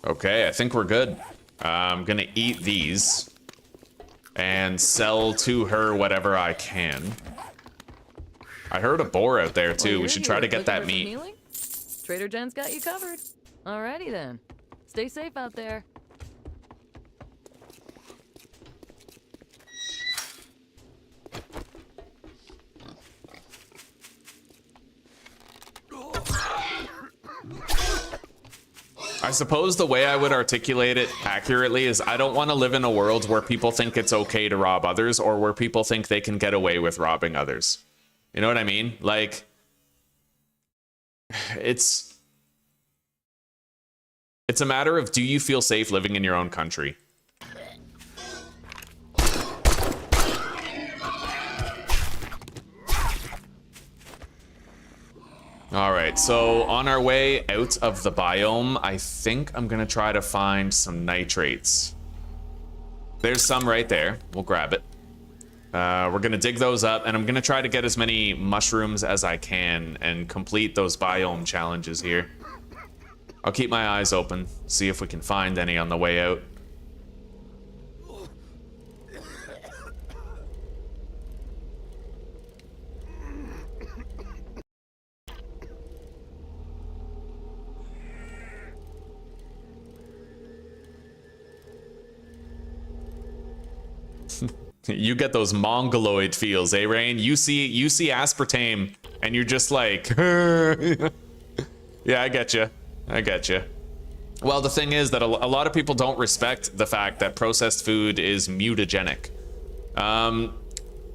Okay, I think we're good. I'm gonna eat these and sell to her whatever I can. I heard a boar out there too. Well, we should try to get that meat. Healing? Trader Jen's got you covered. Alrighty then. Stay safe out there. I suppose the way I would articulate it accurately is I don't want to live in a world where people think it's okay to rob others or where people think they can get away with robbing others. You know what I mean? Like, it's a matter of, do you feel safe living in your own country? All right, so on our way out of the biome, I think I'm gonna try to find some nitrates. There's some right there. We'll grab it. We're gonna dig those up, and I'm gonna try to get as many mushrooms as I can and complete those biome challenges here. I'll keep my eyes open, see if we can find any on the way out. You get those mongoloid feels, eh, Rain? You see aspartame, and you're just like, yeah, I get you. I get you. Well, the thing is that a lot of people don't respect the fact that processed food is mutagenic.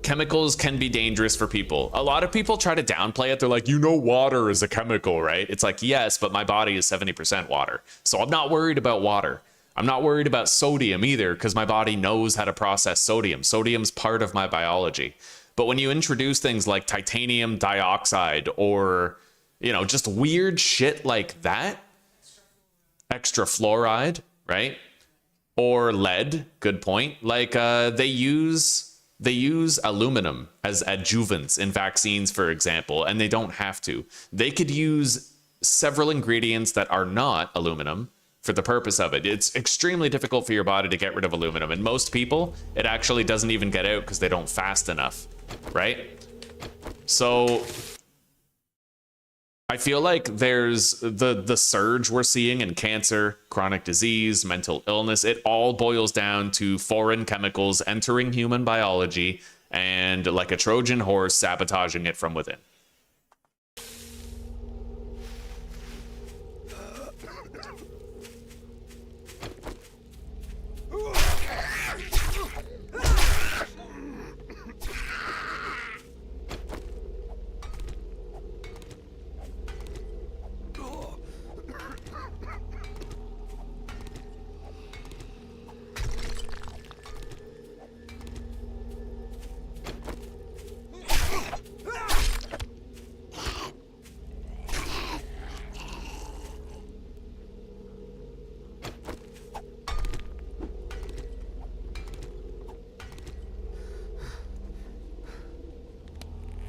chemicals can be dangerous for people. A lot of people try to downplay it. They're like, you know, water is a chemical, right? It's like, yes, but my body is 70% water. So I'm not worried about water. I'm not worried about sodium either, because my body knows how to process sodium. Sodium's part of my biology. But when you introduce things like titanium dioxide or, you know, just weird shit like that, extra fluoride, right? Or lead, good point. Like they use aluminum as adjuvants in vaccines, for example, and they don't have to. They could use several ingredients that are not aluminum for the purpose of it. It's extremely difficult for your body to get rid of aluminum, and most people, it actually doesn't even get out because they don't fast enough, right? So I feel like there's the surge we're seeing in cancer, chronic disease, mental illness. It all boils down to foreign chemicals entering human biology and, like a Trojan horse, sabotaging it from within.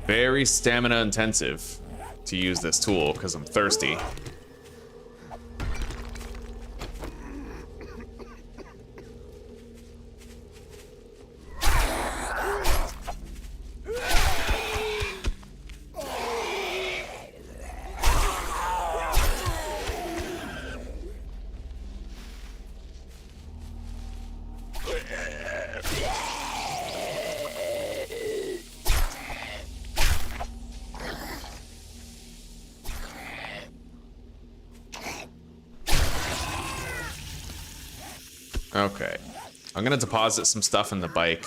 Very stamina intensive to use this tool because I'm thirsty. Okay, I'm gonna deposit some stuff in the bike.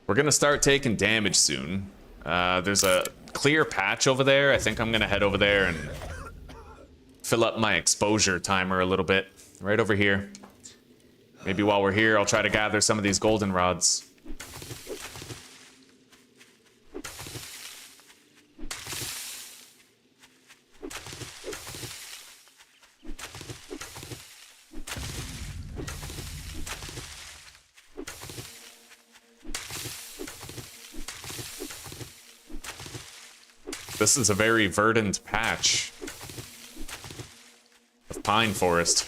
We're gonna start taking damage soon. There's a clear patch over there. I think I'm gonna head over there and fill up my exposure timer a little bit. Right over here. Maybe while we're here, I'll try to gather some of these goldenrods. This is a very verdant patch of pine forest.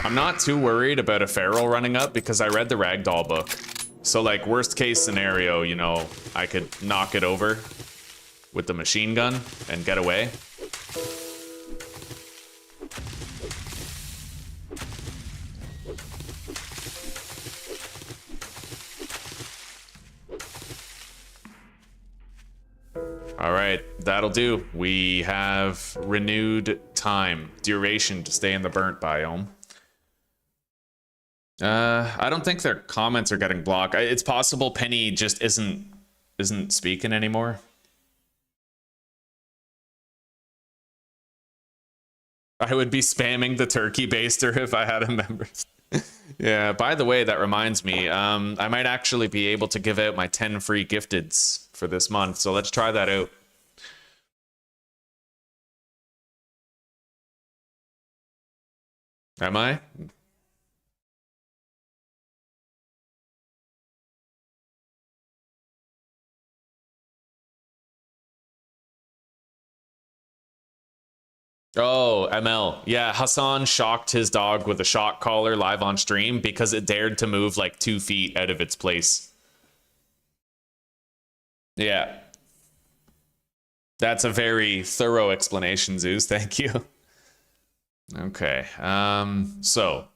I'm not too worried about a feral running up because I read the ragdoll book. So like worst case scenario, you know, I could knock it over with the machine gun and get away. All right, that'll do. We have renewed time, duration to stay in the burnt biome. I don't think their comments are getting blocked. It's possible Penny just isn't speaking anymore. I would be spamming the turkey baster if I had a member. Yeah, by the way, that reminds me, I might actually be able to give out my 10 free gifteds for this month, so let's try that out. Am I? Oh, ML. Yeah, Hassan shocked his dog with a shock collar live on stream because it dared to move like 2 feet out of its place. Yeah. That's a very thorough explanation, Zeus. Thank you. Okay. So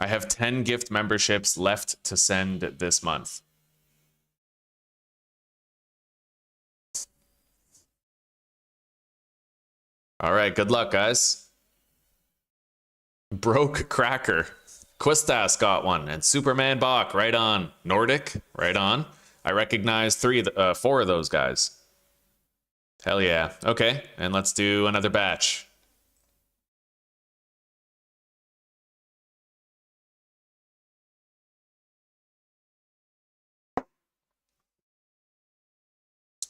I have 10 gift memberships left to send this month. All right, good luck, guys. Broke Cracker. Quistas got one, and Superman Bach, right on. Nordic, right on. I recognize 4 of those guys. Hell yeah. Okay, and let's do another batch.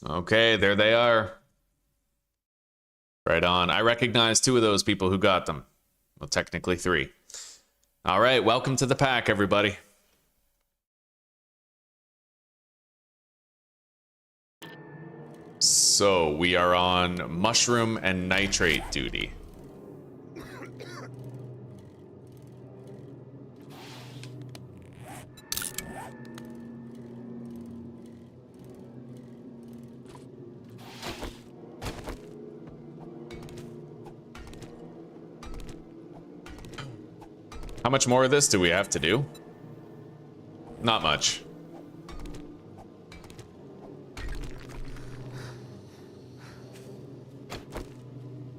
Okay, there they are. Right on. I recognize 2 of those people who got them. Well, technically 3. All right, welcome to the pack, everybody. So we are on mushroom and nitrate duty. How much more of this do we have to do? Not much.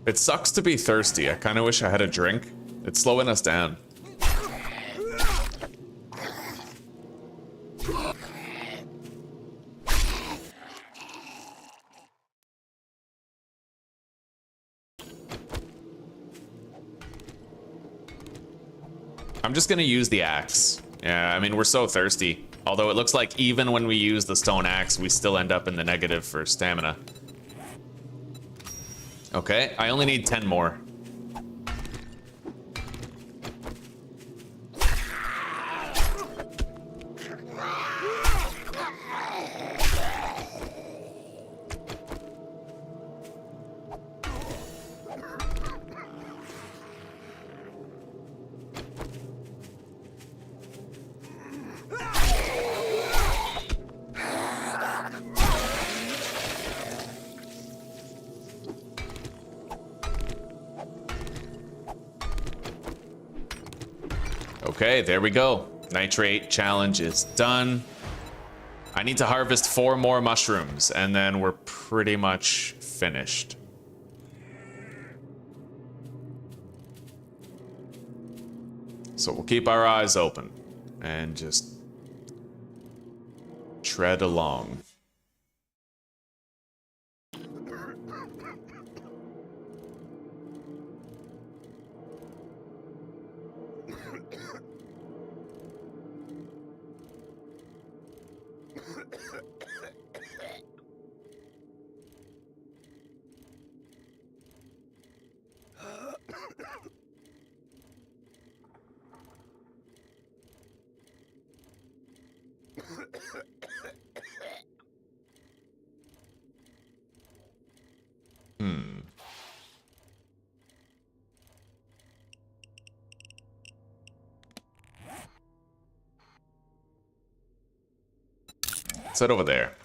It sucks to be thirsty. I kind of wish I had a drink. It's slowing us down. I'm just gonna use the axe. Yeah, I mean, we're so thirsty. Although it looks like even when we use the stone axe, we still end up in the negative for stamina. Okay, I only need 10 more. Okay, there we go. Nitrate challenge is done. I need to harvest 4 more mushrooms, and then we're pretty much finished. So we'll keep our eyes open and just tread along. Let's head over there.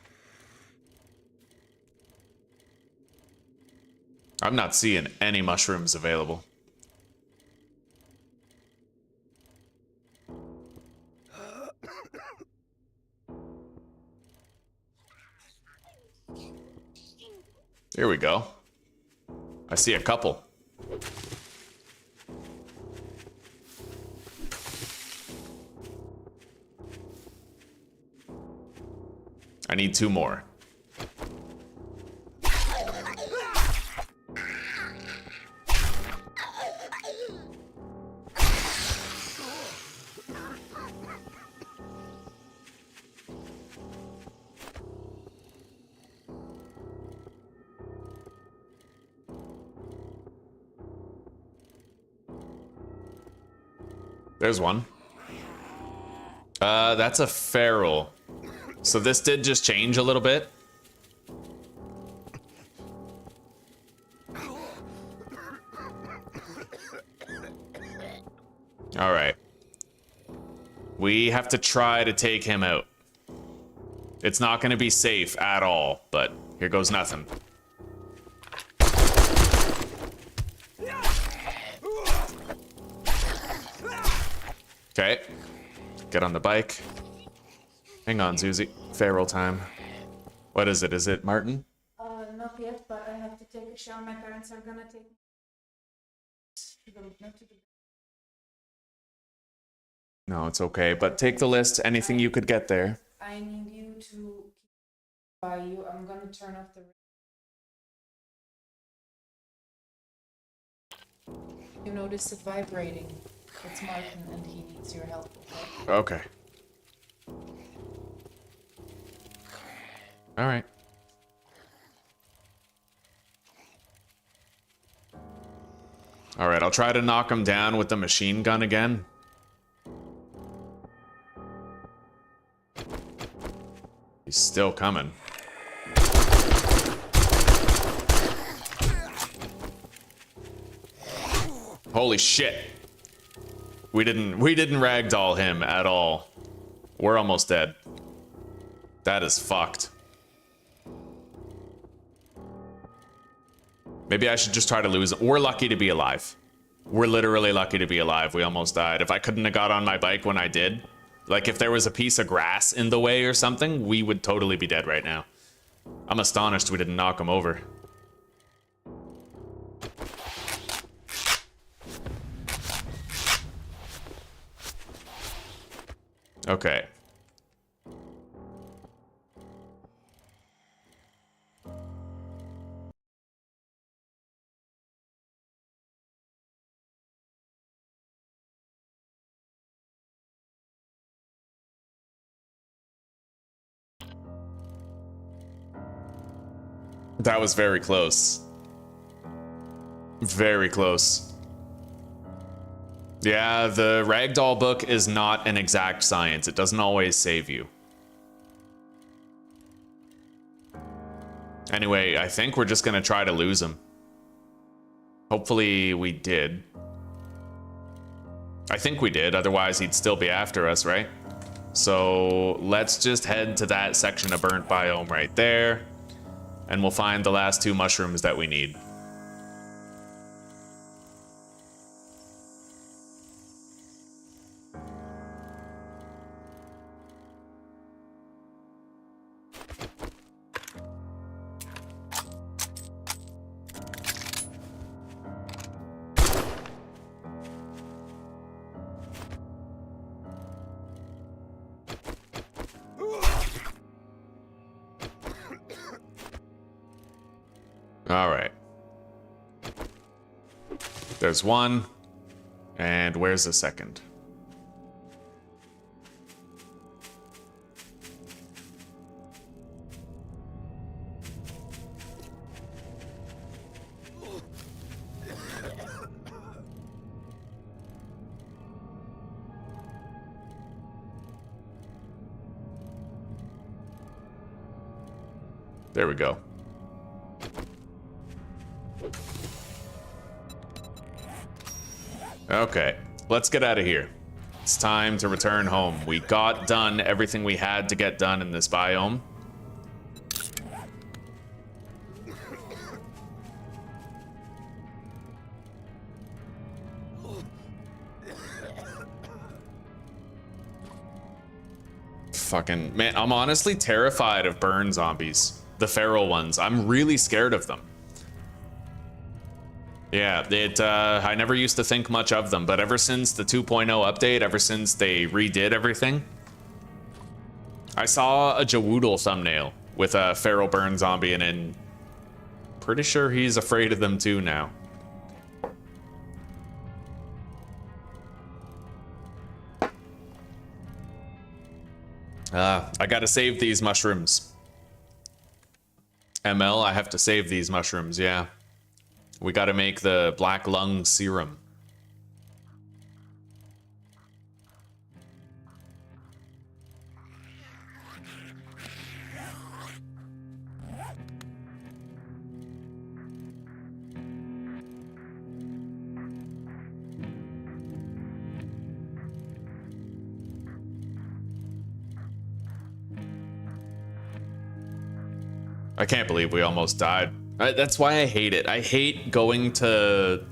I'm not seeing any mushrooms available. Here we go. I see a couple. I need 2 more. There's one. That's a feral. So this did just change a little bit. All right. We have to try to take him out. It's not going to be safe at all, but here goes nothing. Okay. Get on the bike. Hang on, Susie. Feral time. What is it? Is it Martin? Not yet, but I have to take a shower. My parents are gonna take me to the No, it's okay. But take the list. Anything you could get there. I need you to keep by you. I'm gonna turn off the. You notice it vibrating. It's Martin, and he needs your help. Okay. All right. All right, I'll try to knock him down with the machine gun again. He's still coming. Holy shit. We didn't ragdoll him at all. We're almost dead. That is fucked. Maybe I should just try to lose. We're lucky to be alive. We're literally lucky to be alive. We almost died. If I couldn't have got on my bike when I did, like if there was a piece of grass in the way or something, we would totally be dead right now. I'm astonished we didn't knock him over. Okay. That was very close. Very close. Yeah, the ragdoll book is not an exact science. It doesn't always save you. Anyway, I think we're just gonna try to lose him. Hopefully we did. I think we did, otherwise he'd still be after us, right? So let's just head to that section of burnt biome right there, and we'll find the last 2 mushrooms that we need. All right. There's one. And where's the second? There we go. Okay, let's get out of here. It's time to return home. We got done everything we had to get done in this biome. Fucking, man, I'm honestly terrified of burn zombies. The feral ones. I'm really scared of them. Yeah, I never used to think much of them, but ever since the 2.0 update, ever since they redid everything, I saw a Jawoodle thumbnail with a feral burn zombie, and I'm pretty sure he's afraid of them too now. I gotta save these mushrooms. ML, I have to save these mushrooms, yeah. We gotta make the black lung serum. I can't believe we almost died. That's why I hate it. I hate going to...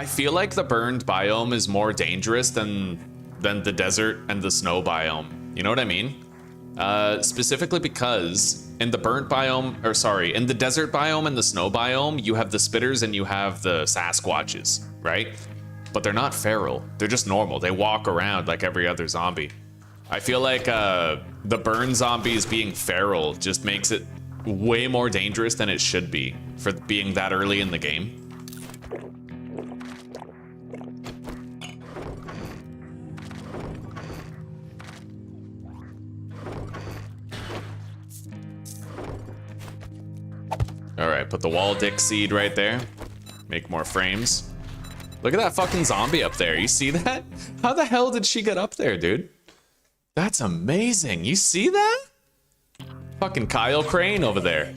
I feel like the burned biome is more dangerous than the desert and the snow biome. You know what I mean? Specifically because in the burnt biome, or sorry, in the desert biome and the snow biome, you have the spitters and you have the Sasquatches, right? But they're not feral. They're just normal. They walk around like every other zombie. I feel like the burn zombies being feral just makes it way more dangerous than it should be for being that early in the game. All right, put the wall dick seed right there. Make more frames. Look at that fucking zombie up there. You see that? How the hell did she get up there, dude? That's amazing. You see that? Fucking Kyle Crane over there.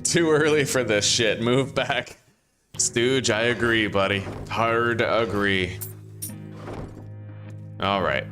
Too early for this shit. Move back. Stooge, I agree, buddy. Hard agree. All right.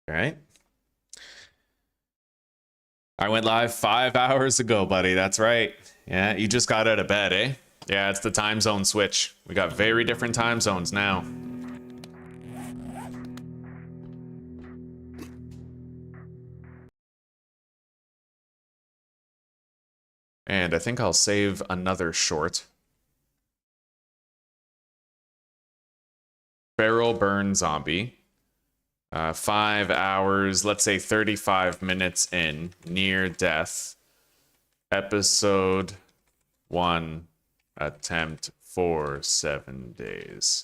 All right. I went live 5 hours ago, buddy. That's right. Yeah, you just got out of bed, eh? Yeah, it's the time zone switch. We got very different time zones now. And I think I'll save another short. Feral burn zombie. 5 hours, let's say 35 minutes in, near death. Episode 1, attempt for 7 days.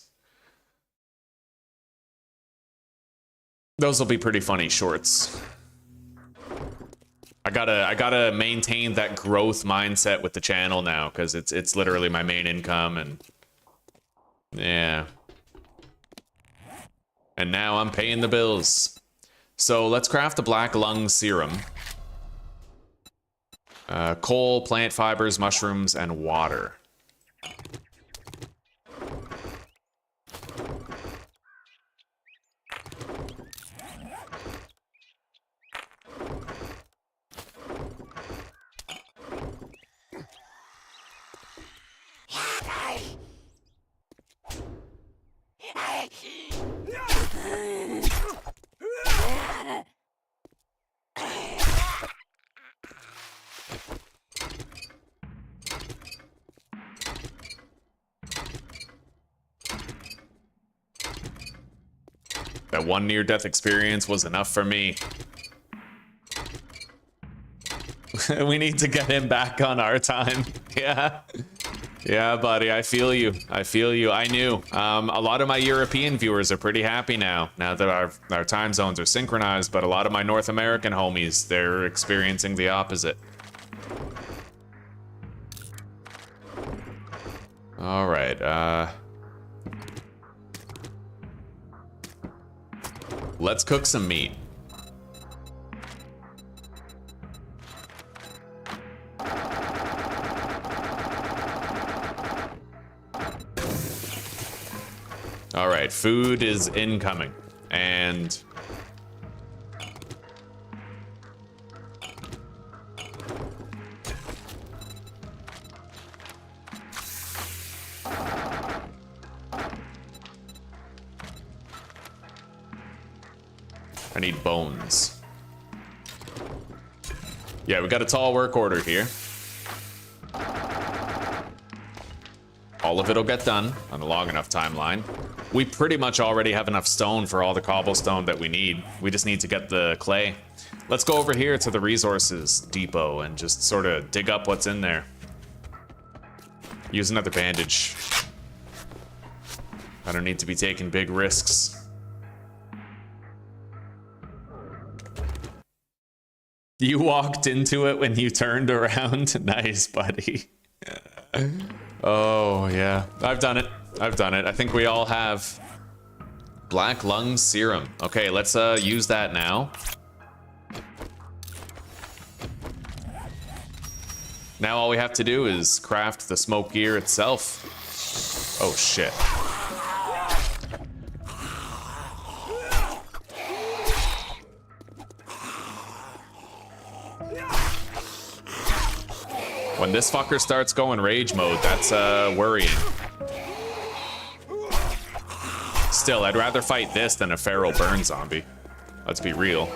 Those will be pretty funny shorts. I gotta maintain that growth mindset with the channel now, because it's literally my main income, and yeah. And now I'm paying the bills. So let's craft the black lung serum. Coal, plant fibers, mushrooms, and water. That one near-death experience was enough for me. We need to get him back on our time. Yeah. Yeah, buddy, I feel you. I feel you. I knew. A lot of my European viewers are pretty happy now that our time zones are synchronized, but a lot of my North American homies, they're experiencing the opposite. All right, let's cook some meat. All right, food is incoming, and I need bones. Yeah, we got a tall work order here. All of it'll get done on a long enough timeline. We pretty much already have enough stone for all the cobblestone that we need. We just need to get the clay. Let's go over here to the resources depot and just sort of dig up what's in there. Use another bandage. I don't need to be taking big risks. You walked into it when you turned around. Nice, buddy. Oh, yeah. I've done it. I've done it. I think we all have black lung serum. Okay, let's use that now. Now all we have to do is craft the smoke gear itself. Oh, shit. When this fucker starts going rage mode, that's worrying. Still, I'd rather fight this than a feral burn zombie. Let's be real.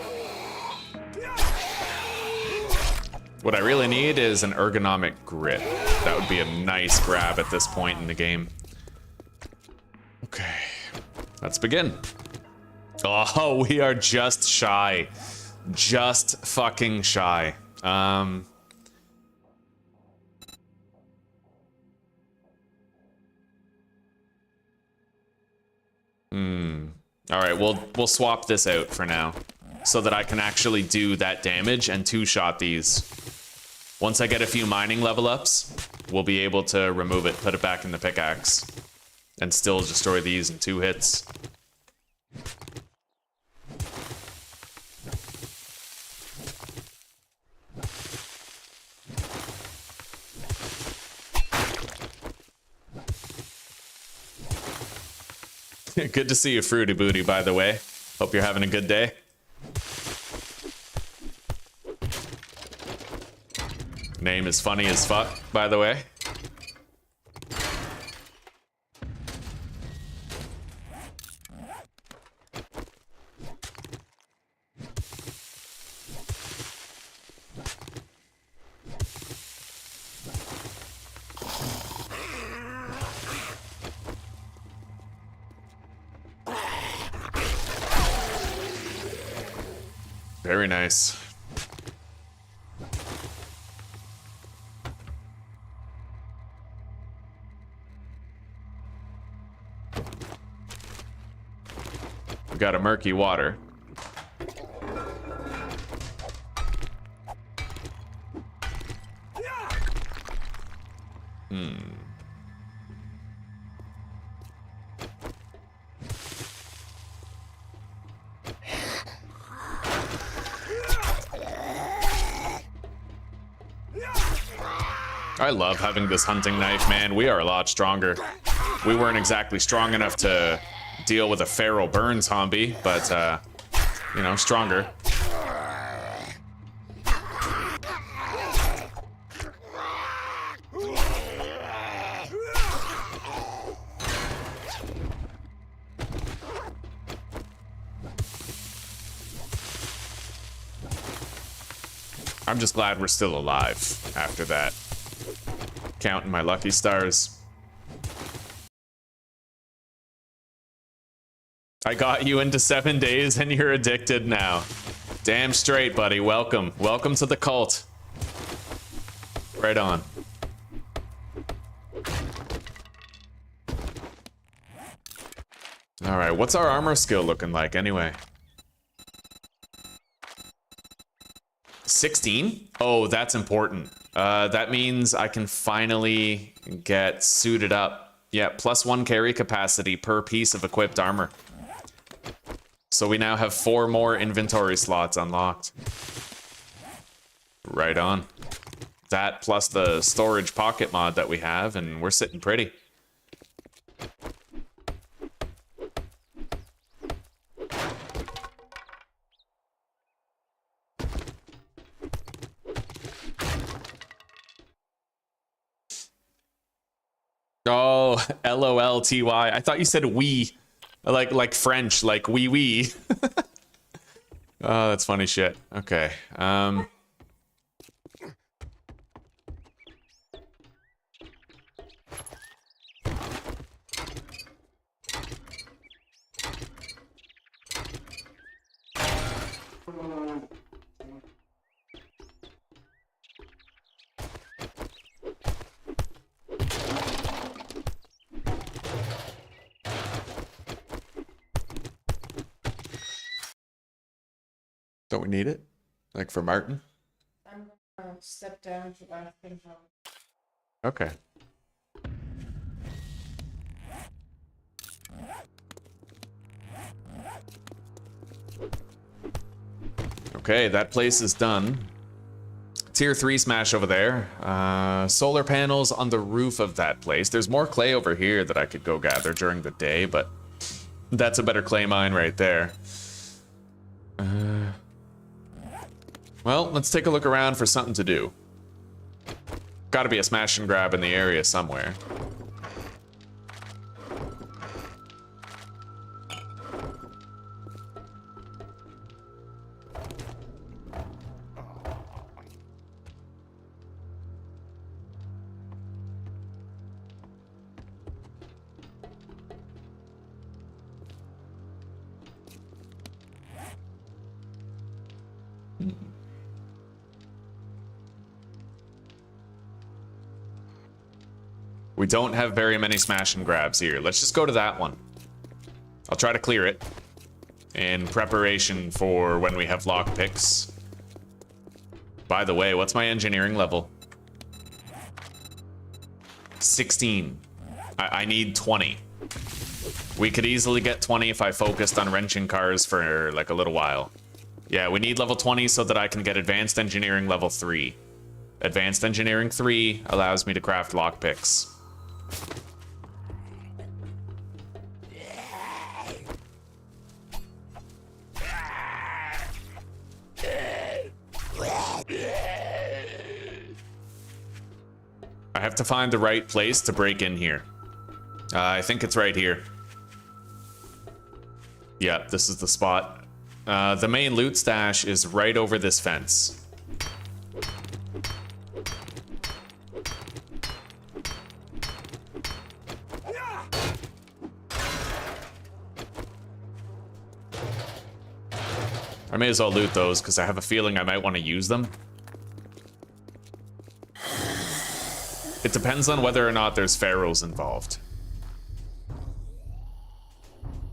What I really need is an ergonomic grip. That would be a nice grab at this point in the game. Okay, let's begin. Oh, we are just shy. Just fucking shy. All right, we'll swap this out for now so that I can actually do that damage and two-shot these. Once I get a few mining level ups, we'll be able to remove it, put it back in the pickaxe, and still destroy these in 2 hits. Good to see you, Fruity Booty, by the way. Hope you're having a good day. Name is funny as fuck, by the way. Very nice. We got a murky water. I love having this hunting knife, man. We are a lot stronger. We weren't exactly strong enough to deal with a feral burn zombie, but, you know, stronger. I'm just glad we're still alive after that. Counting my lucky stars. I got you into 7 days and you're addicted now. Damn straight, buddy. Welcome. Welcome to the cult. Right on. All right, what's our armor skill looking like anyway? 16? Oh, that's important. That means I can finally get suited up. Yeah, +1 carry capacity per piece of equipped armor. So we now have 4 more inventory slots unlocked. Right on. That plus the storage pocket mod that we have, and we're sitting pretty. Oh, LOLTY. I thought you said we. Like French, like oui oui. Oh, that's funny shit. Okay. Don't we need it? Like for Martin? I'm gonna step down to that thing. Okay. Okay, that place is done. Tier 3 smash over there. Solar panels on the roof of that place. There's more clay over here that I could go gather during the day, but that's a better clay mine right there. Well, let's take a look around for something to do. Gotta be a smash and grab in the area somewhere. We don't have very many smash and grabs here. Let's just go to that one. I'll try to clear it in preparation for when we have lockpicks. By the way, what's my engineering level? 16. I need 20. We could easily get 20 if I focused on wrenching cars for like a little while. Yeah, we need level 20 so that I can get advanced engineering level 3. Advanced engineering 3 allows me to craft lockpicks. I have to find the right place to break in here. I think it's right here. Yeah, this is the spot. The main loot stash is right over this fence. I may as well loot those because I have a feeling I might want to use them. It depends on whether or not there's pharaohs involved.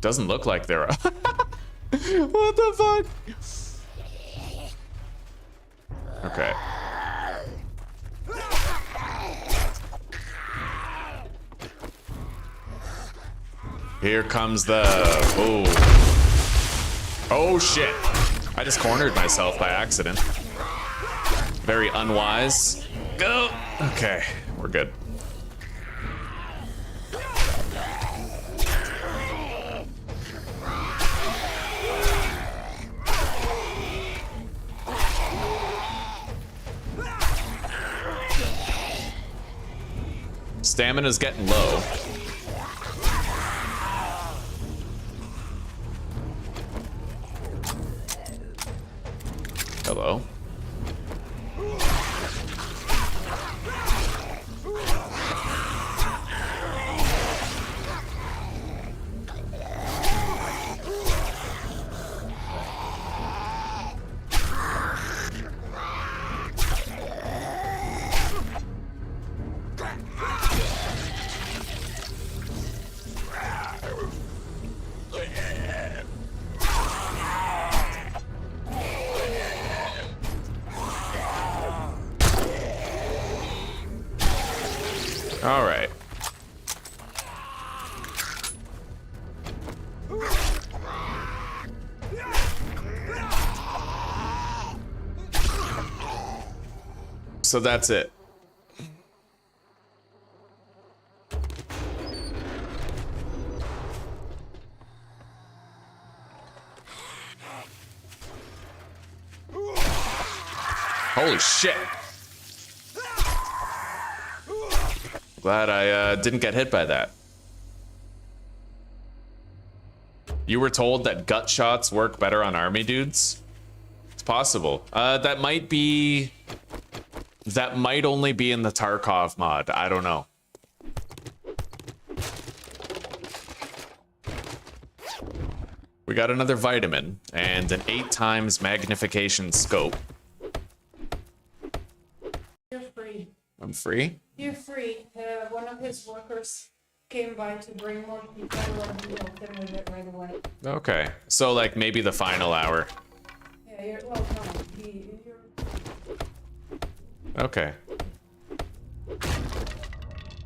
Doesn't look like there are. What the fuck? Okay. Here comes the... Oh shit. I just cornered myself by accident. Very unwise. Go. Okay, we're good. Stamina's getting low. Hello. All right. So that's it. Holy shit. Glad I didn't get hit by that. You were told that gut shots work better on army dudes? possible. That might be... That might only be in the Tarkov mod. I don't know. We got another vitamin and an 8 times magnification scope. You're free. I'm free? You're free. One of his workers came by to bring more people and he helped them with it right away. Okay. So, like, maybe the final hour. Yeah, well, no. You're... Okay.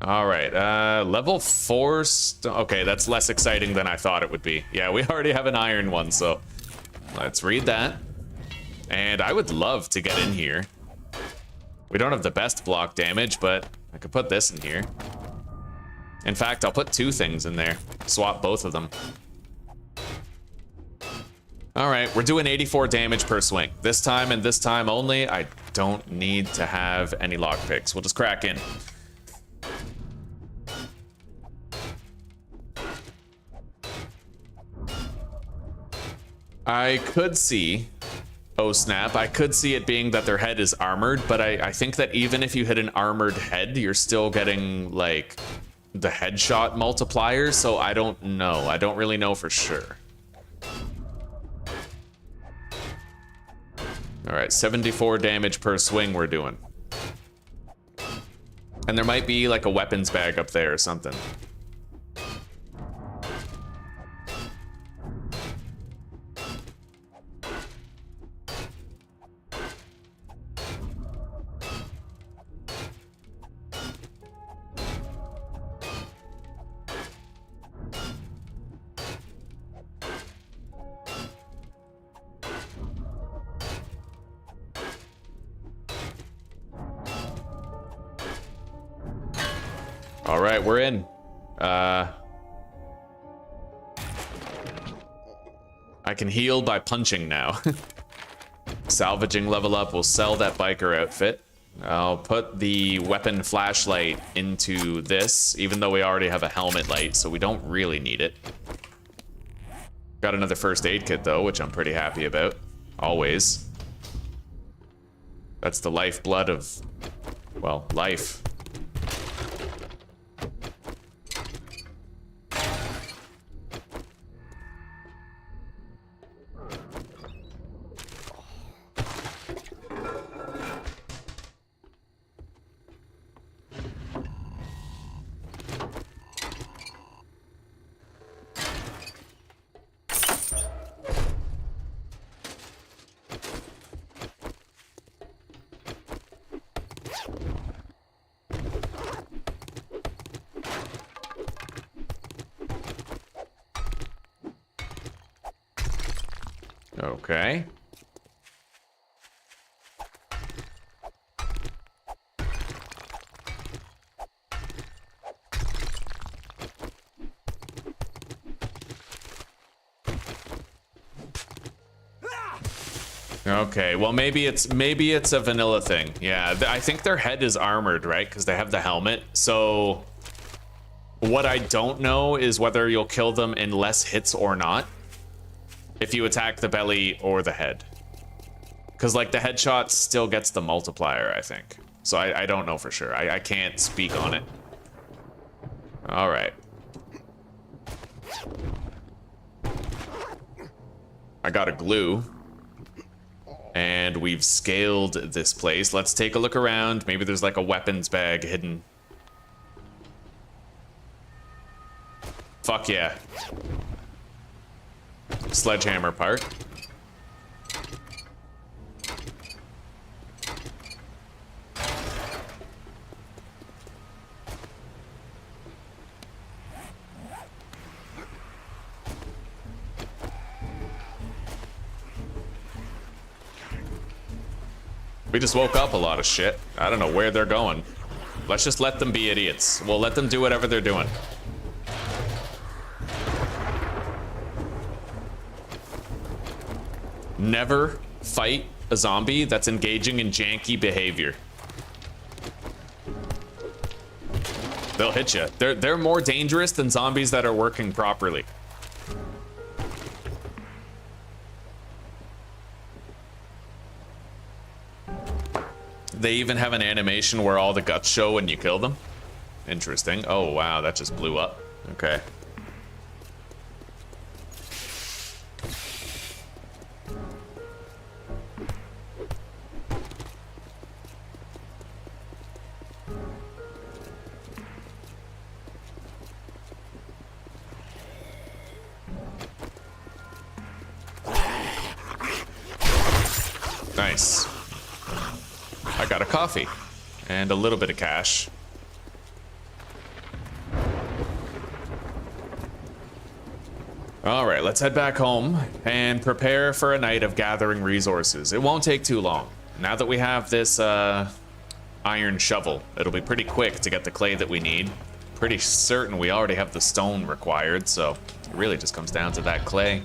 All right, level 4. Okay, that's less exciting than I thought it would be. Yeah, we already have an iron one, so let's read that. And I would love to get in here. We don't have the best block damage, but I could put this in here. In fact, I'll put 2 things in there. Swap both of them. All right, we're doing 84 damage per swing. This time and this time only, I don't need to have any lockpicks. We'll just crack in. I could see, oh snap, I could see it being that their head is armored, but I think that even if you hit an armored head, you're still getting, like, the headshot multiplier, so I don't know. I don't really know for sure. All right, 74 damage per swing we're doing. And there might be, like, a weapons bag up there or something. All right, we're in. I can heal by punching now. Salvaging level up. We'll sell that biker outfit. I'll put the weapon flashlight into this, even though we already have a helmet light, so we don't really need it. Got another first aid kit, though, which I'm pretty happy about. Always. That's the lifeblood of, well, life. Okay. Okay, well maybe it's a vanilla thing. Yeah, I think their head is armored, right? Because they have the helmet. So what I don't know is whether you'll kill them in less hits or not. If you attack the belly or the head. Because, like, the headshot still gets the multiplier, I think. So I don't know for sure. I can't speak on it. All right. I got a glue. And we've scaled this place. Let's take a look around. Maybe there's, like, a weapons bag hidden. Fuck yeah. Sledgehammer part. We just woke up a lot of shit. I don't know where they're going. Let's just let them be idiots. We'll let them do whatever they're doing. Never fight a zombie that's engaging in janky behavior. They'll hit you. They're more dangerous than zombies that are working properly. They even have an animation where all the guts show when you kill them. Interesting. Oh, wow, that just blew up. Okay. Nice. I got a coffee and a little bit of cash. All right, let's head back home and prepare for a night of gathering resources. It won't take too long. Now that we have this iron shovel, it'll be pretty quick to get the clay that we need. Pretty certain we already have the stone required, so it really just comes down to that clay.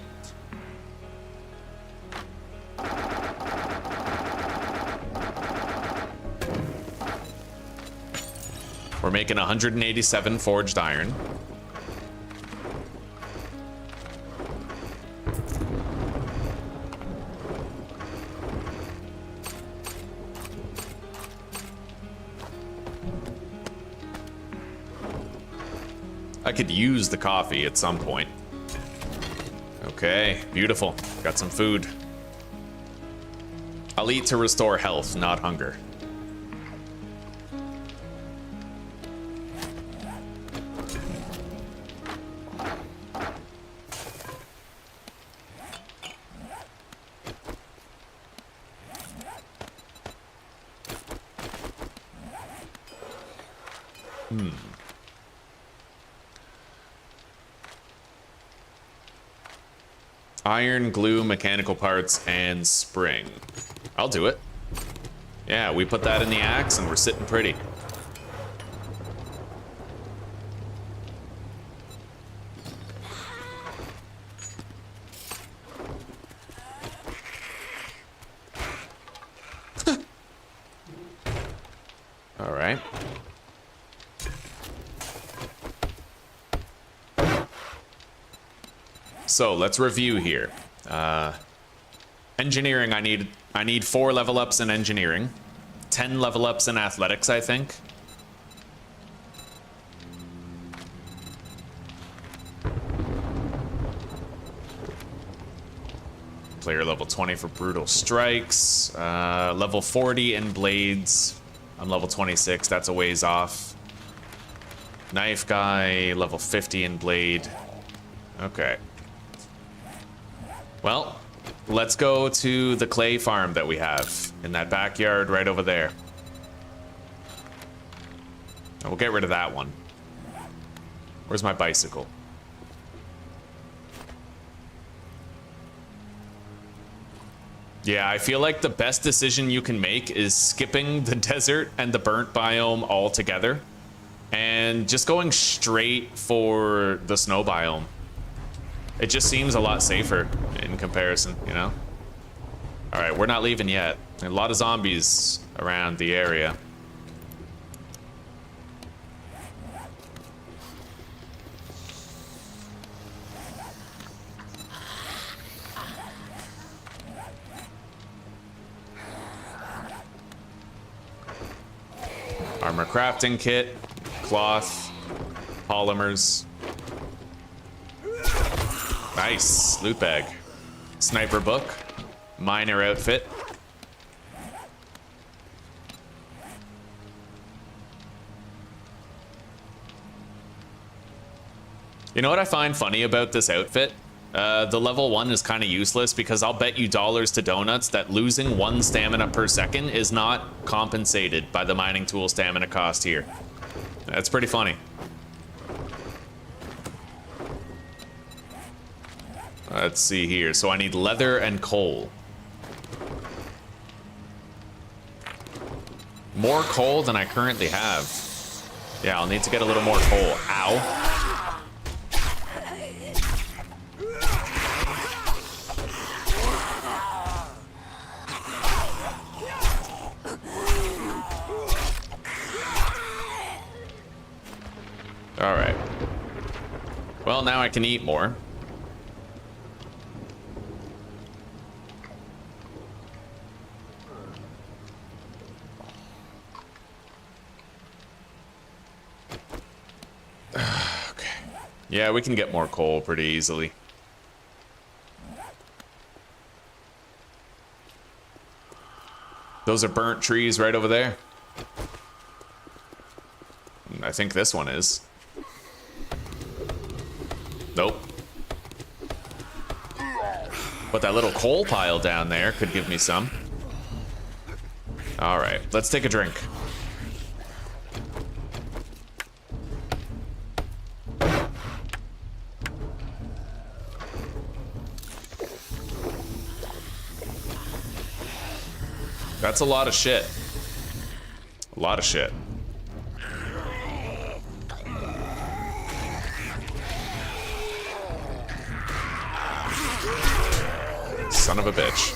We're making 187 forged iron. I could use the coffee at some point. Okay, beautiful. Got some food. I'll eat to restore health, not hunger. Iron, glue, mechanical parts, and spring. I'll do it. Yeah, we put that in the axe and we're sitting pretty. All right. So let's review here. Engineering, I need 4 level ups in engineering, 10 level ups in athletics, I think. Player level 20 for brutal strikes, level 40 in blades. I'm level 26, that's a ways off. Knife guy, level 50 in blade. Okay. Well, let's go to the clay farm that we have in that backyard right over there. And we'll get rid of that one. Where's my bicycle? Yeah, I feel like the best decision you can make is skipping the desert and the burnt biome altogether and just going straight for the snow biome. It just seems a lot safer in comparison, you know? All right, we're not leaving yet. A lot of zombies around the area. Armor crafting kit, cloth, polymers. Nice, loot bag. Sniper book, miner outfit. You know what I find funny about this outfit? The level 1 is kind of useless because I'll bet you dollars to donuts that losing 1 stamina per second is not compensated by the mining tool stamina cost here. That's pretty funny. Let's see here. So I need leather and coal. More coal than I currently have. Yeah, I'll need to get a little more coal. Ow. All right. Well, now I can eat more. Yeah, we can get more coal pretty easily. Those are burnt trees right over there. I think this one is. Nope. But that little coal pile down there could give me some. All right, let's take a drink. That's a lot of shit. A lot of shit. Son of a bitch.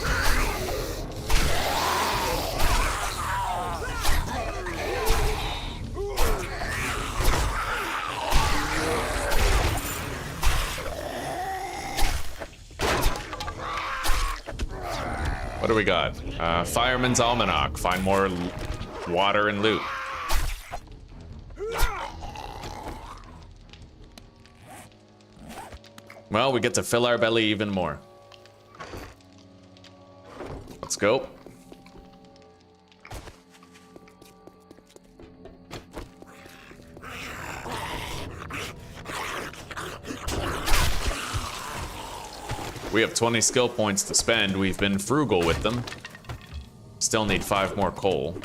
What do we got? Fireman's Almanac. Find more water and loot. Well, we get to fill our belly even more. Let's go. We have 20 skill points to spend. We've been frugal with them. Still need 5 more coal.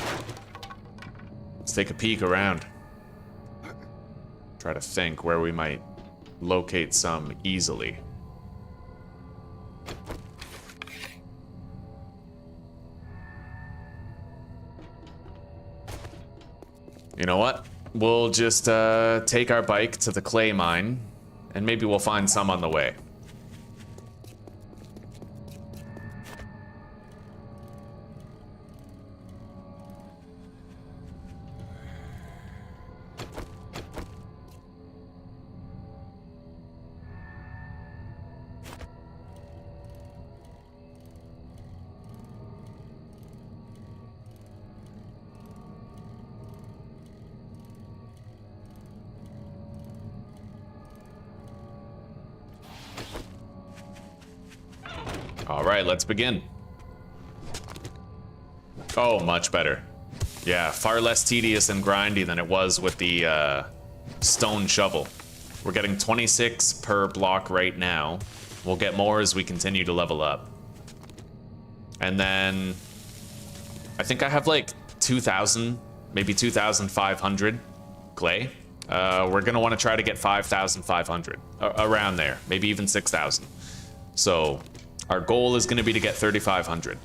Let's take a peek around. Try to think where we might locate some easily. You know what? We'll just take our bike to the clay mine, and maybe we'll find some on the way. All right, let's begin. Oh, much better. Yeah, far less tedious and grindy than it was with the stone shovel. We're getting 26 per block right now. We'll get more as we continue to level up. And then I think I have like 2,000, maybe 2,500 clay. We're gonna want to try to get 5,500 around there, maybe even 6,000. So our goal is going to be to get 3,500.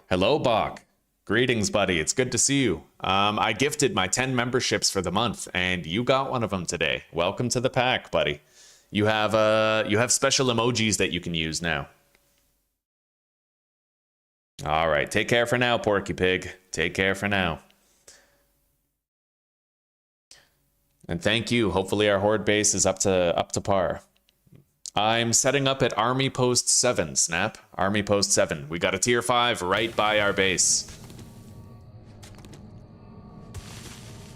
Hello, Bach. Greetings, buddy. It's good to see you. I gifted my 10 memberships for the month, and you got one of them today. Welcome to the pack, buddy. You have special emojis that you can use now. All right, take care for now, Porky Pig. Take care for now. And thank you. Hopefully our horde base is up to par. I'm setting up at Army Post 7, Snap. Army Post 7. We got a tier 5 right by our base.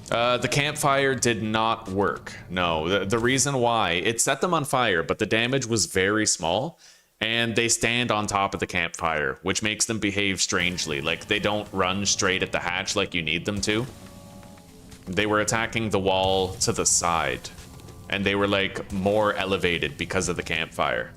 The campfire did not work. No, the reason why, it set them on fire, but the damage was very small, and they stand on top of the campfire, which makes them behave strangely. Like, they don't run straight at the hatch like you need them to. They were attacking the wall to the side, and they were like more elevated because of the campfire.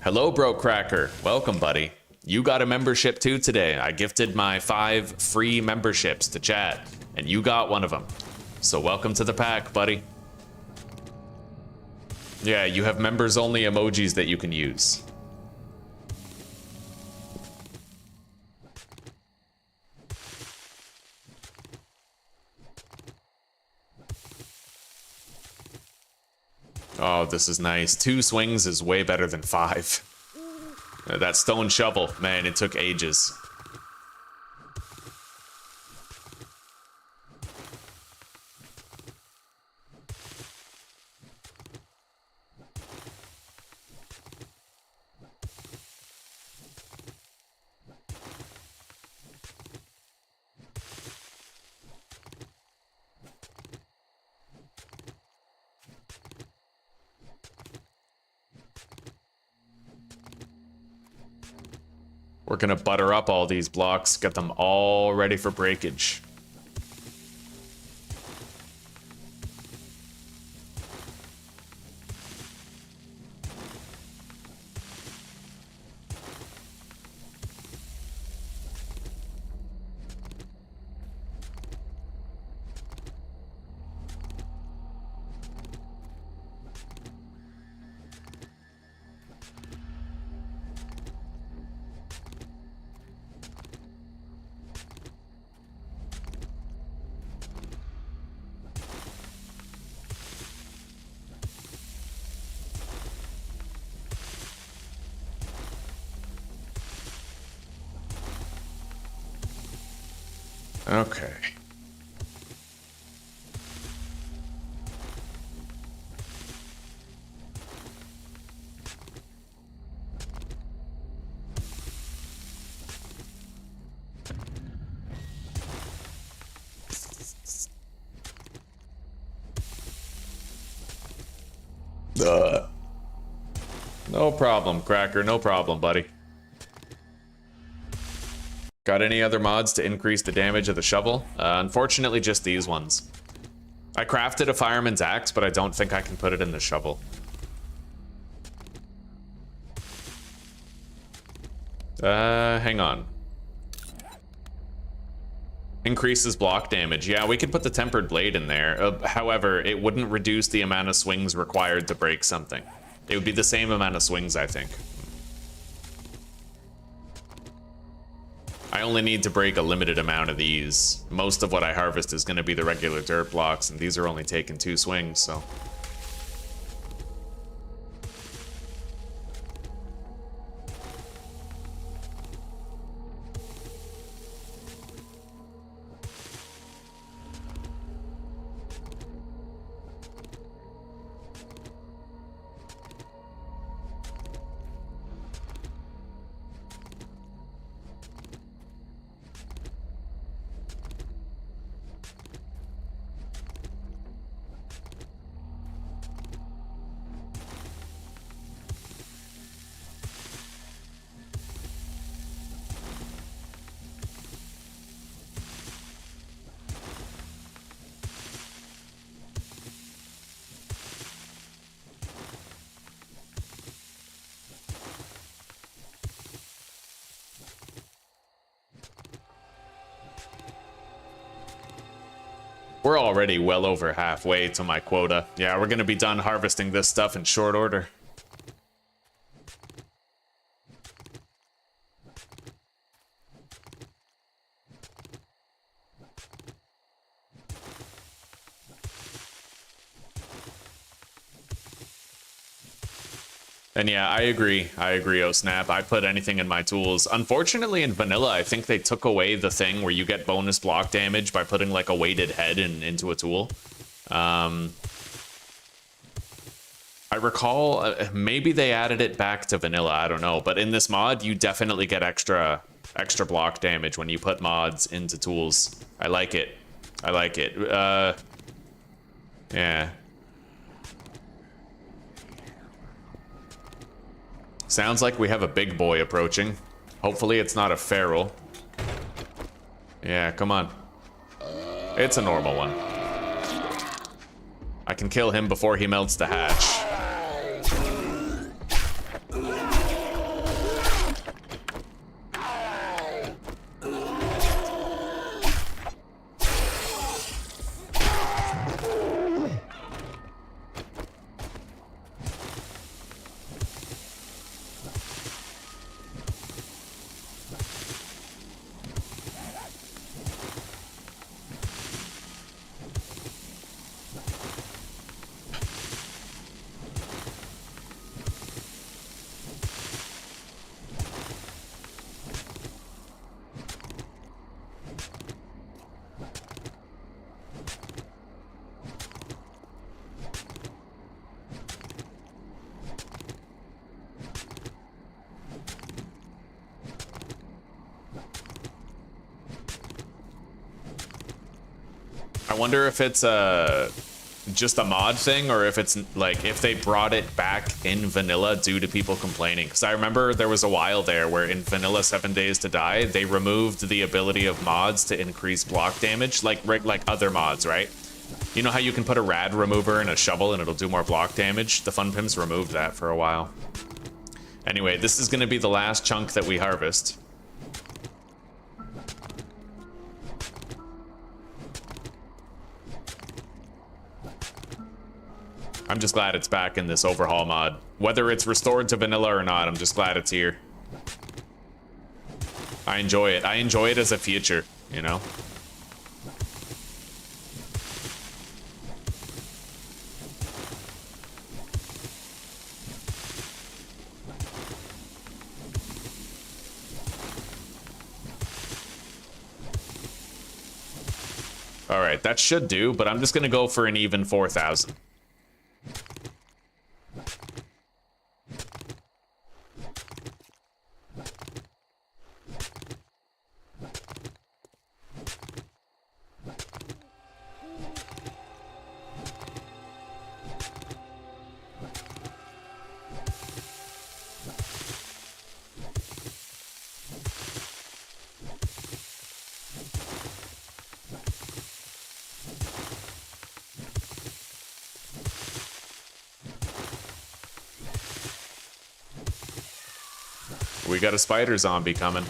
Hello, Bro Cracker. Welcome, buddy. You got a membership too today. I gifted my 5 free memberships to chat, and you got one of them. So welcome to the pack, buddy. Yeah, you have members only emojis that you can use. Oh, this is nice. 2 swings is way better than 5. That stone shovel, man, it took ages. We're gonna butter up all these blocks, get them all ready for breakage. Okay. No problem, Cracker. No problem, buddy. Got any other mods to increase the damage of the shovel? Unfortunately, just these ones. I crafted a fireman's axe, but I don't think I can put it in the shovel. Hang on. Increases block damage. Yeah, we could put the tempered blade in there. However, it wouldn't reduce the amount of swings required to break something. It would be the same amount of swings, I think. I only need to break a limited amount of these. Most of what I harvest is going to be the regular dirt blocks, and these are only taking 2 swings, so... We're already well over halfway to my quota. Yeah, we're gonna be done harvesting this stuff in short order. And yeah, I agree, oh snap. I put anything in my tools. Unfortunately, in vanilla, I think they took away the thing where you get bonus block damage by putting like a weighted head into a tool. I recall, maybe they added it back to vanilla, I don't know. But in this mod, you definitely get extra block damage when you put mods into tools. I like it. I like it. Yeah. Sounds like we have a big boy approaching. Hopefully it's not a feral. Yeah, come on. It's a normal one. I can kill him before he melts the hatch. I wonder if it's just a mod thing or if it's like if they brought it back in vanilla due to people complaining. Because I remember there was a while there where in vanilla 7 Days to Die they removed the ability of mods to increase block damage, like other mods, right? You know how you can put a rad remover in a shovel and it'll do more block damage? The Fun Pimps removed that for a while. Anyway, this is going to be the last chunk that we harvest. I'm just glad it's back in this overhaul mod. Whether it's restored to vanilla or not, I'm just glad it's here. I enjoy it. I enjoy it as a feature, you know? All right, that should do, but I'm just gonna go for an even 4,000. We got a spider zombie coming.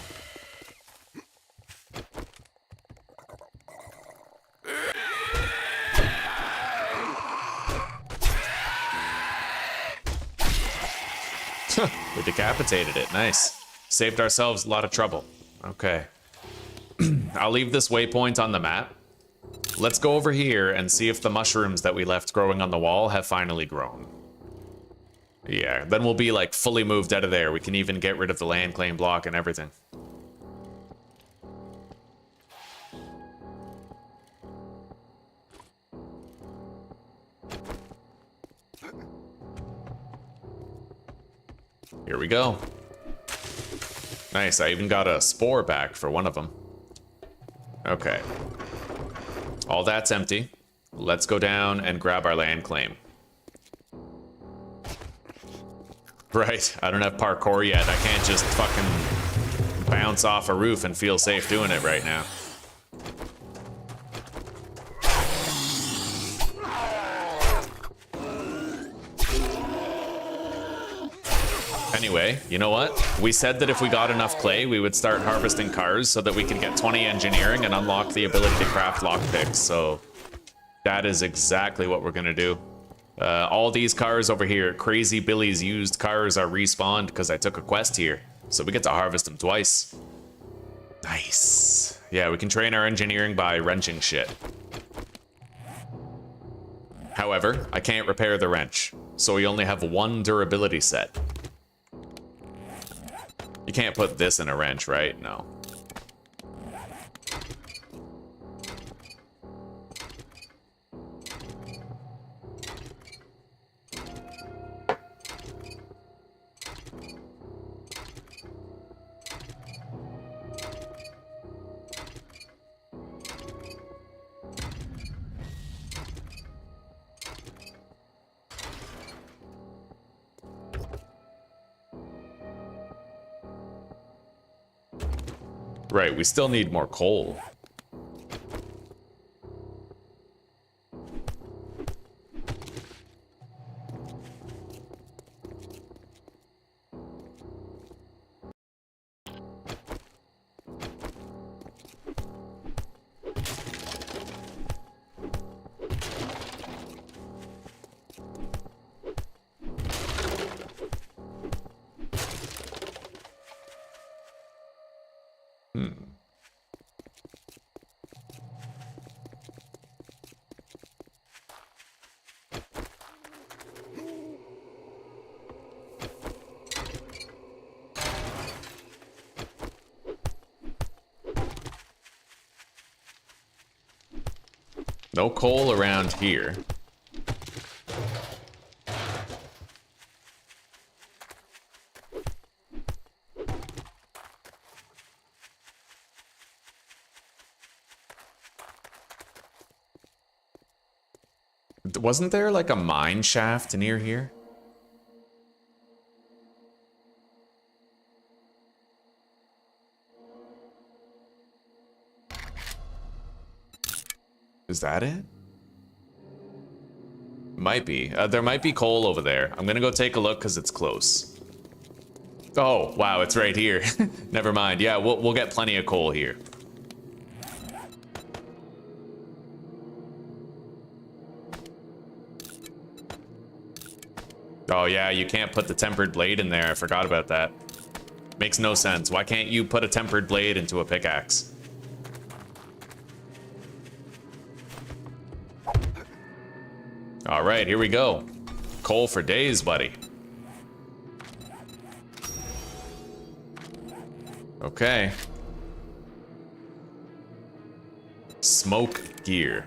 We decapitated it. Nice. Saved ourselves a lot of trouble. Okay. I'll leave this waypoint on the map. Let's go over here and see if the mushrooms that we left growing on the wall have finally grown. Yeah, then we'll be like fully moved out of there. We can even get rid of the land claim block and everything. Here we go. Nice, I even got a spore back for one of them. Okay. All that's empty. Let's go down and grab our land claim. Right, I don't have parkour yet. I can't just fucking bounce off a roof and feel safe doing it right now. Anyway, you know what? We said that if we got enough clay, we would start harvesting cars so that we could get 20 engineering and unlock the ability to craft lockpicks. So that is exactly what we're gonna do. All these cars over here, Crazy Billy's used cars, are respawned because I took a quest here. So we get to harvest them twice. Nice. Yeah, we can train our engineering by wrenching shit. However, I can't repair the wrench, so we only have one durability set. You can't put this in a wrench, right? No. Right, we still need more coal. No coal around here. Wasn't there like a mine shaft near here? Is that it? Might be. There might be coal over there. I'm gonna go take a look because it's close. Oh, wow, it's right here. Never mind. Yeah, we'll get plenty of coal here. Oh yeah, you can't put the tempered blade in there. I forgot about that. Makes no sense. Why can't you put a tempered blade into a pickaxe? All right, here we go. Coal for days, buddy. Okay. Smoke gear.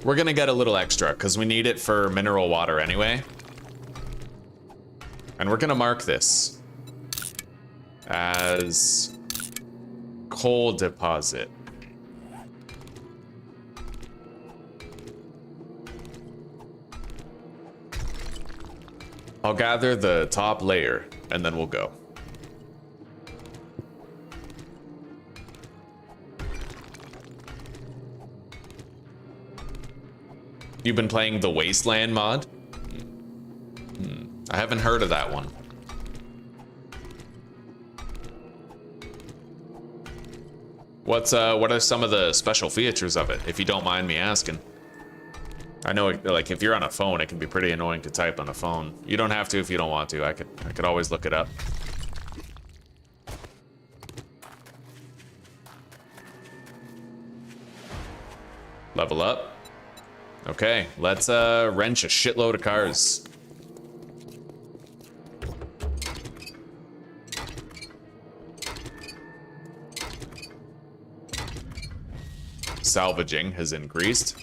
We're gonna get a little extra because we need it for mineral water anyway. And we're gonna mark this as coal deposit. I'll gather the top layer and then we'll go. You've been playing the Wasteland mod? I haven't heard of that one. What are some of the special features of it, if you don't mind me asking? I know, like, if you're on a phone, it can be pretty annoying to type on a phone. You don't have to if you don't want to. I could always look it up. Level up. Okay, let's wrench a shitload of cars. Salvaging has increased.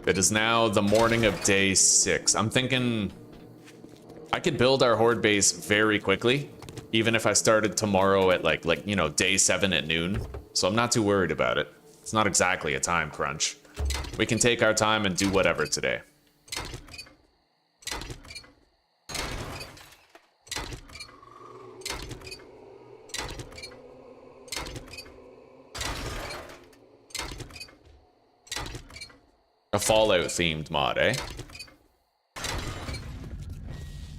It is now the morning of day 6. I'm thinking I could build our horde base very quickly, even if I started tomorrow at like you know, day 7 at noon. So I'm not too worried about it. It's not exactly a time crunch. We can take our time and do whatever today. A Fallout themed mod, eh?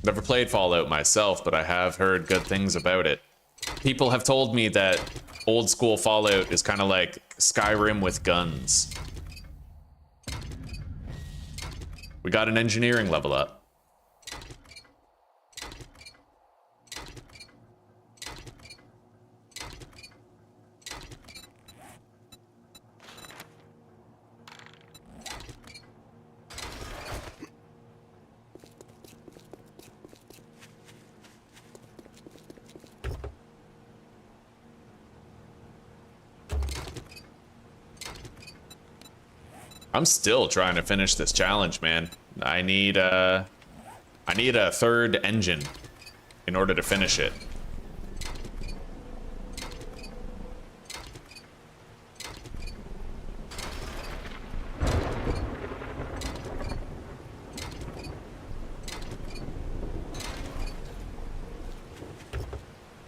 Never played Fallout myself, but I have heard good things about it. People have told me that old school Fallout is kind of like Skyrim with guns. We got an engineering level up. I'm still trying to finish this challenge, man. I need a third engine in order to finish it.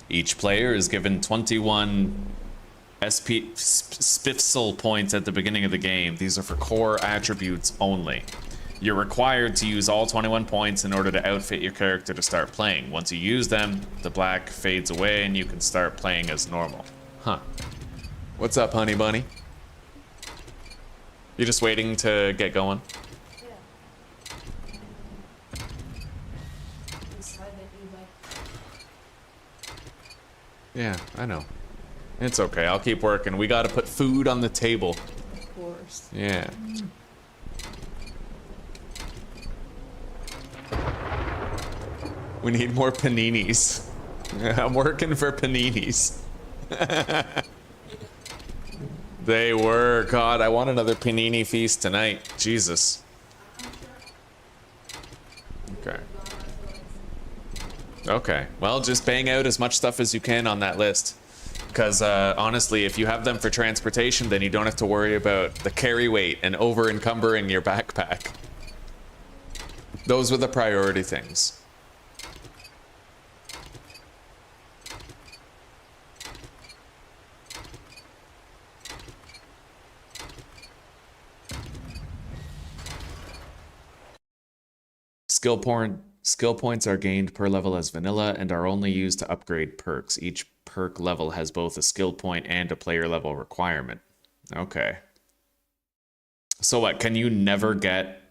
Each player is given 21 spiffle points at the beginning of the game. These are for core attributes only. You're required to use all 21 points in order to outfit your character to start playing. Once you use them, the black fades away and you can start playing as normal. Huh. What's up, honey bunny? You just waiting to get going? Yeah, I know. It's okay, I'll keep working. We gotta put food on the table. Of course. Yeah. We need more paninis. I'm working for paninis. They were. God, I want another panini feast tonight. Jesus. Okay, well, just bang out as much stuff as you can on that list. Because honestly, if you have them for transportation, then you don't have to worry about the carry weight and over-encumbering your backpack. Those were the priority things. Skill points are gained per level as vanilla and are only used to upgrade perks. Each perk level has both a skill point and a player level requirement. Okay. So what, can you never get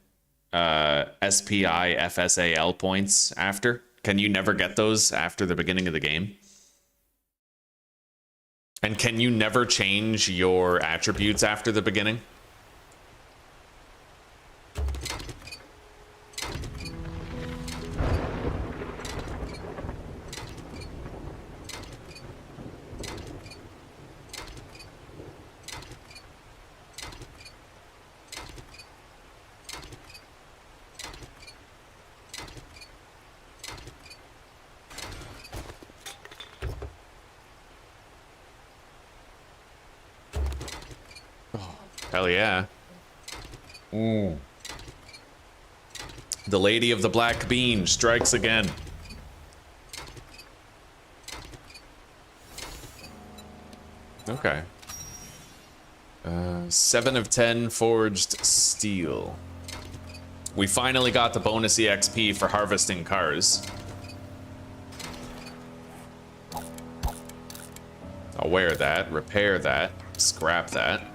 SPI FSAL points after? Can you never get those after the beginning of the game? And can you never change your attributes after the beginning? Hell yeah. The Lady of the Black Bean strikes again. Okay. 7 of 10 forged steel. We finally got the bonus EXP for harvesting cars. I'll wear that, repair that, scrap that.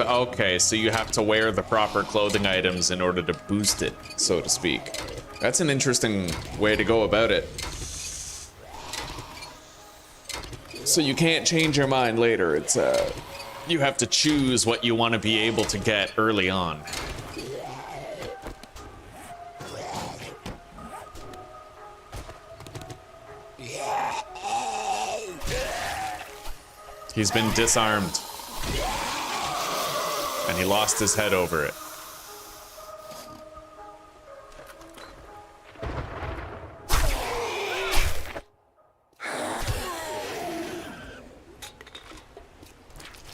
Okay, so you have to wear the proper clothing items in order to boost it, so to speak. That's an interesting way to go about it. So you can't change your mind later. It's you have to choose what you want to be able to get early on. He's been disarmed. And he lost his head over it.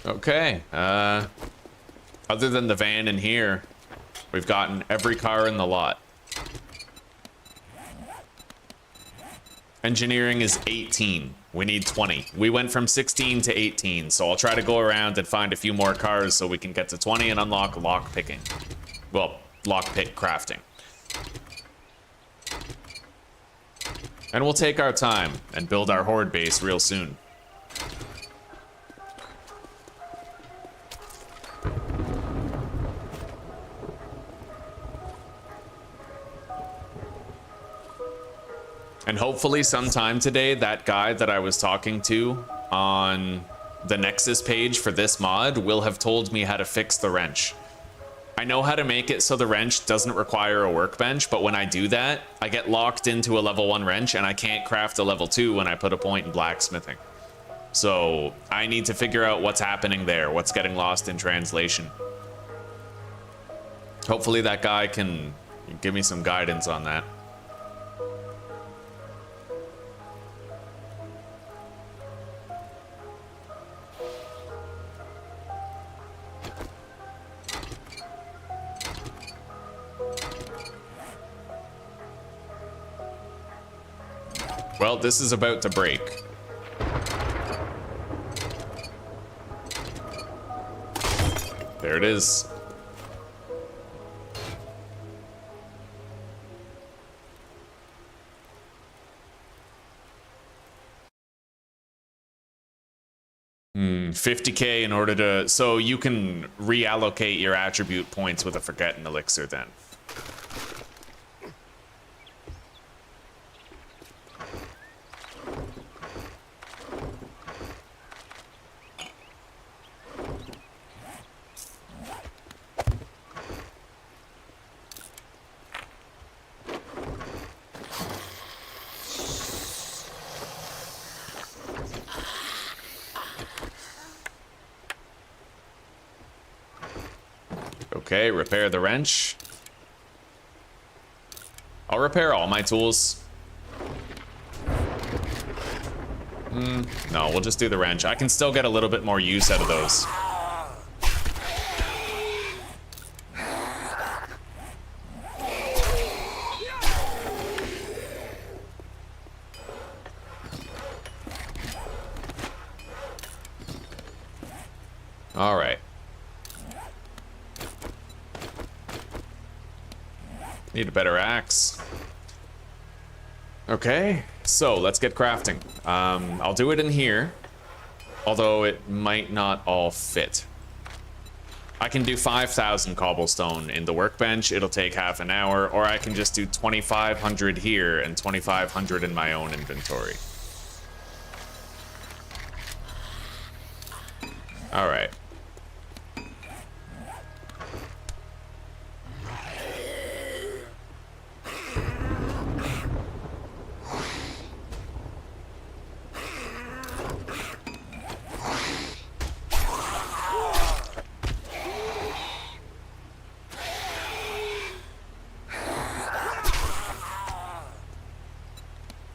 Okay, other than the van in here, we've gotten every car in the lot. Engineering is 18. We need 20. We went from 16 to 18, so I'll try to go around and find a few more cars so we can get to 20 and unlock lock picking. Well, lockpick crafting. And we'll take our time and build our horde base real soon. And hopefully sometime today, that guy that I was talking to on the Nexus page for this mod will have told me how to fix the wrench. I know how to make it so the wrench doesn't require a workbench, but when I do that, I get locked into a level 1 wrench and I can't craft a level 2 when I put a point in blacksmithing. So I need to figure out what's happening there, what's getting lost in translation. Hopefully that guy can give me some guidance on that. Well, this is about to break. There it is. $50K in order to... So you can reallocate your attribute points with a Forgotten Elixir then. Okay, repair the wrench. I'll repair all my tools. No, we'll just do the wrench. I can still get a little bit more use out of those. All right. Need a better axe. Okay, so let's get crafting. I'll do it in here, although it might not all fit. I can do 5,000 cobblestone in the workbench. It'll take half an hour, or I can just do 2,500 here and 2,500 in my own inventory. All right.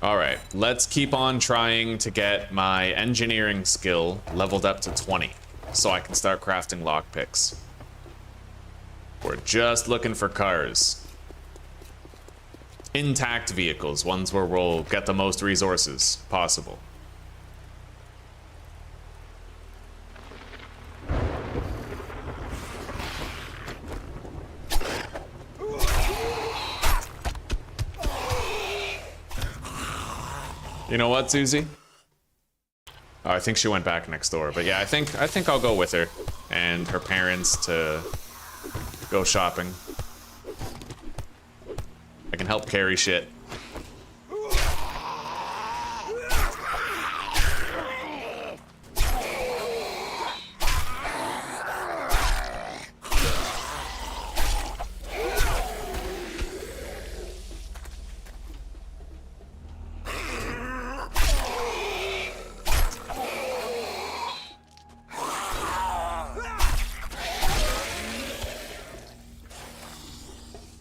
Alright, let's keep on trying to get my engineering skill leveled up to 20, so I can start crafting lockpicks. We're just looking for cars. Intact vehicles, ones where we'll get the most resources possible. You know what, Susie? Oh, I think she went back next door. But yeah, I think I'll go with her and her parents to go shopping. I can help carry shit.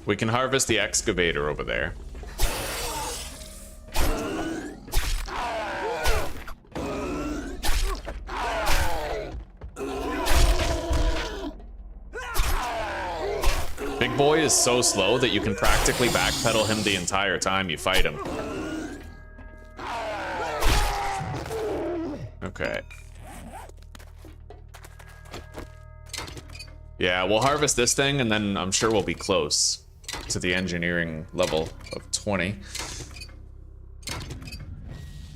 We can harvest the excavator over there. Big boy is so slow that you can practically backpedal him the entire time you fight him. Okay. Yeah, we'll harvest this thing and then I'm sure we'll be close to the engineering level of 20.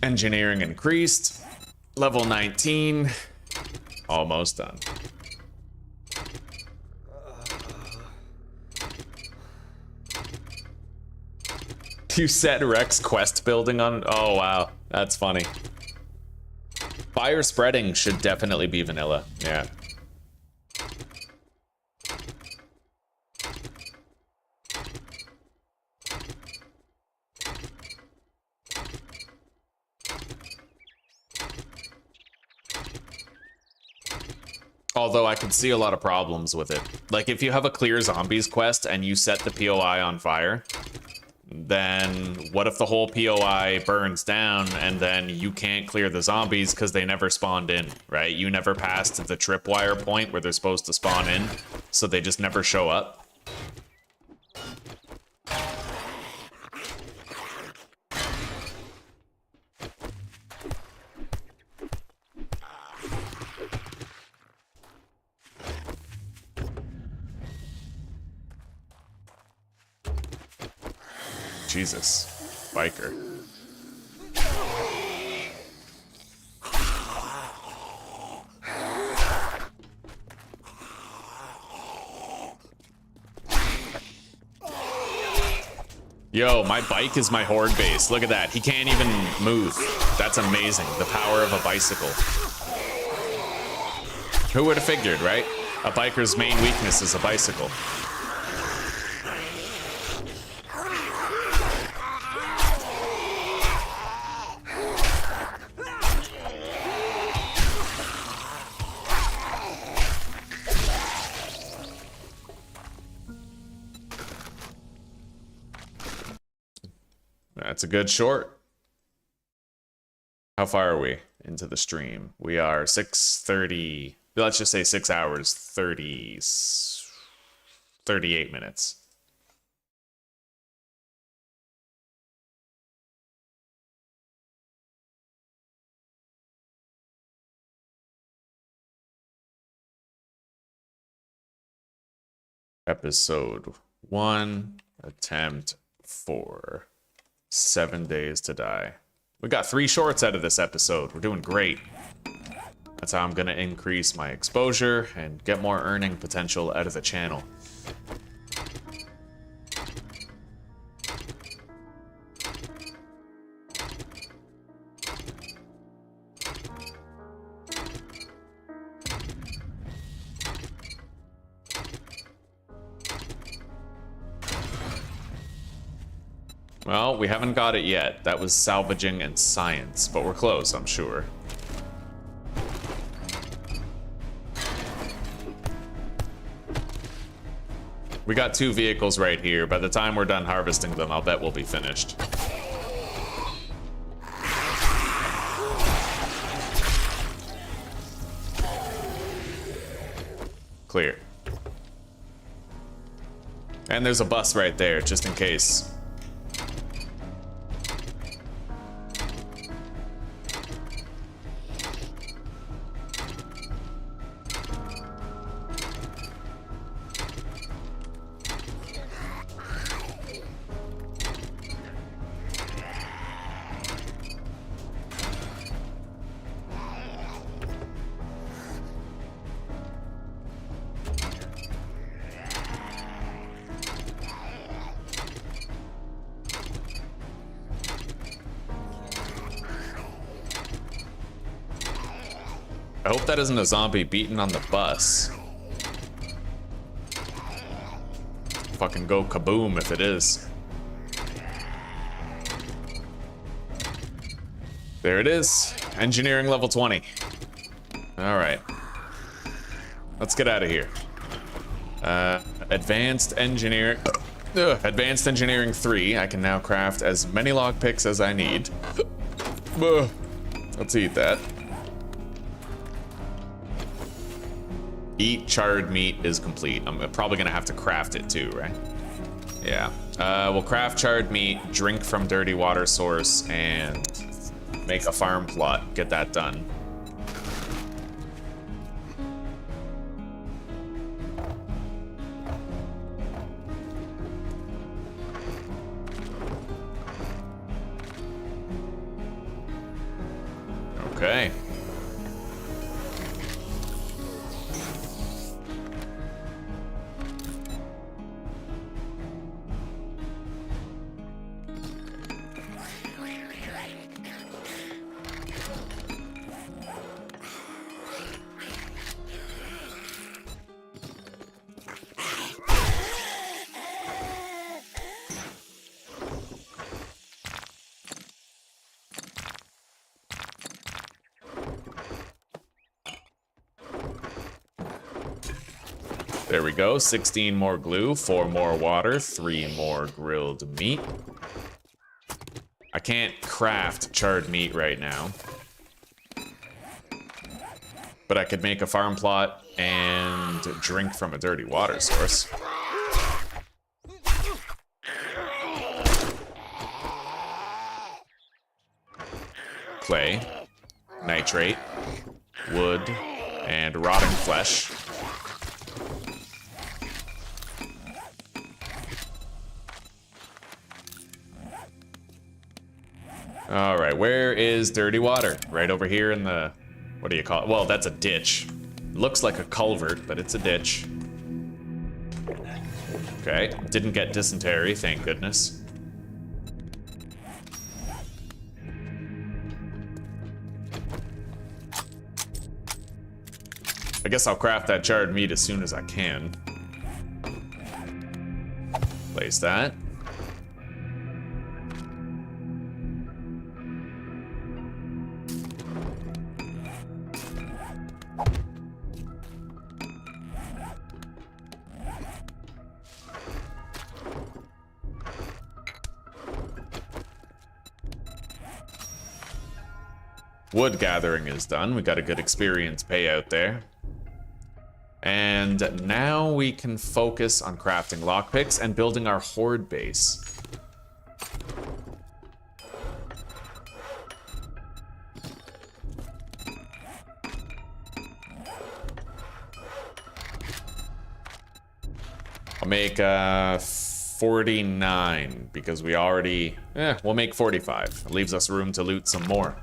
Engineering increased. Level 19. Almost done. You set Rex quest building on... Oh, wow. That's funny. Fire spreading should definitely be vanilla. Yeah. Although I could see a lot of problems with it. Like, if you have a clear zombies quest and you set the POI on fire, then what if the whole POI burns down and then you can't clear the zombies because they never spawned in, right? You never passed the tripwire point where they're supposed to spawn in, so they just never show up. Jesus, biker. Yo, my bike is my horde base. Look at that. He can't even move. That's amazing. The power of a bicycle. Who would have figured, right? A biker's main weakness is a bicycle. That's a good short. How far are we into the stream? We are 6:30. Let's just say 6 hours, 38 minutes. Episode 1, attempt 4, 7 days to die. We got 3 shorts out of this episode. We're doing great. That's how I'm gonna increase my exposure and get more earning potential out of the channel. Well, we haven't got it yet. That was salvaging and science, but we're close, I'm sure. We got 2 vehicles right here. By the time we're done harvesting them, I'll bet we'll be finished. Clear. And there's a bus right there, just in case. I hope that isn't a zombie beating on the bus. Fucking go kaboom if it is. There it is. Engineering level 20. Alright. Let's get out of here. Advanced engineering 3. I can now craft as many lockpicks as I need. Let's eat that. Eat charred meat is complete. I'm probably gonna have to craft it too, right? Yeah. We'll craft charred meat, drink from dirty water source, and make a farm plot. Get that done. Okay. There we go, 16 more glue, 4 more water, 3 more grilled meat. I can't craft charred meat right now. But I could make a farm plot and drink from a dirty water source. Clay, nitrate, wood, and rotting flesh. All right, where is dirty water? Right over here in the, what do you call it? Well, that's a ditch. Looks like a culvert, but it's a ditch. Okay, didn't get dysentery, thank goodness. I guess I'll craft that charred meat as soon as I can. Place that. Wood gathering is done. We got a good experience payout there. And now we can focus on crafting lockpicks and building our horde base. I'll make 49 because we already... we'll make 45. It leaves us room to loot some more.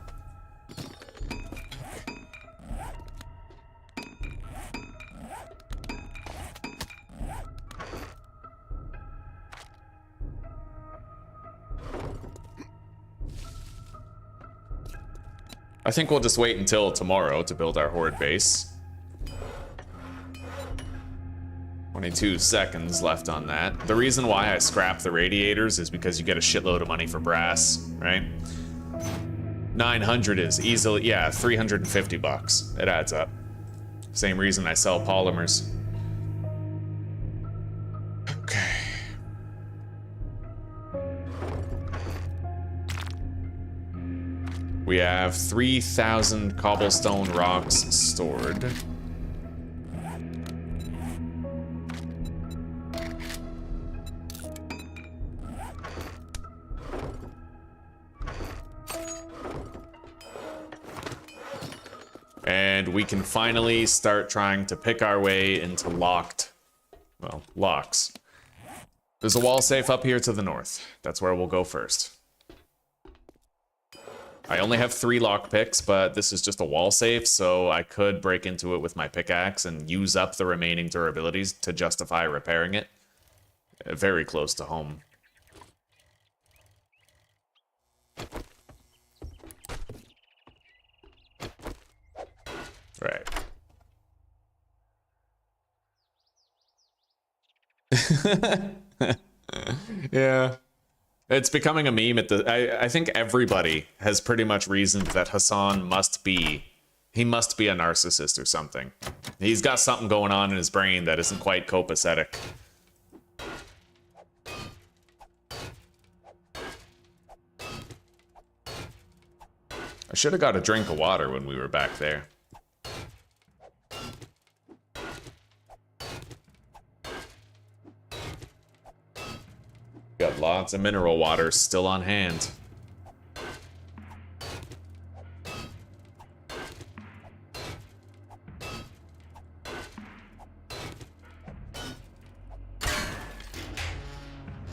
I think we'll just wait until tomorrow to build our horde base. 22 seconds left on that. The reason why I scrap the radiators is because you get a shitload of money for brass, right? 900 is easily, yeah, 350 bucks. It adds up. Same reason I sell polymers. Okay. We have 3,000 cobblestone rocks stored. And we can finally start trying to pick our way into locked, well, locks. There's a wall safe up here to the north. That's where we'll go first. I only have 3 lockpicks, but this is just a wall safe, so I could break into it with my pickaxe and use up the remaining durabilities to justify repairing it. Very close to home. Right. Yeah. It's becoming a meme at the... I think everybody has pretty much reasoned that Hassan must be... He must be a narcissist or something. He's got something going on in his brain that isn't quite copacetic. I should have got a drink of water when we were back there. Got lots of mineral water still on hand.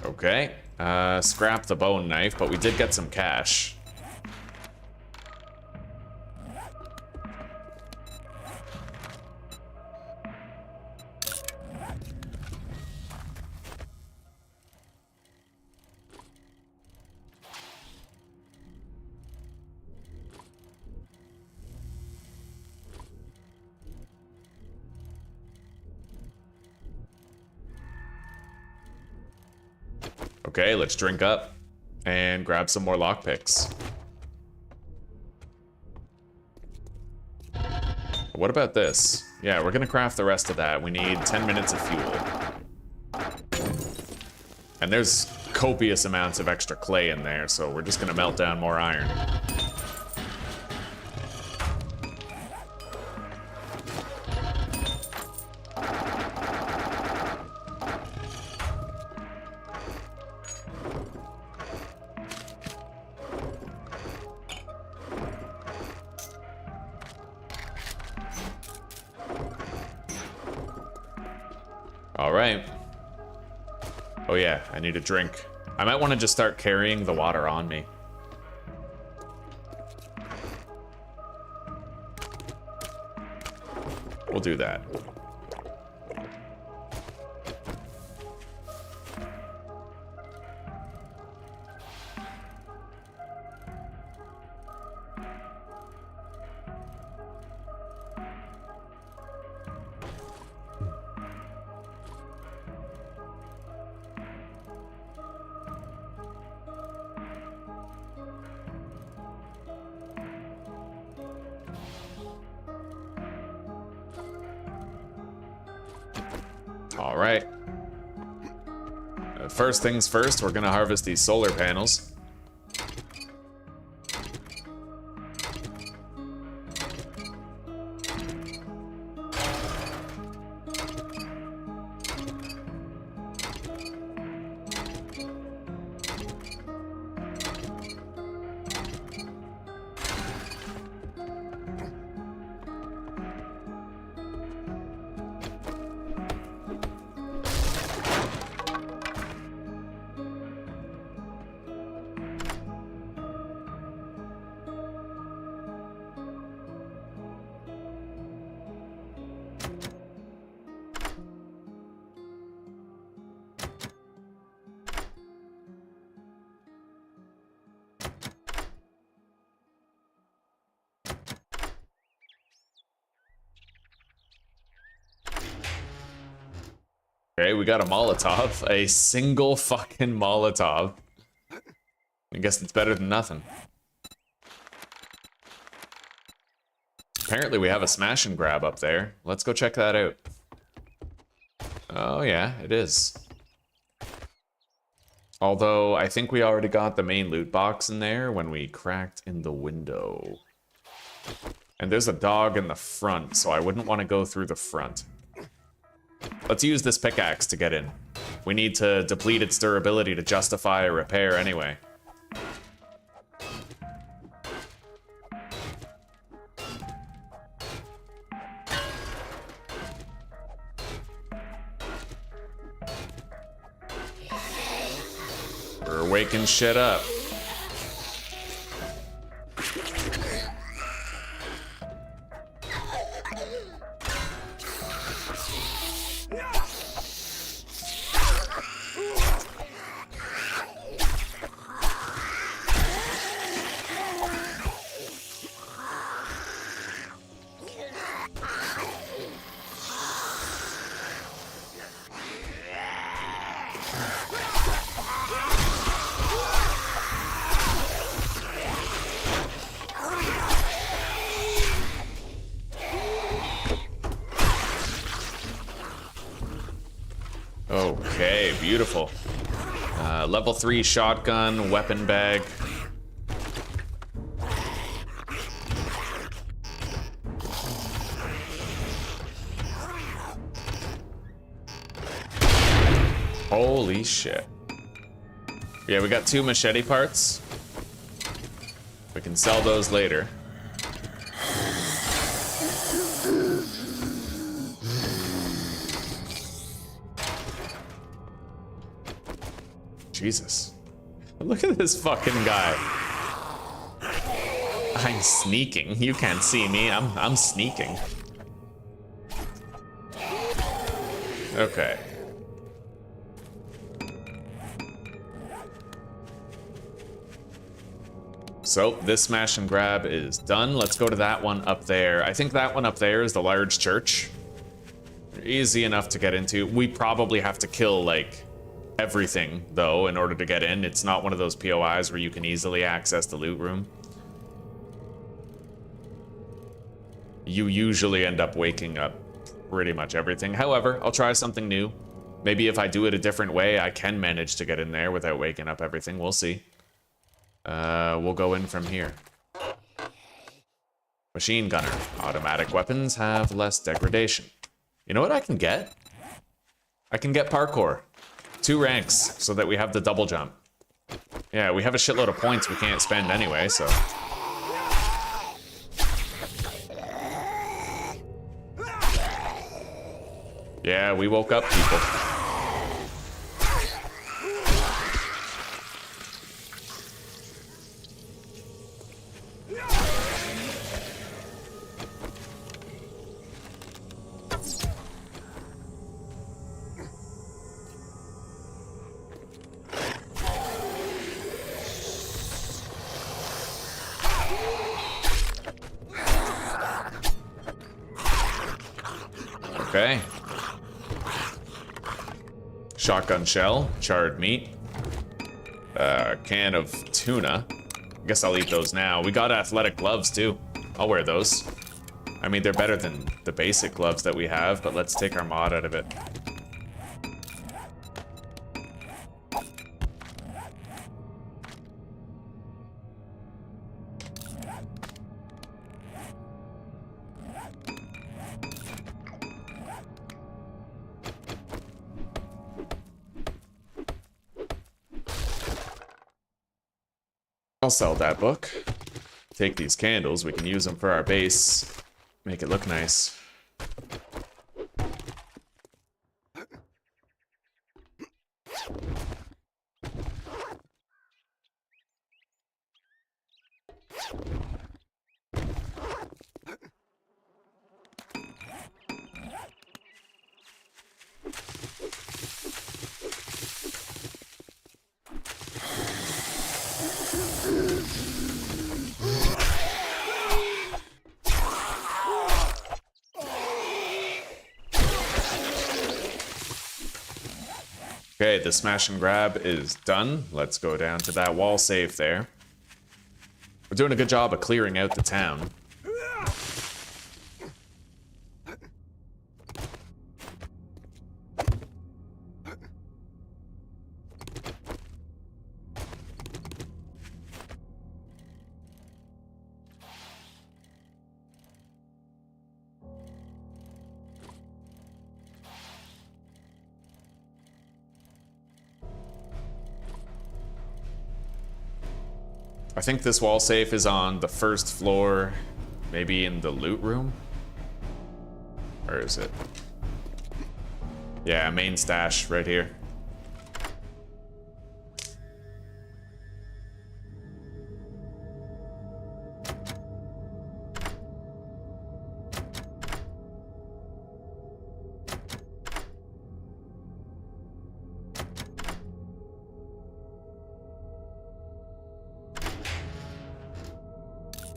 Okay, scrap the bone knife, but we did get some cash. Okay, let's drink up and grab some more lockpicks. What about this? Yeah, we're gonna craft the rest of that. We need 10 minutes of fuel. And there's copious amounts of extra clay in there, so we're just gonna melt down more iron. Alright. Oh yeah, I need a drink. I might want to just start carrying the water on me. We'll do that. All right. First things first, we're gonna harvest these solar panels. Okay, we got a Molotov. A single fucking Molotov. I guess it's better than nothing. Apparently we have a smash and grab up there. Let's go check that out. Oh yeah, it is. Although, I think we already got the main loot box in there when we cracked in the window. And there's a dog in the front, so I wouldn't want to go through the front. Let's use this pickaxe to get in. We need to deplete its durability to justify a repair anyway. We're waking shit up. Okay, beautiful. Level 3 shotgun, weapon bag. Holy shit. Yeah, we got 2 machete parts. We can sell those later. Jesus. Look at this fucking guy. I'm sneaking. You can't see me. I'm sneaking. Okay. So this smash and grab is done. Let's go to that one up there. I think that one up there is the large church. Easy enough to get into. We probably have to kill like everything though in order to get in. It's not one of those POIs where you can easily access the loot room. You usually end up waking up pretty much everything. However, I'll try something new. Maybe if I do it a different way, I can manage to get in there without waking up everything. We'll see. We'll go in from here. Machine gunner. Automatic weapons have less degradation. You know what I can get? I can get parkour. 2 ranks so that we have the double jump. Yeah, we have a shitload of points we can't spend anyway, so. Yeah, we woke up people. Okay. Shotgun shell, charred meat, can of tuna. I guess I'll eat those now. We got athletic gloves too. I'll wear those. I mean, they're better than the basic gloves that we have, but let's take our mod out of it. I'll sell that book. Take these candles, we can use them for our base. Make it look nice. Okay, the smash and grab is done. Let's go down to that wall safe there. We're doing a good job of clearing out the town. I think this wall safe is on the first floor, maybe in the loot room? Or is it? Yeah, main stash right here.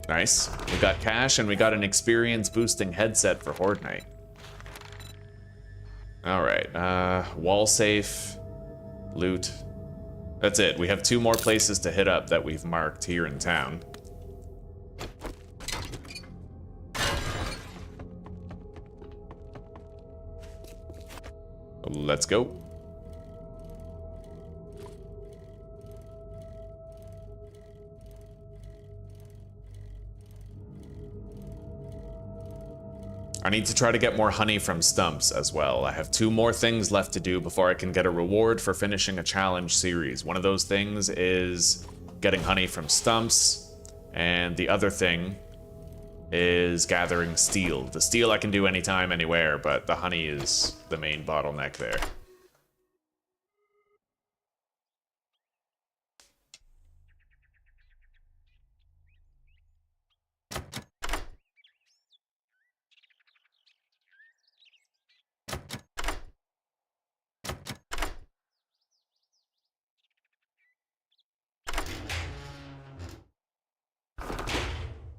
Nice. We got cash and we got an experience boosting headset for Horde Night. Alright, wall safe, loot. That's it. We have 2 more places to hit up that we've marked here in town. Let's go. I need to try to get more honey from stumps as well. I have 2 more things left to do before I can get a reward for finishing a challenge series. One of those things is getting honey from stumps, and the other thing is gathering steel. The steel I can do anytime, anywhere, but the honey is the main bottleneck there.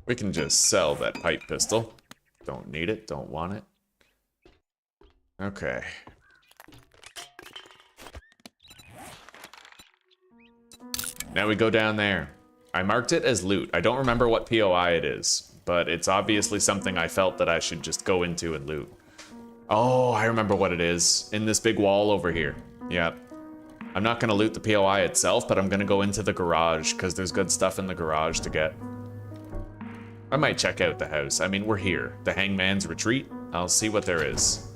We can just sell that pipe pistol. Don't need it, don't want it. Okay. Now we go down there. I marked it as loot. I don't remember what POI it is, but it's obviously something I felt that I should just go into and loot. Oh, I remember what it is. In this big wall over here. Yeah. I'm not gonna loot the POI itself, but I'm gonna go into the garage, because there's good stuff in the garage to get. I might check out the house. I mean, we're here. The Hangman's Retreat. I'll see what there is.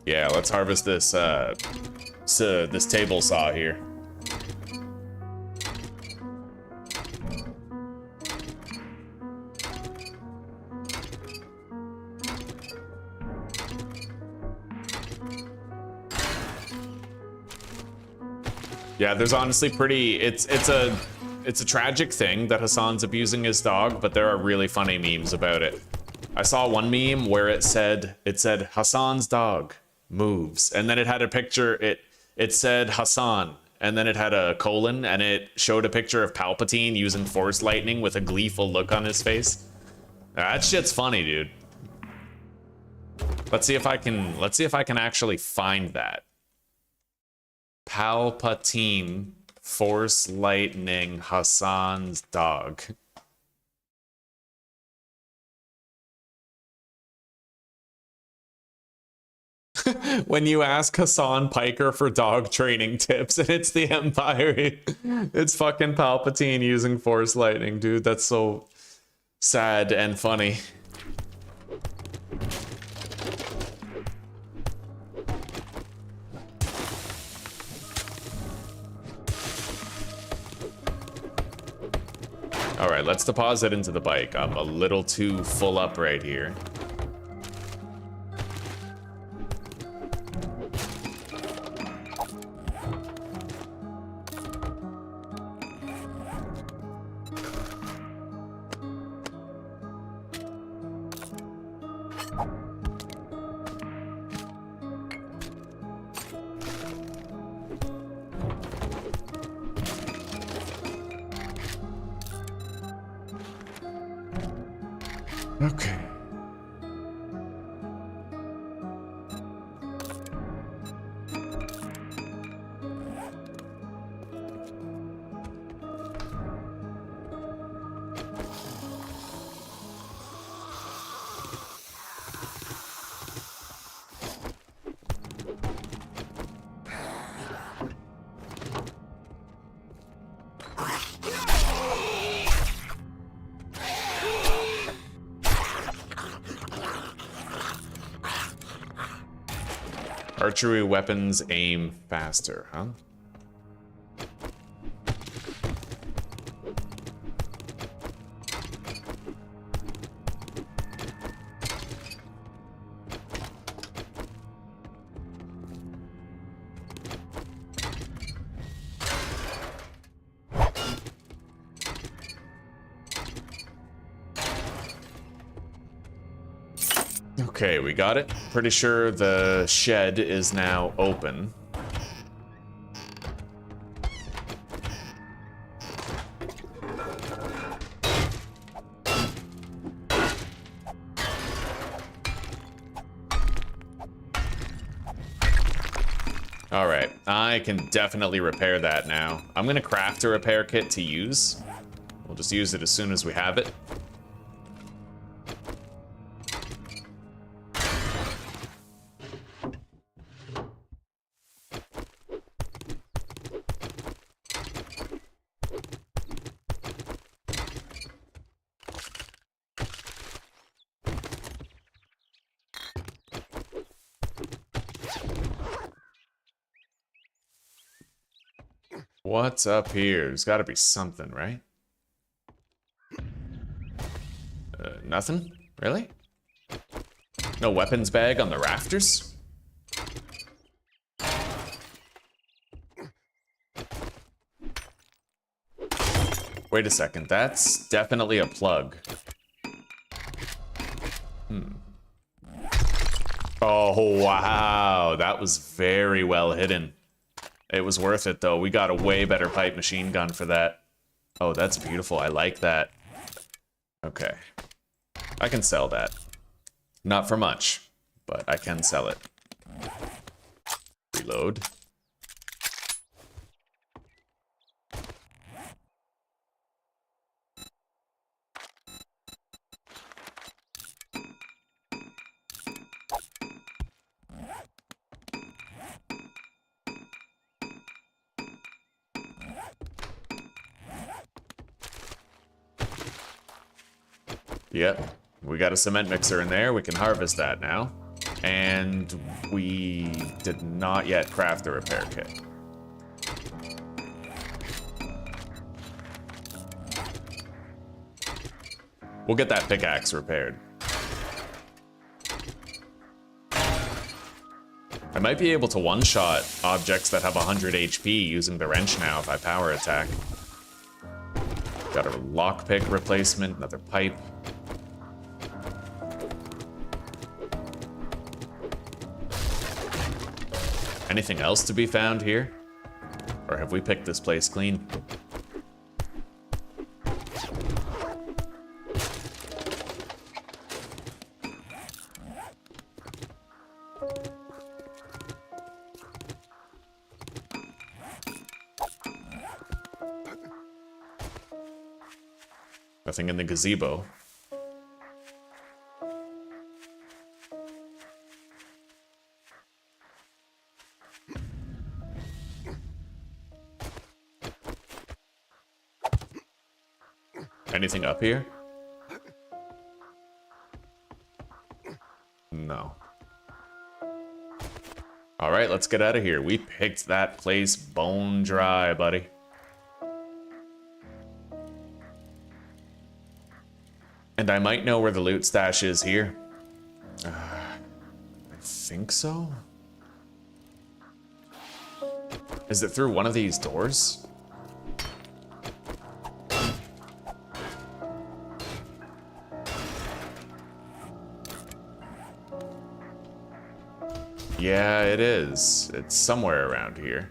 Yeah, let's harvest this this table saw here. Yeah, there's honestly pretty. It's a tragic thing that Hassan's abusing his dog, but there are really funny memes about it. I saw one meme where it said Hassan's dog moves, and then it had a picture. It said Hassan, and then it had a colon, and it showed a picture of Palpatine using Force lightning with a gleeful look on his face. That shit's funny, dude. Let's see if I can actually find that. Palpatine Force lightning Hassan's dog. When you ask Hassan Piker for dog training tips, and it's the Empire, it's fucking Palpatine using Force lightning, dude. That's so sad and funny. All right, let's deposit into the bike. I'm a little too full up right here. Okay. Archery weapons aim faster, huh? Okay, we got it. Pretty sure the shed is now open. Alright, I can definitely repair that now. I'm gonna craft a repair kit to use. We'll just use it as soon as we have it. What's up here? There's gotta be something, right? Nothing? Really? No weapons bag on the rafters? Wait a second, that's definitely a plug. Oh, wow, that was very well hidden. It was worth it, though. We got a way better pipe machine gun for that. Oh, that's beautiful. I like that. Okay. I can sell that. Not for much, but I can sell it. Reload. Yep, we got a cement mixer in there. We can harvest that now. And we did not yet craft the repair kit. We'll get that pickaxe repaired. I might be able to one-shot objects that have 100 HP using the wrench now if I power attack. Got a lockpick replacement, another pipe. Anything else to be found here? Or have we picked this place clean? Nothing in the gazebo. Anything up here? No. All right, let's get out of here. We picked that place bone dry, buddy. And I might know where the loot stash is here. I think so. Is it through one of these doors? Yeah, it is. It's somewhere around here.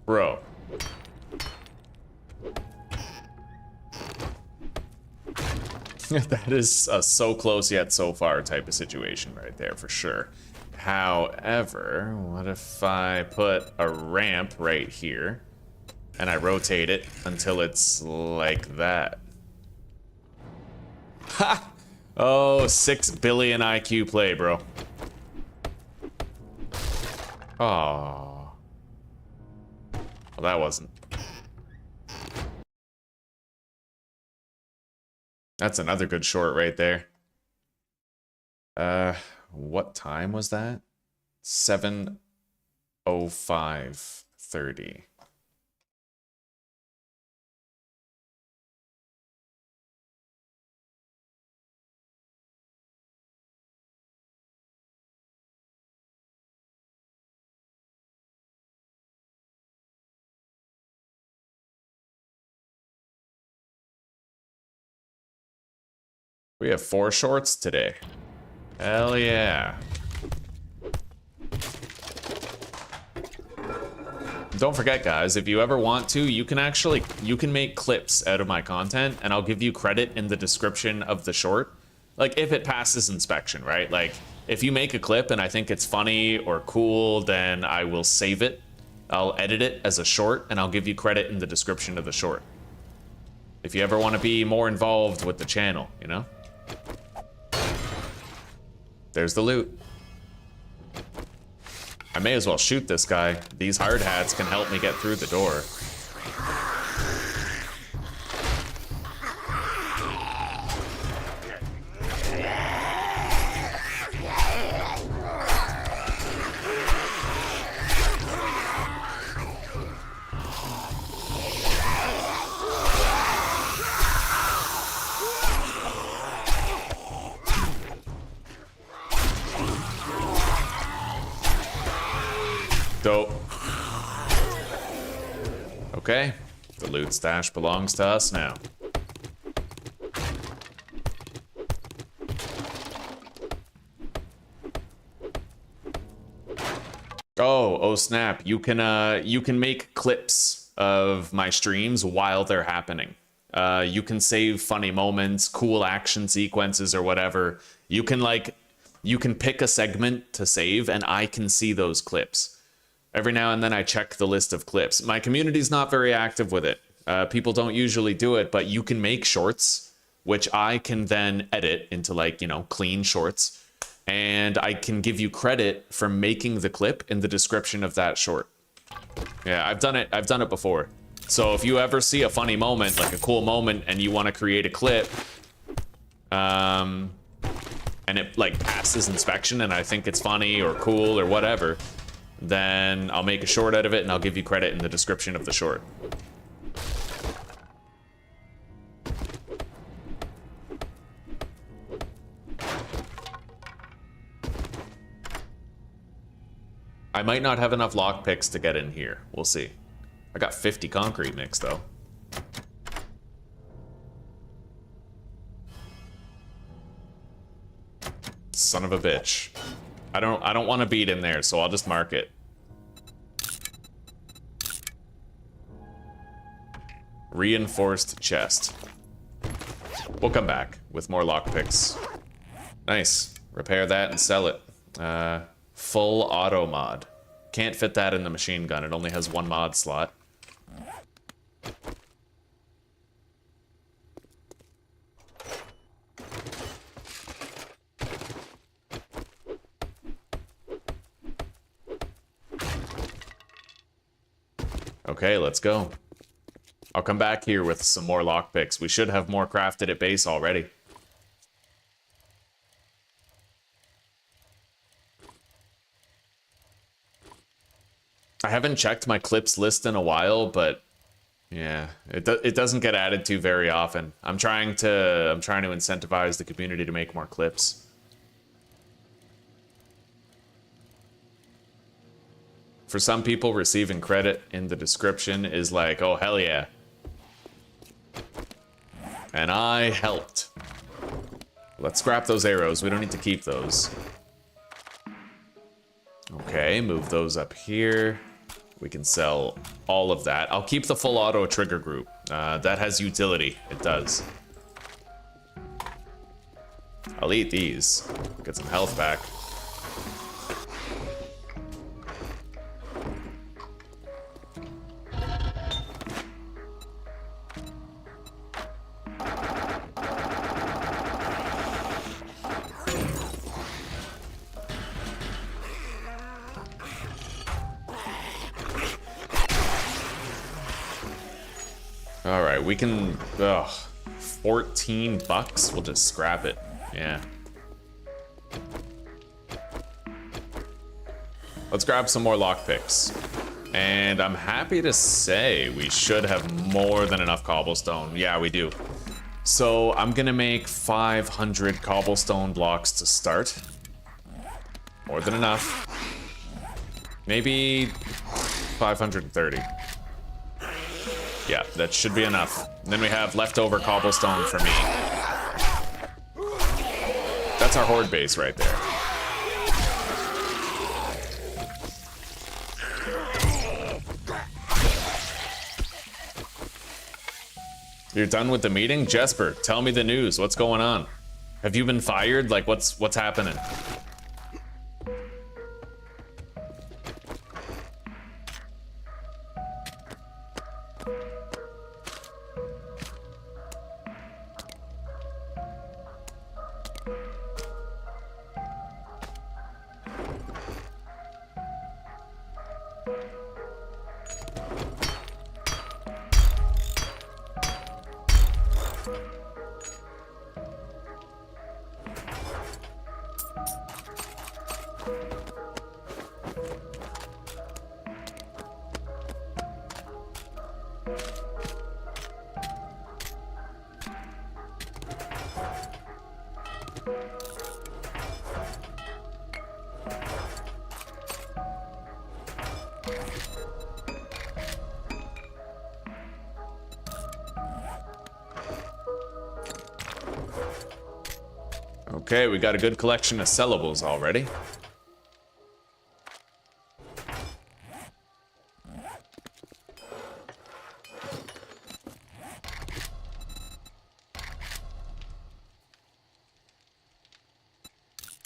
Bro. That is a so close yet so far type of situation right there for sure. However, what if I put a ramp right here and I rotate it until it's like that? Ha! Oh, 6 billion IQ play, bro. Oh. Well, that wasn't. That's another good short right there. What time was that? 7:05:30. We have 4 shorts today. Hell yeah. Don't forget, guys, if you ever want to, you can make clips out of my content, and I'll give you credit in the description of the short. Like, if it passes inspection, right? Like, if you make a clip and I think it's funny or cool, then I will save it. I'll edit it as a short, and I'll give you credit in the description of the short. If you ever want to be more involved with the channel, you know? There's the loot. I may as well shoot this guy. These hard hats can help me get through the door. Dope. Okay, the loot stash belongs to us now. Oh snap, you can make clips of my streams while they're happening. You can save funny moments, cool action sequences or whatever. You can pick a segment to save and I can see those clips. Every now and then I check the list of clips. My community's not very active with it. People don't usually do it, but you can make shorts, which I can then edit into, like, you know, clean shorts. And I can give you credit for making the clip in the description of that short. Yeah, I've done it before. So if you ever see a funny moment, like a cool moment, and you want to create a clip, and it like passes inspection and I think it's funny or cool or whatever, then I'll make a short out of it and I'll give you credit in the description of the short. I might not have enough lockpicks to get in here. We'll see. I got 50 concrete mix though. Son of a bitch. I don't want to beat in there, so I'll just mark it. Reinforced chest. We'll come back with more lockpicks. Nice. Repair that and sell it. Full auto mod. Can't fit that in the machine gun. It only has 1 mod slot. Okay, let's go. I'll come back here with some more lockpicks. We should have more crafted at base already. I haven't checked my clips list in a while, but Yeah, it doesn't get added to very often. I'm trying to incentivize the community to make more clips. For some people, receiving credit in the description is like, oh hell yeah. And I helped. Let's scrap those arrows. We don't need to keep those. Okay, move those up here. We can sell all of that. I'll keep the full auto trigger group. That has utility. It does. I'll eat these. Get some health back. All right, we can, 14 bucks. We'll just scrap it. Yeah. Let's grab some more lockpicks. And I'm happy to say we should have more than enough cobblestone. Yeah, we do. So I'm gonna make 500 cobblestone blocks to start. More than enough. Maybe 530. Yeah, that should be enough. And then we have leftover cobblestone for me. That's our horde base right there. You're done with the meeting? Jesper, tell me the news. What's going on? Have you been fired? Like, what's happening? Okay, we got a good collection of sellables already.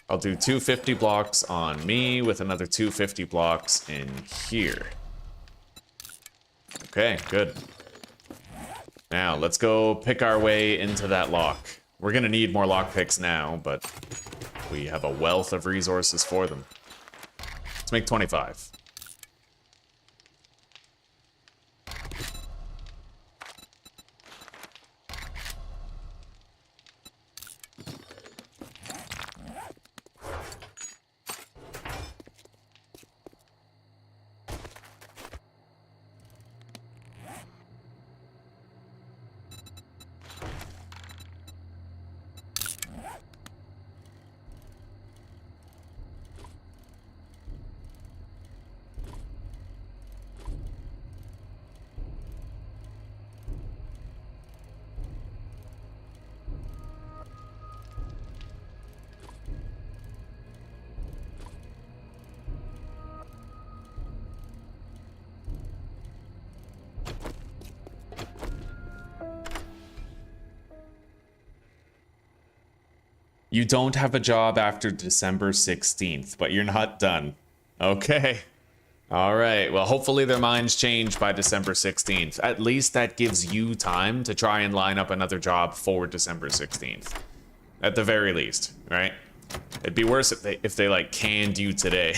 I'll do 250 blocks on me with another 250 blocks in here. Okay, good. Now, let's go pick our way into that lock. We're gonna need more lockpicks now, but we have a wealth of resources for them. Let's make 25. You don't have a job after December 16th, but you're not done. Okay. All right. Well, hopefully their minds change by December 16th. At least that gives you time to try and line up another job for December 16th. At the very least, right? It'd be worse if they like canned you today.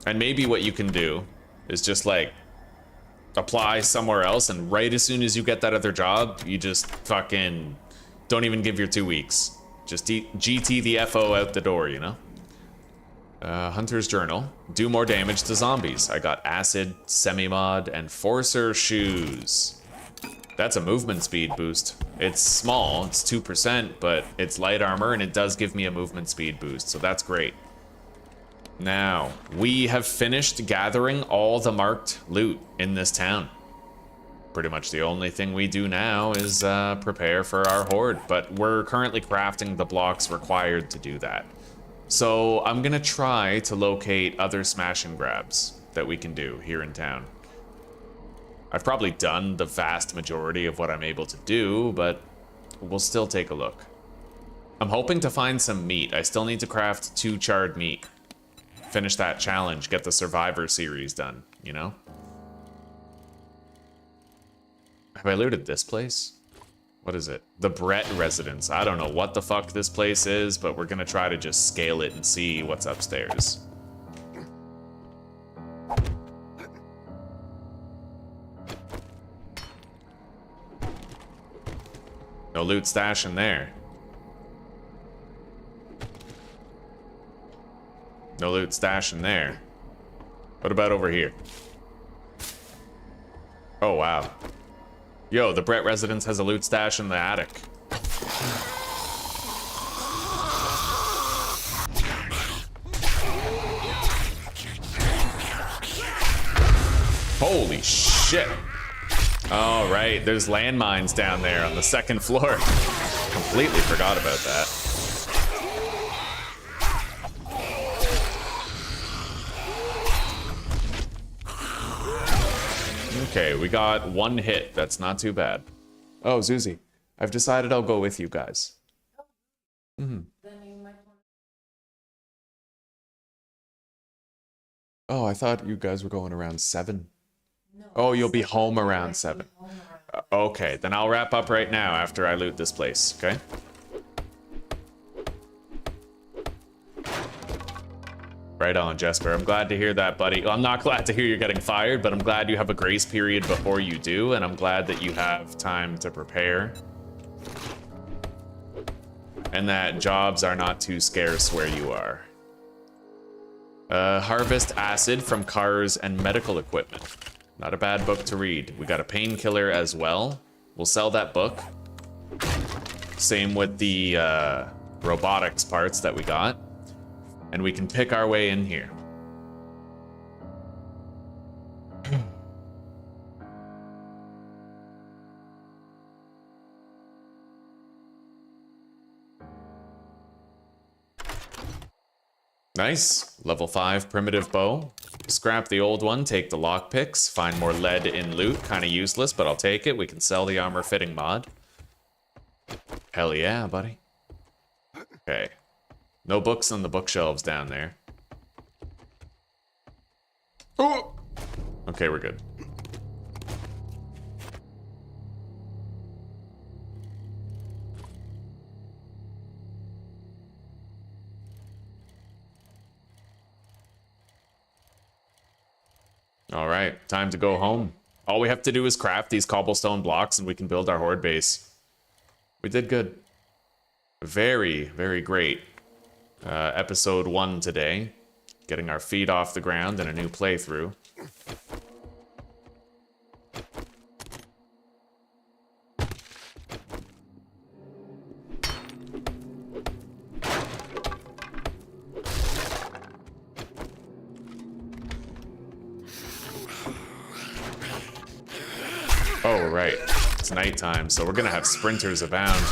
And maybe what you can do is just like apply somewhere else, and right as soon as you get that other job, you just fucking don't even give your 2 weeks. Just GT the FO out the door, you know? Hunter's Journal. Do more damage to zombies. I got Acid, Semi-Mod, and Forcer Shoes. That's a movement speed boost. It's small, it's 2%, but it's light armor and it does give me a movement speed boost, so that's great. Now, we have finished gathering all the marked loot in this town. Pretty much the only thing we do now is prepare for our horde, but we're currently crafting the blocks required to do that. So I'm gonna try to locate other smash and grabs that we can do here in town. I've probably done the vast majority of what I'm able to do, but we'll still take a look. I'm hoping to find some meat. I still need to craft 2 charred meat. Finish that challenge, get the Survivor series done, you know? Have I looted this place? What is it? The Brett residence. I don't know what the fuck this place is, but we're gonna try to just scale it and see what's upstairs. No loot stash in there. No loot stash in there. What about over here? Oh, wow. Yo, the Brett residence has a loot stash in the attic. Holy shit. All right, there's landmines down there on the 2nd floor. Completely forgot about that. Okay, we got 1 hit. That's not too bad. Oh, Zuzi, I've decided I'll go with you guys. Then you might want Oh, I thought you guys were going around 7. no. Oh, you'll be home around I'll 7. be home around. Okay, then I'll wrap up right now after I loot this place, okay? Right on, Jesper. I'm glad to hear that, buddy. Well, I'm not glad to hear you're getting fired, but I'm glad you have a grace period before you do, and I'm glad that you have time to prepare. And that jobs are not too scarce where you are. Harvest acid from cars and medical equipment. Not a bad book to read. We got a painkiller as well. We'll sell that book. Same with the robotics parts that we got. And we can pick our way in here. Nice. Level 5 primitive bow. Scrap the old one, take the lockpicks, find more lead in loot. Kind of useless, but I'll take it. We can sell the armor fitting mod. Hell yeah, buddy. Okay. No books on the bookshelves down there. Oh! Okay, we're good. All right, time to go home. All we have to do is craft these cobblestone blocks and we can build our horde base. We did good. Very, very great. Episode 1 today. Getting our feet off the ground in a new playthrough. Oh, right. It's nighttime, so we're gonna have sprinters abound.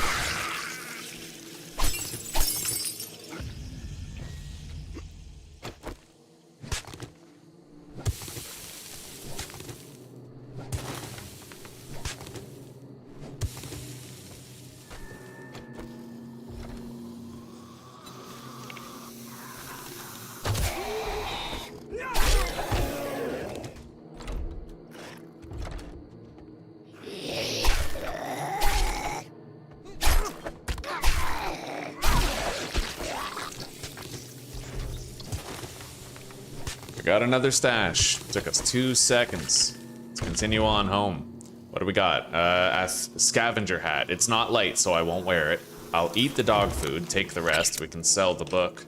Got another stash. Took us 2 seconds. Let's continue on home. What do we got? A scavenger hat. It's not light, so I won't wear it. I'll eat the dog food, take the rest. We can sell the book.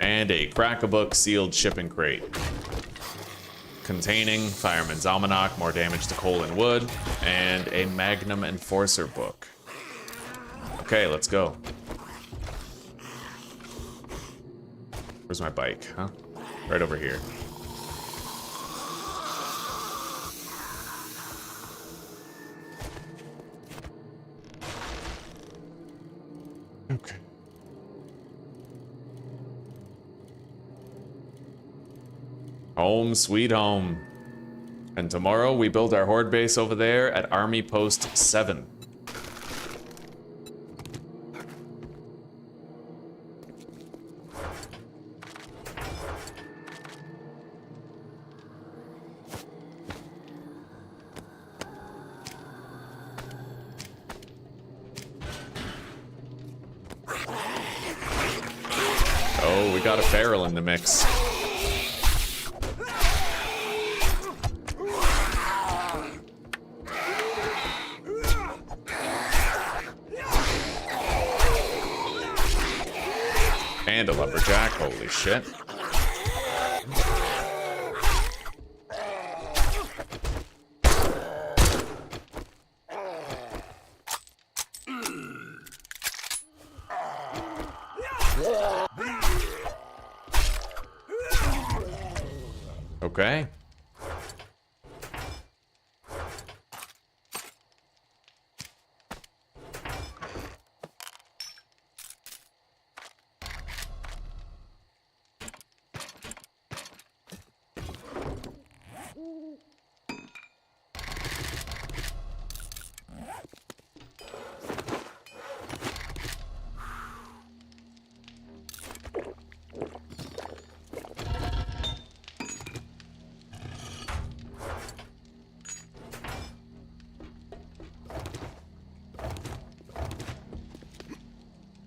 And a crack-a-book sealed shipping crate. Containing Fireman's Almanac, more damage to coal and wood, and a Magnum Enforcer book. Okay, let's go. Where's my bike, huh? Right over here. Okay. Home sweet home. And tomorrow we build our horde base over there at Army Post 7. Oh, we got a feral in the mix. And a lumberjack, holy shit. Okay.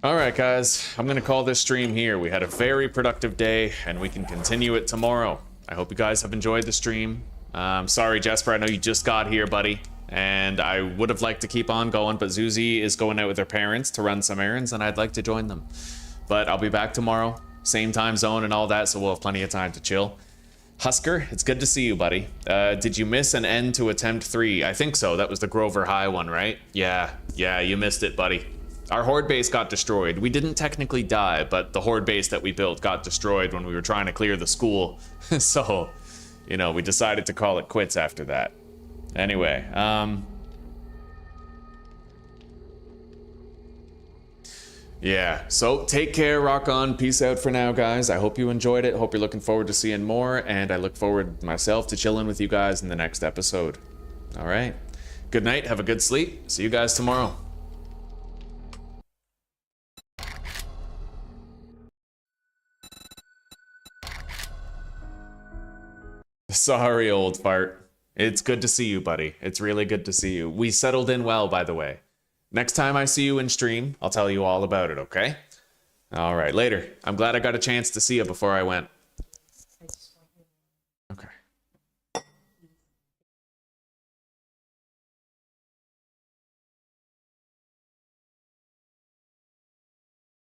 Alright guys, I'm gonna call this stream here. We had a very productive day, and we can continue it tomorrow. I hope you guys have enjoyed the stream. Sorry Jesper, I know you just got here, buddy. And I would have liked to keep on going, but Zuzi is going out with her parents to run some errands, and I'd like to join them. But I'll be back tomorrow, same time zone and all that, so we'll have plenty of time to chill. Husker, it's good to see you, buddy. Did you miss an end to attempt 3? I think so, that was the Grover High one, right? Yeah, you missed it, buddy. Our horde base got destroyed. We didn't technically die, but the horde base that we built got destroyed when we were trying to clear the school. So, you know, we decided to call it quits after that. Anyway, yeah, so take care, rock on, peace out for now, guys. I hope you enjoyed it. Hope you're looking forward to seeing more, and I look forward myself to chilling with you guys in the next episode. All right, good night, have a good sleep. See you guys tomorrow. Sorry, old fart. It's good to see you, buddy. It's really good to see you. We settled in well, by the way. Next time I see you in stream, I'll tell you all about it, okay? All right, later. I'm glad I got a chance to see you before I went.